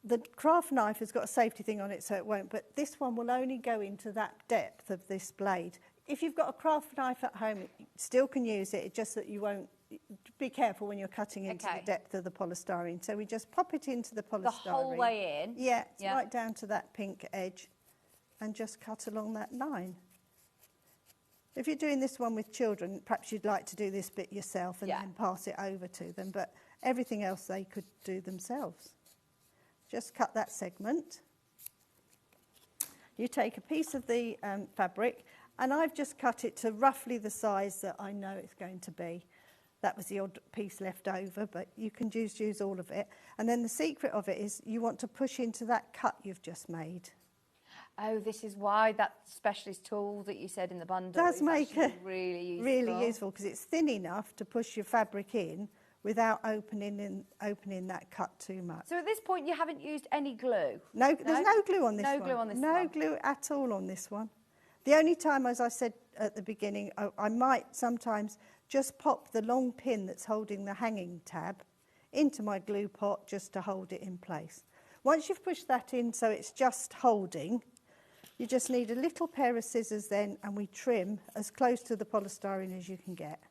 The craft knife has got a safety thing on it, so it won't, but this one will only go into that depth of this blade. If you've got a craft knife at home, you still can use it, it's just that you won't... Be careful when you're cutting into the depth of the polystyrene. So we just pop it into the polystyrene. The whole way in? Yeah, right down to that pink edge, and just cut along that line. If you're doing this one with children, perhaps you'd like to do this bit yourself and Yeah. then pass it over to them, but everything else they could do themselves. Just cut that segment. You take a piece of the fabric, and I've just cut it to roughly the size that I know it's going to be. That was the odd piece left over, but you can use all of it. And then the secret of it is you want to push into that cut you've just made. Oh, this is why that specialist tool that you said in the bundle Does is make actually it really useful. because it's thin enough to push your fabric in without opening that cut too much. So at this point, you haven't used any glue? No, there's no glue on this one. No glue on this one? No glue at all on this one. The only time, as I said at the beginning, I might sometimes just pop the long pin that's holding the hanging tab into my glue pot just to hold it in place. Once you've pushed that in so it's just holding, you just need a little pair of scissors then, and we trim as close to the polystyrene as you can get.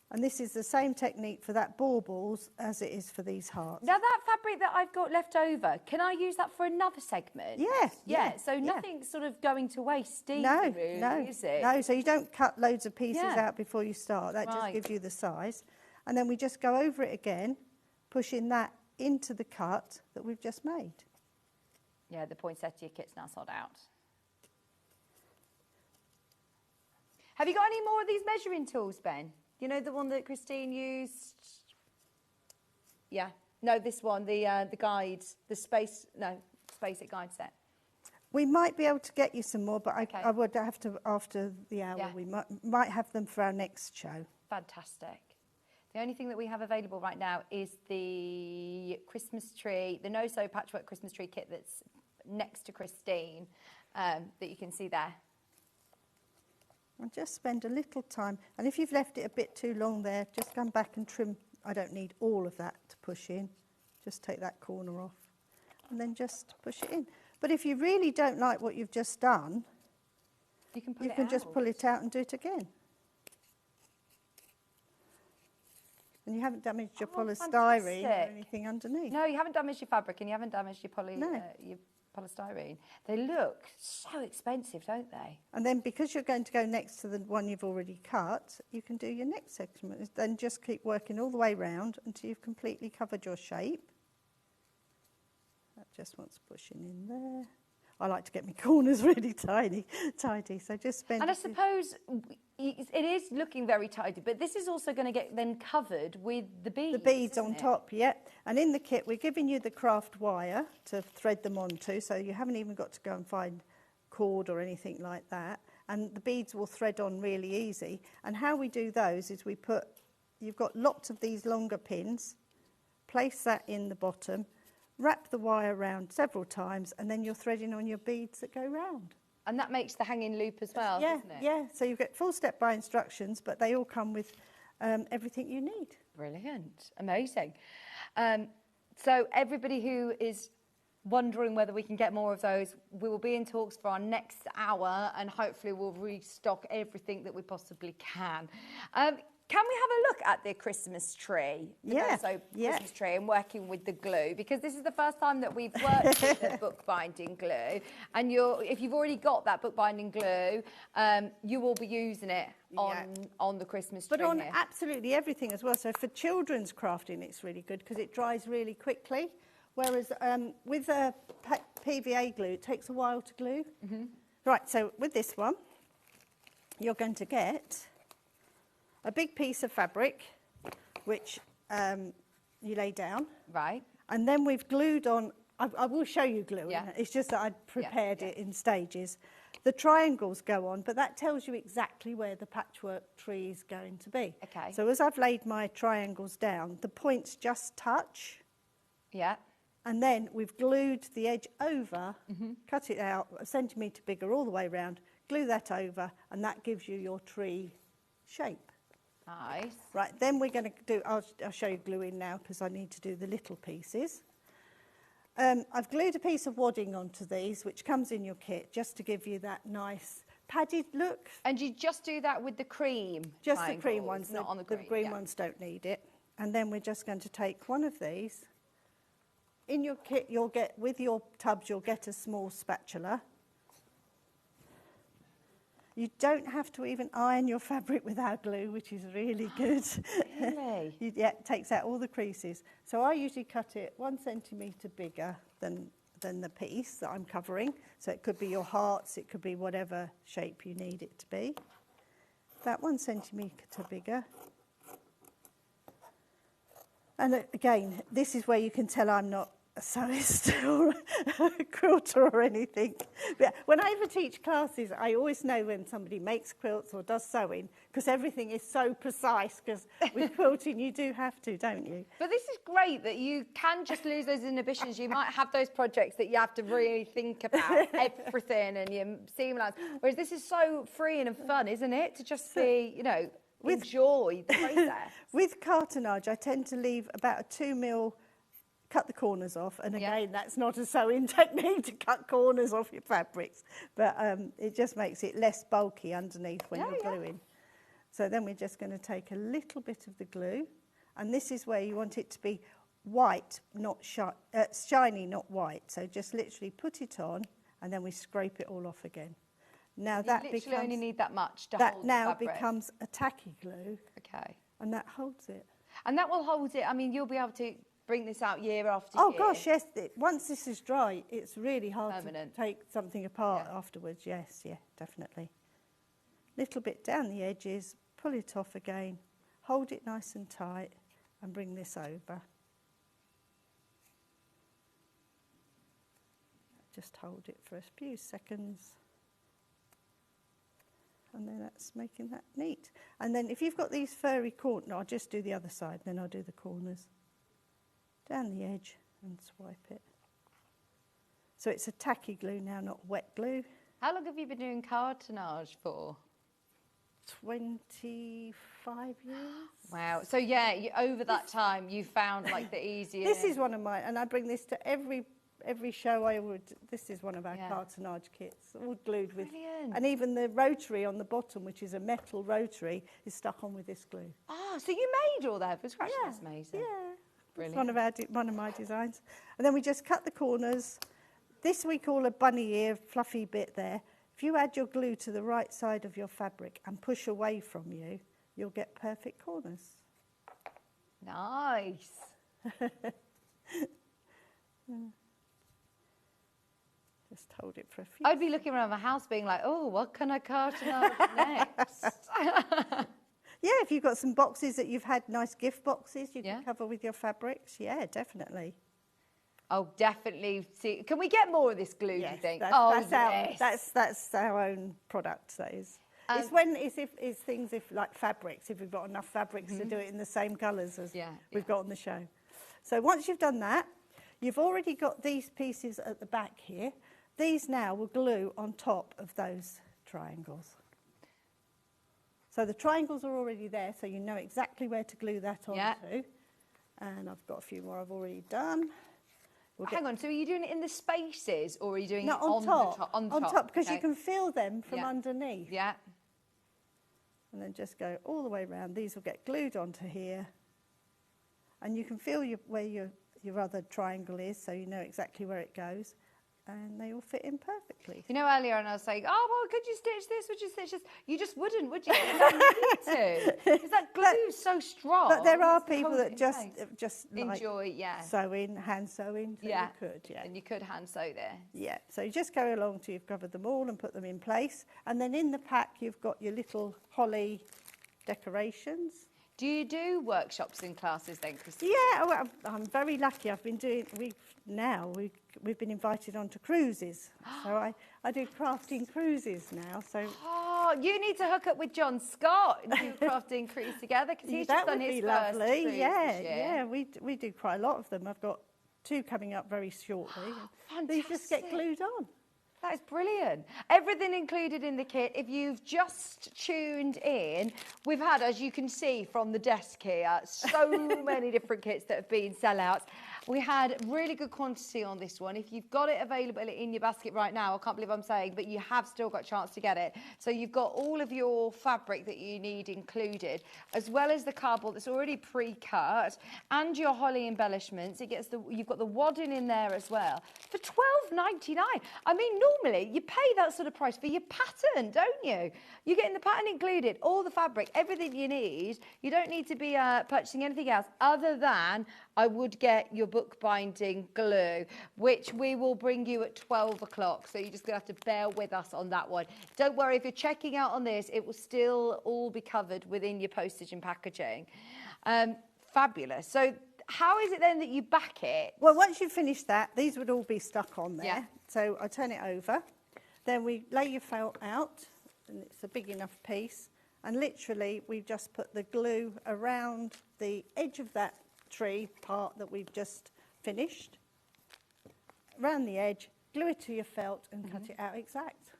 And this is the same technique for that baubles as it is for these hearts. Now that fabric that I've got left over, can I use that for another segment? Yeah. So nothing's sort of going to waste either, No, really, no, is it? no. So you don't cut loads of pieces Yeah. out before you start. That just Right. gives you the size. And then we just go over it again, pushing that into the cut that we've just made. Yeah, the poinsettia kit's now sold out. Have you got any more of these measuring tools, Ben? You know the one that Christine used? Yeah. No, this one, the guide, the space it guide set. We might be able to get you some more, but Okay. I would have to, after the hour, Yeah. we might have them for our next show. Fantastic. The only thing that we have available right now is the Christmas tree, the no-sew patchwork Christmas tree kit that's next to Christine, that you can see there. And just spend a little time. And if you've left it a bit too long there, just come back and trim. I don't need all of that to push in. Just take that corner off and then just push it in. But if you really don't like what you've just done, you can just pull it out and do it again. And you haven't damaged your polystyrene or fantastic. anything underneath. No, you haven't damaged your fabric and you haven't damaged your polystyrene. They look so expensive, don't they? And then because you're going to go next to the one you've already cut, you can do your next section. Then just keep working all the way round until you've completely covered your shape. That just wants pushing in there. I like to get my corners really tidy, so just spend... And I suppose it is looking very tidy, but this is also going to get then covered with the beads. The beads on isn't it? top, yeah. And in the kit, we're giving you the craft wire to thread them onto, so you haven't even got to go and find cord or anything like that. And the beads will thread on really easy. And how we do those is you've got lots of these longer pins, place that in the bottom, wrap the wire around several times, and then you're threading on your beads that go round. And that makes the hanging loop as well, doesn't it? Yeah, so you get full step-by instructions, but they all come with everything you need. Brilliant, amazing. So everybody who is wondering whether we can get more of those, we will be in talks for our next hour, and hopefully we'll restock everything that we possibly can. Can we have a look at the Christmas tree? Christmas tree and working with the glue, because this is the first time that we've worked with the bookbinding glue. And if you've already got that bookbinding glue, you will be using it on the Christmas tree. But on here. absolutely everything as well. So for children's crafting, it's really good because it dries really quickly. Whereas with PVA glue, it takes a while to glue. Mm-hmm. Right, so with this one, you're going to get a big piece of fabric, which you lay down. Right. And then we've glued on, I will show you glue. Yeah. It's just that I'd prepared it in stages. The triangles go on, but that tells you exactly where the patchwork tree is going to be. Okay. So as I've laid my triangles down, the points just touch. Yeah. And then we've glued the edge over, cut it out a centimetre bigger all the way around, glue that over, and that gives you your tree shape. Nice. Right, then we're going to do, I'll show you gluing now because I need to do the little pieces. I've glued a piece of wadding onto these, which comes in your kit, just to give you that nice padded look. And you just do that with the cream Just the cream ones, not on the green. The green ones don't need it. And then we're just going to take one of these. In your kit, you'll get, with your tubs, you'll get a small spatula. You don't have to even iron your fabric with our glue, which is really good. Really? Yeah, it takes out all the creases. So I usually cut it 1 centimetre bigger than the piece that I'm covering. So it could be your hearts, it could be whatever shape you need it to be. About 1 centimetre bigger. And again, this is where you can tell I'm not a sewist or a quilter or anything. But when I ever teach classes, I always know when somebody makes quilts or does sewing, because everything is so precise, because with quilting you do have to, don't you? But this is great that you can just lose those inhibitions. You might have those projects that you have to really think about everything and your seam lines. Whereas this is so free and fun, isn't it? To just be, you know, enjoy the process. With cartonnage, I tend to leave about a 2 mil, cut the corners off, and again, that's not a sewing technique to cut corners off your fabrics, but it just makes it less bulky underneath when you're gluing. So then we're just going to take a little bit of the glue, and this is where you want it to be white, not shiny, not white. So just literally put it on, and then we scrape it all off again. Now that literally only need that much to that hold the now fabric. becomes a tacky glue. Okay. And that holds it. And that will hold it. I mean, you'll be able to bring this out year after Oh year. gosh, yes. Once this is dry, it's really hard Permanent. to take something apart afterwards. Yes, yeah, definitely. Little bit down the edges, pull it off again, hold it nice and tight, and bring this over. Just hold it for a few seconds. And then that's making that neat. And then if you've got these furry corners, I'll just do the other side, then I'll do the corners. Down the edge and swipe it. So it's a tacky glue now, not wet glue. How long have you been doing cartonnage for? 25 years. Wow. So yeah, over that time you found like the easier... This is one of mine, and I bring this to every show I would. This is one of our cartonnage kits, all glued with. Brilliant. And even the rotary on the bottom, which is a metal rotary, is stuck on with this glue. Oh, so you made all that from scratch? Yeah. That's amazing. Yeah. Brilliant. It's one of my designs. And then we just cut the corners. This we call a bunny ear, fluffy bit there. If you add your glue to the right side of your fabric and push away from you, you'll get perfect corners. Nice. Just hold it for a few. I'd be looking around the house being like, oh, what can I cartonnage next? Yeah, if you've got some boxes that you've had, nice gift boxes you can cover with your fabrics. Yeah, definitely. Oh, definitely. See, can we get more of this glue, do you think? That's our own product, that is. It's when it's things like fabrics, if we've got enough fabrics to do it in the same colours as we've got on the show. So once you've done that, you've already got these pieces at the back here. These now will glue on top of those triangles. So the triangles are already there, so you know exactly where to glue that onto. And I've got a few more I've already done. Hang on, so are you doing it in the spaces or are you doing it on top? On top, because you can feel them from underneath. Yeah. And then just go all the way around. These will get glued onto here. And you can feel where your other triangle is, so you know exactly where it goes. And they all fit in perfectly. You know, earlier on I was saying, oh, well, could you stitch this? Would you stitch this? You just wouldn't, would you? You don't need to. Because that glue is so strong. But there are people that just enjoy, sewing, hand sewing. So you could, And you could hand sew there. Yeah, so you just go along till you've covered them all and put them in place. And then in the pack, you've got your little holly decorations. Do you do workshops and classes then, Christine? Yeah, well, I'm very lucky. I've been doing, we've been invited onto cruises. So I do crafting cruises now. So you need to hook up with John Scott and do a crafting cruise together, because he's just done his first cruise this year. Yeah, we do quite a lot of them. I've got 2 coming up very shortly. These just get glued on. That is brilliant. Everything included in the kit. If you've just tuned in, we've had, as you can see from the desk here, so many different kits that have been sellouts. We had really good quantity on this one. If you've got it available in your basket right now, I can't believe I'm saying, but you have still got a chance to get it. So you've got all of your fabric that you need included, as well as the cardboard that's already pre-cut, and your holly embellishments. You've got the wadding in there as well for £12.99. I mean, normally you pay that sort of price for your pattern, don't you? You're getting the pattern included, all the fabric, everything you need. You don't need to be purchasing anything else other than I would get your bookbinding glue, which we will bring you at 12 o'clock. So you're just going to have to bear with us on that one. Don't worry, if you're checking out on this, it will still all be covered within your postage and packaging. Fabulous. So how is it then that you back it? Well, once you've finished that, these would all be stuck on there. Yeah. So I turn it over. Then we lay your felt out, and it's a big enough piece. And literally, we just put the glue around the edge of that tree part that we've just finished, around the edge, glue it to your felt and cut it out exact.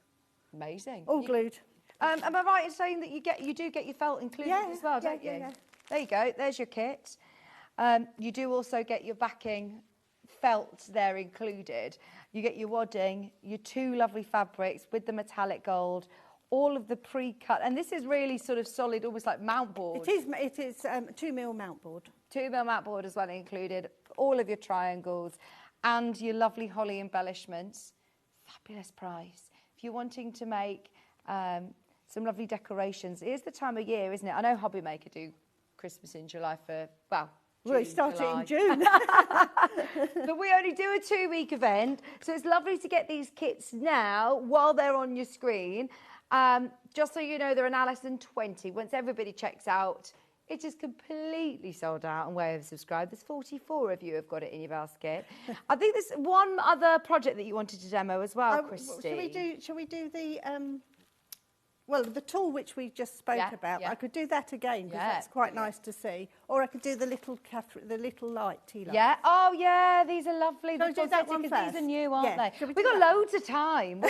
Amazing. All glued. Am I right in saying that you do get your felt included as well, don't you? Yeah. There you go, there's your kit. You do also get your backing felt there included. You get your wadding, your two lovely fabrics with the metallic gold, all of the pre-cut, and this is really sort of solid, almost like mount board. It is 2mm mount board. 2mm mount board as well included, all of your triangles and your lovely holly embellishments. Fabulous price. If you're wanting to make some lovely decorations, it is the time of year, isn't it? I know Hobby Maker do Christmas in July for, well, we start it in June. But we only do a 2-week event, so it's lovely to get these kits now while they're on your screen. Just so you know, they're an £1.20. Once everybody checks out, it is completely sold out and way oversubscribed. There's 44 of you have got it in your basket. I think there's one other project that you wanted to demo as well, Christy. Shall we do the well, the tool which we just spoke about? I could do that again because that's quite nice to see. Or I could do the little light tea light. Yeah. Oh, yeah. These are lovely. Shall we do that one first? These are new, aren't they? We've got loads of time.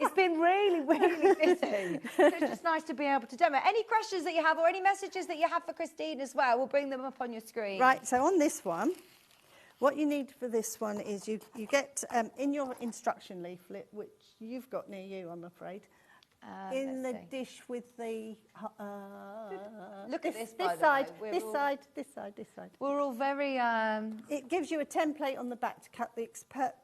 It's been really, really busy. So it's just nice to be able to demo. Any questions that you have or any messages that you have for Christine as well, we'll bring them up on your screen. Right. So on this one, what you need for this one is you get in your instruction leaflet, which you've got near you, I'm afraid. In the dish with the look at this side, this side. We're all very it gives you a template on the back to cut the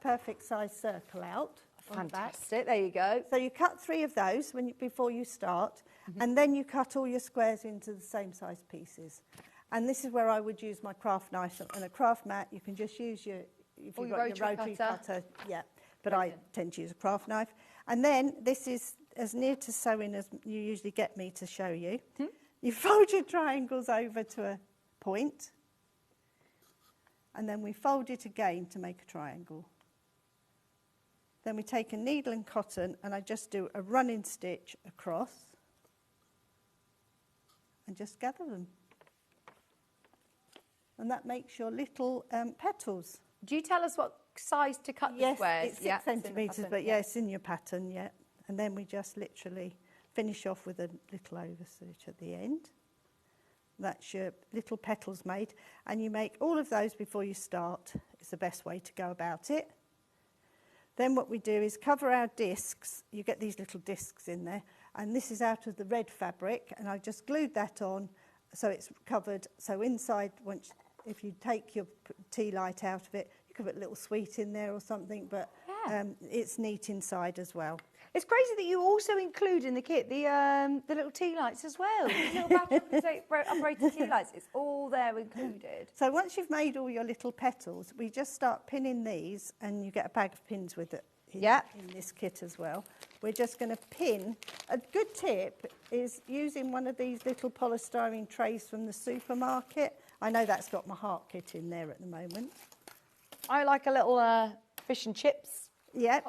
perfect size circle out. Fantastic. There you go. So you cut 3 of those before you start, and then you cut all your squares into the same size pieces. And this is where I would use my craft knife and a craft mat. You can just use your rotary cutter. Yeah, but I tend to use a craft knife. And then this is as near to sewing as you usually get me to show you. You fold your triangles over to a point, and then we fold it again to make a triangle. Then we take a needle and cotton, and I just do a running stitch across and just gather them. And that makes your little petals. Do you tell us what size to cut the squares? It's 6 centimetres, but it's in your pattern, And then we just literally finish off with a little overstitch at the end. That's your little petals made. And you make all of those before you start. It's the best way to go about it. Then what we do is cover our discs. You get these little discs in there. And this is out of the red fabric. And I just glued that on so it's covered. So inside, if you take your tea light out of it, you could put a little sweet in there or something. But it's neat inside as well. It's crazy that you also include in the kit the little tea lights as well. The little battery-operated tea lights. It's all there included. So once you've made all your little petals, we just start pinning these, and you get a bag of pins with it in this kit as well. We're just going to pin. A good tip is using one of these little polystyrene trays from the supermarket. I know that's got my heart kit in there at the moment. I like a little fish and chips. Yeah.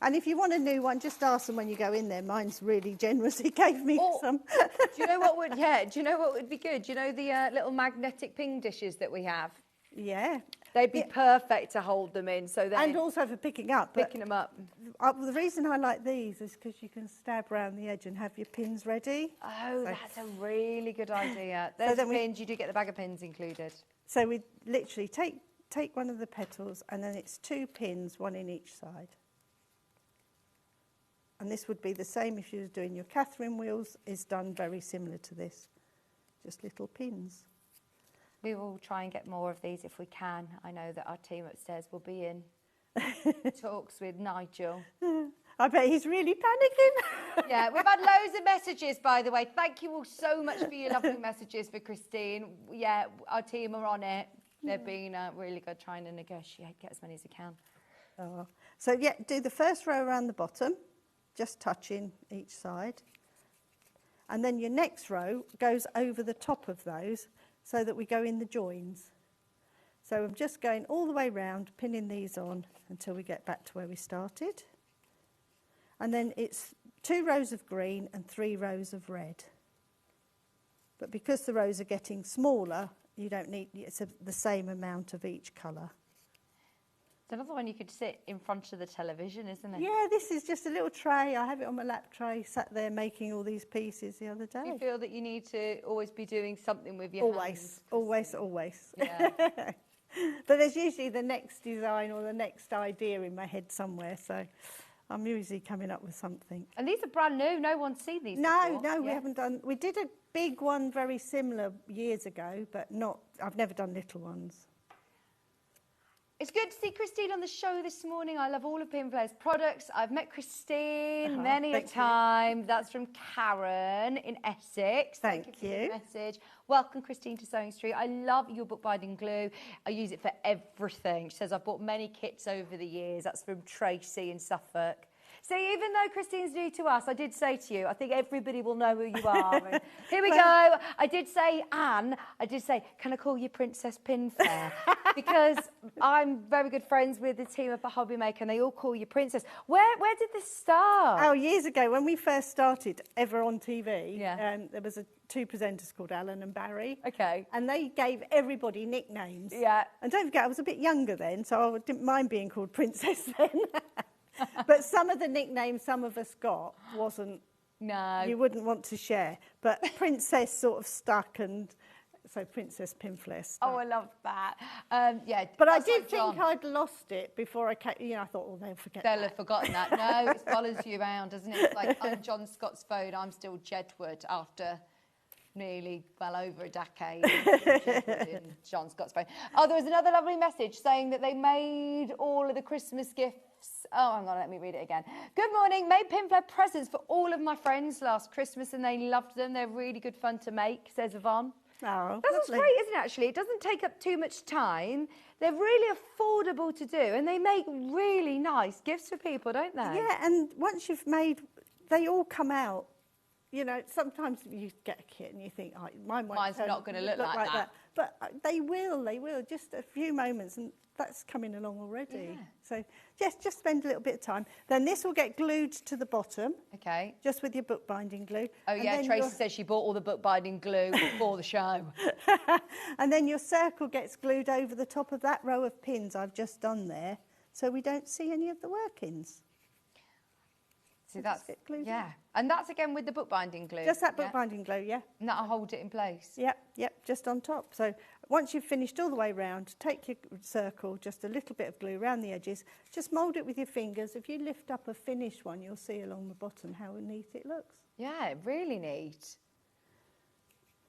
And if you want a new one, just ask them when you go in there. Mine's really generous. He gave me some. Do you know what would? Yeah. Do you know what would be good? Do you know the little magnetic ping dishes that we have? Yeah. They'd be perfect to hold them in. So and also for picking up. Picking them up. The reason I like these is because you can stab around the edge and have your pins ready. Oh, that's a really good idea. There's the pins. You do get the bag of pins included. So we literally take take one of the petals, and then it's 2 pins, 1 in each side. And this would be the same if you were doing your Catherine wheels, is done very similar to this, just little pins. We will try and get more of these if we can. I know that our team upstairs will be in talks with Nigel. I bet he's really panicking. Yeah, we've had loads of messages, by the way. Thank you all so much for your lovely messages for Christine. Yeah, our team are on it. They've been really good trying to negotiate, get as many as we can. Oh. So, yeah, do the first row around the bottom, just touching each side. And then your next row goes over the top of those so that we go in the joins. So I'm just going all the way round, pinning these on until we get back to where we started. And then it's 2 rows of green and 3 rows of red. But because the rows are getting smaller, you don't need, it's the same amount of each colour. It's another one you could sit in front of the television, isn't it? Yeah, this is just a little tray. I have it on my lap tray, sat there making all these pieces the other day. Do you feel that you need to always be doing something with your hands? Always. Yeah. But there's usually the next design or the next idea in my head somewhere, so I'm usually coming up with something. And these are brand new. No one's seen these before. No, we haven't done. We did a big one very similar years ago, but not. I've never done little ones. It's good to see Christine on the show this morning. I love all of Pinflow's products. I've met Christine many a time. That's from Karen in Essex. Thank you. you. For the message. Welcome, Christine, to Sewing Street. I love your bookbinding glue. I use it for everything. She says, I've bought many kits over the years. That's from Tracy in Suffolk. See, even though Christine's new to us, I did say to you, I think everybody will know who you are. And here we go. I did say, Anne, can I call you Princess Pinfair? Because I'm very good friends with the team up at Hobbymaker, and they all call you Princess. Where did this start? Oh, years ago, when we first started ever on TV, there was 2 presenters called Alan and Barry. Okay. And they gave everybody nicknames. Yeah. And don't forget, I was a bit younger then, so I didn't mind being called Princess then. But some of the nicknames some of us got wasn't... No. You wouldn't want to share. But Princess sort of stuck, and so Princess Pinflow stuck. Oh, I love that. Yeah. But I did think I'd lost it before I came... You know, I thought, oh, they'll forget They'll have forgotten that. No, it follows you around, doesn't it? It's like on John Scott's phone, I'm still Jedward after... nearly well over a decade in John Scott's phone. Oh, there was another lovely message saying that they made all of the Christmas gifts. Oh, hang on, let me read it again. Good morning. Made Pinflow presents for all of my friends last Christmas and they loved them. They're really good fun to make, says Yvonne. Oh, that's lovely. great, isn't it, actually? It doesn't take up too much time. They're really affordable to do and they make really nice gifts for people, don't they? Yeah, and once you've made, they all come out. You know, sometimes you get a kit and you think, oh, mine's not going to look like that. But they will, just a few moments, and that's coming along already. Yeah. So just spend a little bit of time. Then this will get glued to the bottom. Okay. Just with your bookbinding glue. Oh, yeah, Tracy says she bought all the bookbinding glue before the show. And then your circle gets glued over the top of that row of pins I've just done there, so we don't see any of the workings. See, that's it, yeah. And that's again with the bookbinding glue. Just that bookbinding glue, yeah. And that'll hold it in place. Yep, just on top. So once you've finished all the way round, take your circle, just a little bit of glue around the edges, just mould it with your fingers. If you lift up a finished one, you'll see along the bottom how neat it looks. Yeah, really neat.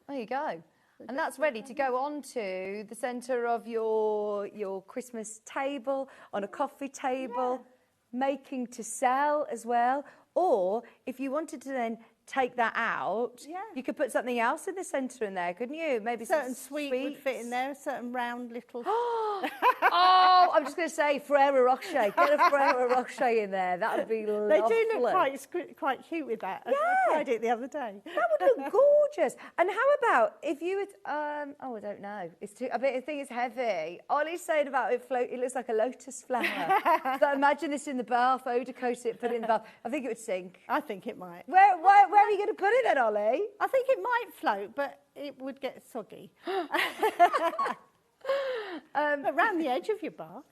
There you go. And that's ready to go onto the centre of your Christmas table, on a coffee table, making to sell as well. Or if you wanted to then take that out, you could put something else in the centre in there, couldn't you? Maybe certain sweet would fit in there, a certain round little... Oh, I'm just going to say Ferrero Rocher. Get a Ferrero Rocher in there. That would be lovely. They do look quite cute with that. Yeah. I tried it the other day. That would look gorgeous. And how about if you would... oh, I don't know. It's too... I think it's heavy. Ollie's saying about it float. It looks like a lotus flower. So imagine this in the bath, odor coat it, put it in the bath. I think it would sink. I think it might. Where are you going to put it then, Ollie? I think it might float, but it would get soggy. Around the edge of your bath.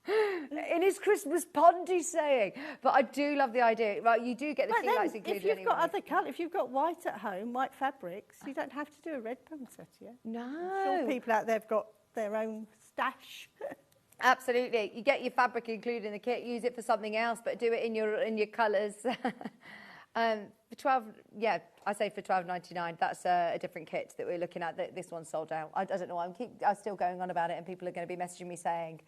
In his Christmas pond, he's saying. But I do love the idea. Right, you do get the tea lights included if you've got other colour, if you've got white at home, white fabrics, you don't have to do a red poinsettia. No. I'm sure people out there have got their own stash. Absolutely. You get your fabric included in the kit, use it for something else, but do it in your colours. For 12, yeah, I say for $12.99. That's a different kit that we're looking at. This one's sold out. I don't know why I'm still going on about it, and people are going to be messaging me saying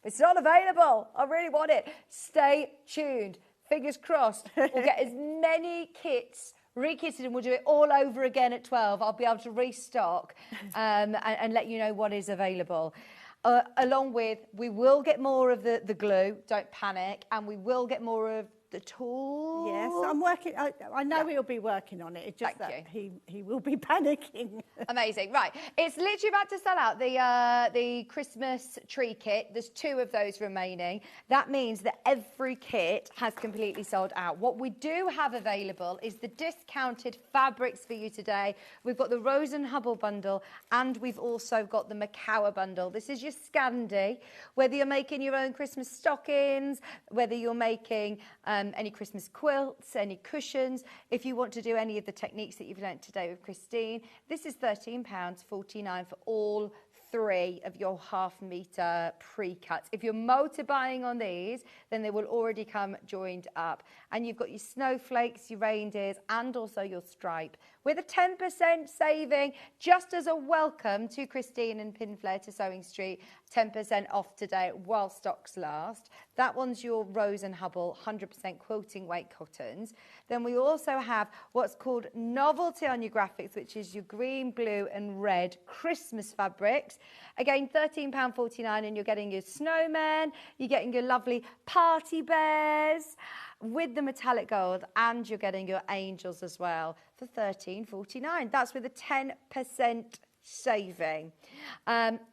it's not available. I really want it. Stay tuned. Fingers crossed. We'll get as many kits rekitted, and we'll do it all over again at 12. I'll be able to restock and let you know what is available. Along with, we will get more of the glue, don't panic, and we will get more of the tool. Yes, I'm working. I know he'll be working on it. It's just that he will be panicking. Amazing. Right, it's literally about to sell out the Christmas tree kit. There's 2 of those remaining. That means that every kit has completely sold out. What we do have available is the discounted fabrics for you today. We've got the Rose and Hubble bundle, and we've also got the Macawa bundle. This is your Scandi. Whether you're making your own Christmas stockings, whether you're making any Christmas quilts, any cushions, if you want to do any of the techniques that you've learnt today with Christine, this is £13.49 for all 3 of your half-metre pre-cuts. If you're multi-buying on these, then they will already come joined up. And you've got your snowflakes, your reindeers, and also your stripe, with a 10% saving, just as a welcome to Christine and Pinflair to Sewing Street. 10% off today while stocks last. That one's your Rose and Hubble 100% quilting weight cottons. Then we also have what's called novelty on your graphics, which is your green, blue and red Christmas fabrics. Again, £13.49, and you're getting your snowmen, you're getting your lovely party bears with the metallic gold, and you're getting your angels as well for £13.49. That's with a 10% saving.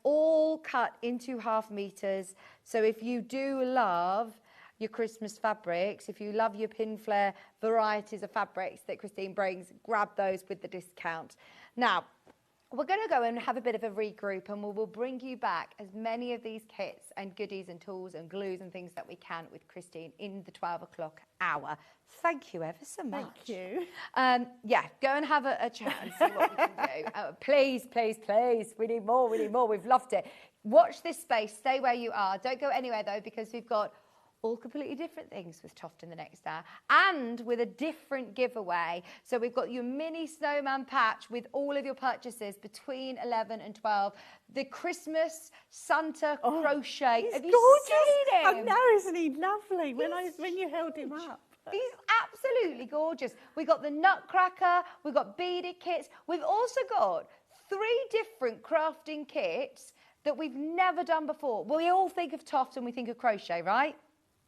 All cut into half meters. So if you do love your Christmas fabrics, if you love your Pinflair varieties of fabrics that Christine brings, grab those with the discount. Now, we're going to go and have a bit of a regroup, and we will bring you back as many of these kits and goodies and tools and glues and things that we can with Christine in the 12 o'clock hour. Thank you ever so much. Thank you. Yeah, go and have a chat and see what we can do. Please, please, please. We need more, we need more. We've loved it. Watch this space. Stay where you are. Don't go anywhere, though, because we've got all completely different things with Toft in the next hour, and with a different giveaway. So we've got your mini snowman patch with all of your purchases between 11 and 12. The Christmas Santa crochet. He's Have you gorgeous. seen him? I know, isn't he lovely? When you held him up. He's absolutely gorgeous. We've got the Nutcracker, we've got beaded kits. We've also got 3 different crafting kits that we've never done before. Well, we all think of Toft and we think of crochet, right?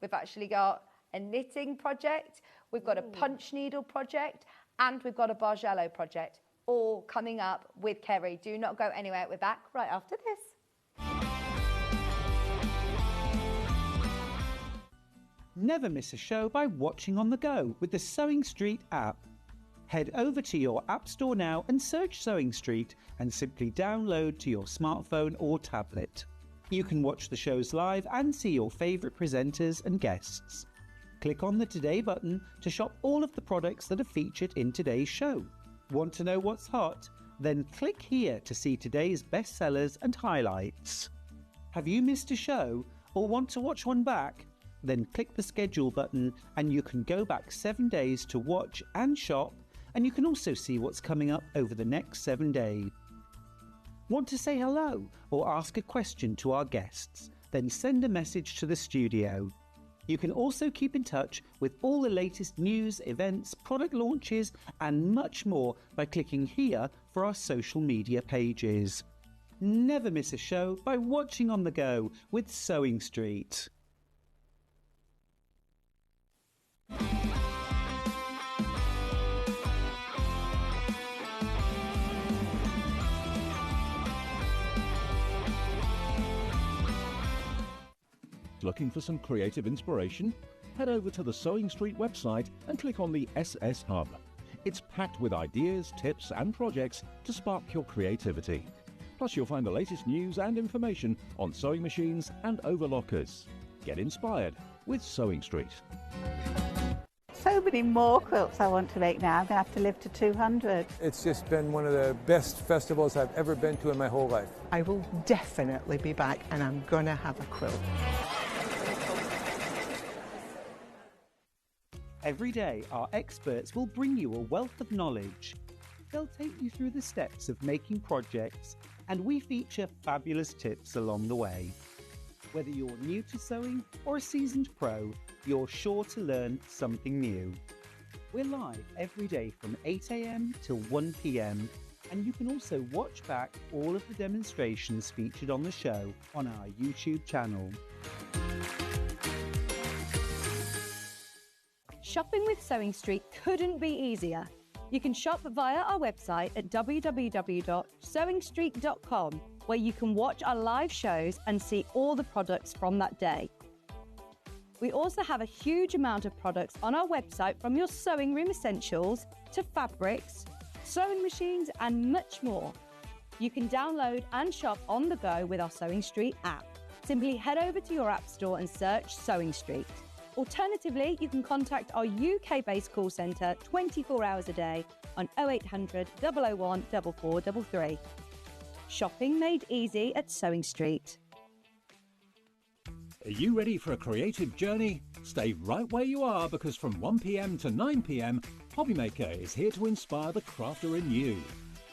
We've actually got a knitting project, we've got a punch needle project, and we've got a Bargello project, all coming up with Kerry. Do not go anywhere. We're back right after this. Never miss a show by watching on the go with the Sewing Street app. Head over to your App Store now and search Sewing Street, and simply download to your smartphone or tablet. You can watch the shows live and see your favourite presenters and guests. Click on the Today button to shop all of the products that are featured in today's show. Want to know what's hot? Then click here to see today's bestsellers and highlights. Have you missed a show or want to watch one back? Then click the schedule button and you can go back 7 days to watch and shop, and you can also see what's coming up over the next 7 days. Want to say hello or ask a question to our guests? Then send a message to the studio. You can also keep in touch with all the latest news, events, product launches and much more by clicking here for our social media pages. Never miss a show by watching on the go with Sewing Street. Looking for some creative inspiration? Head over to the Sewing Street website and click on the SS Hub. It's packed with ideas, tips and projects to spark your creativity. Plus you'll find the latest news and information on sewing machines and overlockers. Get inspired with Sewing Street. so many more quilts I want to make now. I'm going to have to live to 200. It's just been one of the best festivals I've ever been to in my whole life. I will definitely be back and I'm going to have a quilt. Every day, our experts will bring you a wealth of knowledge. They'll take you through the steps of making projects, and we feature fabulous tips along the way. Whether you're new to sewing or a seasoned pro, you're sure to learn something new. We're live every day from 8 a.m. till 1 p.m, and you can also watch back all of the demonstrations featured on the show on our YouTube channel. Shopping with Sewing Street couldn't be easier. You can shop via our website at www.sewingstreet.com, where you can watch our live shows and see all the products from that day. We also have a huge amount of products on our website, from your sewing room essentials to fabrics, sewing machines and much more. You can download and shop on the go with our Sewing Street app. Simply head over to your app store and search Sewing Street. Alternatively, you can contact our UK-based call centre 24 hours a day on 0800 001 4433. Shopping made easy at Sewing Street. Are you ready for a creative journey? Stay right where you are, because from 1 p.m. to 9 p.m, Hobbymaker is here to inspire the crafter in you.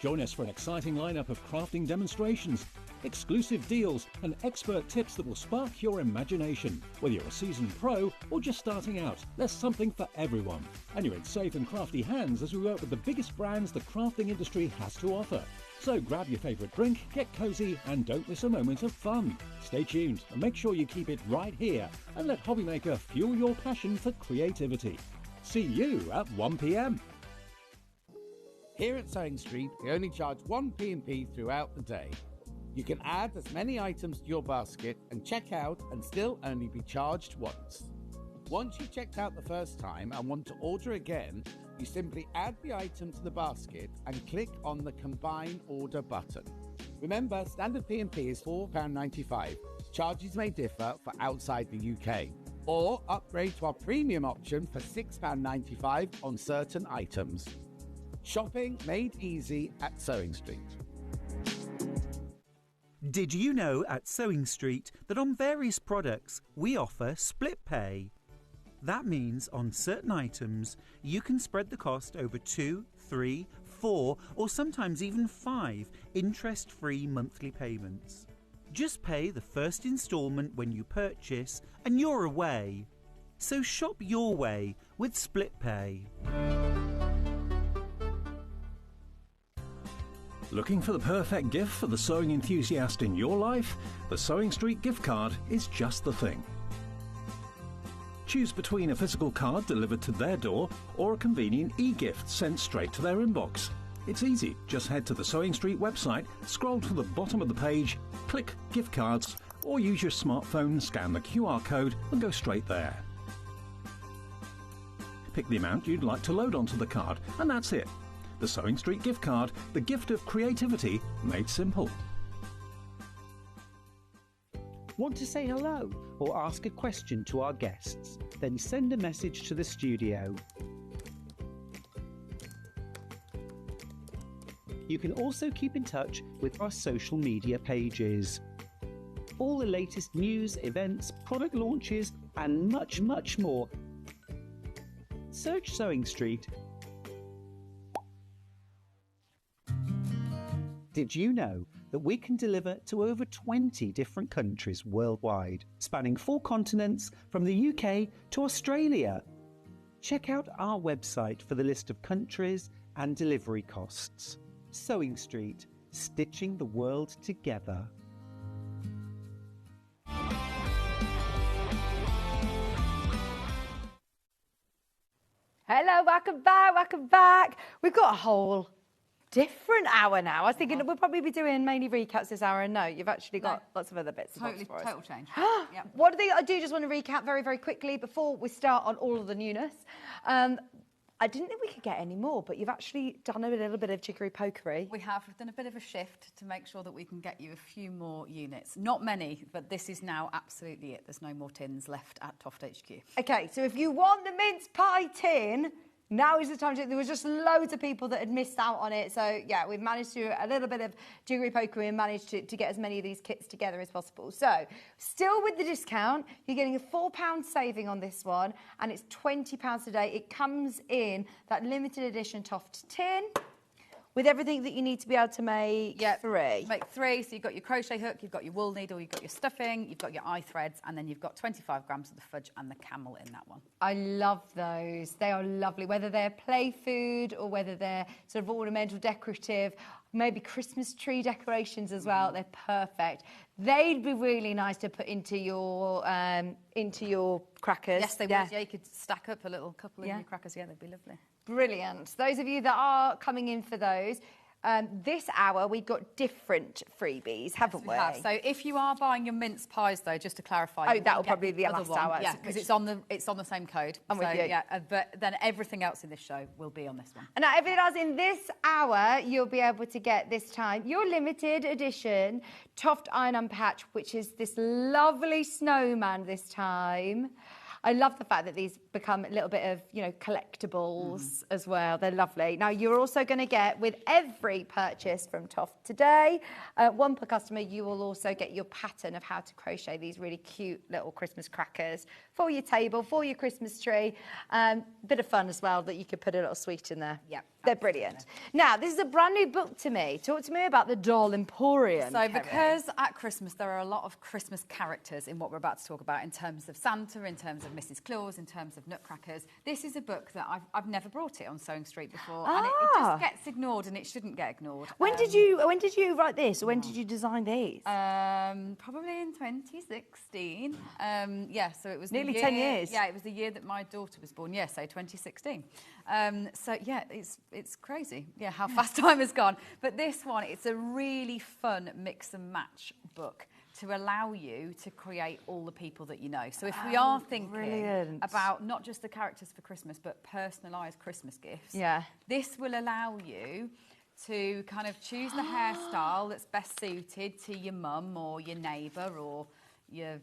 Join us for an exciting lineup of crafting demonstrations, exclusive deals and expert tips that will spark your imagination. Whether you're a seasoned pro or just starting out, there's something for everyone. And you're in safe and crafty hands as we work with the biggest brands the crafting industry has to offer. So grab your favourite drink, get cosy and don't miss a moment of fun. Stay tuned and make sure you keep it right here and let Hobbymaker fuel your passion for creativity. See you at 1 p.m. Here at Sewing Street, we only charge one P&P throughout the day. You can add as many items to your basket and check out and still only be charged once. Once you've checked out the first time and want to order again, you simply add the item to the basket and click on the Combine Order button. Remember, standard P&P is £4.95. Charges may differ for outside the UK. Or upgrade to our premium option for £6.95 on certain items. Shopping made easy at Sewing Street. Did you know at Sewing Street that on various products we offer split pay? That means on certain items you can spread the cost over 2, 3, 4 or sometimes even 5 interest-free monthly payments. Just pay the first instalment when you purchase and you're away. So shop your way with split pay. Looking for the perfect gift for the sewing enthusiast in your life? The Sewing Street gift card is just the thing. Choose between a physical card delivered to their door or a convenient e-gift sent straight to their inbox. It's easy. Just head to the Sewing Street website, scroll to the bottom of the page, click Gift Cards, or use your smartphone, scan the QR code and go straight there. Pick the amount you'd like to load onto the card, and that's it. The Sewing Street gift card, the gift of creativity made simple. Want to say hello or ask a question to our guests? Then send a message to the studio. You can also keep in touch with our social media pages. All the latest news, events, product launches and much, much more. Search Sewing Street. Did you know that we can deliver to over 20 different countries worldwide, spanning 4 continents from the UK to Australia? Check out our website for the list of countries and delivery costs. Sewing Street, stitching the world together. Hello, welcome back, welcome back. We've got a whole different hour now. I was thinking we'll probably be doing mainly recaps this hour, and no, you've actually got lots of other bits. Total change. Yep. One thing I do just want to recap very, very quickly before we start on all of the newness. I didn't think we could get any more, but you've actually done a little bit of jiggery-pokery. We have done a bit of a shift to make sure that we can get you a few more units. Not many, but this is now absolutely it. There's no more tins left at Toft HQ. Okay, so if you want the mince pie tin, now is the time to... There was just loads of people that had missed out on it. So, yeah, we've managed to do a little bit of jiggery-pokery and managed to get as many of these kits together as possible. So, still with the discount, you're getting a £4 saving on this one, and it's £20 today. It comes in that limited edition Toft tin, with everything that you need to be able to make 3. Make 3, so you've got your crochet hook, you've got your wool needle, you've got your stuffing, you've got your eye threads, and then you've got 25 grams of the fudge and the camel in that one. I love those. They are lovely, whether they're play food or whether they're sort of ornamental, decorative, maybe Christmas tree decorations as well. They're perfect. They'd be really nice to put into your crackers. Yes, they would. Yeah, you could stack up a little couple of your crackers. Yeah, they'd be lovely. Brilliant. Those of you that are coming in for those, this hour we've got different freebies, haven't we? Have. So if you are buying your mince pies, though, just to clarify, oh, that will probably be the last hour. Yeah, because it's on the same code. I'm with you. Yeah, but then everything else in this show will be on this one. And now, if it does in this hour, you'll be able to get this time your limited edition Toft Iron and Patch, which is this lovely snowman this time. I love the fact that these become a little bit of, you know, collectibles as well. They're lovely. Now, you're also going to get, with every purchase from Toft today, one per customer, you will also get your pattern of how to crochet these really cute little Christmas crackers for your table, for your Christmas tree. Bit of fun as well that you could put a little sweet in there. Yeah. They're brilliant. Now, this is a brand new book to me. Talk to me about the Doll Emporium. So, because at Christmas there are a lot of Christmas characters in what we're about to talk about, in terms of Santa, in terms of Mrs. Claus, in terms of Nutcrackers, this is a book that I've never brought it on Sewing Street before, and it just gets ignored, and it shouldn't get ignored. When did you write this, or when did you design these? Probably in 2016. Yeah, so it was nearly 10 years. Yeah, it was the year that my daughter was born. Yeah, so 2016. So yeah, it's crazy. Yeah, how fast time has gone. But this one, it's a really fun mix and match book to allow you to create all the people that you know. So if we are thinking about not just the characters for Christmas, but personalised Christmas gifts, this will allow you to kind of choose the hairstyle that's best suited to your mum or your neighbour or your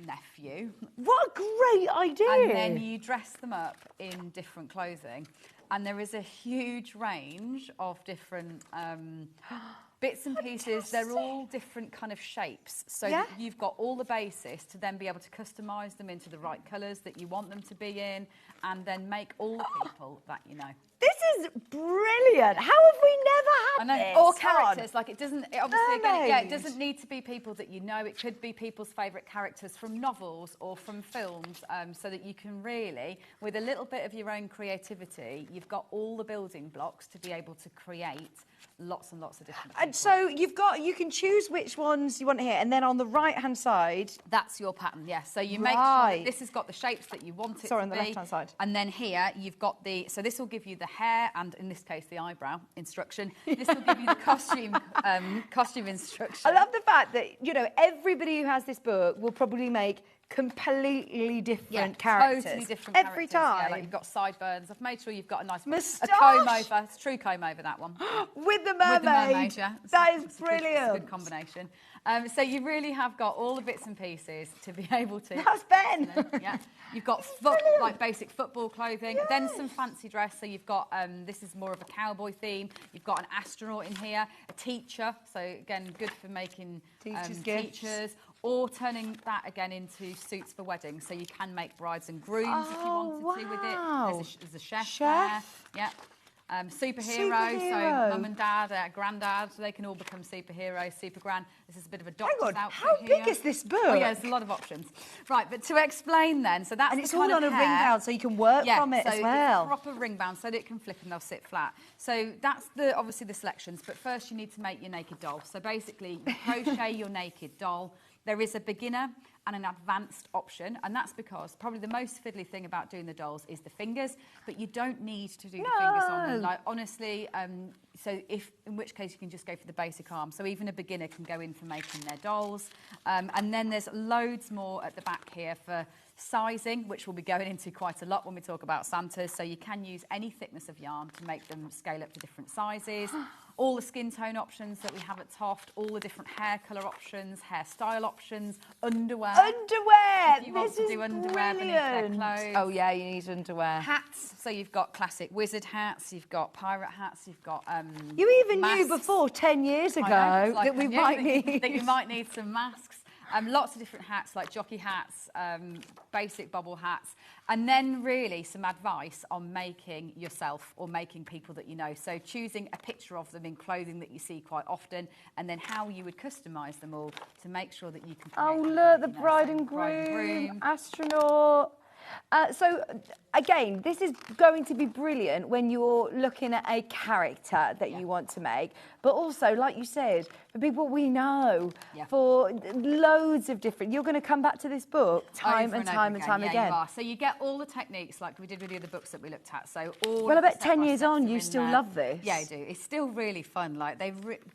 nephew. What a great idea! And then you dress them up in different clothing. And there is a huge range of different bits and pieces. They're all different kind of shapes. So that you've got all the basis to then be able to customise them into the right colours that you want them to be in, and then make all the people that you know. This is brilliant. How have we never had this? Or characters. Like it doesn't. Obviously, again, it doesn't need to be people that you know. It could be people's favourite characters from novels or from films, so that you can really, with a little bit of your own creativity, you've got all the building blocks to be able to create lots and lots of different people. And so you can choose which ones you want here, and then on the right-hand side, that's your pattern. Yeah. So you make sure that this has got the shapes that you want it to be. Sorry, on the left-hand side. And then here you've got the. So this will give you the hair and, in this case, the eyebrow instruction. This will give you the costume instruction. I love the fact that, you know, everybody who has this book will probably make completely different characters. Totally different every time. Yeah, like you've got sideburns. I've made sure you've got a nice moustache. A comb over. It's a true comb over, that one. With the mermaid. With the mermaid, yeah. That is It's brilliant. a good combination. So you really have got all the bits and pieces to be able to... That's Ben. Yeah. You've got like basic football clothing, then some fancy dress. So you've got, this is more of a cowboy theme. You've got an astronaut in here, a teacher. So again, good for making teachers. Or turning that again into suits for weddings. So you can make brides and grooms if you wanted to with it. There's a chef there. Yeah. Superhero, so mum and dad, granddad, so they can all become superheroes, super gran. This is a bit of a doctor's outfit. How big is this book? Oh yeah, there's a lot of options. Right, but to explain then, so that's and it's all on a ring bound, so you can work from it as well. It's proper ring bound, so that it can flip and they'll sit flat. So that's obviously the selections, but first you need to make your naked doll. So basically, you crochet your naked doll. There is a beginner and an advanced option, and that's because probably the most fiddly thing about doing the dolls is the fingers, but you don't need to do the fingers on them. Like, honestly, So in which case you can just go for the basic arm. So even a beginner can go in for making their dolls. And then there's loads more at the back here for sizing, which we'll be going into quite a lot when we talk about Santas. So you can use any thickness of yarn to make them scale up to different sizes. All the skin tone options that we have at Toft, all the different hair colour options, hairstyle options, underwear. Underwear! If you want to do underwear beneath their clothes. Oh yeah, you need underwear. Hats. So you've got classic wizard hats, you've got pirate hats, you've got You even knew before 10 years ago that we might need... that you might need some masks. Lots of different hats, like jockey hats, basic bobble hats, and then really some advice on making yourself or making people that you know. So choosing a picture of them in clothing that you see quite often, and then how you would customise them all to make sure that you can create... Oh, look, the bride and groom, astronaut. So, again, this is going to be brilliant when you're looking at a character that you want to make, but also, like you said, for people we know, for loads of different... You're going to come back to this book time and time again. You are. So you get all the techniques like we did with the other books that we looked at. So all... Well, I bet 10 years on, you still love this. Yeah, I do. It's still really fun. Like,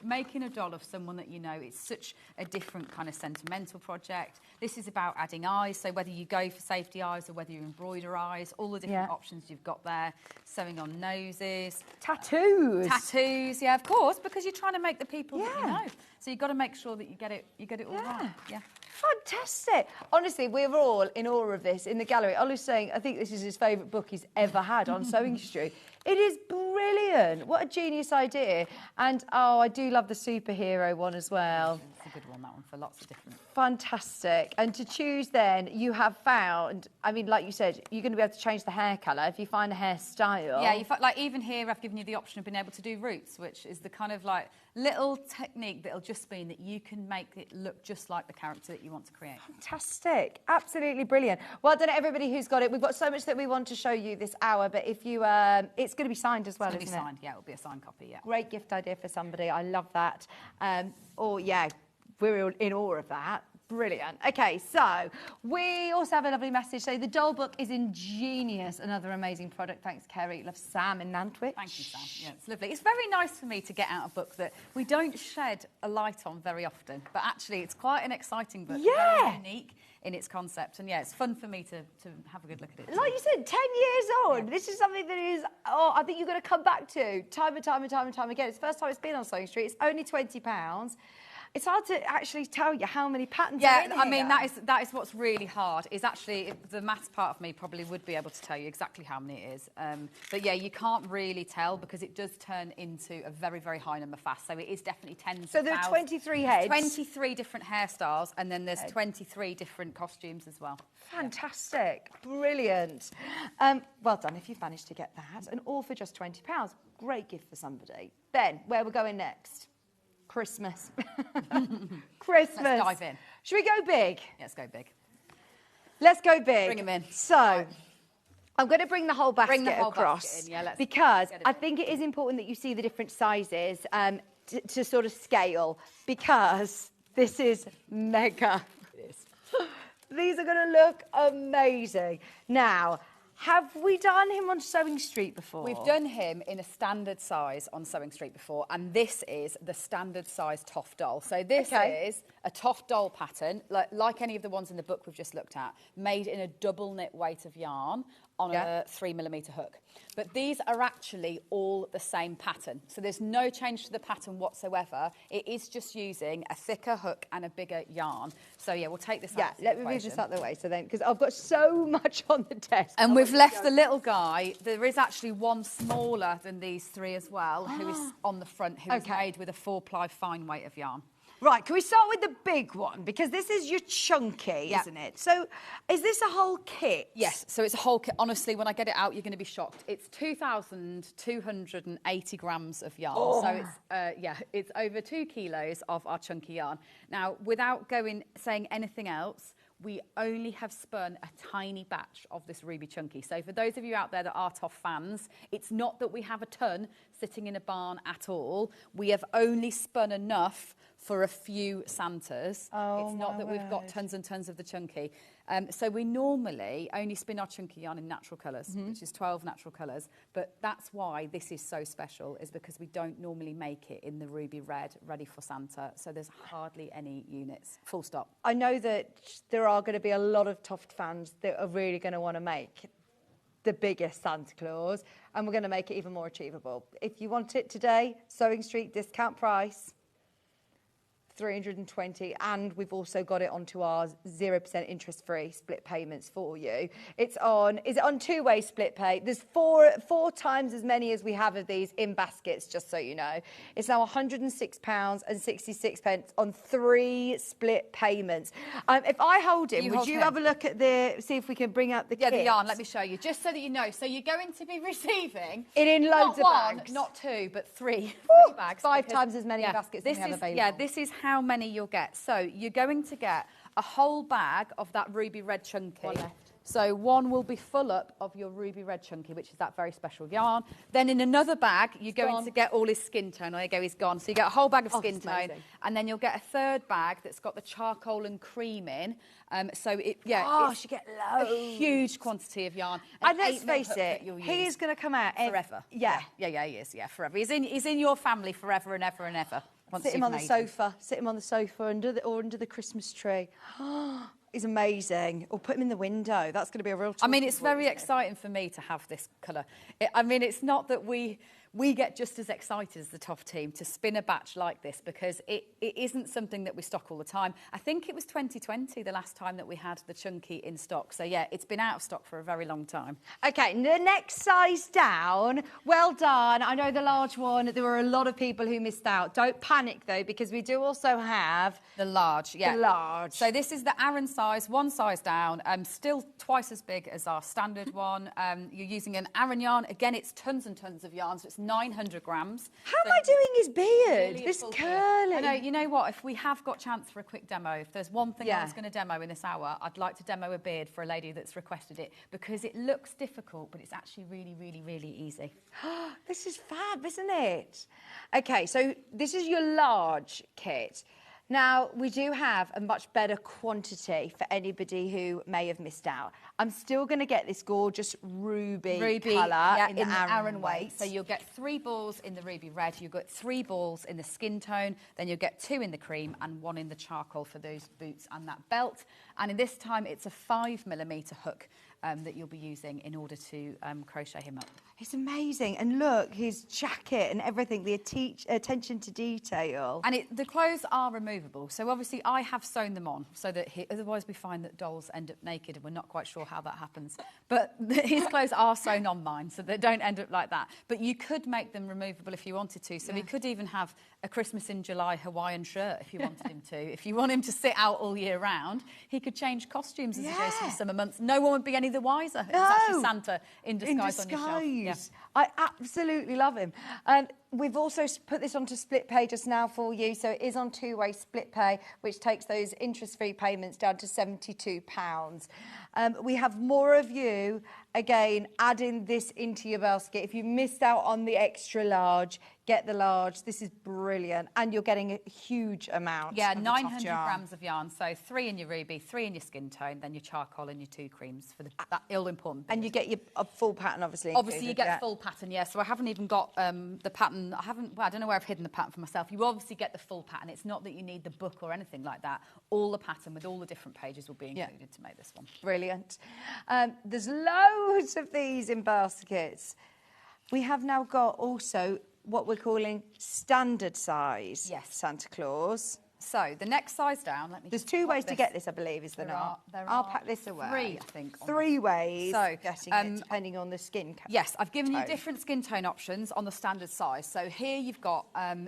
making a doll of someone that you know, it's such a different kind of sentimental project. This is about adding eyes, so whether you go for safety eyes or whether you embroider eyes, all the different options you've got there. Sewing on noses. Tattoos. Tattoos, yeah, of course, because you're trying to make the people that you know. So you've got to make sure that you get it all right. Yeah. Fantastic. Honestly, we're all in awe of this in the gallery. Ollie's saying, I think this is his favourite book he's ever had on Sewing Street. It is brilliant. What a genius idea. And, oh, I do love the superhero one as well. It's a good one, that one, for lots of different... Fantastic. And to choose then, you have found, I mean, like you said, you're going to be able to change the hair colour if you find a hairstyle. Yeah, like even here, I've given you the option of being able to do roots, which is the kind of like little technique that'll just mean that you can make it look just like the character that you want to create. Fantastic. Absolutely brilliant. Well done, everybody who's got it. We've got so much that we want to show you this hour, but if you, it's going to be signed as well, isn't it? It's going to be signed, yeah, it'll be a signed copy, yeah. Great gift idea for somebody. I love that. Yeah, we're in awe of that. Brilliant. Okay, so we also have a lovely message. So the doll book is ingenious. Another amazing product. Thanks, Kerry. Love Sam in Nantwich. Thank you, Sam. Yeah, it's lovely. It's very nice for me to get out a book that we don't shed a light on very often, but actually it's quite an exciting book. Yeah. Very unique in its concept. And yeah, it's fun for me to have a good look at it. Like you said, 10 years on. This is something that is, I think you're going to come back to time and time again. It's the first time it's been on Sewing Street. It's only £20. It's hard to actually tell you how many patterns are in here. I mean, that is what's really hard, is actually, the maths part of me probably would be able to tell you exactly how many it is. But yeah, you can't really tell because it does turn into a very, very high number fast. So it is definitely tens So there are 23 heads? 23 different hairstyles, and then there's 23 different costumes as well. Fantastic. Brilliant. Well done if you've managed to get that. And all for just £20. Great gift for somebody. Ben, where we're going next? Christmas. Christmas. Let's dive in. Should we go big? Let's go big. Let's go big. Bring them in. So, I'm going to bring the whole basket across. Basket in. Yeah, because I think it is important that you see the different sizes to sort of scale, because this is mega. It is. These are going to look amazing. Now, have we done him on Sewing Street before? We've done him in a standard size on Sewing Street before, and this is the standard size Toft doll. So this is a Toft doll pattern, like any of the ones in the book we've just looked at, made in a double knit weight of yarn on a 3mm hook. But these are actually all the same pattern. So there's no change to the pattern whatsoever. It is just using a thicker hook and a bigger yarn. So yeah, we'll take this out. Yeah, let me move this out of the way. So then, because I've got so much on the desk. And we've left the little guy. There is actually one smaller than these three as well, who is on the front, who is made with a 4-ply fine weight of yarn. Right, can we start with the big one? Because this is your chunky, isn't it? So is this a whole kit? Yes, so it's a whole kit. Honestly, when I get it out, you're going to be shocked. It's 2,280 grams of yarn. Oh. So it's over 2 kilos of our chunky yarn. Now, without saying anything else, we only have spun a tiny batch of this Ruby Chunky. So for those of you out there that are Toft fans, it's not that we have a ton sitting in a barn at all. We have only spun enough for a few Santas. It's not that we've got tons and tons of the Chunky. So we normally only spin our chunky yarn in natural colours, which is 12 natural colours. But that's why this is so special, is because we don't normally make it in the ruby red, ready for Santa. So there's hardly any units, full stop. I know that there are going to be a lot of Toft fans that are really going to want to make the biggest Santa Claus, and we're going to make it even more achievable. If you want it today, Sewing Street discount price, $320, and we've also got it onto our 0% interest-free split payments for you. It's on, is it on two-way split pay? There's four times as many as we have of these in baskets, just so you know. It's now £106.66 on 3 split payments. If I hold him, would you have a look at see if we can bring out the kit? The yarn, let me show you, just so that you know. So you're going to be receiving it in loads of bags. Not 2, but 3 bags. 5 times as many baskets this as we have available. Yeah, this is how many you'll get. So you're going to get a whole bag of that ruby red chunky. One left. So one will be full up of your ruby red chunky, which is that very special yarn. Then in another bag, you're going to get all his skin tone. There you go, he's gone. So you get a whole bag of skin tone. Amazing. And then you'll get a third bag that's got the charcoal and cream in. So you get loads. A huge quantity of yarn. And let's face it, he is going to come out forever. Yeah, he is. Yeah, forever. He's in your family forever and ever and ever. Sit him on the sofa. Sit him on the sofa under the Christmas tree. He's amazing. Or put him in the window. That's going to be a real. I mean, it's very exciting for me to have this colour. I mean, it's not that we get just as excited as the Toft team to spin a batch like this, because it isn't something that we stock all the time. I think it was 2020 the last time that we had the chunky in stock. So yeah, it's been out of stock for a very long time. Okay, the next size down. Well done. I know the large one, there were a lot of people who missed out. Don't panic though, because we do also have the large. Yeah, the large. So this is the Aran size, one size down, still twice as big as our standard one. You're using an Aran yarn. Again, it's tons and tons of yarn, so it's 900 grams. How am I doing his beard? Really This curly. I know, you know what? If we have got chance for a quick demo, if there's one thing I was going to demo in this hour, I'd like to demo a beard for a lady that's requested it, because it looks difficult, but it's actually really, really, really easy. This is fab, isn't it? Okay, so this is your large kit. Now, we do have a much better quantity for anybody who may have missed out. I'm still going to get this gorgeous ruby colour in the Aran weight. So you'll get 3 balls in the ruby red, you'll get 3 balls in the skin tone, then you'll get 2 in the cream and 1 in the charcoal for those boots and that belt. And in this time, it's a 5mm hook that you'll be using in order to crochet him up. It's amazing. And look, his jacket and everything, the attention to detail. And the clothes are removable. So obviously I have sewn them on so that otherwise we find that dolls end up naked and we're not quite sure how that happens. But his clothes are sewn on mine, so they don't end up like that. But you could make them removable if you wanted to. So we could even have a Christmas in July Hawaiian shirt if you wanted him to. If you want him to sit out all year round, he could change costumes as he goes through the summer months. No one would be any the wiser. It's actually Santa in disguise on your shelf. Yeah. I absolutely love him. We've also put this onto split pay just now for you, so it is on 2-way split pay, which takes those interest-free payments down to £72. We have more of you, again, adding this into your basket. If you missed out on the extra large, get the large. This is brilliant, and you're getting a huge amount. Yeah, 900 grams of yarn. So 3 in your ruby, 3 in your skin tone, then your charcoal and your 2 creams for that all-important bit. And you get your full pattern, obviously. Obviously, you get full pattern, yeah. So I haven't even got the pattern. I don't know where I've hidden the pattern for myself. You obviously get the full pattern. It's not that you need the book or anything like that. All the pattern with all the different pages will be included to make this one. Brilliant. There's loads of these in baskets. We have now got also what we're calling standard size Santa Claus. So the next size down, There's 2 ways to get this, I believe, is there not? I'll pack this away. 3, I think. 3 ways of getting it, depending on the skin tone. Yes, I've given you different skin tone options on the standard size. So here you've got,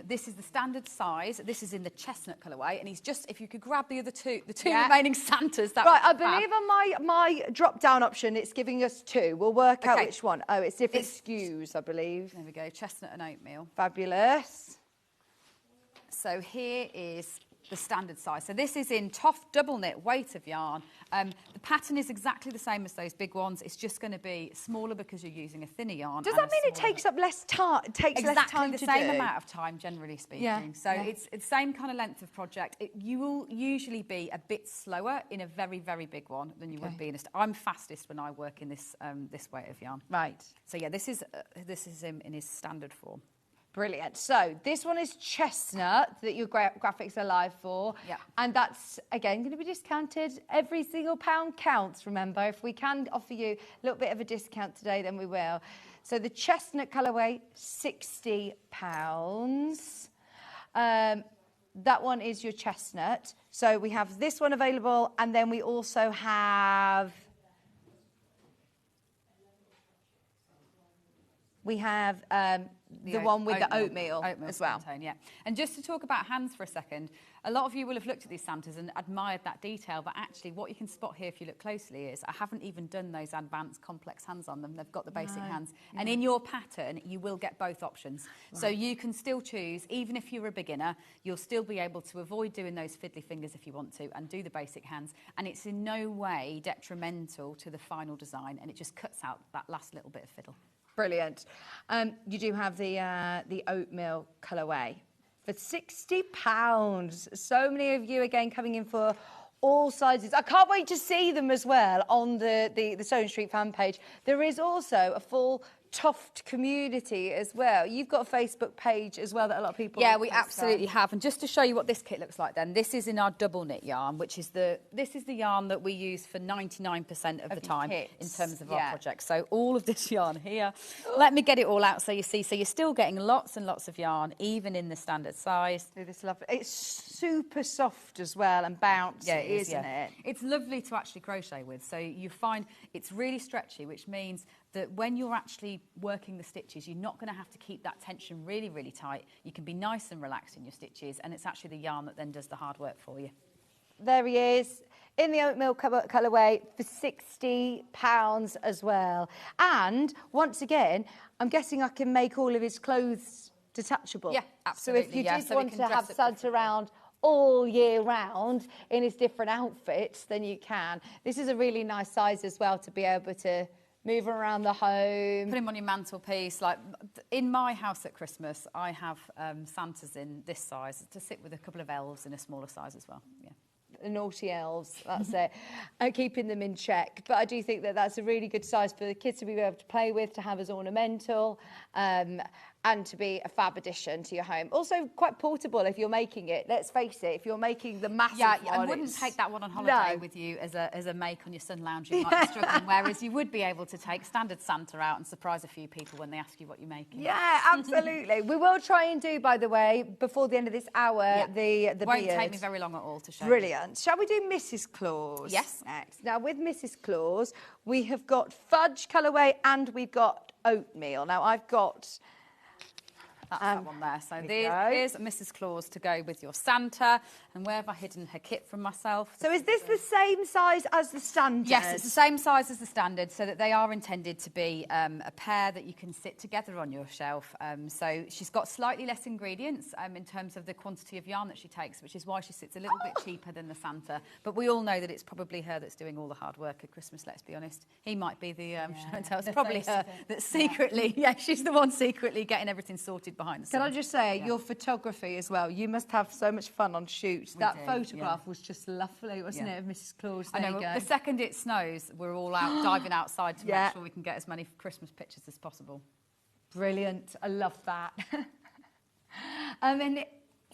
this is the standard size. This is in the chestnut colourway. And he's just, if you could grab the two remaining Santas, that I believe on my drop-down option, it's giving us 2. We'll work out which one. Oh, it's different SKUs, I believe. There we go, chestnut and oatmeal. Fabulous. So here is the standard size. So this is in Toft double knit weight of yarn. The pattern is exactly the same as those big ones. It's just going to be smaller because you're using a thinner yarn. Does that mean it takes up less time? Takes less time the to same do? amount of time, generally speaking. Yeah. So it's the same kind of length of project. You will usually be a bit slower in a very, very big one than you would be in a. I'm fastest when I work in this this weight of yarn. Right. So yeah, this is in his standard form. Brilliant. So this one is chestnut that your graphics are live for. Yeah. And that's, again, going to be discounted. Every single pound counts, remember. If we can offer you a little bit of a discount today, then we will. So the chestnut colourway, £60. That one is your chestnut. So we have this one available, and then we also have... We have the one with the oatmeal as well. Tone, yeah. And just to talk about hands for a second, a lot of you will have looked at these Santas and admired that detail, but actually what you can spot here if you look closely is I haven't even done those advanced complex hands on them. They've got the basic hands. Yeah. And in your pattern, you will get both options. Right. So you can still choose, even if you're a beginner, you'll still be able to avoid doing those fiddly fingers if you want to and do the basic hands. And it's in no way detrimental to the final design, and it just cuts out that last little bit of fiddle. Brilliant. You do have the oatmeal colourway for £60. So many of you, again, coming in for all sizes. I can't wait to see them as well on the Sewing Street fan page. There is also a full Toft community as well. You've got a Facebook page as well that a lot of people... Yeah, we absolutely have. And just to show you what this kit looks like then, this is in our double knit yarn, which is the yarn that we use for 99% of the time in terms of our project. So all of this yarn here, let me get it all out so you see. So you're still getting lots and lots of yarn, even in the standard size. This lovely. It's super soft as well and bouncy, isn't it? It's lovely to actually crochet with. So you find it's really stretchy, which means that when you're actually working the stitches, you're not going to have to keep that tension really, really tight. You can be nice and relaxed in your stitches, and it's actually the yarn that then does the hard work for you. There he is, in the oatmeal colourway for £60 as well. And, once again, I'm guessing I can make all of his clothes detachable. Yeah, absolutely. So if you did want to have Santa around all year round in his different outfits, then you can. This is a really nice size as well to be able to move around the home. Put him on your mantelpiece. Like in my house at Christmas, I have Santas in this size to sit with a couple of elves in a smaller size as well. Yeah. The naughty elves, that's it. And keeping them in check. But I do think that that's a really good size for the kids to be able to play with, to have as ornamental, and to be a fab addition to your home. Also quite portable if you're making it. Let's face it, if you're making the massive one. I wouldn't take that one on holiday with you as a make on your sun lounge. You might be struggling, whereas you would be able to take standard Santa out and surprise a few people when they ask you what you're making. Yeah, absolutely. We will try and do, by the way, before the end of this hour, the won't beard. take me very long at all to show. Brilliant. Shall we do Mrs. Claus? Yes. Next. Now, with Mrs. Claus, we have got fudge colourway and we've got oatmeal. Now, I've got... That's that one there. So here's Mrs. Claus to go with your Santa. And where have I hidden her kit from myself? So is this the same size as the standard? Yes, it's the same size as the standard, so that they are intended to be a pair that you can sit together on your shelf. So she's got slightly less ingredients in terms of the quantity of yarn that she takes, which is why she sits a little bit cheaper than the Santa. But we all know that it's probably her that's doing all the hard work at Christmas, let's be honest. He might be the show and tell. It's probably her that's secretly, she's the one secretly getting everything sorted behind the scenes. Can I just say, your photography as well, you must have so much fun on shoots. That photograph was just lovely, wasn't it, of Mrs. Claus? I know, the second it snows, we're all out diving outside to make sure we can get as many Christmas pictures as possible. Brilliant. I love that.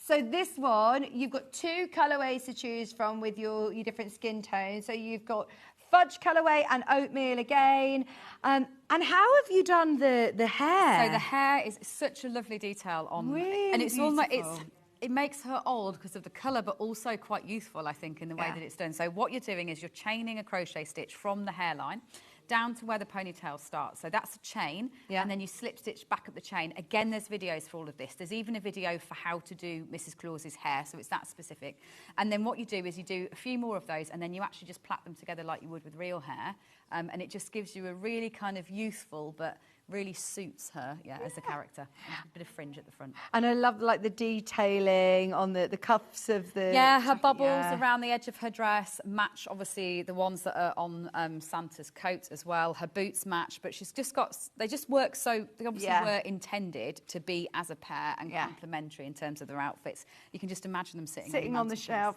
So this one, you've got two colourways to choose from with your different skin tones. So you've got fudge colourway and oatmeal again. And how have you done the hair? So the hair is such a lovely detail on, really and it's beautiful. Almost it makes her old because of the colour, but also quite youthful, I think, in the way that it's done. So what you're doing is you're chaining a crochet stitch from the hairline down to where the ponytail starts. So that's a chain, and then you slip stitch back up the chain. Again, there's videos for all of this. There's even a video for how to do Mrs. Claus's hair, so it's that specific. And then what you do is you do a few more of those, and then you actually just plait them together like you would with real hair, and it just gives you a really kind of youthful but really suits her, as a character. And a bit of fringe at the front. And I love like the detailing on the cuffs of the... Yeah, her bubbles around the edge of her dress match, obviously, the ones that are on Santa's coat as well. Her boots match, but she's just got... They just work so... They obviously were intended to be as a pair and complementary in terms of their outfits. You can just imagine them sitting on the shelf,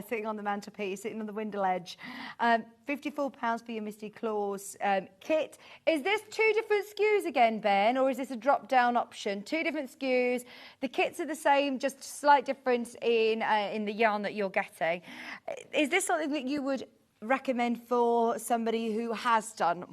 sitting on the mantelpiece, sitting on the window ledge. £54 for your Misty Claus kit. Is this 2 different SKUs again, Ben, or is this a drop-down option? 2 different SKUs. The kits are the same, just slight difference in the yarn that you're getting. Is this something that you would recommend for somebody who has done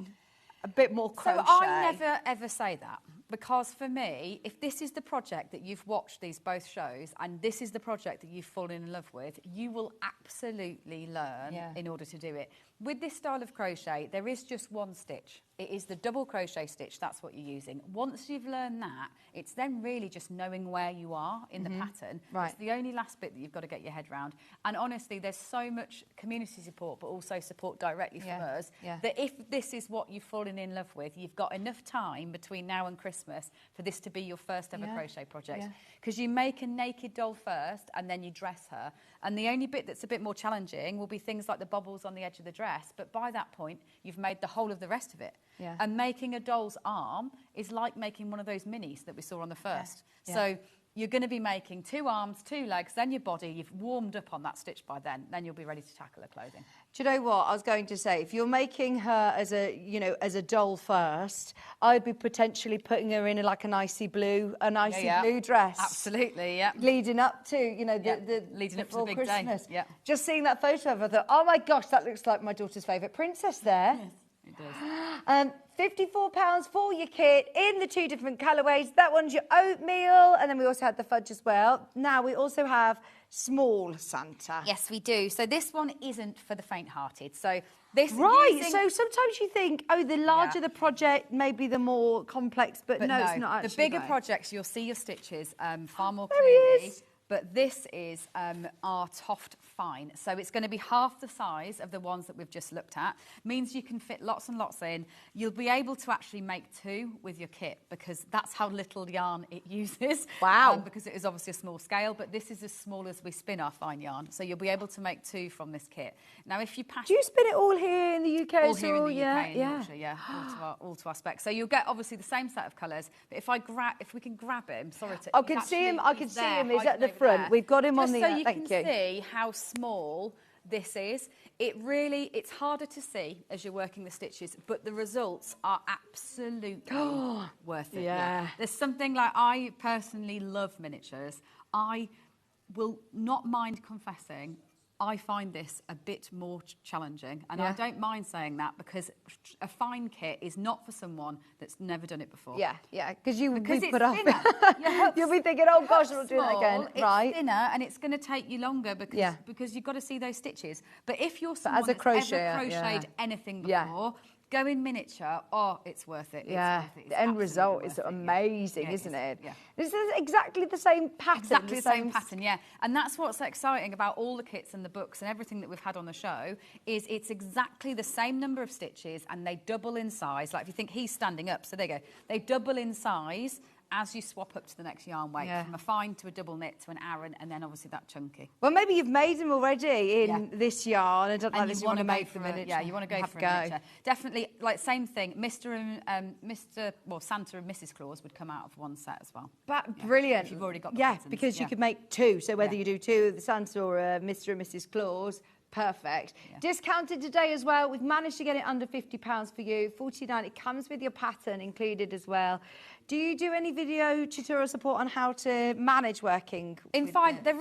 a bit more crochet? So I never ever say that, because for me, if this is the project that you've watched these both shows and this is the project that you've fallen in love with, you will absolutely learn in order to do it. With this style of crochet, there is just one stitch. It is the double crochet stitch, that's what you're using. Once you've learned that, it's then really just knowing where you are in the pattern. Right. It's the only last bit that you've got to get your head around. And honestly, there's so much community support, but also support directly from us, that if this is what you've fallen in love with, you've got enough time between now and Christmas for this to be your first ever crochet project. Because you make a naked doll first and then you dress her. And the only bit that's a bit more challenging will be things like the bobbles on the edge of the dress. But by that point, you've made the whole of the rest of it. And making a doll's arm is like making one of those minis that we saw on the first. So you're going to be making 2 arms, 2 legs, then your body. You've warmed up on that stitch by then you'll be ready to tackle her clothing. Do you know what I was going to say? If you're making her as a doll first, I'd be potentially putting her in like an icy blue blue dress. Absolutely, yeah. Leading up to, leading up to the big Christmas. day. Yeah. Just seeing that photo of her, I thought, oh my gosh, that looks like my daughter's favourite princess there. Yes, it does. £54 for your kit in the 2 different colourways. That one's your oatmeal, and then we also had the fudge as well. Now we also have small Santa. Yes, we do. So this one isn't for the faint-hearted. So this So sometimes you think, oh, the larger the project, maybe the more complex, but no, it's not actually. The bigger right. projects, you'll see your stitches far more There he clearly. is. But this is our Toft Fine. So it's going to be half the size of the ones that we've just looked at. Means you can fit lots and lots in. You'll be able to actually make 2 with your kit because that's how little yarn it uses. Wow. Because it is obviously a small scale, but this is as small as we spin our fine yarn. So you'll be able to make 2 from this kit. Now, if you pass... Do you spin it all here in the UK? All here in the UK and Yorkshire, all to our specs. So you'll get obviously the same set of colours, but if we can grab him, sorry to... I can see him. I can see him. He's at the front. There. We've got him Just on the. So you can see how small this is. It's harder to see as you're working the stitches, but the results are absolutely worth it. Yeah. There's something like, I personally love miniatures. I will not mind confessing, I find this a bit more challenging, and I don't mind saying that because a fine kit is not for someone that's never done it before. Because you because be it's put off. thinner. You'll be thinking, oh gosh, I'll do that again. It's thinner, and it's going to take you longer because you've got to see those stitches. But if you're someone as a that's ever crocheted anything before, go in miniature. Oh, it's worth it. It's worth it. It's the end result is amazing, isn't it? This is exactly the same pattern. Exactly the same pattern, and that's what's exciting about all the kits and the books and everything that we've had on the show is it's exactly the same number of stitches and they double in size. Like if you think he's standing up, so there you go. They double in size as you swap up to the next yarn weight, from a fine to a double knit to an Aran, and then obviously that chunky. Well, maybe you've made them already in this yarn and don't like this, you want to make them in it. Yeah, you want to go for a miniature. Definitely, like same thing, Santa and Mrs. Claus would come out of one set as well. But brilliant. If you've already got the patterns, because you could make 2, so whether you do 2 of the Santa or Mr. and Mrs. Claus, perfect. Discounted today as well. We've managed to get it under £50 for you. $49. It comes with your pattern included as well. Do you do any video tutorial support on how to manage working in fine? There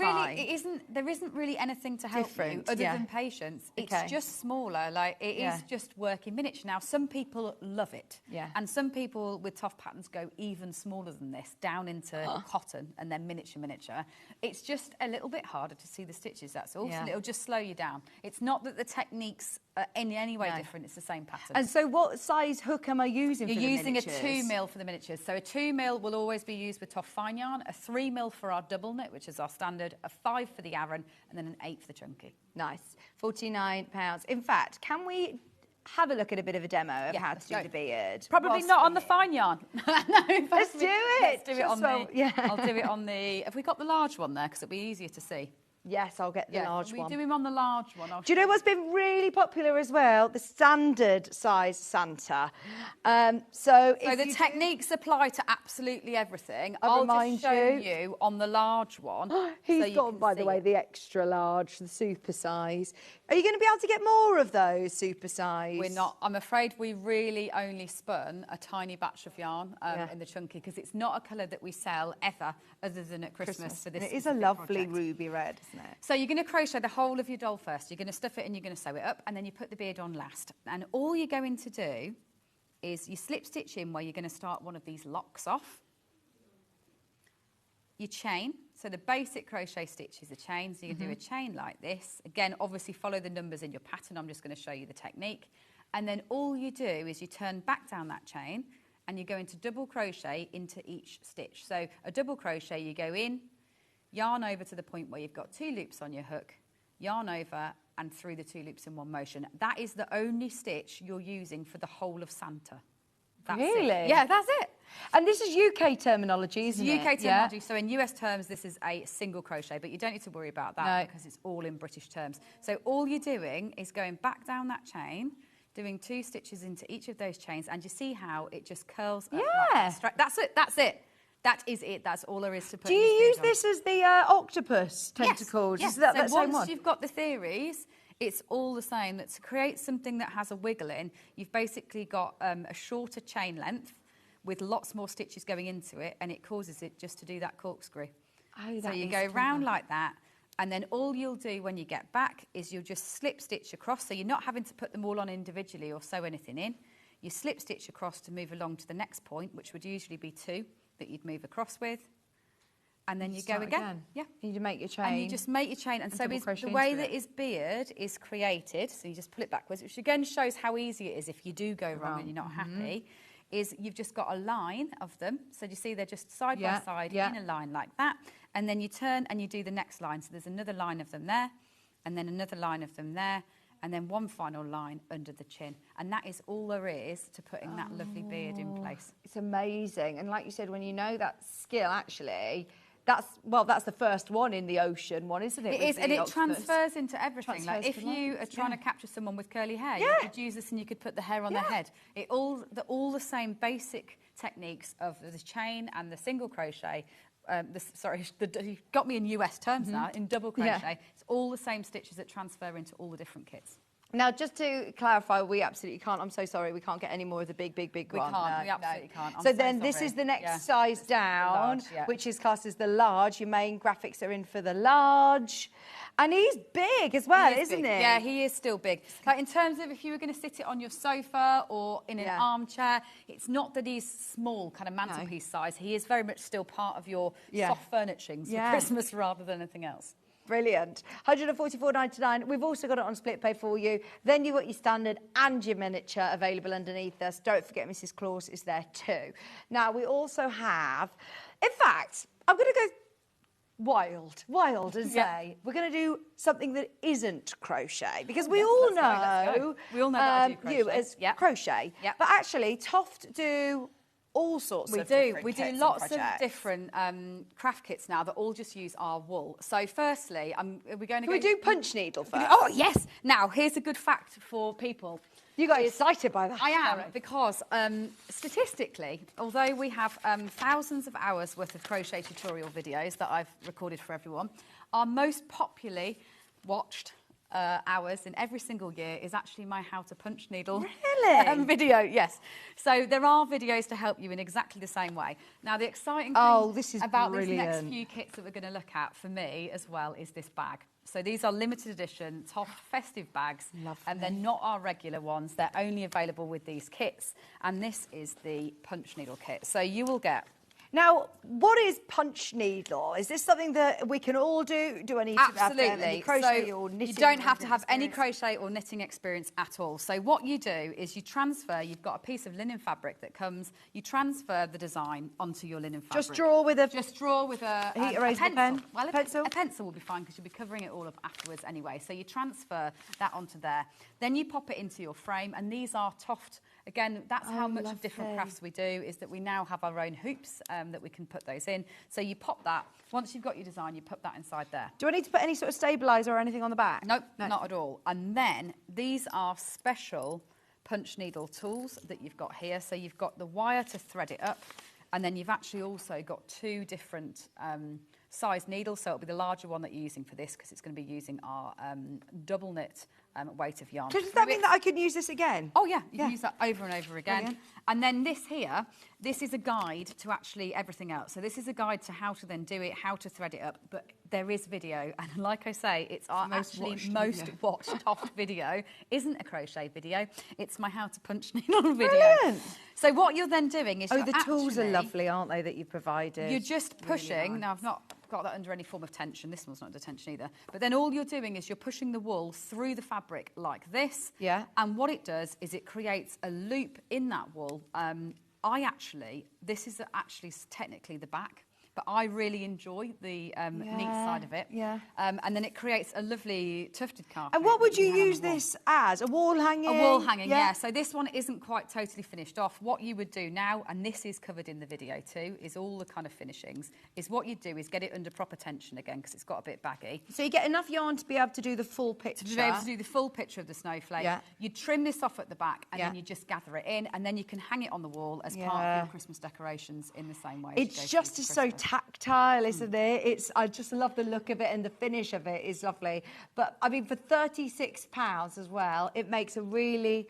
isn't really anything to help you other than patience. It's just smaller. Like it is just working miniature. Now some people love it, and some people with Toft patterns go even smaller than this, down into cotton and then miniature. It's just a little bit harder to see the stitches. That's all. So it'll just slow you down. It's not that the techniques are in any way different. It's the same pattern. And so, what size hook am I using? You're for the using miniatures? a 2mm for the miniatures. So a 2mm will always be used with Toft fine yarn, a 3mm for our double knit, which is our standard, a 5 for the Aran, and then an 8 for the chunky. Nice. £49. In fact, can we have a look at a bit of a demo of Yeah, how let's to do go. the beard? Probably whilst not we're on the here? fine yarn. No, Let's do it. Let's do it Just on so- the. yeah. I'll do it on the. Have we got the large one there? Because it'll be easier to see. Yes, I'll get the large we one. do him on the large one. Do you know what's been really popular as well? The standard size Santa. So the techniques apply to absolutely everything. I'll I'll remind just show you on the large one. He's so you got, can by the see way, it. the extra large, the super size. Are you going to be able to get more of those super size? We're not. I'm afraid we really only spun a tiny batch of yarn in the chunky because it's not a colour that we sell ever other than at Christmas for this. And it is a specific lovely project. ruby red, isn't it? So you're going to crochet the whole of your doll first. You're going to stuff it and you're going to sew it up and then you put the beard on last. And all you're going to do is you slip stitch in where you're going to start one of these locks off. You chain. So the basic crochet stitch is a chain. So you can do a chain like this. Again, obviously follow the numbers in your pattern. I'm just going to show you the technique. And then all you do is you turn back down that chain and you go into double crochet into each stitch. So a double crochet, you go in, yarn over to the point where you've got 2 loops on your hook, yarn over and through the 2 loops in one motion. That is the only stitch you're using for the whole of Santa. That's Really? It. Yeah, that's it. And this is UK terminology, isn't it? UK terminology. So in US terms, this is a single crochet, but you don't need to worry about that because it's all in British terms. So all you're doing is going back down that chain, doing 2 stitches into each of those chains, and you see how it just curls up. Yeah. Like that's it. That's it. That is it. That's all there is to put. Do you use this as the octopus tentacles? Yes. Is that So that same once one? you've got the theories, it's all the same. That to create something that has a wiggle in, you've basically got a shorter chain length with lots more stitches going into it, and it causes it just to do that corkscrew. Oh, so that you is go clever. round like that, and then all you'll do when you get back is you'll just slip stitch across, so you're not having to put them all on individually or sew anything in. You slip stitch across to move along to the next point, which would usually be 2 that you'd move across with. And then you go again. Yeah. You make your chain. And you just make your chain. And so double is, crochet the way into that it. his beard is created, so you just pull it backwards, which again shows how easy it is if you do go wrong and you're not happy, is you've just got a line of them. So you see they're just side by side in a line like that. And then you turn and you do the next line. So there's another line of them there, and then another line of them there, and then one final line under the chin. And that is all there is to putting that lovely beard in place. It's amazing. And like you said, when you know that skill, actually, that's the first one in the ocean one, isn't it? It with is, the and it octopus? transfers into everything. Like Transfers if to you loads, are trying to capture someone with curly hair, you could use this and you could put the hair on their head. It all the same basic techniques of the chain and the single crochet. You got me in US terms now, in double crochet. It's all the same stitches that transfer into all the different kits. Now, just to clarify, we absolutely can't. I'm so sorry, we can't get any more of the big We one. can't. We absolutely can't. I'm So then this sorry. is the next Yeah. size down, large, which is classed as the large. Your main graphics are in for the large. And he's big as well, He is isn't big. he? Yeah, he is still big. Like in terms of if you were going to sit it on your sofa or in an armchair, it's not that he's small, kind of mantelpiece size. He is very much still part of your soft furnishings for Christmas rather than anything else. Brilliant. £144.99. We've also got it on split pay for you. Then you've got your standard and your miniature available underneath us. Don't forget Mrs. Claus is there too. Now, we also have... In fact, I'm going to go wild and say we're going to do something that isn't crochet, because we all let's know, we all know that I do crochet. you as crochet. But actually, Toft do all sorts of different We do kits and lots of projects. different craft kits now that all just use our wool. So firstly, we're going to Can we do punch needle first? Oh, yes. Now, here's a good fact for people. You got excited by that. I am, because statistically, although we have thousands of hours worth of crochet tutorial videos that I've recorded for everyone, our most popularly watched hours in every single year is actually my how to punch needle video. Yes. So there are videos to help you in exactly the same way. Now, the exciting thing this is about brilliant. these next few kits that we're going to look at for me as well is this bag. So these are limited edition Toft festive bags, and they're not our regular ones. They're only available with these kits, and this is the punch needle kit. So you will get... Now, what is punch needle? Is this something that we can all do? Do I need to have any crochet or knitting? You don't have to have any crochet or knitting experience at all. So what you do is you transfer, you've got a piece of linen fabric that comes, you transfer the design onto your linen fabric. Just draw with a heat erasable pen? Well, a pencil will be fine because you'll be covering it all up afterwards anyway. So you transfer that onto there. Then you pop it into your frame, and these are Toft. Again, that's how much of different crafts we do, is that we now have our own hoops that we can put those in. So you pop that. Once you've got your design, you put that inside there. Do I need to put any sort of stabiliser or anything on the back? Nope, not at all. And then these are special punch needle tools that you've got here. So you've got the wire to thread it up, and then you've actually also got two different size needles. So it'll be the larger one that you're using for this, because it's going to be using our double knit weight of yarn. Does that mean that I can use this again? Oh yeah, you can use that over and over again. Brilliant. And then this here, this is a guide to actually everything else. So this is a guide to how to then do it, how to thread it up. But there is video, and like I say, it's our most watched Toft video. Isn't a crochet video. It's my how to punch needle video. Brilliant. So what you're then doing is the tools are lovely, aren't they, that you provided? You're just pushing. Really nice. Now I've not got that under any form of tension. This one's not under tension either. But then all you're doing is you're pushing the wool through the fabric like this. Yeah. And what it does is it creates a loop in that wool. This is actually technically the back, but I really enjoy the neat side of it. Yeah. And then it creates a lovely tufted carpet. And what would you use this as? A wall hanging? A wall hanging, yeah. So this one isn't quite totally finished off. What you would do now, and this is covered in the video too, is all the kind of finishings, is what you do is get it under proper tension again, because it's got a bit baggy. So you get enough yarn to be able to do the full picture? To be able to do the full picture of the snowflake. Yeah. You trim this off at the back, and then you just gather it in, and then you can hang it on the wall as part of your Christmas decorations in the same way. It's just so tactile, isn't it? I just love the look of it, and the finish of it is lovely. But I mean, for £36 as well, it makes a really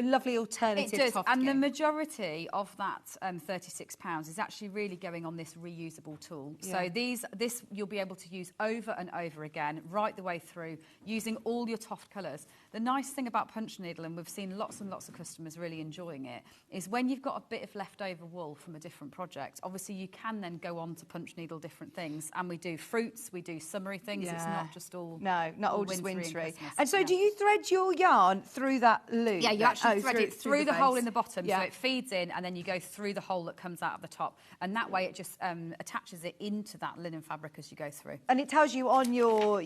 lovely alternative. It does, and the majority of that £36 is actually really going on this reusable tool. Yeah. So this you'll be able to use over and over again, right the way through, using all your Toft colours. The nice thing about punch needle, and we've seen lots and lots of customers really enjoying it, is when you've got a bit of leftover wool from a different project, obviously you can then go on to punch needle different things. And we do fruits, we do summery things. Yeah. It's not just all not all just wintry. And so do you thread your yarn through that loop? Yeah, you actually thread it through the hole in the bottom, so it feeds in, and then you go through the hole that comes out of the top, and that way it just attaches it into that linen fabric as you go through. And it tells you on your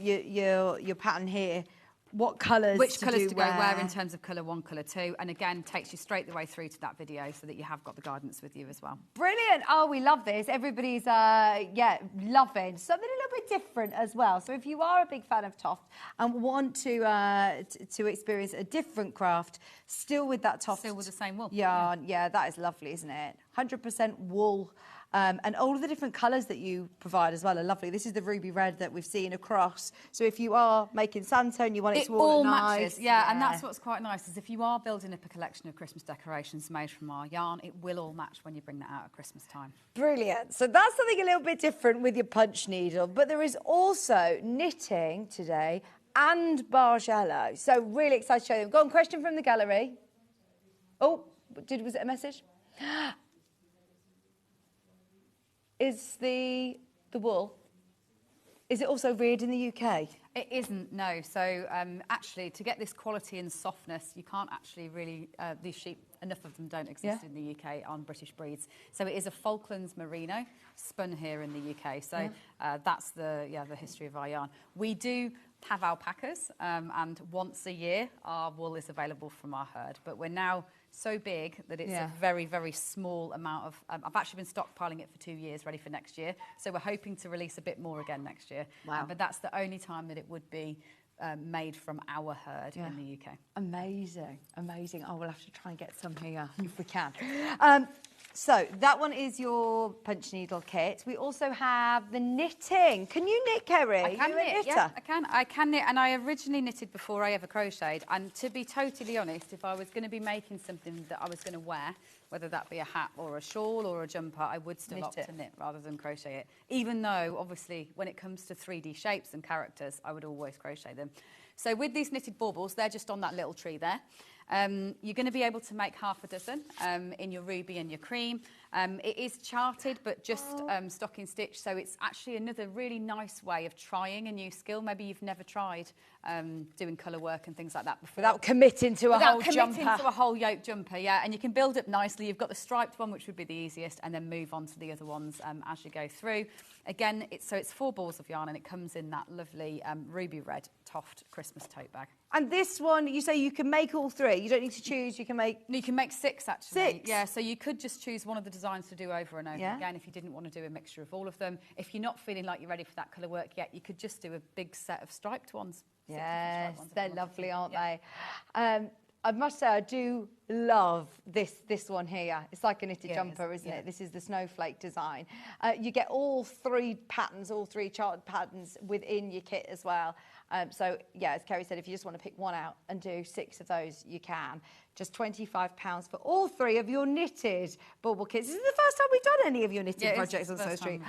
pattern here what colours which colours to go where in terms of colour 1, colour 2, and again takes you straight the way through to that video, so that you have got the guidance with you as well. Brilliant. Oh, we love this. Everybody's loving something a little bit different as well. So if you are a big fan of Toft and want to experience a different craft, still with that Toft, still with the same wool yarn, yeah, that is lovely, isn't it? 100% wool. And all of the different colours that you provide as well are lovely. This is the ruby red that we've seen across. So if you are making Santone, you want it to all matches. Yeah, and that's what's quite nice, is if you are building up a collection of Christmas decorations made from our yarn, it will all match when you bring that out at Christmas time. Brilliant. So that's something a little bit different with your punch needle. But there is also knitting today and Bargello. So really excited to show them. Go on, question from the gallery. Oh, was it a message? Is the wool, is it also reared in the UK? It isn't, no. So actually, to get this quality and softness, you can't actually really, these sheep, enough of them don't exist in the UK on British breeds. So it is a Falklands Merino, spun here in the UK. So that's the history of our yarn. We do have alpacas, and once a year, our wool is available from our herd. But we're now so big that it's a very, very small amount of... I've actually been stockpiling it for 2 years, ready for next year. So we're hoping to release a bit more again next year. Wow. But that's the only time that it would be made from our herd in the UK. Amazing, amazing. Oh, we'll have to try and get some here if we can. So that one is your punch needle kit. We also have the knitting. Can you knit, Kerry? I can knit, yeah, I can. I can knit, and I originally knitted before I ever crocheted. And to be totally honest, if I was going to be making something that I was going to wear, whether that be a hat or a shawl or a jumper, I would still opt to knit rather than crochet it. Even though, obviously, when it comes to 3D shapes and characters, I would always crochet them. So with these knitted baubles, they're just on that little tree there. You're going to be able to make half a dozen in your ruby and your cream. It is charted, but just stocking stitch, so it's actually another really nice way of trying a new skill. Maybe you've never tried doing colour work and things like that before. Without committing to a whole jumper. Without committing to a whole yoke jumper, yeah. And you can build up nicely. You've got the striped one, which would be the easiest, and then move on to the other ones as you go through. Again, it's 4 balls of yarn, and it comes in that lovely ruby red Toft Christmas tote bag. And this one, you say you can make all 3. You don't need to choose. You can make... No, you can make 6, actually. 6? Yeah, so you could just choose one of the designs to do over and over again if you didn't want to do a mixture of all of them. If you're not feeling like you're ready for that colour work yet, you could just do a big set of striped ones. Yes, they're lovely, aren't they? I must say, I do love this one here. It's like a knitted jumper, isn't it? This is the snowflake design. You get all 3 patterns, all 3 charted patterns within your kit as well. So, yeah, as Kerry said, if you just want to pick one out and do 6 of those, you can. Just £25 for all 3 of your knitted bauble kits. This is the first time we've done any of your knitted projects on Sewing Street.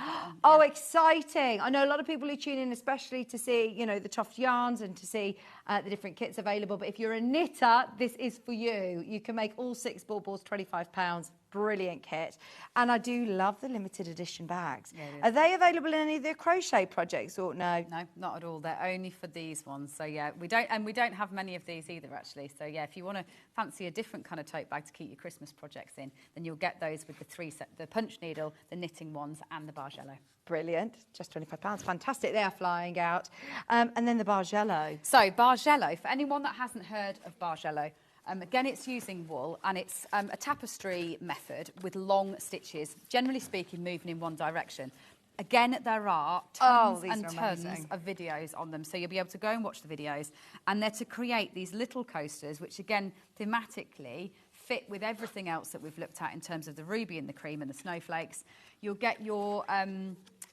Oh, exciting. I know a lot of people who tune in especially to see, you know, the Toft yarns and to see the different kits available. But if you're a knitter, this is for you. You can make all 6 baubles, £25. Brilliant kit. And I do love the limited edition bags. Are they available in any of the crochet projects or no? No, not at all. They're only for these ones. So yeah, we don't have many of these either actually. So yeah, if you want to fancy a different kind of tote bag to keep your Christmas projects in, then you'll get those with the punch needle, the knitting ones and the Bargello. Brilliant. Just £25. Fantastic. They are flying out. And then the Bargello. So Bargello, for anyone that hasn't heard of Bargello, again, it's using wool, and it's a tapestry method with long stitches, generally speaking, moving in one direction. Again, there are tons and tons of videos on them, so you'll be able to go and watch the videos. And they're to create these little coasters, which, again, thematically fit with everything else that we've looked at in terms of the ruby and the cream and the snowflakes. You'll get your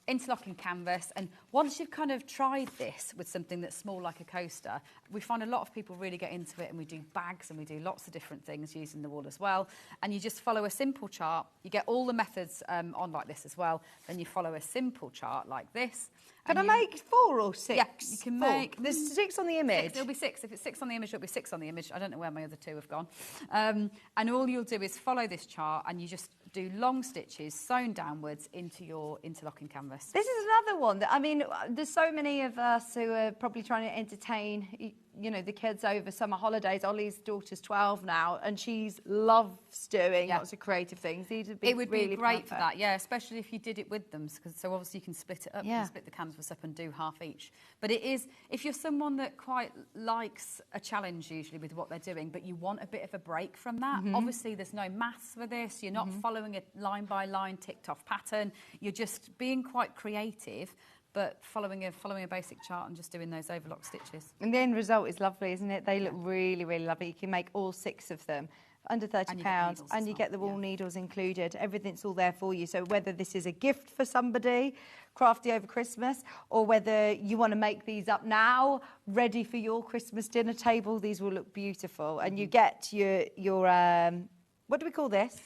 interlocking canvas, and once you've kind of tried this with something that's small like a coaster, we find a lot of people really get into it, and we do bags and we do lots of different things using the wool as well. And you just follow a simple chart. You get all the methods on like this as well. Then you follow a simple chart like this. Can I make 4 or 6? Yeah, you can make... There's 6 on the image. 6, there'll be 6. If it's 6 on the image, there'll be 6 on the image. I don't know where my other 2 have gone. And all you'll do is follow this chart, and you just do long stitches sewn downwards into your interlocking canvas. This is another one that, I mean, there's so many of us who are probably trying to entertain, you know, the kids over summer holidays. Ollie's daughter's 12 now, and she loves doing lots of creative things. It would be great for that, yeah, especially if you did it with them, so obviously you can split it up, you can split the canvas up and do half each. But it is, if you're someone that quite likes a challenge usually with what they're doing, but you want a bit of a break from that, obviously there's no maths for this, you're not following a line-by-line ticked-off pattern, you're just being quite creative, but following a basic chart and just doing those overlock stitches. And the end result is lovely, isn't it? They look really, really lovely. You can make all 6 of them. Under £30, and you get the wool needles included. Everything's all there for you. So whether this is a gift for somebody, crafty over Christmas, or whether you want to make these up now, ready for your Christmas dinner table, these will look beautiful. And you get your what do we call this?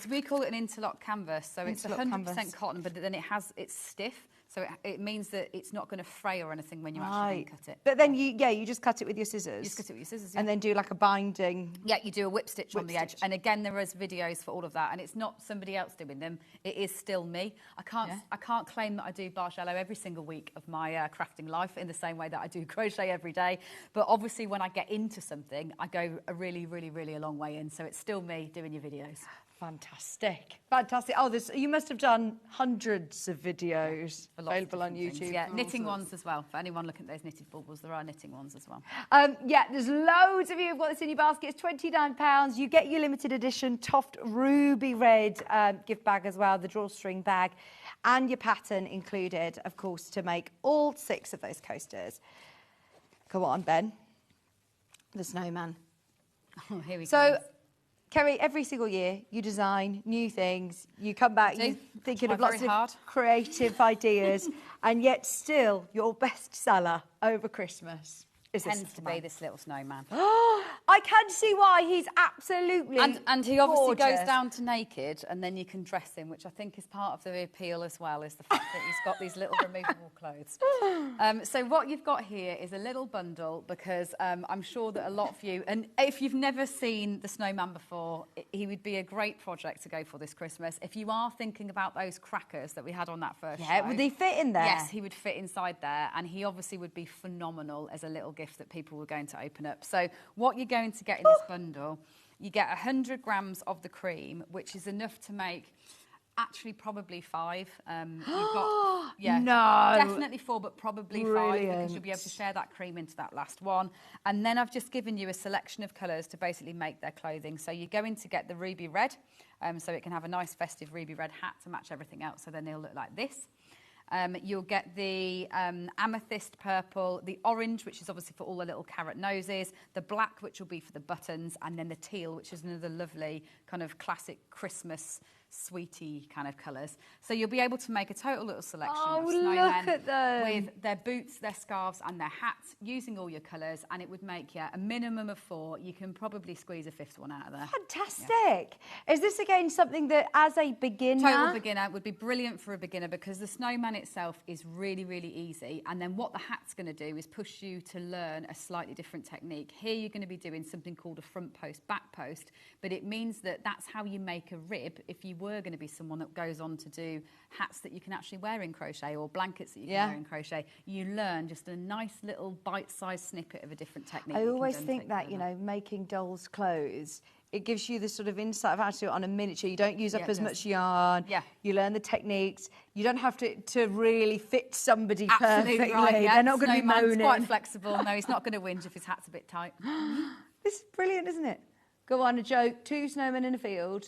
We call it an interlock canvas. So it's 100% cotton, but then it's stiff. So it means that it's not going to fray or anything when you actually cut it. But then you just cut it with your scissors. You just cut it with your scissors, and then do like a binding. Yeah, you do a whip stitch on the edge. And again, there is videos for all of that, and it's not somebody else doing them. It is still me. I can't claim that I do Bargello every single week of my crafting life in the same way that I do crochet every day. But obviously, when I get into something, I go a really, really, really a long way in. So it's still me doing your videos. Fantastic. Fantastic. Oh, you must have done hundreds of videos available on YouTube. Things. Yeah, knitting ones as well. For anyone looking at those knitted baubles, there are knitting ones as well. Yeah, there's loads of you who've got this in your basket. It's £29. You get your limited edition Toft Ruby Red gift bag as well, the drawstring bag, and your pattern included, of course, to make all 6 of those coasters. Come on, Ben. The snowman. Oh, here we go. So, Kerry, every single year you design new things, you come back, you're thinking of lots of creative ideas, and yet still your best seller over Christmas. tends to be this little snowman. I can see why. He's absolutely And he obviously gorgeous. goes down to naked, and then you can dress him, which I think is part of the appeal as well, is the fact that he's got these little removable clothes. So what you've got here is a little bundle, because I'm sure that a lot of you, and if you've never seen the snowman before, he would be a great project to go for this Christmas. If you are thinking about those crackers that we had on that first show. Would he fit in there? Yes, he would fit inside there, and he obviously would be phenomenal as a little gift that people were going to open up. So what you're going to get in this bundle, you get 100 grams of the cream, which is enough to make actually probably 5. You've got, definitely 4, but probably 5, because you'll be able to share that cream into that last one. And then I've just given you a selection of colours to basically make their clothing. So you're going to get the ruby red, so it can have a nice festive ruby red hat to match everything else, so then they'll look like this. You'll get the amethyst purple, the orange, which is obviously for all the little carrot noses, the black, which will be for the buttons, and then the teal, which is another lovely kind of classic Christmas sweetie kind of colours. So you'll be able to make a total little selection of snowmen look at them. with their boots, their scarves and their hats, using all your colours, and it would make a minimum of 4. You can probably squeeze a 5th one out of there. Fantastic. Is this again something that, as a beginner? Total beginner would be brilliant for a beginner, because the snowman itself is really, really easy. And then what the hat's going to do is push you to learn a slightly different technique. Here you're going to be doing something called a front post, back post, but it means that that's how you make a rib if you were going to be someone that goes on to do hats that you can actually wear in crochet, or blankets that you can wear in crochet. You learn just a nice little bite-sized snippet of a different technique. I always think that, you know, making dolls' clothes, it gives you the sort of insight of how to do it on a miniature. You don't use up as much yarn. Yeah. You learn the techniques. You don't have to really fit somebody perfectly. Right, They're not going to be moaning. He's quite flexible. No, he's not going to whinge if his hat's a bit tight. This is brilliant, isn't it? Go on, a joke. 2 snowmen in a field.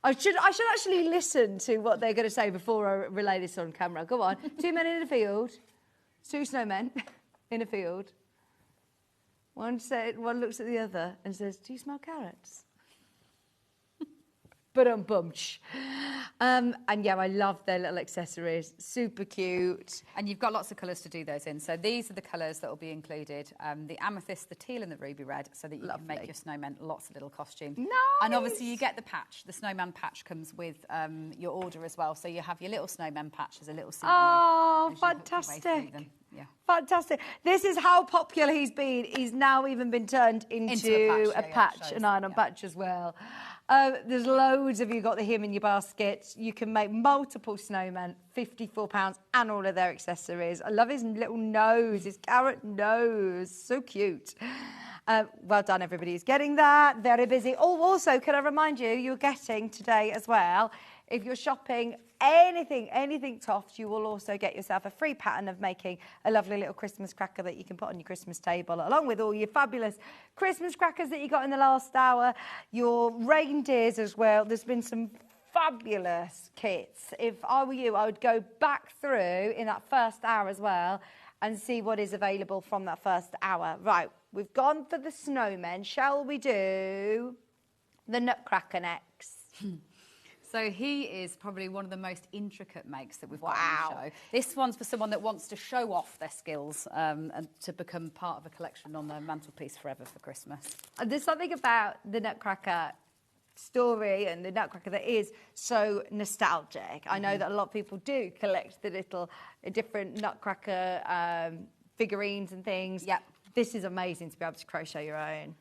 I should actually listen to what they're going to say before I relay this on camera. Go on. 2 men in a field. 2 snowmen in a field. One looks at the other and says, "Do you smell carrots?" Ba-dum-bumch. And yeah, I love their little accessories. Super cute. And you've got lots of colours to do those in. So these are the colours that will be included. The amethyst, the teal and the ruby red, so that you can make your snowmen lots of little costumes. Nice. And obviously you get the patch. The snowman patch comes with your order as well. So you have your little snowman patch as a little souvenir. Oh, fantastic. Yeah. Fantastic. This is how popular he's been. He's now even been turned into a patch, an iron-on patch as well. There's loads of you got him in your basket. You can make multiple snowmen, £54, and all of their accessories. I love his little nose, his carrot nose. So cute. Well done, everybody who's getting that. Very busy. Oh, also, can I remind you, you're getting today as well, if you're shopping anything Toft, you will also get yourself a free pattern of making a lovely little Christmas cracker that you can put on your Christmas table, along with all your fabulous Christmas crackers that you got in the last hour, your reindeers as well. There's been some fabulous kits. If I were you, I would go back through in that first hour as well and see what is available from that first hour. Right, we've gone for the snowmen. Shall we do the nutcracker next? So he is probably one of the most intricate makes that we've got on the show. This one's for someone that wants to show off their skills and to become part of a collection on their mantelpiece forever for Christmas. There's something about the nutcracker story and the nutcracker that is so nostalgic. I know that a lot of people do collect the little different nutcracker figurines and things. Yep. This is amazing to be able to crochet your own.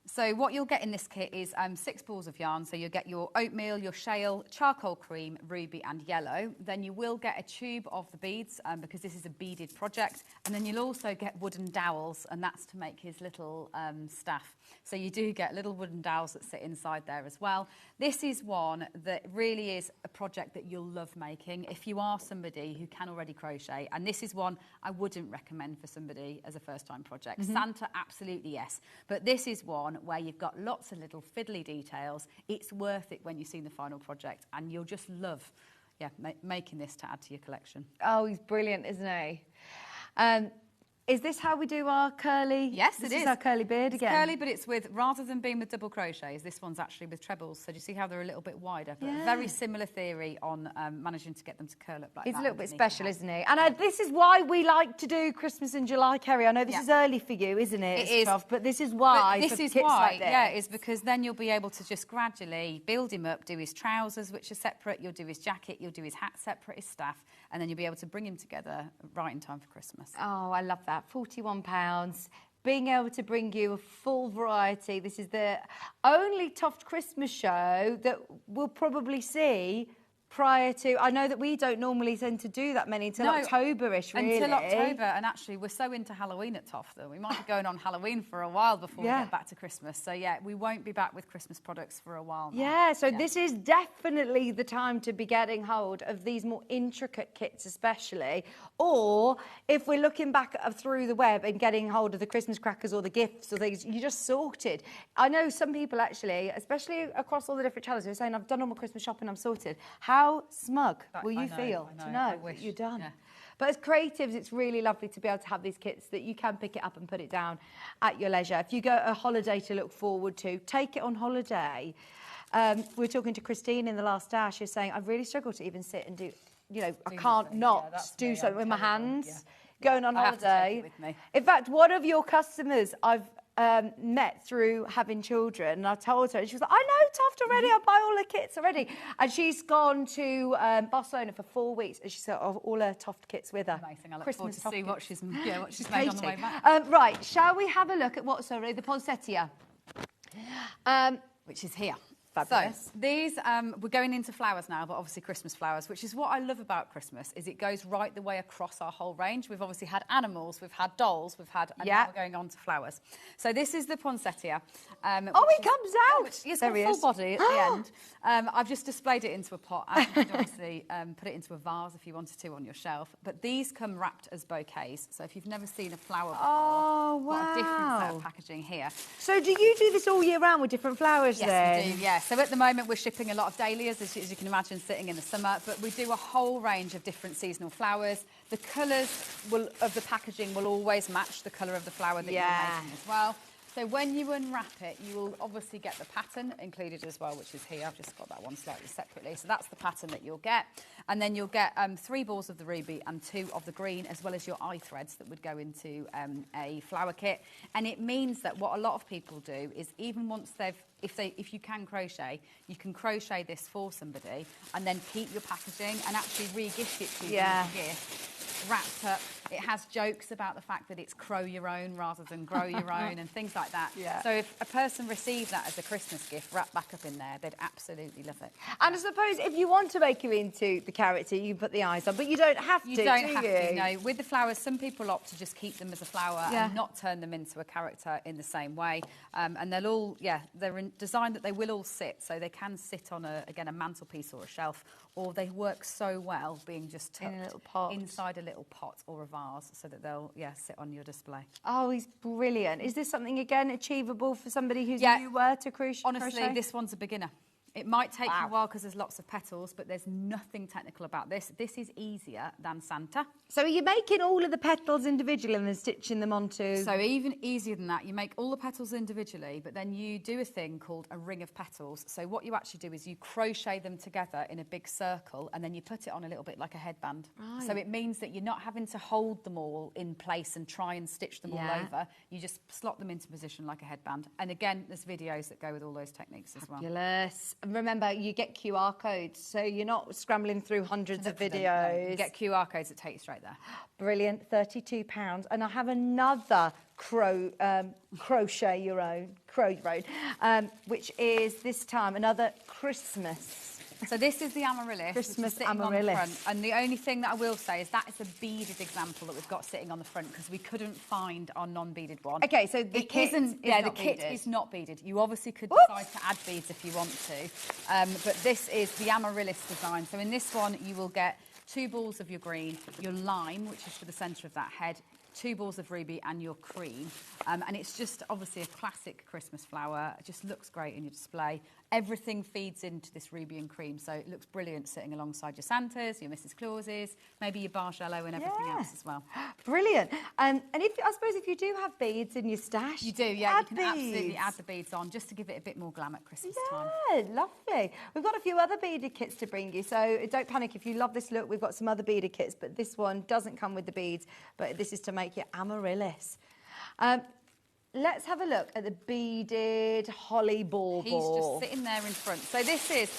So what you'll get in this kit is 6 balls of yarn. So you'll get your oatmeal, your shale, charcoal cream, ruby and yellow. Then you will get a tube of the beads because this is a beaded project. And then you'll also get wooden dowels, and that's to make his little staff. So you do get little wooden dowels that sit inside there as well. This is one that really is a project that you'll love making if you are somebody who can already crochet. And this is one I wouldn't recommend for somebody as a first-time project. Santa, absolutely yes. But this is one where you've got lots of little fiddly details. It's worth it when you've seen the final project, and you'll just love making this to add to your collection. Oh, he's brilliant, isn't he? Is this how we do our curly? Yes, this it is. Our curly beard It's again. curly, but it's with, rather than being with double crochets, this one's actually with trebles. So do you see how they're a little bit wider? But very similar theory on managing to get them to curl up like that. It's a little bit special, isn't it? And this is why we like to do Christmas in July, Kerry. I know this is early for you, isn't it? It is. Toft, but this is why. But this is why, is because then you'll be able to just gradually build him up, do his trousers, which are separate, you'll do his jacket, you'll do his hat separate, his staff, and then you'll be able to bring him together right in time for Christmas. Oh, I love that. £41. Being able to bring you a full variety. This is the only Toft Christmas show that we'll probably see prior to... I know that we don't normally tend to do that many until October-ish, really. Until October, and actually we're so into Halloween at Toft that we might be going on Halloween for a while before we get back to Christmas. So, yeah, we won't be back with Christmas products for a while now. Yeah, so this is definitely the time to be getting hold of these more intricate kits especially, or if we're looking back through the web and getting hold of the Christmas crackers or the gifts or things, you just sorted. I know some people actually, especially across all the different channels, are saying, I've done all my Christmas shopping, I'm sorted. How smug will you feel to know that you're done? Yeah. But as creatives, it's really lovely to be able to have these kits that you can pick it up and put it down at your leisure. If you go a holiday to look forward to, take it on holiday. We were talking to Christine in the last hour. She was saying, I've really struggled to even sit and do, you know, I can't not do something with my hands. Going on holiday. Have to take it with me. In fact, one of your customers I've met through having children, and I told her, and she was like, I know Toft already, I buy all the kits already. And she's gone to Barcelona for 4 weeks, and she's got all her Toft kits with her. Amazing. I look Christmas forward to see what she's made on the way back. Right, shall we have a look at what, sorry, the poinsettia? Which is here. Fabulous. So these, we're going into flowers now, but obviously Christmas flowers, which is what I love about Christmas, is it goes right the way across our whole range. We've obviously had animals, we've had dolls, we've had, and now we're going on to flowers. So this is the poinsettia. Oh, he comes out! It's got a full body at the end. I've just displayed it into a pot. And you could obviously put it into a vase if you wanted to on your shelf. But these come wrapped as bouquets. So if you've never seen a flower before, got a different set of packaging here. So do you do this all year round with different flowers then? Yes, we do, yeah. So at the moment we're shipping a lot of dahlias, as you can imagine, sitting in the summer, but we do a whole range of different seasonal flowers. The colours of the packaging will always match the colour of the flower that you're making as well. So when you unwrap it, you will obviously get the pattern included as well, which is here. I've just got that one slightly separately. So that's the pattern that you'll get. And then you'll get 3 balls of the ruby and 2 of the green, as well as your eye threads that would go into a flower kit. And it means that what a lot of people do is even once if you can crochet, you can crochet this for somebody and then keep your packaging and actually re-gift it to them as a gift. Wrapped up. It has jokes about the fact that it's crow your own rather than grow your own and things like that. Yeah. So if a person received that as a Christmas gift wrapped back up in there, they'd absolutely love it. And I suppose if you want to make you into the character, you can put the eyes on, but you don't have to, You don't have to, no. With the flowers, some people opt to just keep them as a flower and not turn them into a character in the same way. And they'll all, they're designed that they will all sit, so they can sit on, a mantelpiece or a shelf, or they work so well being just tucked in a little pot. Inside a little pot or a vase, so that they'll sit on your display. Oh, he's brilliant. Is this something again achievable for somebody who's newer to crochet? Honestly, this one's a beginner. It might take you a while because there's lots of petals, but there's nothing technical about this. This is easier than Santa. So are you making all of the petals individually and then stitching them onto... So even easier than that, you make all the petals individually, but then you do a thing called a ring of petals. So what you actually do is you crochet them together in a big circle, and then you put it on a little bit like a headband. Right. So it means that you're not having to hold them all in place and try and stitch them all over. You just slot them into position like a headband. And again, there's videos that go with all those techniques as well. Fabulous. Remember, you get QR codes, so you're not scrambling through hundreds of videos. You get QR codes that take you straight there. Brilliant, £32. And I have another crochet your own, which is this time another Christmas. So this is the amaryllis. Christmas amaryllis. On the front. And the only thing that I will say is that is a beaded example that we've got sitting on the front because we couldn't find our non-beaded one. Okay, so the kit is not beaded. You obviously could decide to add beads if you want to. But this is the amaryllis design. So in this one, you will get 2 balls of your green, your lime, which is for the centre of that head, 2 balls of ruby and your cream. And it's just obviously a classic Christmas flower. It just looks great in your display. everything feeds into this ruby and cream, so it looks brilliant sitting alongside your Santas, your Mrs. Clauses, maybe your Bargello and everything else as well. Brilliant. And if I suppose if you do have beads in your stash, you do, yeah, you can beads. absolutely add the beads on just to give it a bit more glam at Christmas time. Yeah, lovely. We've got a few other beaded kits to bring you, so don't panic if you love this look. We've got some other beaded kits, but this one doesn't come with the beads, but this is to make your amaryllis. Let's have a look at the beaded holly bauble. He's just sitting there in front. So this is,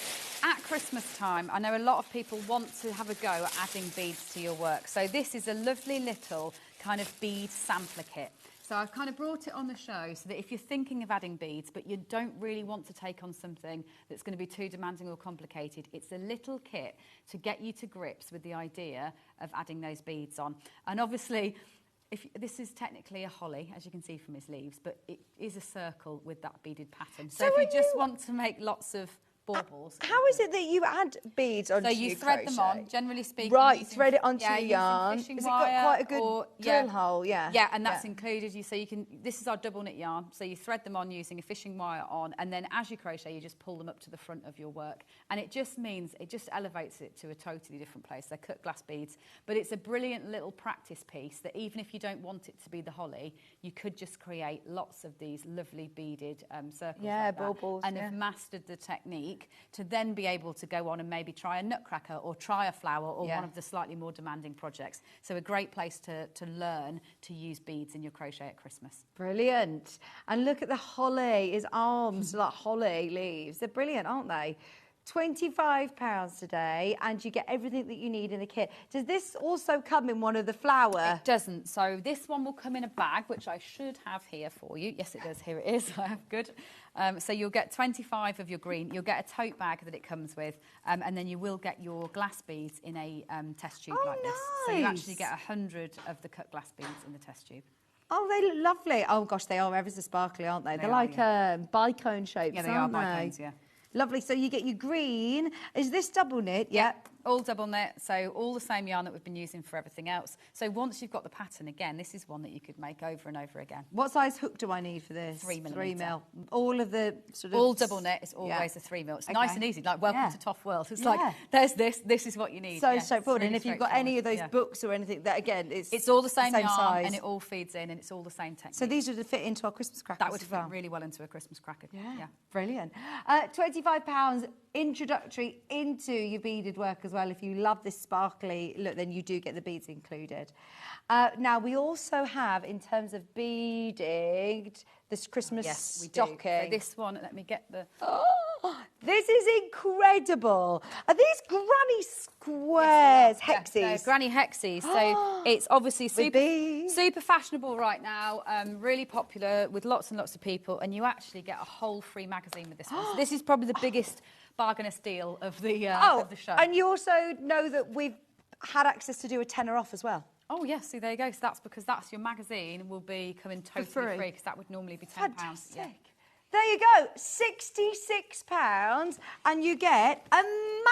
at Christmas time, I know a lot of people want to have a go at adding beads to your work. So this is a lovely little kind of bead sampler kit. So I've kind of brought it on the show so that if you're thinking of adding beads, but you don't really want to take on something that's going to be too demanding or complicated, it's a little kit to get you to grips with the idea of adding those beads on. And obviously, this is technically a holly, as you can see from his leaves, but it is a circle with that beaded pattern. So if you just want to make lots of baubles. How is it that you add beads onto your So you thread them on, generally speaking. Right, thread it onto your yarn. Has it got quite a good drill hole? Yeah. Yeah, and that's included. So you can. This is our double knit yarn. So you thread them on using a fishing wire on, and then as you crochet, you just pull them up to the front of your work, and it just means it just elevates it to a totally different place. They're cut glass beads, but it's a brilliant little practice piece that even if you don't want it to be the holly, you could just create lots of these lovely beaded circles. Yeah, baubles. And have mastered the technique to then be able to go on and maybe try a nutcracker or try a flower or one of the slightly more demanding projects. So a great place to learn to use beads in your crochet at Christmas. Brilliant. And look at the holly, his arms like holly leaves. They're brilliant, aren't they? £25 today, and you get everything that you need in the kit. Does this also come in one of the flower? It doesn't. So this one will come in a bag, which I should have here for you. Yes, it does. Here it is. I have good. So you'll get 25 of your green. You'll get a tote bag that it comes with, and then you will get your glass beads in a test tube like this. So you actually get 100 of the cut glass beads in the test tube. Oh, they look lovely. Oh, gosh, they are ever so sparkly, aren't they? They're like bicone shapes, yeah, they aren't are bicones, yeah. Lovely. So you get your green. Is this double knit? Yeah. All double knit, so all the same yarn that we've been using for everything else. So once you've got the pattern, again, this is one that you could make over and over again. What size hook do I need for this? 3 mm. 3 mil. All of the sort of... All double knit is always a 3 mil. It's nice and easy, like welcome to Toft World. It's like, there's this is what you need. So straightforward. Really, and if you've got any of those books or anything, that again, it's all the same yarn size. And it all feeds in and it's all the same technique. So these would fit into our Christmas crackers. That would fit really well into a Christmas cracker. Yeah. Brilliant. £25 introductory into your beaded work as well. If you love this sparkly look, then you do get the beads included. Now we also have, in terms of beading, this Christmas stocking. So this one, let me get the... Oh, this is incredible. Are these granny squares, hexes? Yes, granny hexes. So it's obviously super fashionable right now, really popular with lots and lots of people, and you actually get a whole free magazine with this one. So this is probably the biggest bargainous deal of the show. And you also know that we've had access to do a tenner off as well. Oh, yes, see, there you go. So that's because your magazine will be coming totally free, because that would normally be £10. Fantastic. Yeah. There you go, £66, and you get a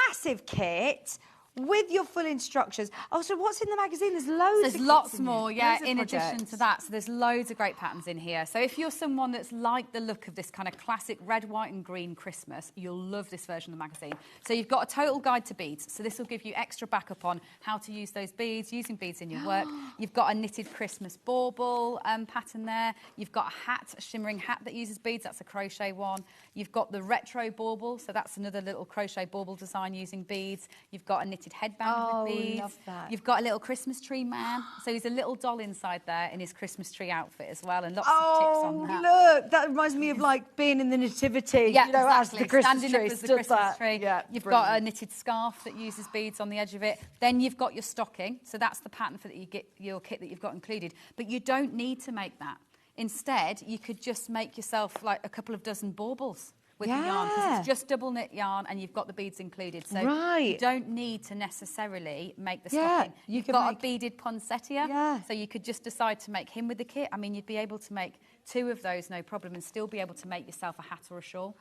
massive kit with your full instructions. Oh, so what's in the magazine? There's loads. There's lots more, in addition to that. So there's loads of great patterns in here. So if you're someone that's like the look of this kind of classic red, white and green Christmas, you'll love this version of the magazine. So you've got a total guide to beads. So this will give you extra backup on how to use those beads, using beads in your work. You've got a knitted Christmas bauble pattern there. You've got a hat, a shimmering hat that uses beads. That's a crochet one. You've got the retro bauble. So that's another little crochet bauble design using beads. You've got a knitted headband with beads. Love that. You've got a little Christmas tree man. So he's a little doll inside there in his Christmas tree outfit as well, and lots of tips on that. Look, that reminds me of like being in the nativity. Yeah, you know, exactly. as the Christmas Standing tree up as the Christmas tree. Yeah, you've got a knitted scarf that uses beads on the edge of it. Then you've got your stocking. So that's the pattern for your kit that you've got included. But you don't need to make that. Instead, you could just make yourself like a couple of dozen baubles with the yarn, because it's just double knit yarn and you've got the beads included. So you don't need to necessarily make the stocking. You've got a beaded poinsettia, so you could just decide to make him with the kit. I mean, you'd be able to make 2 of those, no problem, and still be able to make yourself a hat or a shawl.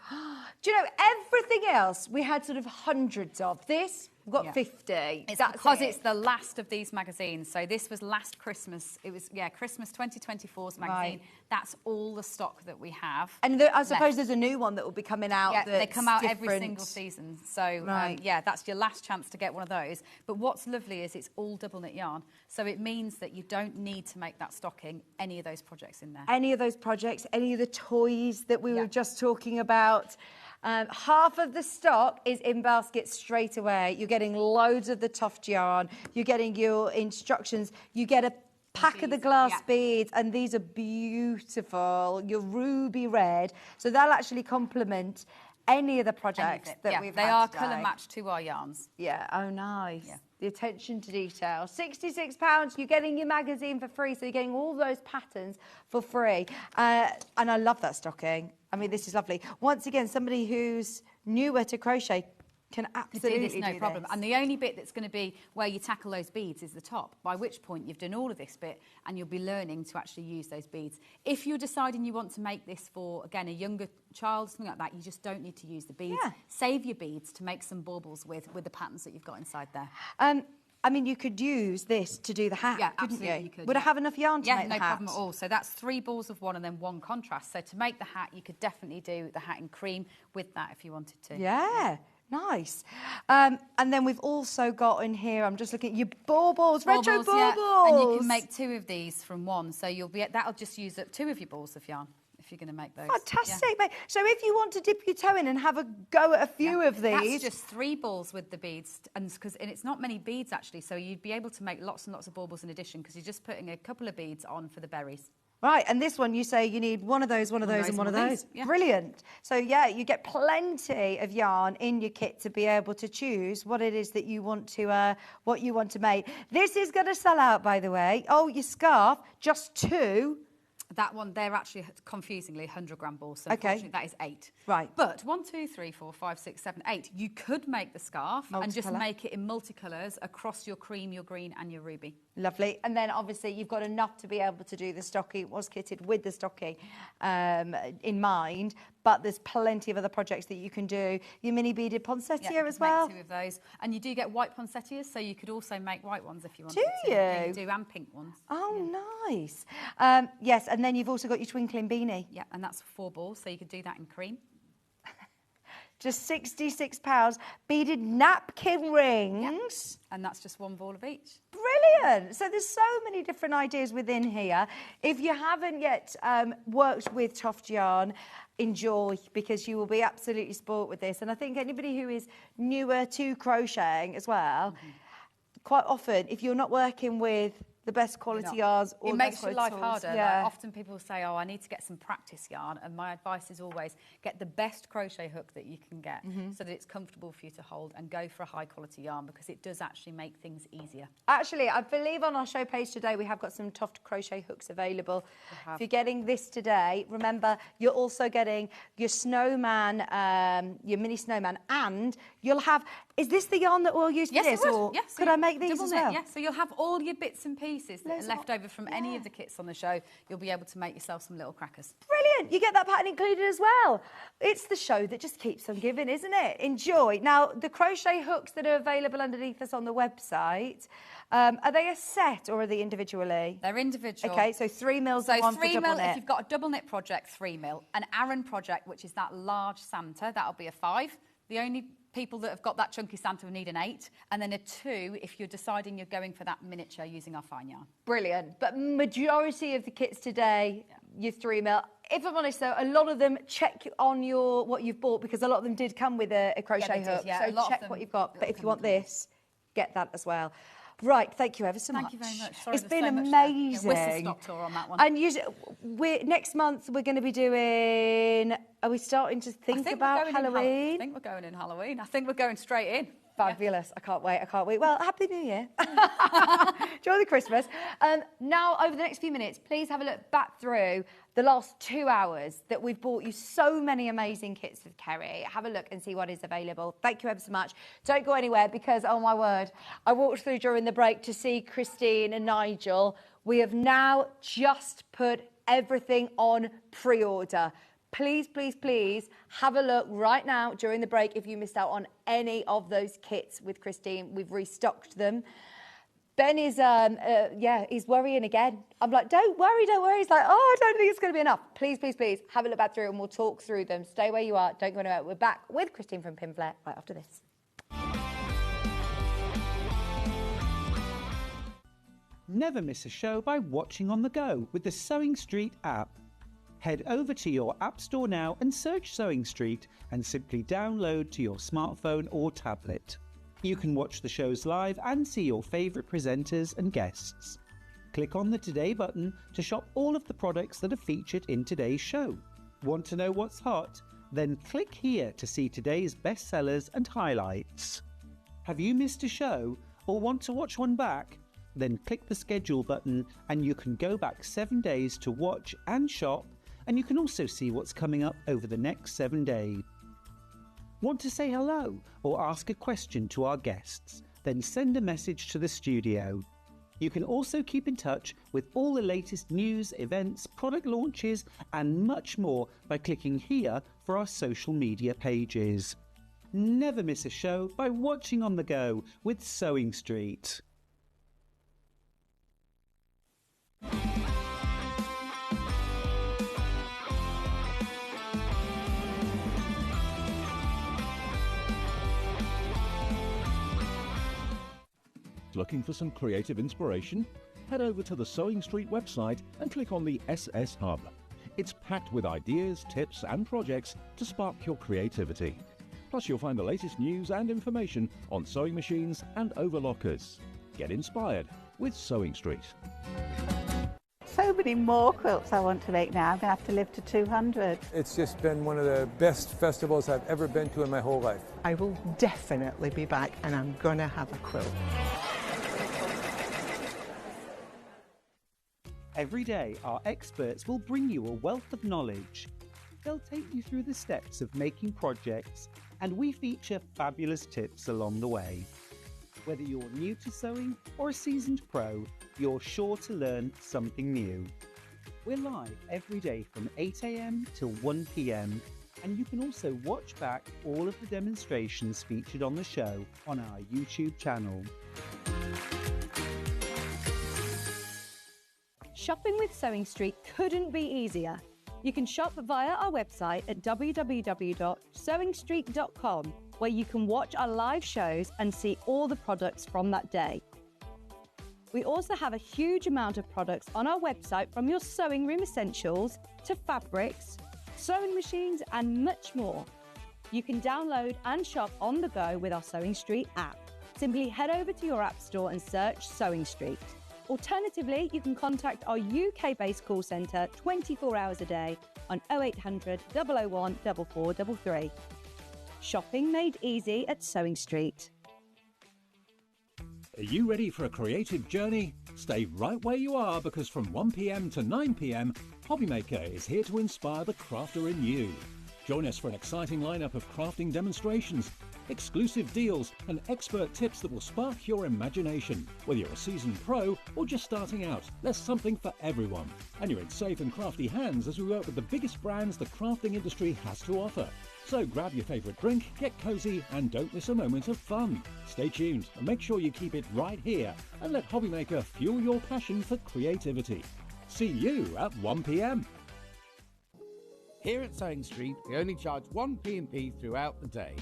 Do you know, everything else we had sort of hundreds of. This, We've got 50. It's That's because it. it's the last of these magazines. So this was last Christmas. It was, Christmas 2024's magazine. Right. That's all the stock that we have. And I suppose left. there's a new one that will be coming out. Yeah, they that's come out every different. single season. So, Right. that's your last chance to get one of those. But what's lovely is it's all double knit yarn. So it means that you don't need to make that stocking any of those projects in there. Any of those projects, any of the toys that we were just talking about. Half of the stock is in baskets straight away. You're getting loads of the Toft yarn. You're getting your instructions. You get a pack of the glass beads, and these are beautiful. Your ruby red. So they'll actually complement any of the projects that we've had They are today. colour matched to our yarns. Yeah, oh nice. Yeah. The attention to detail. £66, you're getting your magazine for free, so you're getting all those patterns for free. And I love that stocking. I mean, this is lovely. Once again, somebody who's newer to crochet can absolutely do this, no problem. And the only bit that's going to be where you tackle those beads is the top, by which point you've done all of this bit and you'll be learning to actually use those beads. If you're deciding you want to make this for, again, a younger child, something like that, you just don't need to use the beads. Yeah. Save your beads to make some baubles with the patterns that you've got inside there. I mean, you could use this to do the hat, Yeah, couldn't absolutely, you? you could, Would I have enough yarn to make the no hat? problem at all. So that's 3 balls of one and then 1 contrast. So to make the hat, you could definitely do the hat in cream with that if you wanted to. Yeah. Nice. And then we've also got in here, I'm just looking at your baubles, retro baubles. Yeah. And you can make 2 of these from 1. So that'll just use up 2 of your balls of yarn if you're going to make those. Fantastic, mate. So if you want to dip your toe in and have a go at a few of these. That's just 3 balls with the beads. And it's not many beads, actually. So you'd be able to make lots and lots of baubles in addition because you're just putting a couple of beads on for the berries. Right, and this one you say you need one of those, and one of those. Yeah. Brilliant. So yeah, you get plenty of yarn in your kit to be able to choose what it is that you want to make. This is going to sell out, by the way. Oh, your scarf, just 2. That one, they're actually confusingly 100-gram balls. So unfortunately, that is 8. Right. But 1, 2, 3, 4, 5, 6, 7, 8. You could make the scarf and just make it in multicolours across your cream, your green, and your ruby. Lovely. And then obviously you've got enough to be able to do the stocking. It was kitted with the stocking in mind, but there's plenty of other projects that you can do. Your mini beaded poinsettia as well. Make 2 of those. And you do get white poinsettias, so you could also make white ones if you wanted to. Do you? Yeah, you do, and pink ones. Oh, nice. Yes, and then you've also got your twinkling beanie. Yeah, and that's 4 balls, so you could do that in cream. Just £66. Beaded napkin rings. And that's just 1 ball of each. Brilliant. So there's so many different ideas within here. If you haven't yet worked with Toft yarn, enjoy, because you will be absolutely spoilt with this. And I think anybody who is newer to crocheting as well, quite often, if you're not working with the best quality yarns, or it makes your life tools, harder. Yeah. Like, often people say, oh, I need to get some practice yarn, and my advice is always get the best crochet hook that you can get so that it's comfortable for you to hold, and go for a high quality yarn because it does actually make things easier. Actually, I believe on our show page today we have got some Toft crochet hooks available. If you're getting this today, remember you're also getting your snowman, your mini snowman, and you'll have, is this the yarn that we'll use for this? Or yes, could I make these as well? Yes, so you'll have all your bits and pieces that are left over from any of the kits on the show. You'll be able to make yourself some little crackers. Brilliant. You get that pattern included as well. It's the show that just keeps on giving, isn't it? Enjoy. Now, the crochet hooks that are available underneath us on the website, are they a set or are they individually? They're individual. Okay, so 3 mils so and 1 3 for double mil, knit. if you've got a double knit project, 3 mil. An Aran project, which is that large Santa, that'll be a 5. The only people that have got that chunky Santa will need an 8, and then a 2 if you're deciding you're going for that miniature using our fine yarn. Brilliant. But majority of the kits today, your 3 mil. If I'm honest though, a lot of them check on what you've bought, because a lot of them did come with a crochet hook. So check what you've got. But if you want this, get that as well. Right, thank you ever so much. Thank you very much. Sorry, it's been so amazing. Whistle-stop tour on that one. And next month we're going to be doing. Are we starting to think about Halloween? I think we're going in Halloween. I think we're going straight in. Fabulous. I can't wait. I can't wait. Well, Happy New Year. Enjoy the Christmas. Now, over the next few minutes, please have a look back through the last 2 hours that we've bought you so many amazing kits with Kerry. Have a look and see what is available. Thank you ever so much. Don't go anywhere because, oh my word, I walked through during the break to see Christine and Nigel. We have now just put everything on pre-order. please, please, please have a look right now during the break if you missed out on any of those kits with Christine. We've restocked them. Ben is, he's worrying again. I'm like, don't worry, don't worry. He's like, oh, I don't think it's going to be enough. Please, please, please have a look back through and we'll talk through them. Stay where you are. Don't go anywhere. We're back with Christine from Pinflair right after this. Never miss a show by watching on the go with the Sewing Street app. Head over to your App Store now and search Sewing Street and simply download to your smartphone or tablet. You can watch the shows live and see your favourite presenters and guests. Click on the Today button to shop all of the products that are featured in today's show. Want to know what's hot? Then click here to see today's bestsellers and highlights. Have you missed a show or want to watch one back? Then click the schedule button and you can go back 7 days to watch and shop, and you can also see what's coming up over the next 7 days. Want to say hello or ask a question to our guests? Then send a message to the studio. You can also keep in touch with all the latest news, events, product launches and much more by clicking here for our social media pages. Never miss a show by watching on the go with Sewing Street. Looking for some creative inspiration? Head over to the Sewing Street website and click on the SS Hub. It's packed with ideas, tips and projects to spark your creativity. Plus you'll find the latest news and information on sewing machines and overlockers. Get inspired with Sewing Street. So many more quilts I want to make now. I'm going to have to live to 200. It's just been one of the best festivals I've ever been to in my whole life. I will definitely be back and I'm going to have a quilt. Every day, our experts will bring you a wealth of knowledge. They'll take you through the steps of making projects, and we feature fabulous tips along the way. Whether you're new to sewing or a seasoned pro, you're sure to learn something new. We're live every day from 8 a.m. till 1 p.m, and you can also watch back all of the demonstrations featured on the show on our YouTube channel. Shopping with Sewing Street couldn't be easier. You can shop via our website at www.sewingstreet.com, where you can watch our live shows and see all the products from that day. We also have a huge amount of products on our website, from your sewing room essentials to fabrics, sewing machines and much more. You can download and shop on the go with our Sewing Street app. Simply head over to your app store and search Sewing Street. Alternatively, you can contact our UK-based call centre 24 hours a day on 0800 001 4433. Shopping made easy at Sewing Street. Are you ready for a creative journey? Stay right where you are, because from 1 p.m. to 9 p.m, Hobbymaker is here to inspire the crafter in you. Join us for an exciting lineup of crafting demonstrations, exclusive deals and expert tips that will spark your imagination. Whether you're a seasoned pro or just starting out, there's something for everyone. And you're in safe and crafty hands as we work with the biggest brands the crafting industry has to offer. So grab your favourite drink, get cosy and don't miss a moment of fun. Stay tuned and make sure you keep it right here and let Hobbymaker fuel your passion for creativity. See you at 1 p.m. Here at Sewing Street, we only charge one P&P throughout the day.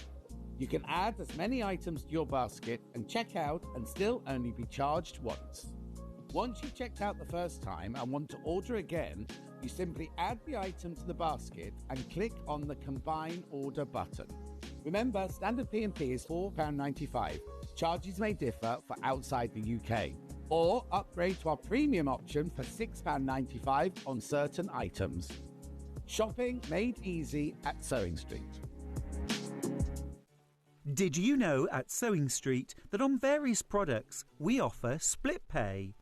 You can add as many items to your basket and check out and still only be charged once. Once you've checked out the first time and want to order again, you simply add the item to the basket and click on the Combine Order button. Remember, standard P&P is £4.95. Charges may differ for outside the UK. Or upgrade to our premium option for £6.95 on certain items. Shopping made easy at Sewing Street. Did you know at Sewing Street that on various products we offer split pay?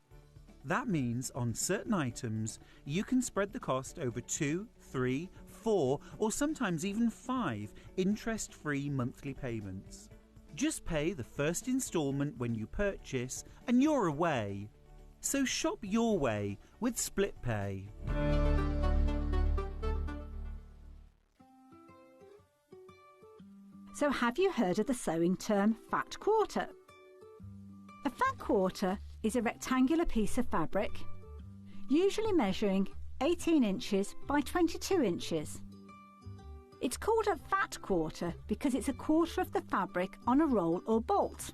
That means on certain items you can spread the cost over 2, 3, 4 or sometimes even 5 interest-free monthly payments. Just pay the first instalment when you purchase and you're away. So shop your way with split pay. So have you heard of the sewing term fat quarter? A fat quarter is a rectangular piece of fabric, usually measuring 18 inches by 22 inches. It's called a fat quarter because it's a quarter of the fabric on a roll or bolt.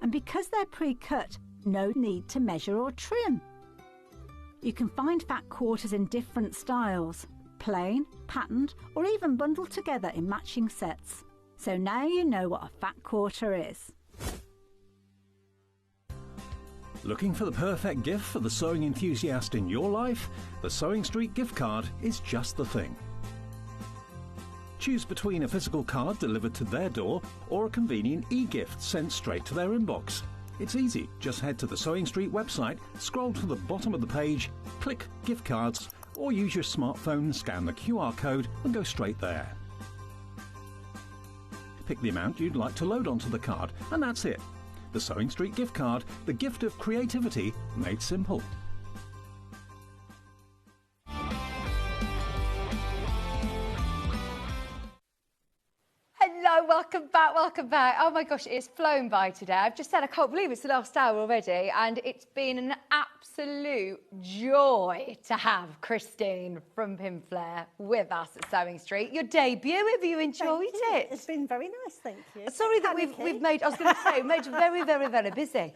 And because they're pre-cut, no need to measure or trim. You can find fat quarters in different styles, plain, patterned, or even bundled together in matching sets. So now you know what a fat quarter is. Looking for the perfect gift for the sewing enthusiast in your life? The Sewing Street gift card is just the thing. Choose between a physical card delivered to their door or a convenient e-gift sent straight to their inbox. It's easy. Just head to the Sewing Street website, scroll to the bottom of the page, click Gift Cards, or use your smartphone, scan the QR code and go straight there. Pick the amount you'd like to load onto the card, and that's it. The Sewing Street gift card, the gift of creativity made simple. Hello, welcome back, welcome back. Oh my gosh, it's flown by today. I've just said I can't believe it's the last hour already, and it's been an absolute joy to have Christine from Pinflair with us at Sewing Street. Your debut, have you enjoyed it? It's been very nice, thank you. Sorry that we've made, I was going to say, we've made you very, very, very busy.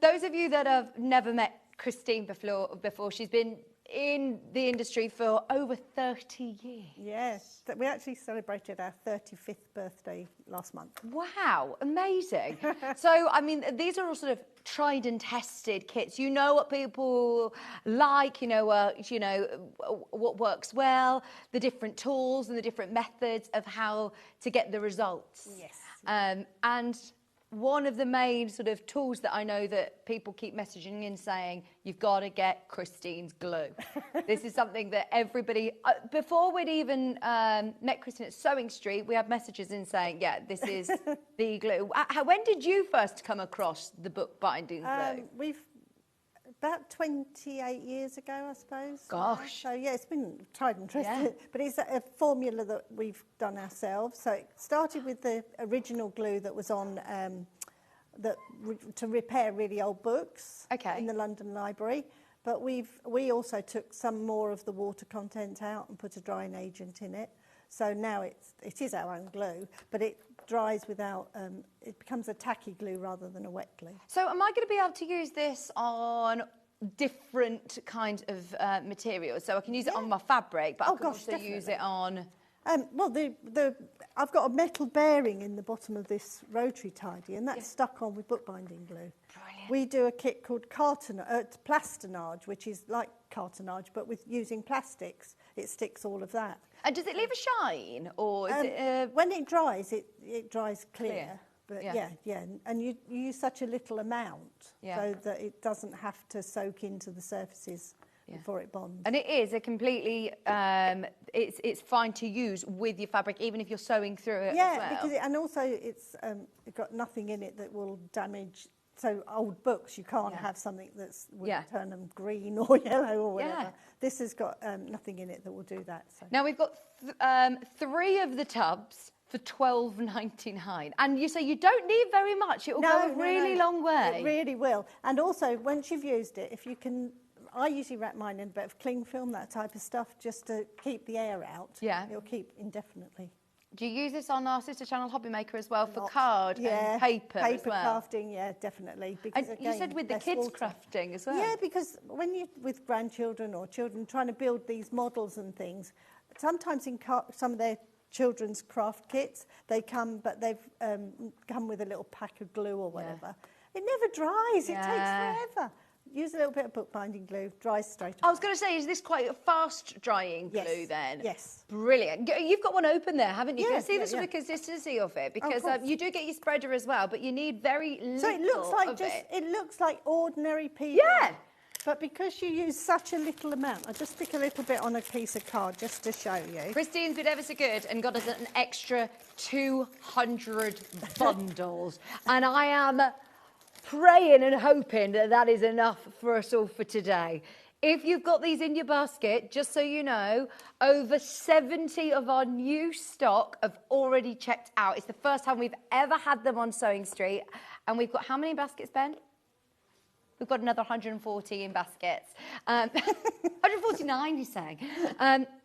Those of you that have never met Christine before, she's been in the industry for over 30 years. Yes, we actually celebrated our 35th birthday last month. Wow, amazing. So, I mean, these are all sort of tried and tested kits. You know what people like, you know what works well, the different tools and the different methods of how to get the results. Yes. And one of the main sort of tools that I know that people keep messaging in saying, you've got to get Christine's glue. This is something that everybody, before we'd even met Christine at Sewing Street, we had messages in saying, yeah, this is the glue. When did you first come across the book binding glue? We've about 28 years ago, I suppose. Gosh. So, yeah, it's been tried and tested. Yeah. But it's a formula that we've done ourselves. So it started with the original glue that was on to repair really old books in the London Library. But we also took some more of the water content out and put a drying agent in it. So now it is our own glue, but it dries without, it becomes a tacky glue rather than a wet glue. So am I going to be able to use this on different kinds of materials? So I can use it on my fabric, but I can also use it on... Well, I've got a metal bearing in the bottom of this rotary tidy, and that's stuck on with bookbinding glue. Brilliant. We do a kit called plastinage, which is like cartonage, but with using plastics, it sticks all of that. And does it leave a shine, or is it... When it dries, it dries clear. But yeah, and you use such a little amount so that it doesn't have to soak into the surfaces before it bonds. And it is a completely, it's fine to use with your fabric, even if you're sewing through it as well. Yeah, because and also it's got nothing in it that will damage. So old books, you can't have something will turn them green or yellow or whatever. Yeah. This has got nothing in it that will do that. So. Now we've got 3 of the tubs for $12.99, and you say you don't need very much. It will go a really long way. It really will. And also, once you've used it, if you can, I usually wrap mine in a bit of cling film, that type of stuff, just to keep the air out. Yeah. It'll keep indefinitely. Do you use this on our sister channel Hobby Maker as well for card and paper as well? Crafting, yeah, definitely. Because and you said with the kids crafting as well? Yeah, because when you're with grandchildren or children trying to build these models and things, sometimes in some of their children's craft kits, they come, but they've come with a little pack of glue or whatever. It never dries. It takes forever. Use a little bit of bookbinding glue, dries straight away. I was going to say, is this quite a fast drying glue then? Yes. Brilliant. You've got one open there, haven't you? Yeah, Can see the sort of consistency of it, because you do get your spreader as well, but you need very little So it looks like it looks like ordinary PVA. Yeah. But because you use such a little amount, I'll just stick a little bit on a piece of card just to show you. Christine's been ever so good and got us an extra 200 bundles. And I am praying and hoping that that is enough for us all for today. If you've got these in your basket, just so you know, over 70 of our new stock have already checked out. It's the first time we've ever had them on Sewing Street. And we've got how many baskets, Ben? We've got another 140 in baskets. 149, you're saying.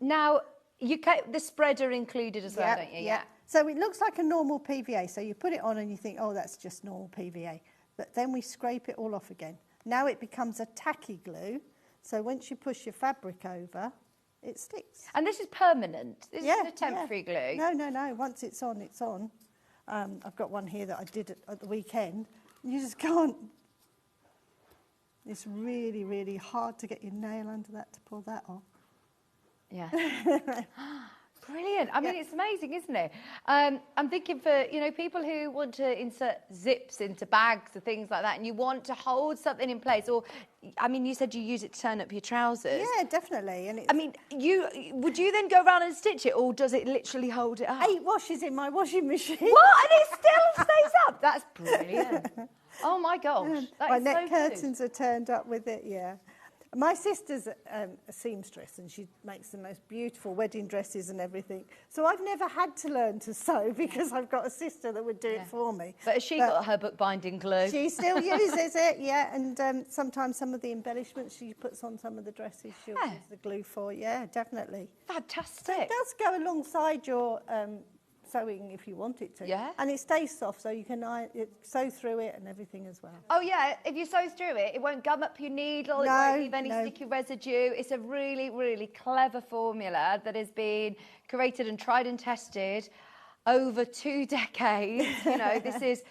Now, the spreader included as well, don't you? Yeah. So it looks like a normal PVA. So you put it on and you think, oh, that's just normal PVA. But then we scrape it all off again. Now it becomes a tacky glue. So once you push your fabric over, it sticks. And this is permanent? This isn't a temporary glue? No. Once it's on, it's on. I've got one here that I did at the weekend. You just can't. It's really, really hard to get your nail under that to pull that off. Yeah. Brilliant. I mean, it's amazing, isn't it? I'm thinking for, people who want to insert zips into bags or things like that, and you want to hold something in place, or, I mean, you said you use it to turn up your trousers. Yeah, definitely. And I mean, would you then go around and stitch it, or does it literally hold it up? 8 washes in my washing machine. What? And it still stays up? That's brilliant. Oh, my gosh. My neck curtains are turned up with it, yeah. My sister's a seamstress, and she makes the most beautiful wedding dresses and everything. So I've never had to learn to sew because I've got a sister that would do it for me. But has she got her bookbinding glue? She still uses it, yeah. And sometimes some of the embellishments she puts on some of the dresses, she'll use the glue for. Yeah, definitely. Fantastic. So it does go alongside your sewing if you want it to. Yeah. And it stays soft, so you can sew through it and everything as well. Oh, yeah. If you sew through it, it won't gum up your needle. It won't leave any sticky residue. It's a really, really clever formula that has been created and tried and tested over 2 decades. This is...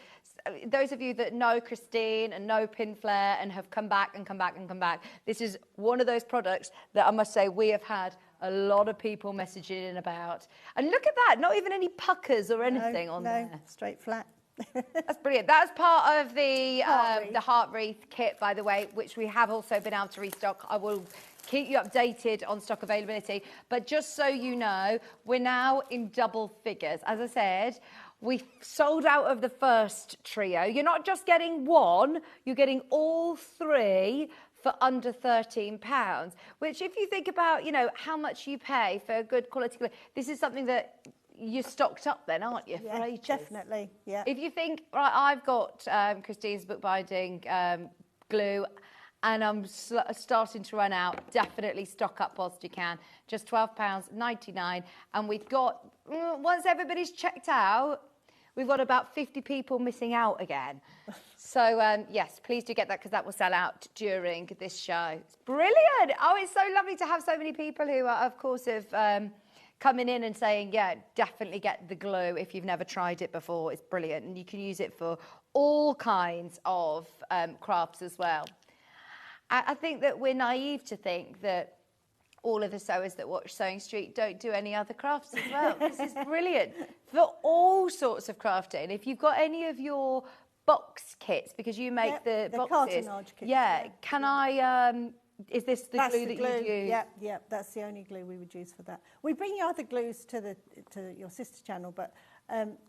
Those of you that know Christine and know Pin Flare and have come back and come back and come back, this is one of those products that I must say we have had a lot of people messaging in about. And look at that, not even any puckers or anything on there. No, straight flat. That's brilliant. That's part of the heart wreath kit, by the way, which we have also been able to restock. I will keep you updated on stock availability. But just so you know, we're now in double figures. As I said, we sold out of the first trio. You're not just getting one, you're getting all 3 for under £13, which if you think about, how much you pay for a good quality glue, this is something that you're stocked up then, aren't you? Yeah, definitely, yeah. If you think, right, I've got Christine's bookbinding glue and I'm starting to run out, definitely stock up whilst you can. Just £12.99. And we've got, once everybody's checked out, we've got about 50 people missing out again. So, yes, please do get that because that will sell out during this show. It's brilliant. Oh, it's so lovely to have so many people who are, of course, coming in and saying, yeah, definitely get the glue if you've never tried it before. It's brilliant. And you can use it for all kinds of crafts as well. I think that we're naive to think that all of the sewers that watch Sewing Street don't do any other crafts as well. This is brilliant for all sorts of crafting. If you've got any of your box kits, because you make the boxes. Kits, yeah. Can I... is this the glue that you use? Yeah, that's the only glue we would use for that. We bring you other glues to your sister channel, but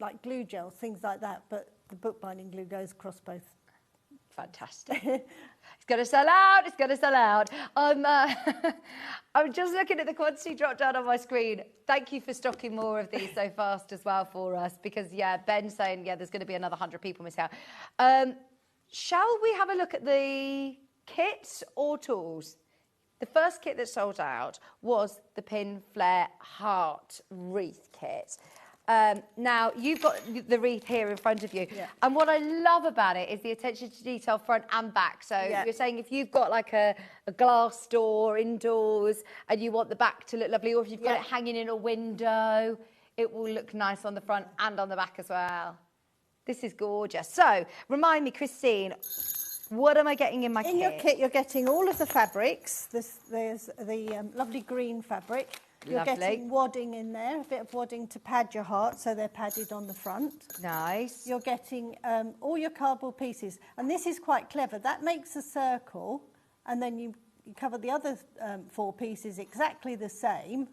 like glue gels, things like that. But the bookbinding glue goes across both. Fantastic. It's going to sell out. It's going to sell out. I'm just looking at the quantity drop down on my screen. Thank you for stocking more of these so fast as well for us, because, yeah, Ben's saying, yeah, there's going to be another 100 people miss out. Shall we have a look at the kits or tools? The first kit that sold out was the Pin Flare Heart Wreath kit. Now, you've got the wreath here in front of you. Yeah. And what I love about it is the attention to detail front and back. So you're saying if you've got like a glass door indoors and you want the back to look lovely, or if you've got it hanging in a window, it will look nice on the front and on the back as well. This is gorgeous. So, remind me, Christine, what am I getting in my kit? In your kit, you're getting all of the fabrics. There's the lovely green fabric. You're getting wadding in there, a bit of wadding to pad your heart, so they're padded on the front. Nice. You're getting all your cardboard pieces, and this is quite clever. That makes a circle, and then you cover the other 4 pieces exactly the same,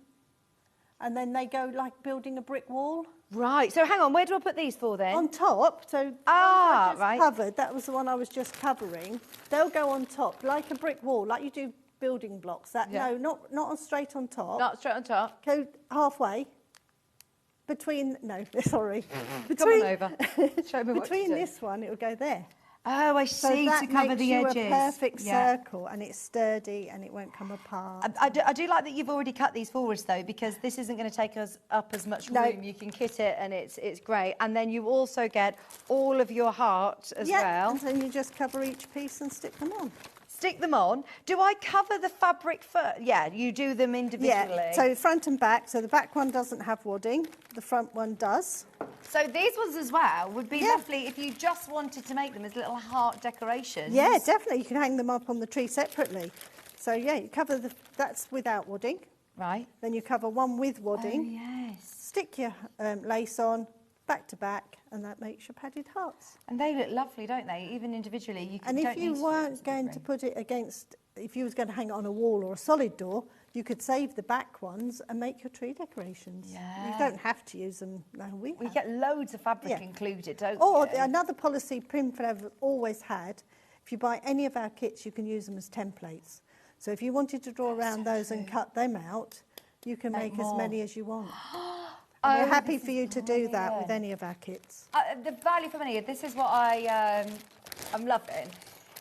and then they go like building a brick wall. Right, so hang on, where do I put these for then? On top, so right. covered, that was the one I was just covering. They'll go on top, like a brick wall, like you do building blocks. That Yeah. no, not on straight on top. Not straight on top. Go halfway. Between sorry. Come on over. Show me what to Between do. this one, it will go there. Oh, I So see, that to cover makes the you edges. a perfect Yeah. circle, and it's sturdy, and it won't come apart. I do like that you've already cut these forwards though, because this isn't going to take us up as much No. room. You can kit it and it's great. And then you also get all of your heart as well. And then you just cover each piece and stick them on. Stick them on. Do I cover the fabric first? Yeah, you do them individually. Yeah, so front and back. So the back one doesn't have wadding, the front one does. So these ones as well would be lovely if you just wanted to make them as little heart decorations. Yeah, definitely. You can hang them up on the tree separately. So yeah, you cover that's without wadding. Right. Then you cover one with wadding. Oh, yes. Stick your lace on, back to back, and that makes your padded hearts. And they look lovely, don't they? Even individually. You can, And don't if you need to weren't going to put it against, if you was going to hang it on a wall or a solid door, you could save the back ones and make your tree decorations. Yeah. You don't have to use them. No, we get loads of fabric Yeah. included, don't Or you? another policy Primfred have always had, if you buy any of our kits, you can use them as templates. So if you wanted to draw around those and cut them out, you can make as more. many as you want. Oh, We're happy this for is you to do that with brilliant. any of our kits. The value for money, this is what I'm loving,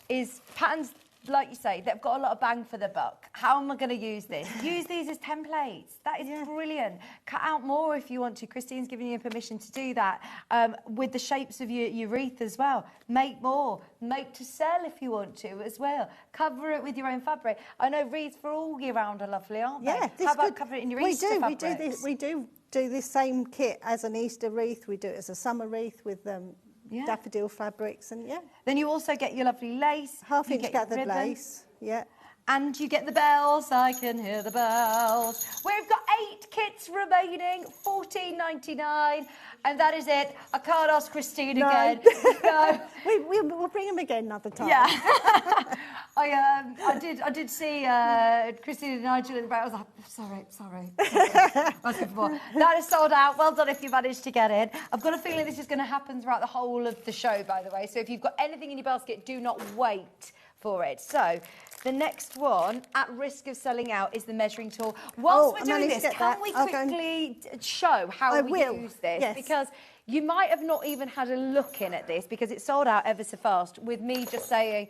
is patterns, like you say, they've got a lot of bang for the buck. How am I going to use this? Use these as templates. That is brilliant. Cut out more if you want to. Christine's giving you permission to do that. With the shapes of your wreath as well. Make more. Make to sell if you want to as well. Cover it with your own fabric. I know wreaths for all year round are lovely, aren't they? Yeah, How about cover it in your Easter fabrics? We do this same kit as an Easter wreath. We do it as a summer wreath with daffodil fabrics, and Then you also get your lovely lace. half you inch get your gathered ribbon, lace. Yeah. And you get the bells. I can hear the bells. We've got 8 kits remaining, $14.99, and that is it. I can't ask Christine again. No. We'll bring them again another time. Yeah. I did see Christine and Nigel in the back. I was like, sorry. I was good for more. That is sold out. Well done if you managed to get in. I've got a feeling this is going to happen throughout the whole of the show, by the way. So if you've got anything in your basket, do not wait for it. So the next one, at risk of selling out, is the measuring tool. Whilst we're doing this, can we quickly show how we use this? Yes. Because you might have not even had a look in at this because it sold out ever so fast with me just saying,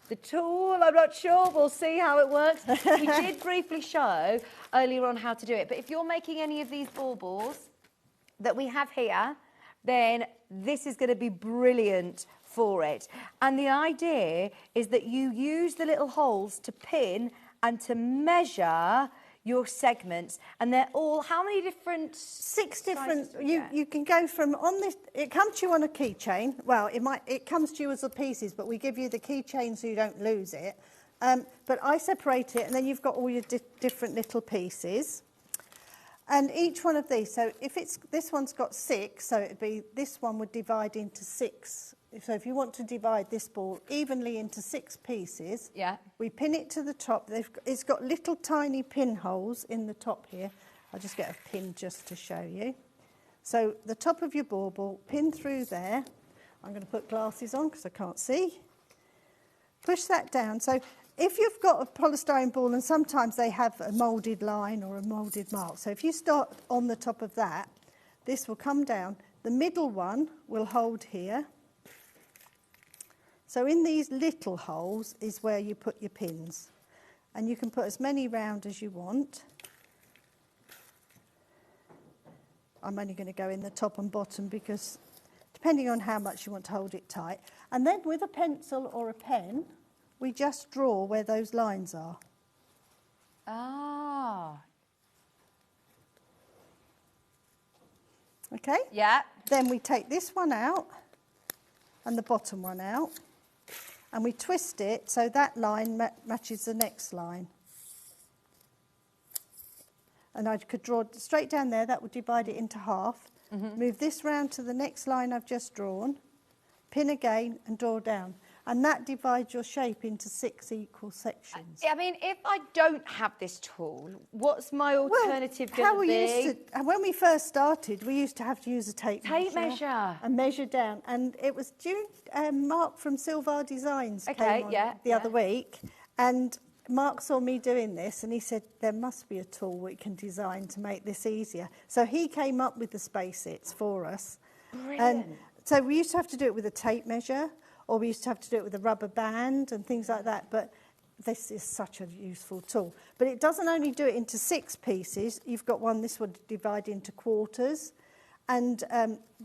the tool, I'm not sure, we'll see how it works. We did briefly show earlier on how to do it, but if you're making any of these baubles that we have here, then this is going to be brilliant for it. And the idea is that you use the little holes to pin and to measure your segments, and they're all, how many different 6 different, you can go from on this, it comes to you on a keychain. Well, it comes to you as the pieces, but we give you the keychain so you don't lose it. But I separate it, and then you've got all your different little pieces. And each one of these, so if this one's got 6, so it'd be, this one would divide into 6. So if you want to divide this ball evenly into 6 pieces, we pin it to the top. It's got little tiny pinholes in the top here. I'll just get a pin just to show you. So the top of your bauble, pin through there. I'm going to put glasses on because I can't see. Push that down. So if you've got a polystyrene ball, and sometimes they have a moulded line or a moulded mark. So if you start on the top of that, this will come down. The middle one will hold here. So in these little holes is where you put your pins. And you can put as many round as you want. I'm only going to go in the top and bottom because depending on how much you want to hold it tight. And then with a pencil or a pen, we just draw where those lines are. Ah. Okay? Yeah. Then we take this one out and the bottom one out. And we twist it so that line matches the next line. And I could draw straight down there, that would divide it into half. Move this round to the next line I've just drawn, pin again and draw down. And that divides your shape into 6 equal sections. I mean, if I don't have this tool, what's my alternative going to be? When we first started, we used to have to use a tape measure. And measure down. And it was Mark from Silvar Designs came on the other week. And Mark saw me doing this and he said, there must be a tool we can design to make this easier. So he came up with the Space-Its for us. Brilliant. And so we used to have to do it with a tape measure, or we used to have to do it with a rubber band and things like that. But this is such a useful tool. But it doesn't only do it into 6 pieces. You've got one, this would divide into quarters. And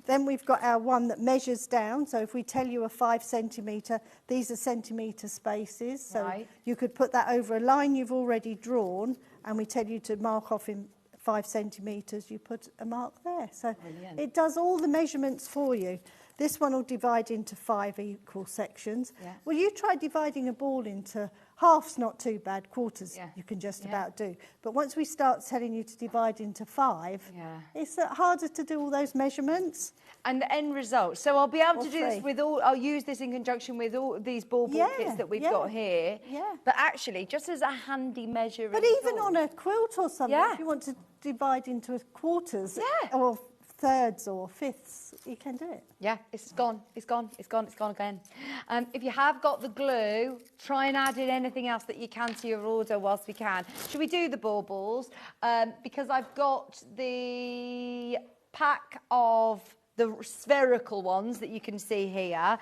then we've got our one that measures down. So if we tell you a 5 centimetre, these are centimetre spaces. So you could put that over a line you've already drawn, and we tell you to mark off in 5 centimetres, you put a mark there. So it does all the measurements for you. This one will divide into 5 equal sections. Yeah. Well, you try dividing a ball into half's not too bad, quarters you can just about do. But once we start telling you to divide into 5, it's harder to do all those measurements. And the end result. So I'll be able to do this with all, I'll use this in conjunction with all these ball kits that we've got here. Yeah. But actually, just as a handy measure. But even on a quilt or something, if you want to divide into quarters or thirds or fifths, you can do it. Yeah, it's gone, it's gone, it's gone, it's gone again. If you have got the glue, try and add in anything else that you can to your order whilst we can. Should we do the baubles? Because I've got the pack of the spherical ones that you can see here.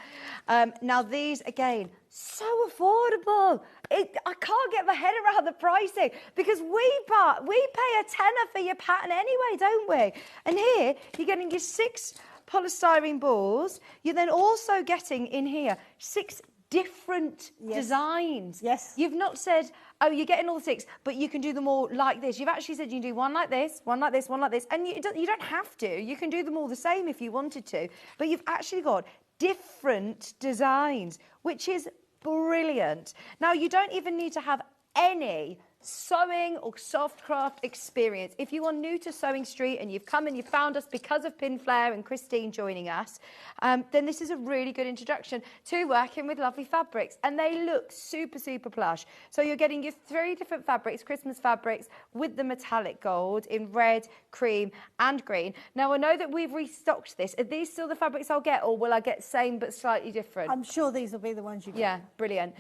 Now these, again, so affordable. I can't get my head around the pricing because we pay a tenner for your pattern anyway, don't we? And here, you're getting your 6 polystyrene balls. You're then also getting in here 6 different designs. Yes. You've not said, oh, you're getting all 6, but you can do them all like this. You've actually said you can do one like this, one like this, one like this. And you don't have to. You can do them all the same if you wanted to. But you've actually got different designs, which is brilliant. Now, you don't even need to have any sewing or soft craft experience. If you are new to Sewing Street and you've come and you found us because of Pinflair and Christine joining us, then this is a really good introduction to working with lovely fabrics, and they look super, super plush. So you're getting your 3 different fabrics, Christmas fabrics, with the metallic gold in red, cream and green. Now, I know that we've restocked this. Are these still the fabrics I'll get, or will I get same but slightly different? I'm sure these will be the ones you get. Yeah, brilliant.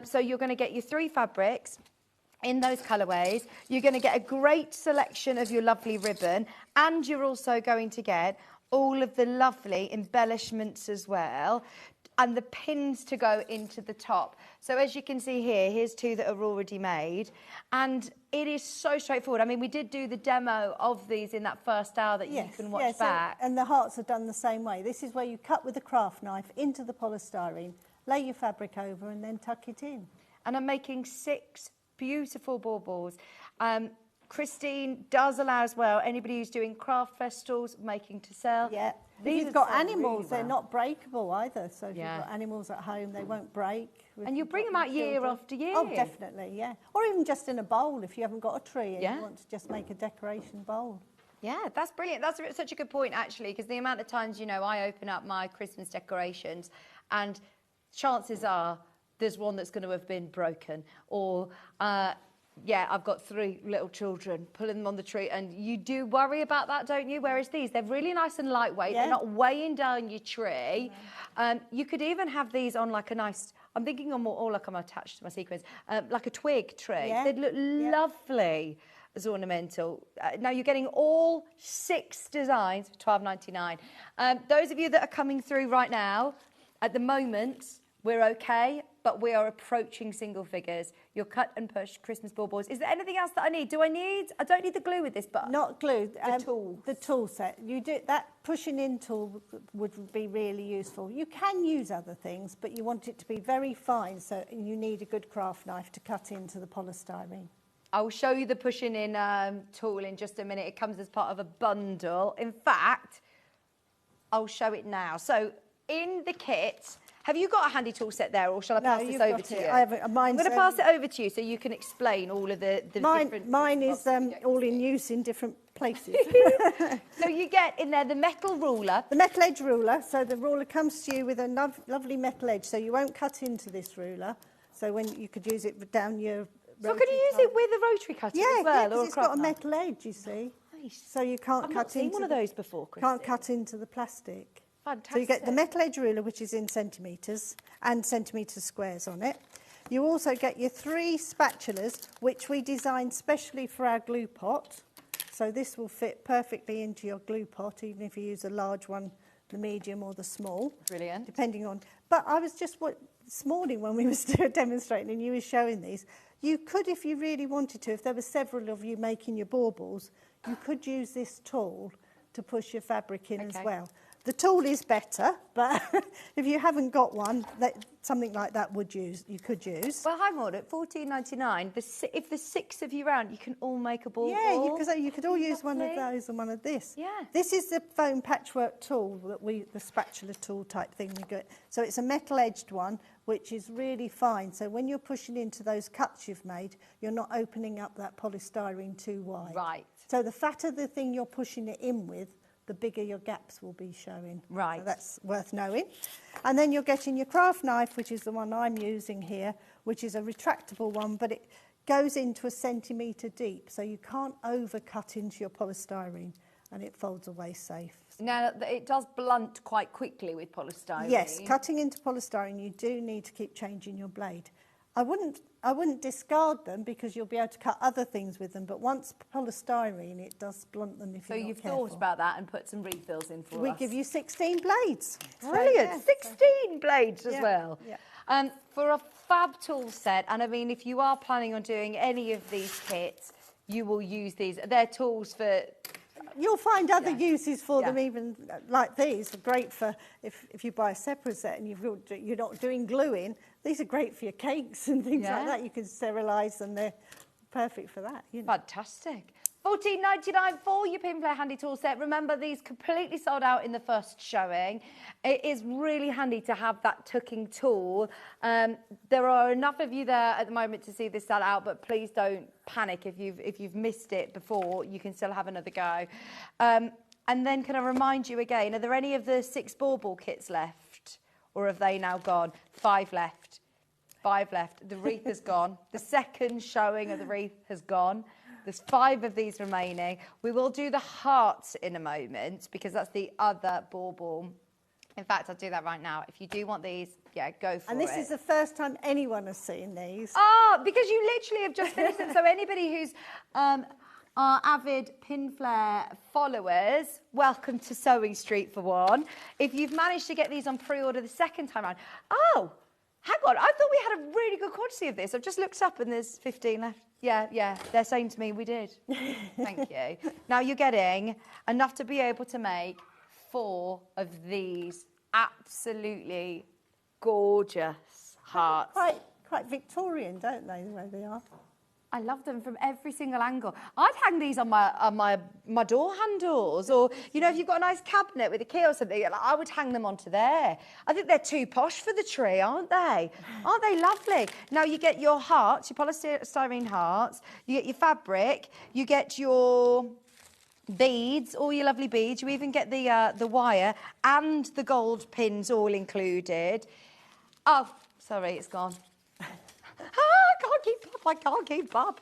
So you're going to get your 3 fabrics in those colourways. You're going to get a great selection of your lovely ribbon, and you're also going to get all of the lovely embellishments as well, and the pins to go into the top. So as you can see here, here's 2 that are already made, and it is so straightforward. I mean, we did do the demo of these in that first hour that you can watch back. And the hearts are done the same way. This is where you cut with a craft knife into the polystyrene, lay your fabric over and then tuck it in. And I'm making 6 beautiful baubles. Christine does allow as well anybody who's doing craft festivals, making to sell. Yeah. If you've got animals, they're not breakable either. So if you've got animals at home, they won't break. And you bring them out year after year. Oh, definitely, yeah. Or even just in a bowl if you haven't got a tree and you want to just make a decoration bowl. Yeah, that's brilliant. That's such a good point, actually, because the amount of times, you know, I open up my Christmas decorations and chances are there's one that's going to have been broken, or yeah, I've got 3 little children pulling them on the tree, and you do worry about that, don't you? Whereas these, they're really nice and lightweight. They're not weighing down your tree. You could even have these on like a nice, I'm thinking on more like I'm attached to my sequins, like a twig tree. They'd look lovely as ornamental. Now you're getting all 6 designs for £12.99. Those of you that are coming through right now, at the moment, we're okay, but we are approaching single figures. Your cut and push Christmas baubles. Is there anything else that I need? I don't need the glue with this, but not glue. The tool set. You do that pushing in tool would be really useful. You can use other things, but you want it to be very fine, so you need a good craft knife to cut into the polystyrene. I'll show you the pushing in tool in just a minute. It comes as part of a bundle. In fact, I'll show it now. So in the kit, have you got a handy tool set there, or shall I pass this over to you? I'm going to pass it over to you so you can explain all of the different... Mine is all in use in different places. So you get in there the metal ruler. The metal edge ruler. So the ruler comes to you with a lovely metal edge, so you won't cut into this ruler. So when you could use it down your... So can you use it with a rotary cutter as well? Yeah, it's got a metal edge, you see. Nice. So you can't I've not seen one of those before, Christine. Can't cut into the plastic. Fantastic. So you get the metal edge ruler, which is in centimetres, and centimetre squares on it. You also get your 3 spatulas, which we designed specially for our glue pot. So this will fit perfectly into your glue pot, even if you use a large one, the medium or the small. Brilliant. Depending on... But I was just... this morning when we were demonstrating and you were showing these, you could, if you really wanted to, if there were several of you making your baubles, you could use this tool to push your fabric in as well. The tool is better, but if you haven't got one, something like that you could use. Well, hang on, at $14.99, if there's 6 of you around, you can all make a bauble. Yeah, you could all use one of those and one of this. Yeah. This is the foam patchwork tool that the spatula tool type thing we got. So it's a metal-edged one, which is really fine. So when you're pushing into those cuts you've made, you're not opening up that polystyrene too wide. Right. So the fatter the thing you're pushing it in with, the bigger your gaps will be showing. Right. So that's worth knowing. And then you're getting your craft knife, which is the one I'm using here, which is a retractable one, but it goes into 1 centimetre deep, so you can't overcut into your polystyrene, and it folds away safe. Now, it does blunt quite quickly with polystyrene. Yes, cutting into polystyrene, you do need to keep changing your blade. I wouldn't discard them because you'll be able to cut other things with them, but once polystyrene, it does blunt them if you're not careful. So you've thought about that and put some refills in for us. We give you 16 blades. Brilliant, So, yeah, 16 blades as well. Yeah. For a fab tool set, and I mean, if you are planning on doing any of these kits, you will use these. They're tools for... You'll find other uses for them, even like these are great for if you buy a separate set and you're not doing gluing. These are great for your cakes and things like that. You can sterilise them; they're perfect for that. You know. Fantastic. $14.99 for your Pin Play Handy Tool Set. Remember, these completely sold out in the first showing. It is really handy to have that tucking tool. There are enough of you there at the moment to see this sell out, but please don't panic if you've missed it before. You can still have another go. And then can I remind you again, are there any of the 6 bauble kits left? Or have they now gone? 5 left. 5 left. The wreath has gone. The second showing of the wreath has gone. There's 5 of these remaining. We will do the hearts in a moment because that's the other bauble. In fact, I'll do that right now. If you do want these, yeah, go for it. And this is the first time anyone has seen these. Oh, because you literally have just finished them. So anybody who's our avid Pin Flare followers, welcome to Sewing Street for one. If you've managed to get these on pre-order the second time around, hang on, I thought we had a really good quantity of this. I've just looked up and there's 15 left. Yeah, they're saying to me we did. Thank you. Now you're getting enough to be able to make 4 of these absolutely gorgeous hearts. Quite Victorian, don't they, the way they are? I love them from every single angle. I'd hang these on my door handles, or, you know, if you've got a nice cabinet with a key or something, I would hang them onto there. I think they're too posh for the tree, aren't they? Aren't they lovely? Now you get your hearts, your polystyrene hearts, you get your fabric, you get your beads, all your lovely beads. You even get the wire and the gold pins all included. Oh, sorry, it's gone. I can't keep up.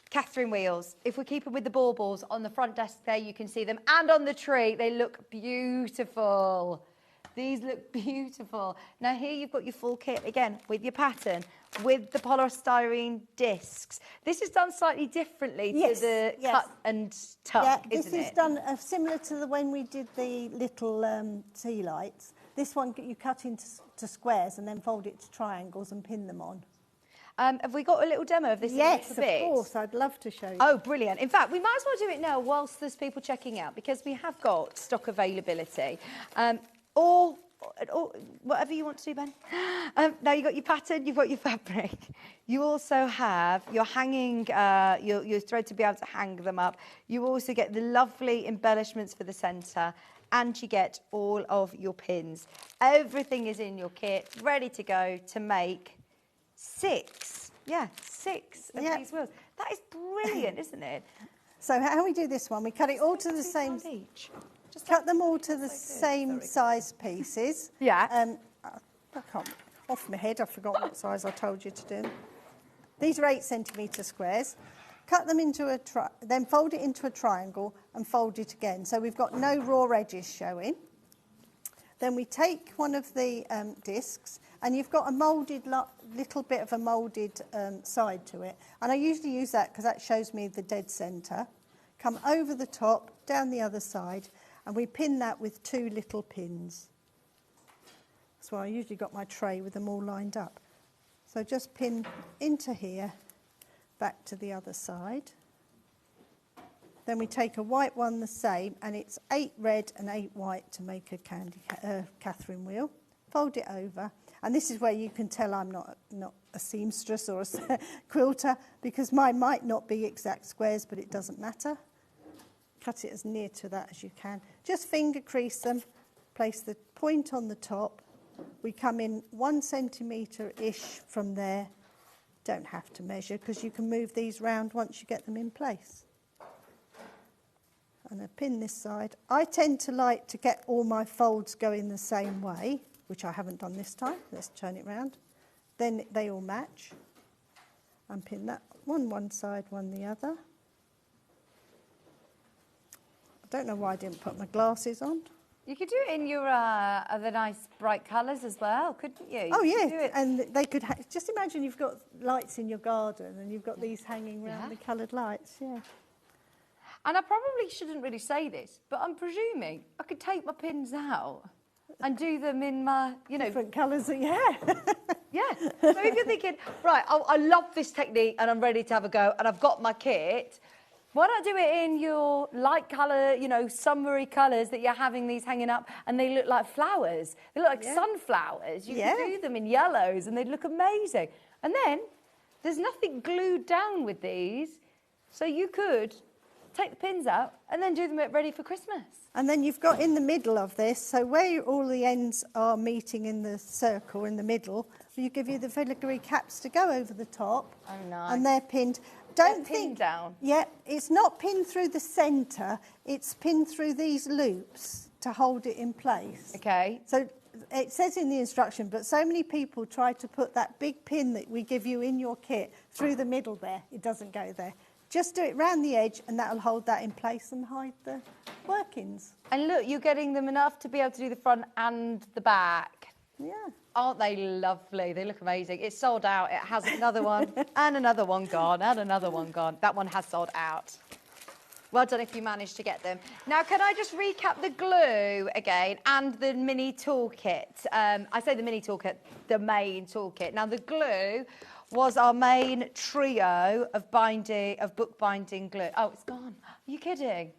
Catherine wheels. If we keep them with the baubles on the front desk there, you can see them. And on the tree, they look beautiful. These look beautiful. Now here you've got your full kit, again, with your pattern, with the polystyrene discs. This is done slightly differently to the cut and tuck, isn't it? This is done similar to the when we did the little tea lights. This one you cut into squares and then fold it to triangles and pin them on. Have we got a little demo of this? Yes, of course. I'd love to show you. Oh, brilliant. In fact, we might as well do it now whilst there's people checking out, because we have got stock availability. Or whatever you want to do, Ben. Now you've got your pattern, you've got your fabric. You also have your hanging, your thread to be able to hang them up. You also get the lovely embellishments for the centre, and you get all of your pins. Everything is in your kit, ready to go to make 6 of these wheels. That is brilliant, isn't it? So how we do this one, we cut it all to the same... Just cut them all to the same size pieces. Yeah. I can't, off my head, I forgot what size I told you to do. These are 8 centimetre squares. Cut them into then fold it into a triangle and fold it again. So we've got no raw edges showing. Then we take one of the discs and you've got a moulded little bit of a moulded side to it. And I usually use that because that shows me the dead centre. Come over the top, down the other side, and we pin that with 2 little pins. That's why I usually got my tray with them all lined up. So just pin into here, back to the other side. Then we take a white one the same, and it's 8 red and 8 white to make a Catherine wheel. Fold it over, and this is where you can tell I'm not a seamstress or a quilter, because mine might not be exact squares, but it doesn't matter. Cut it as near to that as you can. Just finger crease them, place the point on the top. We come in 1 centimetre-ish from there. Don't have to measure, because you can move these round once you get them in place. And I pin this side. I tend to like to get all my folds going the same way, which I haven't done this time. Let's turn it round. Then they all match. And pin that one side, one the other. I don't know why I didn't put my glasses on. You could do it in your other nice bright colours as well, couldn't you? Oh, yeah, and they could... just imagine you've got lights in your garden and you've got these hanging around, the coloured lights, yeah. And I probably shouldn't really say this, but I'm presuming I could take my pins out and do them in my, you know... different colours, yeah. Yeah. So if you're thinking, right, I love this technique and I'm ready to have a go and I've got my kit... Why not do it in your light colour, you know, summery colours that you're having these hanging up, and they look like flowers. They look like sunflowers. You can do them in yellows and they'd look amazing. And then there's nothing glued down with these, so you could take the pins out and then do them ready for Christmas. And then you've got in the middle of this, so where all the ends are meeting in the circle in the middle, you give you the filigree caps to go over the top. Oh, nice. And they're pinned. Don't think down. Yeah, it's not pinned through the centre. It's pinned through these loops to hold it in place. Okay. So it says in the instruction, but so many people try to put that big pin that we give you in your kit through the middle there. It doesn't go there. Just do it round the edge, and that'll hold that in place and hide the workings. And look, you're getting them enough to be able to do the front and the back. Yeah. Aren't they lovely? They look amazing. It's sold out. It has another one and another one gone and another one gone. That one has sold out. Well done if you managed to get them. Now, can I just recap the glue again and the mini toolkit? I say the mini toolkit, the main toolkit. Now, the glue was our main trio of bookbinding glue. Oh, it's gone. Are you kidding?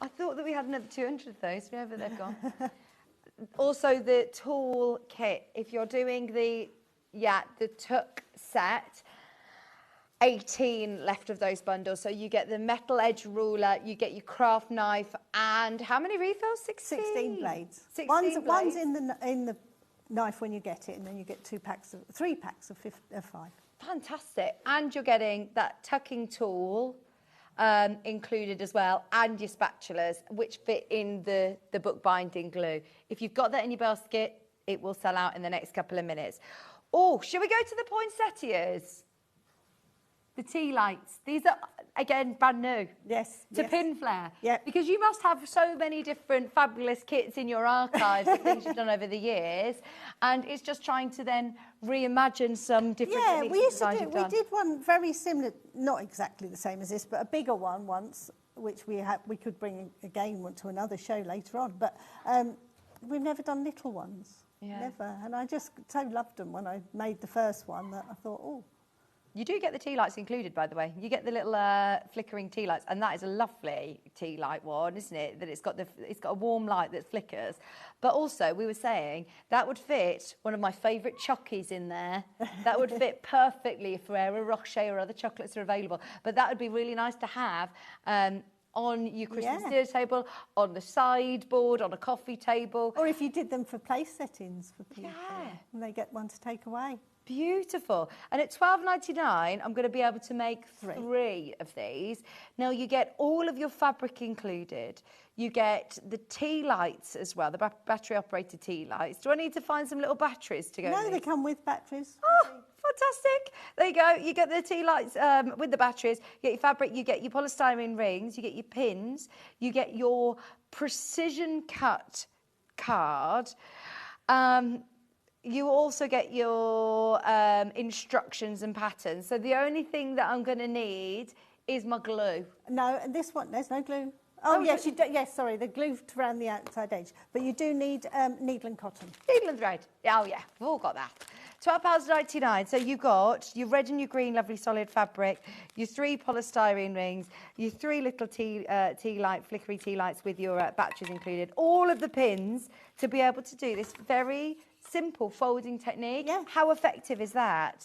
I thought that we had another 200 of those. Yeah, but they've gone. Also, the tool kit. If you're doing the tuck set, 18 left of those bundles. So you get the metal edge ruler, you get your craft knife, and how many refills? 16 blades. 16 one's blades. in the knife when you get it, and then you get 3 packs of 5. Fantastic. And you're getting that tucking tool included as well, and your spatulas, which fit in the bookbinding glue. If you've got that in your basket, it will sell out in the next couple of minutes. Oh, shall we go to the poinsettias? The tea lights. These are, again, brand new. Yes. To pin flare. Yep. Because you must have so many different fabulous kits in your archives of things you've done over the years. And it's just trying to then reimagine some different techniques we and used to designs do. you've We done. did one very similar, not exactly the same as this, but a bigger one once, which we could bring again to another show later on. But we've never done little ones. Yeah. Never. And I just so loved them when I made the first one that I thought, oh. You do get the tea lights included, by the way. You get the little flickering tea lights, and that is a lovely tea light one, isn't it? That it's got a warm light that flickers. But also, we were saying that would fit one of my favourite chockies in there. That would fit perfectly if Ferrero Rocher or other chocolates are available. But that would be really nice to have on your Christmas dinner table, on the sideboard, on a coffee table. Or if you did them for place settings for people, and they get one to take away. Beautiful. And at $12.99, I'm going to be able to make 3 of these. Now, you get all of your fabric included. You get the tea lights as well, the battery-operated tea lights. Do I need to find some little batteries to go No, with? they come with batteries. Oh, fantastic. There you go. You get the tea lights with the batteries. You get your fabric. You get your polystyrene rings. You get your pins. You get your precision cut card. you also get your instructions and patterns. So the only thing that I'm going to need is my glue. No, and this one, there's no glue. Oh, yes, you do, yes, sorry, the glue around the outside edge. But you do need needle and cotton. Needle and thread. Oh, yeah, we've all got that. £12.99. So you've got your red and your green lovely solid fabric, your 3 polystyrene rings, your 3 little flickery tea lights with your batteries included, all of the pins to be able to do this very simple folding technique. Yeah. How effective is that?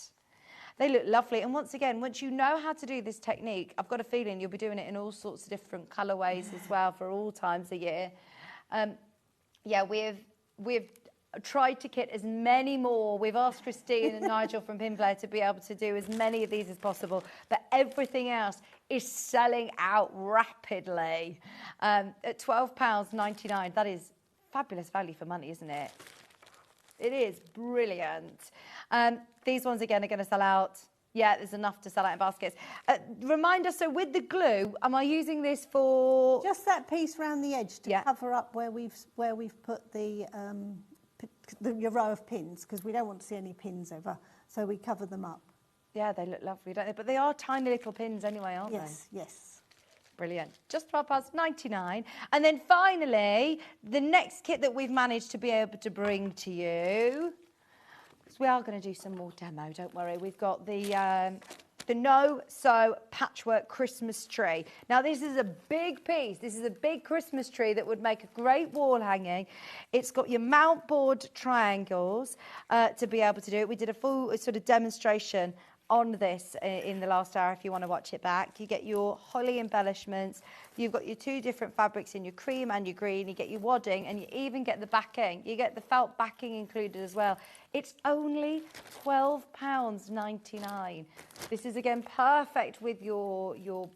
They look lovely. And once again, once you know how to do this technique, I've got a feeling you'll be doing it in all sorts of different colourways as well for all times of year. Yeah, we've tried to kit as many more. We've asked Christine and Nigel from Pinplay to be able to do as many of these as possible, but everything else is selling out rapidly. At £12.99, that is fabulous value for money, isn't it? It is brilliant. These ones, again, are going to sell out. Yeah, there's enough to sell out in baskets. Remind us, so with the glue, am I using this for... Just that piece round the edge to cover up where we've put the your row of pins, because we don't want to see any pins ever, so we cover them up. Yeah, they look lovely, don't they? But they are tiny little pins anyway, aren't they? Yes, yes. Brilliant. Just £12.99. And then finally, the next kit that we've managed to be able to bring to you, because we are going to do some more demo, don't worry. We've got the no-sew patchwork Christmas tree. Now, this is a big piece. This is a big Christmas tree that would make a great wall hanging. It's got your mount board triangles to be able to do it. We did a full sort of demonstration on this in the last hour if you want to watch it back. You get your holly embellishments, you've got your 2 different fabrics in your cream and your green, you get your wadding, and you even get the backing. You get the felt backing included as well. It's only £12.99. This is again perfect with your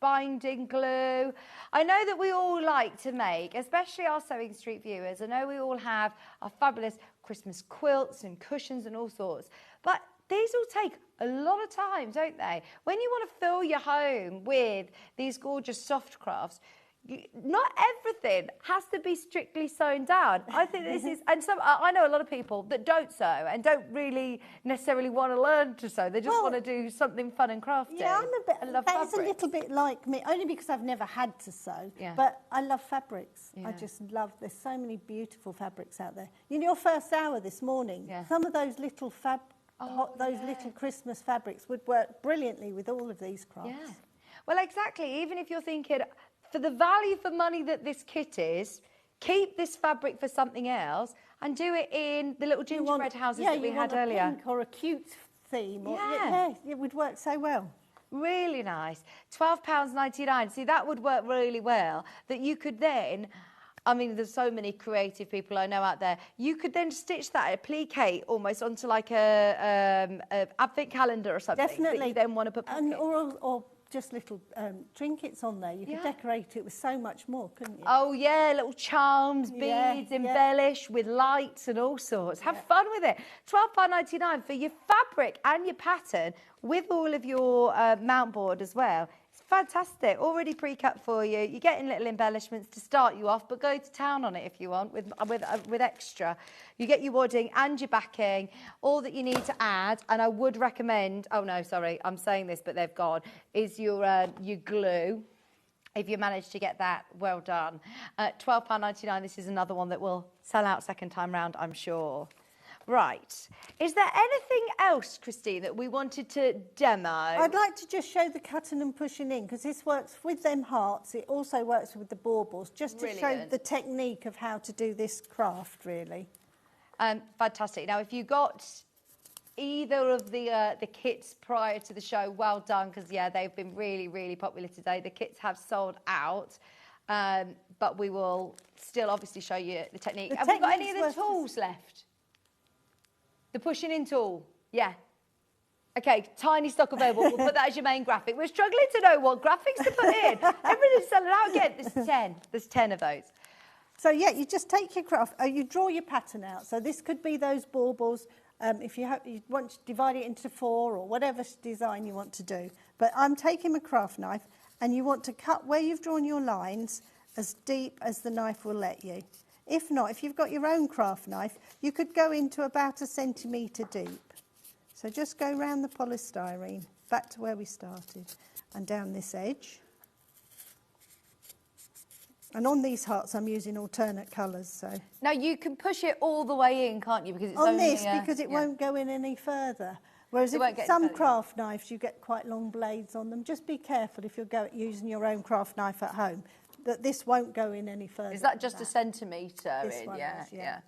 binding glue. I know that we all like to make, especially our Sewing Street viewers, I know we all have our fabulous Christmas quilts and cushions and all sorts, but these all take a lot of time, don't they? When you want to fill your home with these gorgeous soft crafts, not everything has to be strictly sewn down. I think this is, and I know a lot of people that don't sew and don't really necessarily want to learn to sew. They just want to do something fun and crafty. Yeah, I love that's a fabrics. little bit like me, only because I've never had to sew. Yeah. But I love fabrics. Yeah. I just love. There's so many beautiful fabrics out there. You know, your first hour this morning, some of those little little Christmas fabrics would work brilliantly with all of these crafts. Yeah. Well, exactly. Even if you're thinking, for the value for money that this kit is, keep this fabric for something else and do it in the little gingerbread houses that we had earlier. Yeah, pink or a cute theme. It would work so well. Really nice. £12.99. See, that would work really well. That you could then... I mean, there's so many creative people I know out there. You could then stitch that, applique almost onto like a advent calendar or something. Definitely. That you then want to put pockets. Or just little trinkets on there. You could decorate it with so much more, couldn't you? Oh, yeah, little charms, beads, embellish with lights and all sorts. Have fun with it. £12.99 for your fabric and your pattern with all of your mount board as well. Fantastic, already pre-cut for you. You're getting little embellishments to start you off, but go to town on it if you want with extra. You get your wadding and your backing, all that you need to add, and I would recommend, oh no, sorry, I'm saying this, but they've gone, is your glue. If you manage to get that, well done. £12.99, this is another one that will sell out second time round, I'm sure. Right. Is there anything else, Christine, that we wanted to demo? I'd like to just show the cutting and pushing in, because this works with them hearts. It also works with the baubles, just to show the technique of how to do this craft, really. Fantastic. Now, if you got either of the kits prior to the show, well done, because, yeah, they've been really, really popular today. The kits have sold out, but we will still obviously show you the technique. Have we got any of the tools left? The pushing in tool, yeah. Okay, tiny stock available. We'll put that as your main graphic. We're struggling to know what graphics to put in. Everything's selling out again. There's 10. There's 10 of those. So, yeah, you just take your craft, you draw your pattern out. So this could be those baubles. If you want to divide it into 4 or whatever design you want to do. But I'm taking my craft knife, and you want to cut where you've drawn your lines as deep as the knife will let you. If not, if you've got your own craft knife, you could go into about 1 centimetre deep. So just go round the polystyrene, back to where we started, and down this edge. And on these hearts, I'm using alternate colours. So now you can push it all the way in, can't you? Because it's on only, this, because it won't go in any further. Whereas It won't if get some further, yeah. craft knives, you get quite long blades on them. Just be careful if you're using your own craft knife at home, that this won't go in any further. Is that just 1 centimetre This in? one Yeah, is, yeah.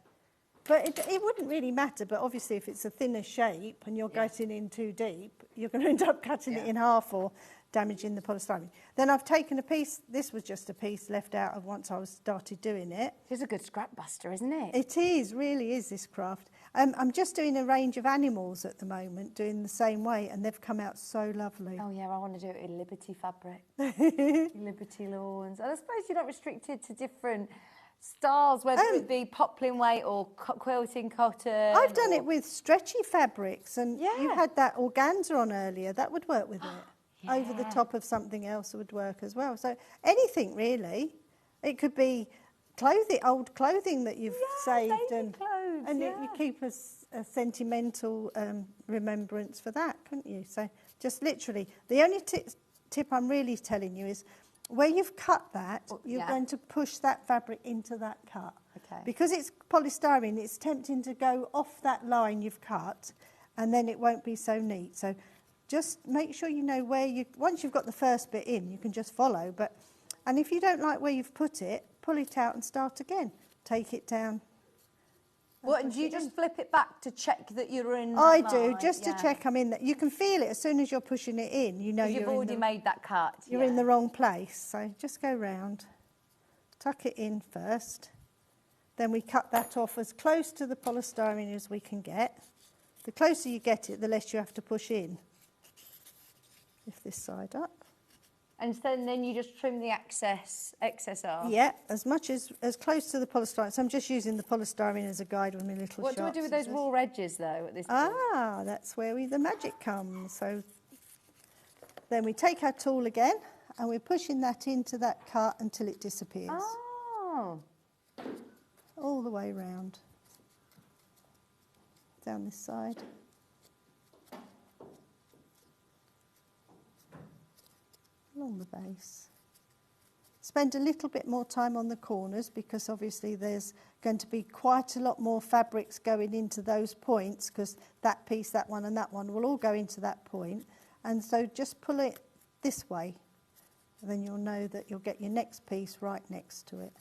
But it wouldn't really matter, but obviously if it's a thinner shape and you're getting in too deep, you're going to end up cutting it in half or damaging the polystyrene. Then I've taken a piece, this was just a piece left out of once I started doing it. It's a good scrap buster, isn't it? It is, really is, this craft. I'm just doing a range of animals at the moment, doing the same way, and they've come out so lovely. Oh yeah, I want to do it in Liberty fabric. Liberty lawns. And I suppose you're not restricted to different styles, whether it be poplin weight or quilting cotton. I've done it with stretchy fabrics, and you had that organza on earlier. That would work with it. Over the top of something else would work as well. So anything really. It could be clothing, old clothing that you've saved, and you keep a sentimental remembrance for that, couldn't you? So just literally, the only tip I'm really telling you is where you've cut that, you're going to push that fabric into that cut. Okay. Because it's polystyrene, it's tempting to go off that line you've cut, and then it won't be so neat. So just make sure you know where once you've got the first bit in, you can just follow. And if you don't like where you've put it, pull it out and start again. Take it down. What, do you just flip it back to check that you're in? I do, just to check I'm in there. You can feel it as soon as you're pushing it in. You know you've already made that cut. You're in the wrong place. So just go round, tuck it in first. Then we cut that off as close to the polystyrene as we can get. The closer you get it, the less you have to push in. Lift this side up. And so then you just trim the excess off? Yeah, as close to the polystyrene. So I'm just using the polystyrene as a guide with my little What do I do with those raw edges, though, at this point? Ah, that's where the magic comes. So then we take our tool again, and we're pushing that into that cut until it disappears. Oh. All the way round. Down this side. Along the base. Spend a little bit more time on the corners because obviously there's going to be quite a lot more fabrics going into those points because that piece, that one and that one will all go into that point. And so just pull it this way and then you'll know that you'll get your next piece right next to it.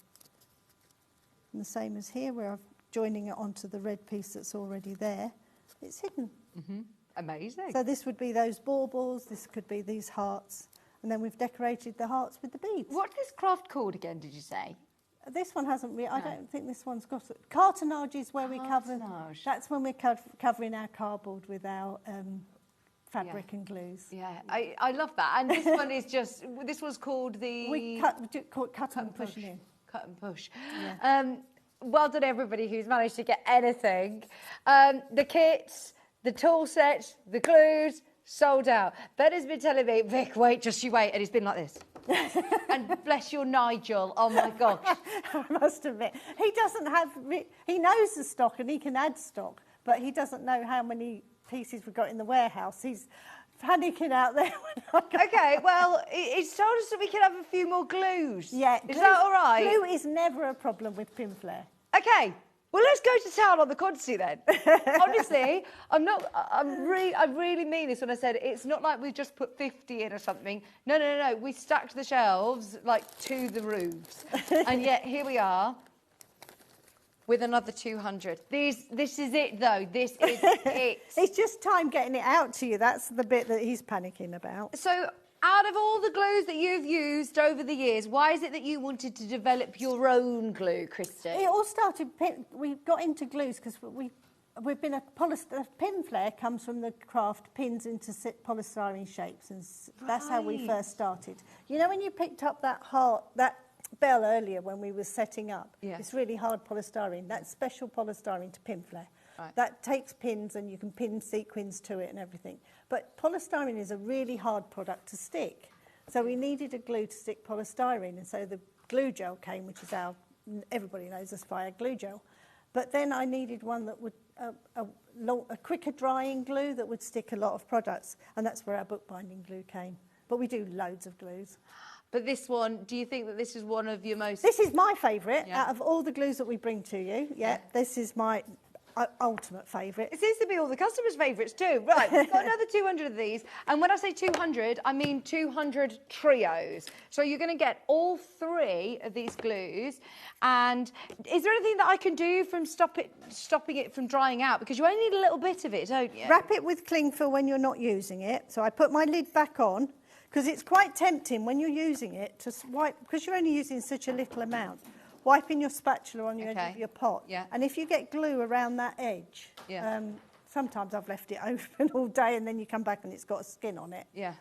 And the same as here where I'm joining it onto the red piece that's already there, it's hidden. Mm-hmm. Amazing. So this would be those baubles, this could be these hearts. And then we've decorated the hearts with the beads. What is craft called again, did you say? This one hasn't really, I don't think this one's got it. Cartonnage is where we cover, that's when we're covering our cardboard with our fabric and glues. Yeah, I love that. And this one is just, this was called the... We cut and push in. Cut and push. Yeah. Well done, everybody who's managed to get anything. The kits, the tool sets, the glues, sold out. Ben's been telling me, Vic, wait, just you wait. And he's been like this. And bless your Nigel, oh my gosh. I must admit, he doesn't have, he knows the stock and he can add stock, but he doesn't know how many pieces we've got in the warehouse. He's panicking out there. Okay, well, it's told us that we can have a few more glues. Yeah. Is that all right? Glue is never a problem with pin flare. Okay. Well, let's go to town on the quantity then. Honestly, I really mean this when I said it's not like we've just put 50 in or something. No. We stacked the shelves like to the roofs. And yet here we are with another 200. This is it though. This is it. It's just time getting it out to you. That's the bit that he's panicking about. So out of all the glues that you've used over the years, why is it that you wanted to develop your own glue, Christy? It all started, we got into glues because we've been pin flare comes from the craft pins into polystyrene shapes, and that's how we first started. You know when you picked up that bell earlier when we were setting up? Yeah. It's really hard polystyrene. That's special polystyrene to pin flare. Right. That takes pins and you can pin sequins to it and everything. But polystyrene is a really hard product to stick. So we needed a glue to stick polystyrene, and so the glue gel came, which is our everybody knows Aspire glue gel. But then I needed one that would, a quicker drying glue that would stick a lot of products, and that's where our bookbinding glue came. But we do loads of glues. But this one, do you think that this is one of your most... This is my favourite out of all the glues that we bring to you. Yeah, this is my ultimate favourite. It seems to be all the customers' favourites too. Right, we've got another 200 of these. And when I say 200, I mean 200 trios. So you're going to get all 3 of these glues. And is there anything that I can do from stopping it from drying out? Because you only need a little bit of it, don't you? Wrap it with cling film when you're not using it. So I put my lid back on, because it's quite tempting when you're using it to wipe, because you're only using such a little amount. Wiping your spatula on the edge of your pot. Yeah. And if you get glue around that edge, sometimes I've left it open all day and then you come back and it's got a skin on it. Yeah.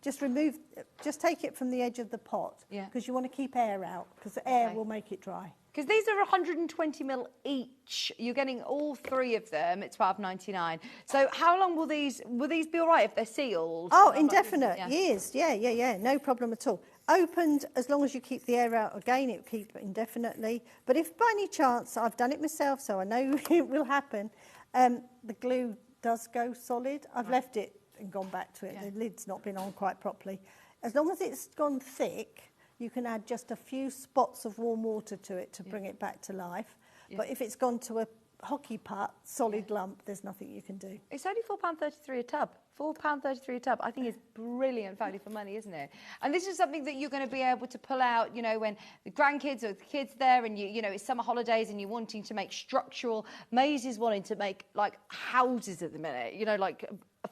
Just take it from the edge of the pot, because you want to keep air out, because the air will make it dry. Because these are 120 ml each. You're getting all 3 of them at £12.99. So how long will these be all right if they're sealed? Oh, indefinite years. Yeah. No problem at all. Opened, as long as you keep the air out again, it will keep it indefinitely. But if by any chance, I've done it myself, so I know it will happen, the glue does go solid. I've left it and gone back to it. The lid's not been on quite properly. As long as it's gone thick, you can add just a few spots of warm water to it to bring it back to life. But if it's gone to a hockey putt, solid lump, there's nothing you can do. It's only £4.33 a tub. £4.33 a tub. I think it's brilliant value for money, isn't it? And this is something that you're going to be able to pull out, you know, when the grandkids or the kids there and you know, it's summer holidays and you're wanting to make structural. Maisie's wanting to make like houses at the minute, you know, like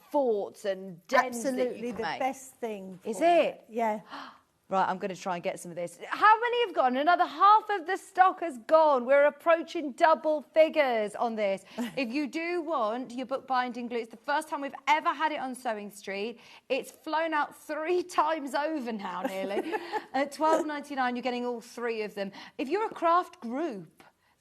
forts and dens. Absolutely the best thing. Is it? Yeah. Right, I'm going to try and get some of this. How many have gone? Another half of the stock has gone. We're approaching double figures on this. If you do want your bookbinding glue, it's the first time we've ever had it on Sewing Street. It's flown out 3 times over now, nearly. At £12.99, you're getting all 3 of them. If you're a craft group,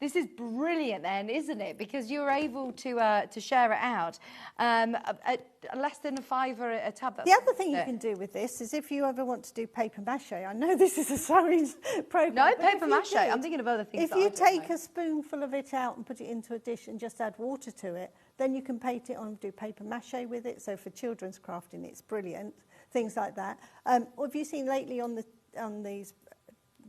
this is brilliant then, isn't it? Because you're able to share it out at less than £5 a tub. The other thing you can do with this is if you ever want to do paper mache. I know this is a sewing program. No, paper mache. I'm thinking of other things. If you take a spoonful of it out and put it into a dish and just add water to it, then you can paint it on and do paper mache with it. So for children's crafting, it's brilliant. Things like that. What have you seen lately on these?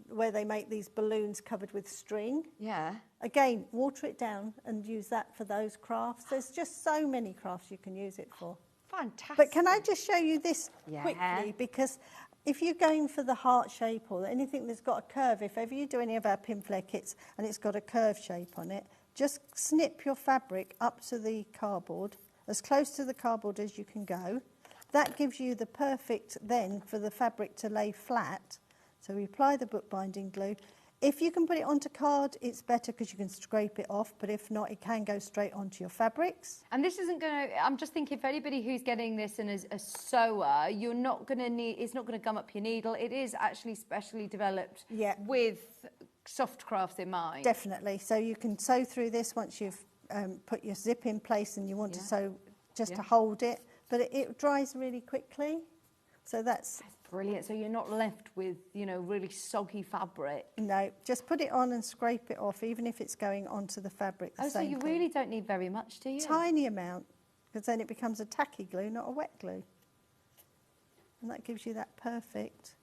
Where they make these balloons covered with string. Yeah. Again, water it down and use that for those crafts. There's just so many crafts you can use it for. Fantastic. But can I just show you this quickly? Because if you're going for the heart shape or anything that's got a curve, if ever you do any of our pin flare kits and it's got a curve shape on it, just snip your fabric up to the cardboard, as close to the cardboard as you can go. That gives you the perfect then for the fabric to lay flat. So we apply the bookbinding glue. If you can put it onto card, it's better because you can scrape it off, but if not, it can go straight onto your fabrics. And this isn't going to, I'm just thinking for anybody who's getting this and is a sewer, you're not going to need, it's not going to gum up your needle. It is actually specially developed with soft crafts in mind. Definitely. So you can sew through this once you've put your zip in place and you want to sew just to hold it, but it dries really quickly. So that's brilliant. So you're not left with, you know, really soggy fabric. No, just put it on and scrape it off, even if it's going onto the fabric. So you really don't need very much, do you? Tiny amount, because then it becomes a tacky glue, not a wet glue. And that gives you that perfect.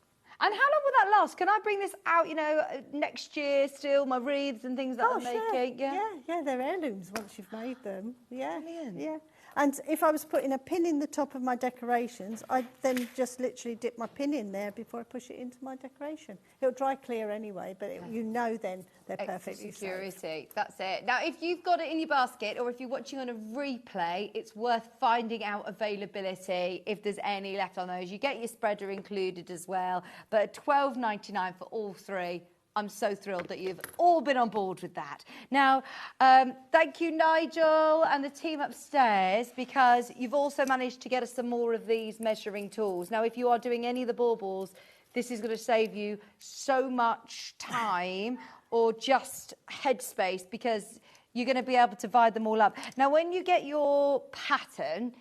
And how long will that last? Can I bring this out, you know, next year still, my wreaths and things that I'm making? Yeah, they're heirlooms once you've made them. Yeah, brilliant. Yeah. And if I was putting a pin in the top of my decorations, I'd then just literally dip my pin in there before I push it into my decoration. It'll dry clear anyway, but you know then they're perfectly security. safe. That's it. Now, if you've got it in your basket or if you're watching on a replay, it's worth finding out availability if there's any left on those. You get your spreader included as well, but at £12.99 for all 3. I'm so thrilled that you've all been on board with that. Now, thank you, Nigel and the team upstairs, because you've also managed to get us some more of these measuring tools. Now, if you are doing any of the baubles, this is going to save you so much time or just headspace, because you're going to be able to divide them all up. Now, when you get your pattern,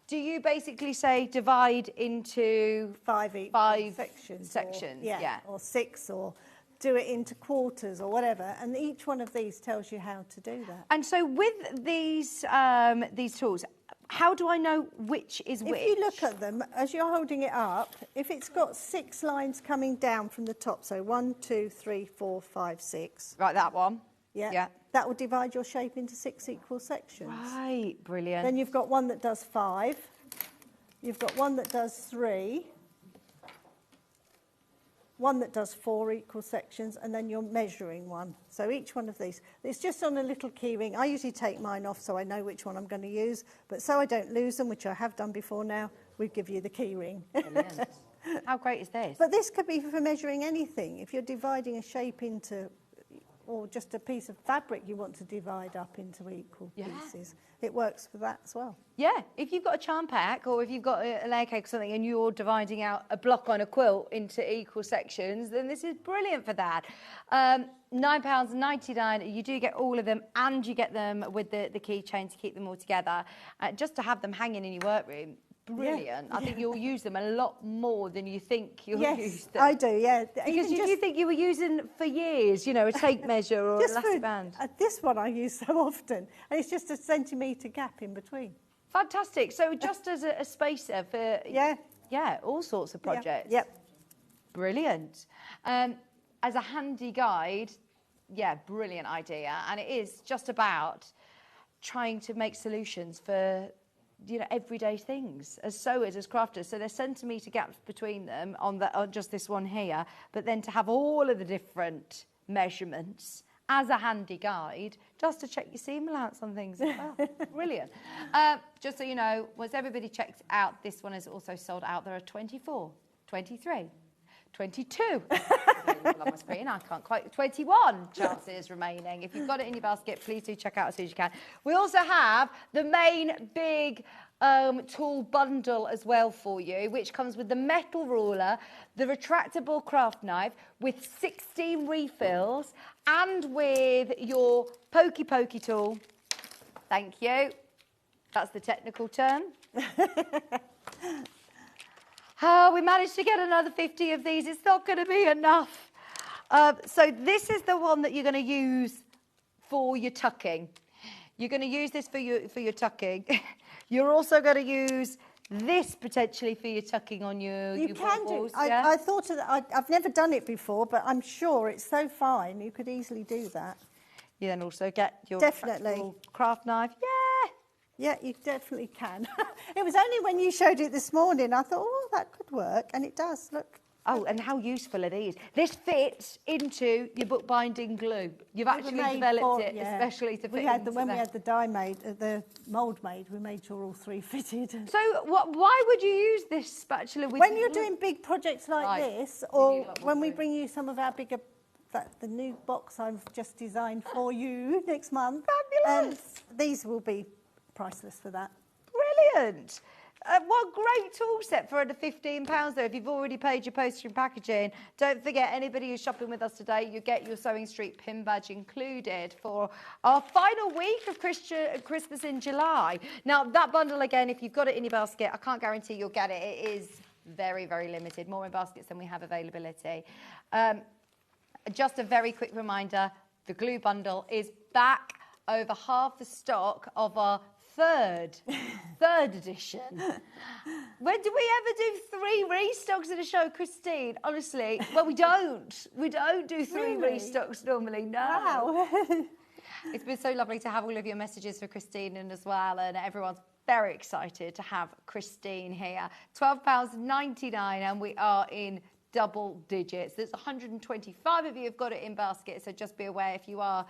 do you basically say divide into 5 sections? Sections, or 6 or do it into quarters or whatever, and each one of these tells you how to do that. And so with these tools, how do I know which is which? If you look at them, as you're holding it up, if it's got 6 lines coming down from the top, so 1, 2, 3, 4, 5, 6. Right, that one. Yeah. That will divide your shape into 6 equal sections. Right, brilliant. Then you've got one that does 5. You've got one that does 3. One that does 4 equal sections, and then you're measuring one. So each one of these, it's just on a little key ring. I usually take mine off so I know which one I'm going to use, but so I don't lose them, which I have done before now, we give you the key ring. Brilliant. How great is this? But this could be for measuring anything. If you're dividing a shape into, or just a piece of fabric you want to divide up into equal pieces, it works for that as well. Yeah, if you've got a charm pack or if you've got a layer cake or something and you're dividing out a block on a quilt into equal sections, then this is brilliant for that. £9.99, you do get all of them, and you get them with the keychain to keep them all together. Just to have them hanging in your workroom, brilliant. I think you'll use them a lot more than you think you'll use them. I do, yeah. Because you think you were using for years, you know, a tape measure or just elastic band. This one I use so often, and it's just a centimetre gap in between. Fantastic. So just as a spacer for all sorts of projects. Yep. Brilliant. As a handy guide, brilliant idea. And it is just about trying to make solutions for, you know, everyday things as sewers, as crafters. So there's centimetre gaps between them on just this one here, but then to have all of the different measurements as a handy guide, just to check your seam allowance on things as well. Brilliant. Just so you know, once everybody checks out, this one is also sold out. There are 24, 23, 22. On my screen, I can't quite. 21 chances remaining. If you've got it in your basket, please do check out as soon as you can. We also have the main big tool bundle as well for you, which comes with the metal ruler, the retractable craft knife with 16 refills, and with your pokey tool. Thank you. That's the technical term. Oh, we managed to get another 50 of these. It's not going to be enough. So this is the one that you're going to use for your tucking. You're going to use this for your tucking. You're also going to use this potentially for your tucking on your balls. I thought of that. I've never done it before, but I'm sure it's so fine. You could easily do that. You then also get your craft knife. Yeah, you definitely can. It was only when you showed it this morning I thought, oh, that could work, and it does. Look. Oh, and how useful are these? This fits into your bookbinding glue. You've actually developed it especially to fit into when we had the die made, the mould made, we made sure all 3 fitted. So why would you use this spatula? When you're doing big projects like this, or when we bring you some of our bigger, the new box I've just designed for you next month. Fabulous. These will be priceless for that. Brilliant. What a great tool set for under £15 though, if you've already paid your postage and packaging. Don't forget, anybody who's shopping with us today, you get your Sewing Street pin badge included for our final week of Christmas in July. Now, that bundle, again, if you've got it in your basket, I can't guarantee you'll get it. It is very, very limited, more in baskets than we have availability. Just a very quick reminder, the glue bundle is back, over half the stock of our third edition. When do we ever do 3 restocks in a show, Christine? Honestly, well, we don't do 3 restocks normally. No. Wow. It's been so lovely to have all of your messages for Christine and as well, and everyone's very excited to have Christine here. £12.99, and we are in double digits. There's 125 of you have got it in basket, so just be aware if you are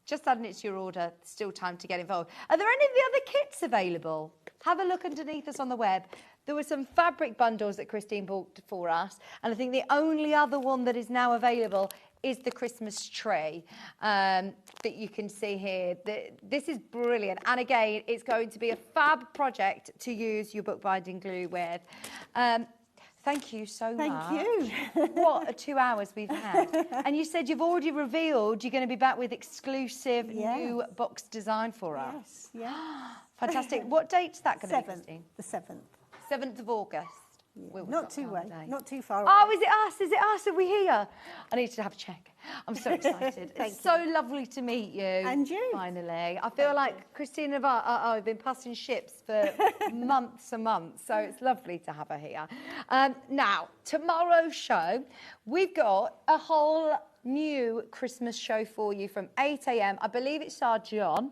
just adding it to your order, still time to get involved. Are there any of the other kits available? Have a look underneath us on the web. There were some fabric bundles that Christine bought for us, and I think the only other one that is now available is the Christmas tree that you can see here. This is brilliant, and again, it's going to be a fab project to use your bookbinding glue with. Thank you so much. Thank you. What a 2 hours we've had. And you said you've already revealed you're going to be back with exclusive new box design for us. Yes. Fantastic. What date's that going to be, Christine? The 7th. 7th of August. Not too way, not too far away. Oh, is it us? Is it us? Are we here? I need to have a check. I'm so excited. It's so lovely to meet you. And you. Finally. I feel like Christine and I have been passing ships for months and months, so it's lovely to have her here. Now, tomorrow's show, we've got a whole new Christmas show for you from 8 a.m. I believe it's our John.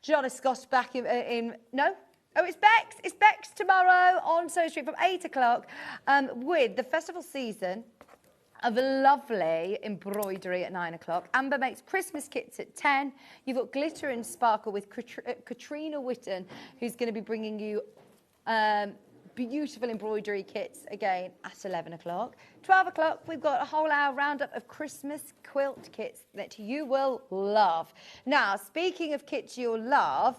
John has got back no? Oh, it's Bex. It's Bex tomorrow on Sewing Street from 8 o'clock with the festival season of lovely embroidery at 9 o'clock. Amber makes Christmas kits at 10. You've got Glitter and Sparkle with Katrina Witten, who's going to be bringing you beautiful embroidery kits again at 11 o'clock. 12 o'clock, we've got a whole hour roundup of Christmas quilt kits that you will love. Now, speaking of kits you'll love,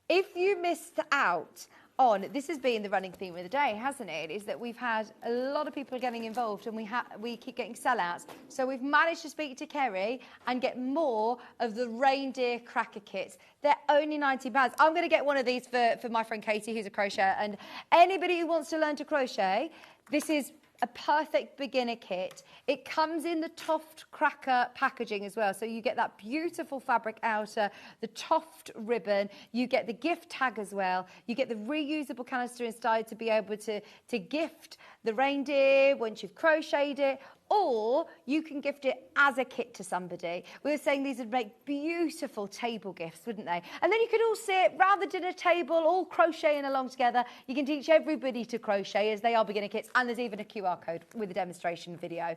if you missed out on, this has been the running theme of the day, hasn't it? Is that we've had a lot of people getting involved and we keep getting sellouts. So we've managed to speak to Kerry and get more of the reindeer cracker kits. They're only £90. I'm going to get one of these for my friend Katie, who's a crocheter. And anybody who wants to learn to crochet, this is a perfect beginner kit. It comes in the Toft cracker packaging as well. So you get that beautiful fabric outer, the Toft ribbon, you get the gift tag as well. You get the reusable canister inside to be able to gift the reindeer once you've crocheted it, or you can gift it as a kit to somebody. We were saying these would make beautiful table gifts, wouldn't they? And then you could all sit round the dinner table, all crocheting along together. You can teach everybody to crochet as they are beginner kits, and there's even a QR code with a demonstration video.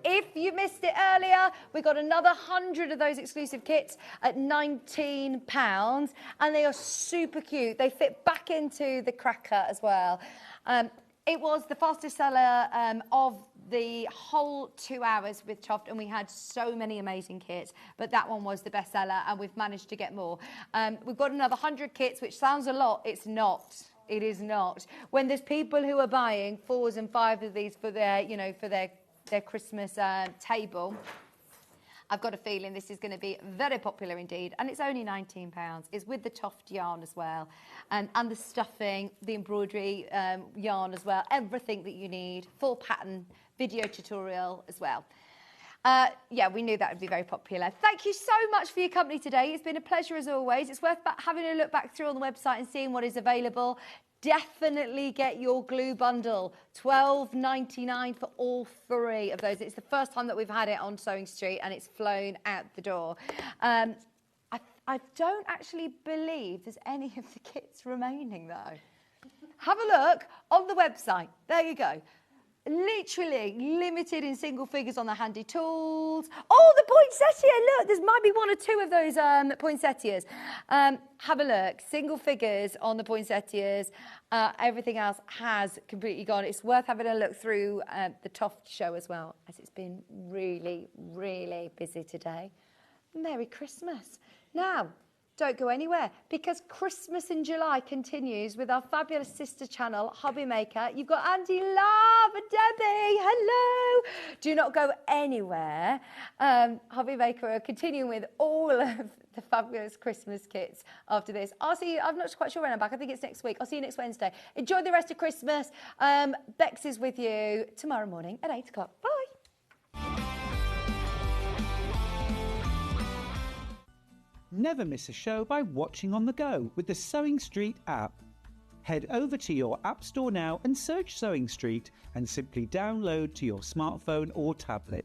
If you missed it earlier, we got another 100 of those exclusive kits at £19, and they are super cute. They fit back into the cracker as well. It was the fastest seller of the whole 2 hours with Toft, and we had so many amazing kits, but that one was the best seller, and we've managed to get more. We've got another 100 kits, which sounds a lot. It's not. It is not. When there's people who are buying 4s and 5s of these for their, for their Christmas table, I've got a feeling this is going to be very popular indeed, and it's only £19. It's with the Toft yarn as well, and the stuffing, the embroidery yarn as well, everything that you need, full pattern video tutorial as well. Yeah, we knew that would be very popular. Thank you so much for your company today. It's been a pleasure as always. It's worth having a look back through on the website and seeing what is available. Definitely get your glue bundle, £12.99 for all 3 of those. It's the first time that we've had it on Sewing Street, and it's flown out the door. I don't actually believe there's any of the kits remaining, though. Have a look on the website. There you go. Literally limited in single figures on the handy tools. Oh, the poinsettia! Look, there might be 1 or 2 of those poinsettias. Have a look. Single figures on the poinsettias. Everything else has completely gone. It's worth having a look through the Toft show as well, as it's been really, really busy today. Merry Christmas. Now, don't go anywhere, because Christmas in July continues with our fabulous sister channel, Hobby Maker. You've got Andy Love and Debbie. Hello. Do not go anywhere. Hobby Maker are continuing with all of the fabulous Christmas kits after this. I'll see you. I'm not quite sure when I'm back. I think it's next week. I'll see you next Wednesday. Enjoy the rest of Christmas. Bex is with you tomorrow morning at 8 o'clock. Bye. Never miss a show by watching on the go with the Sewing Street app. Head over to your App Store now and search Sewing Street and simply download to your smartphone or tablet.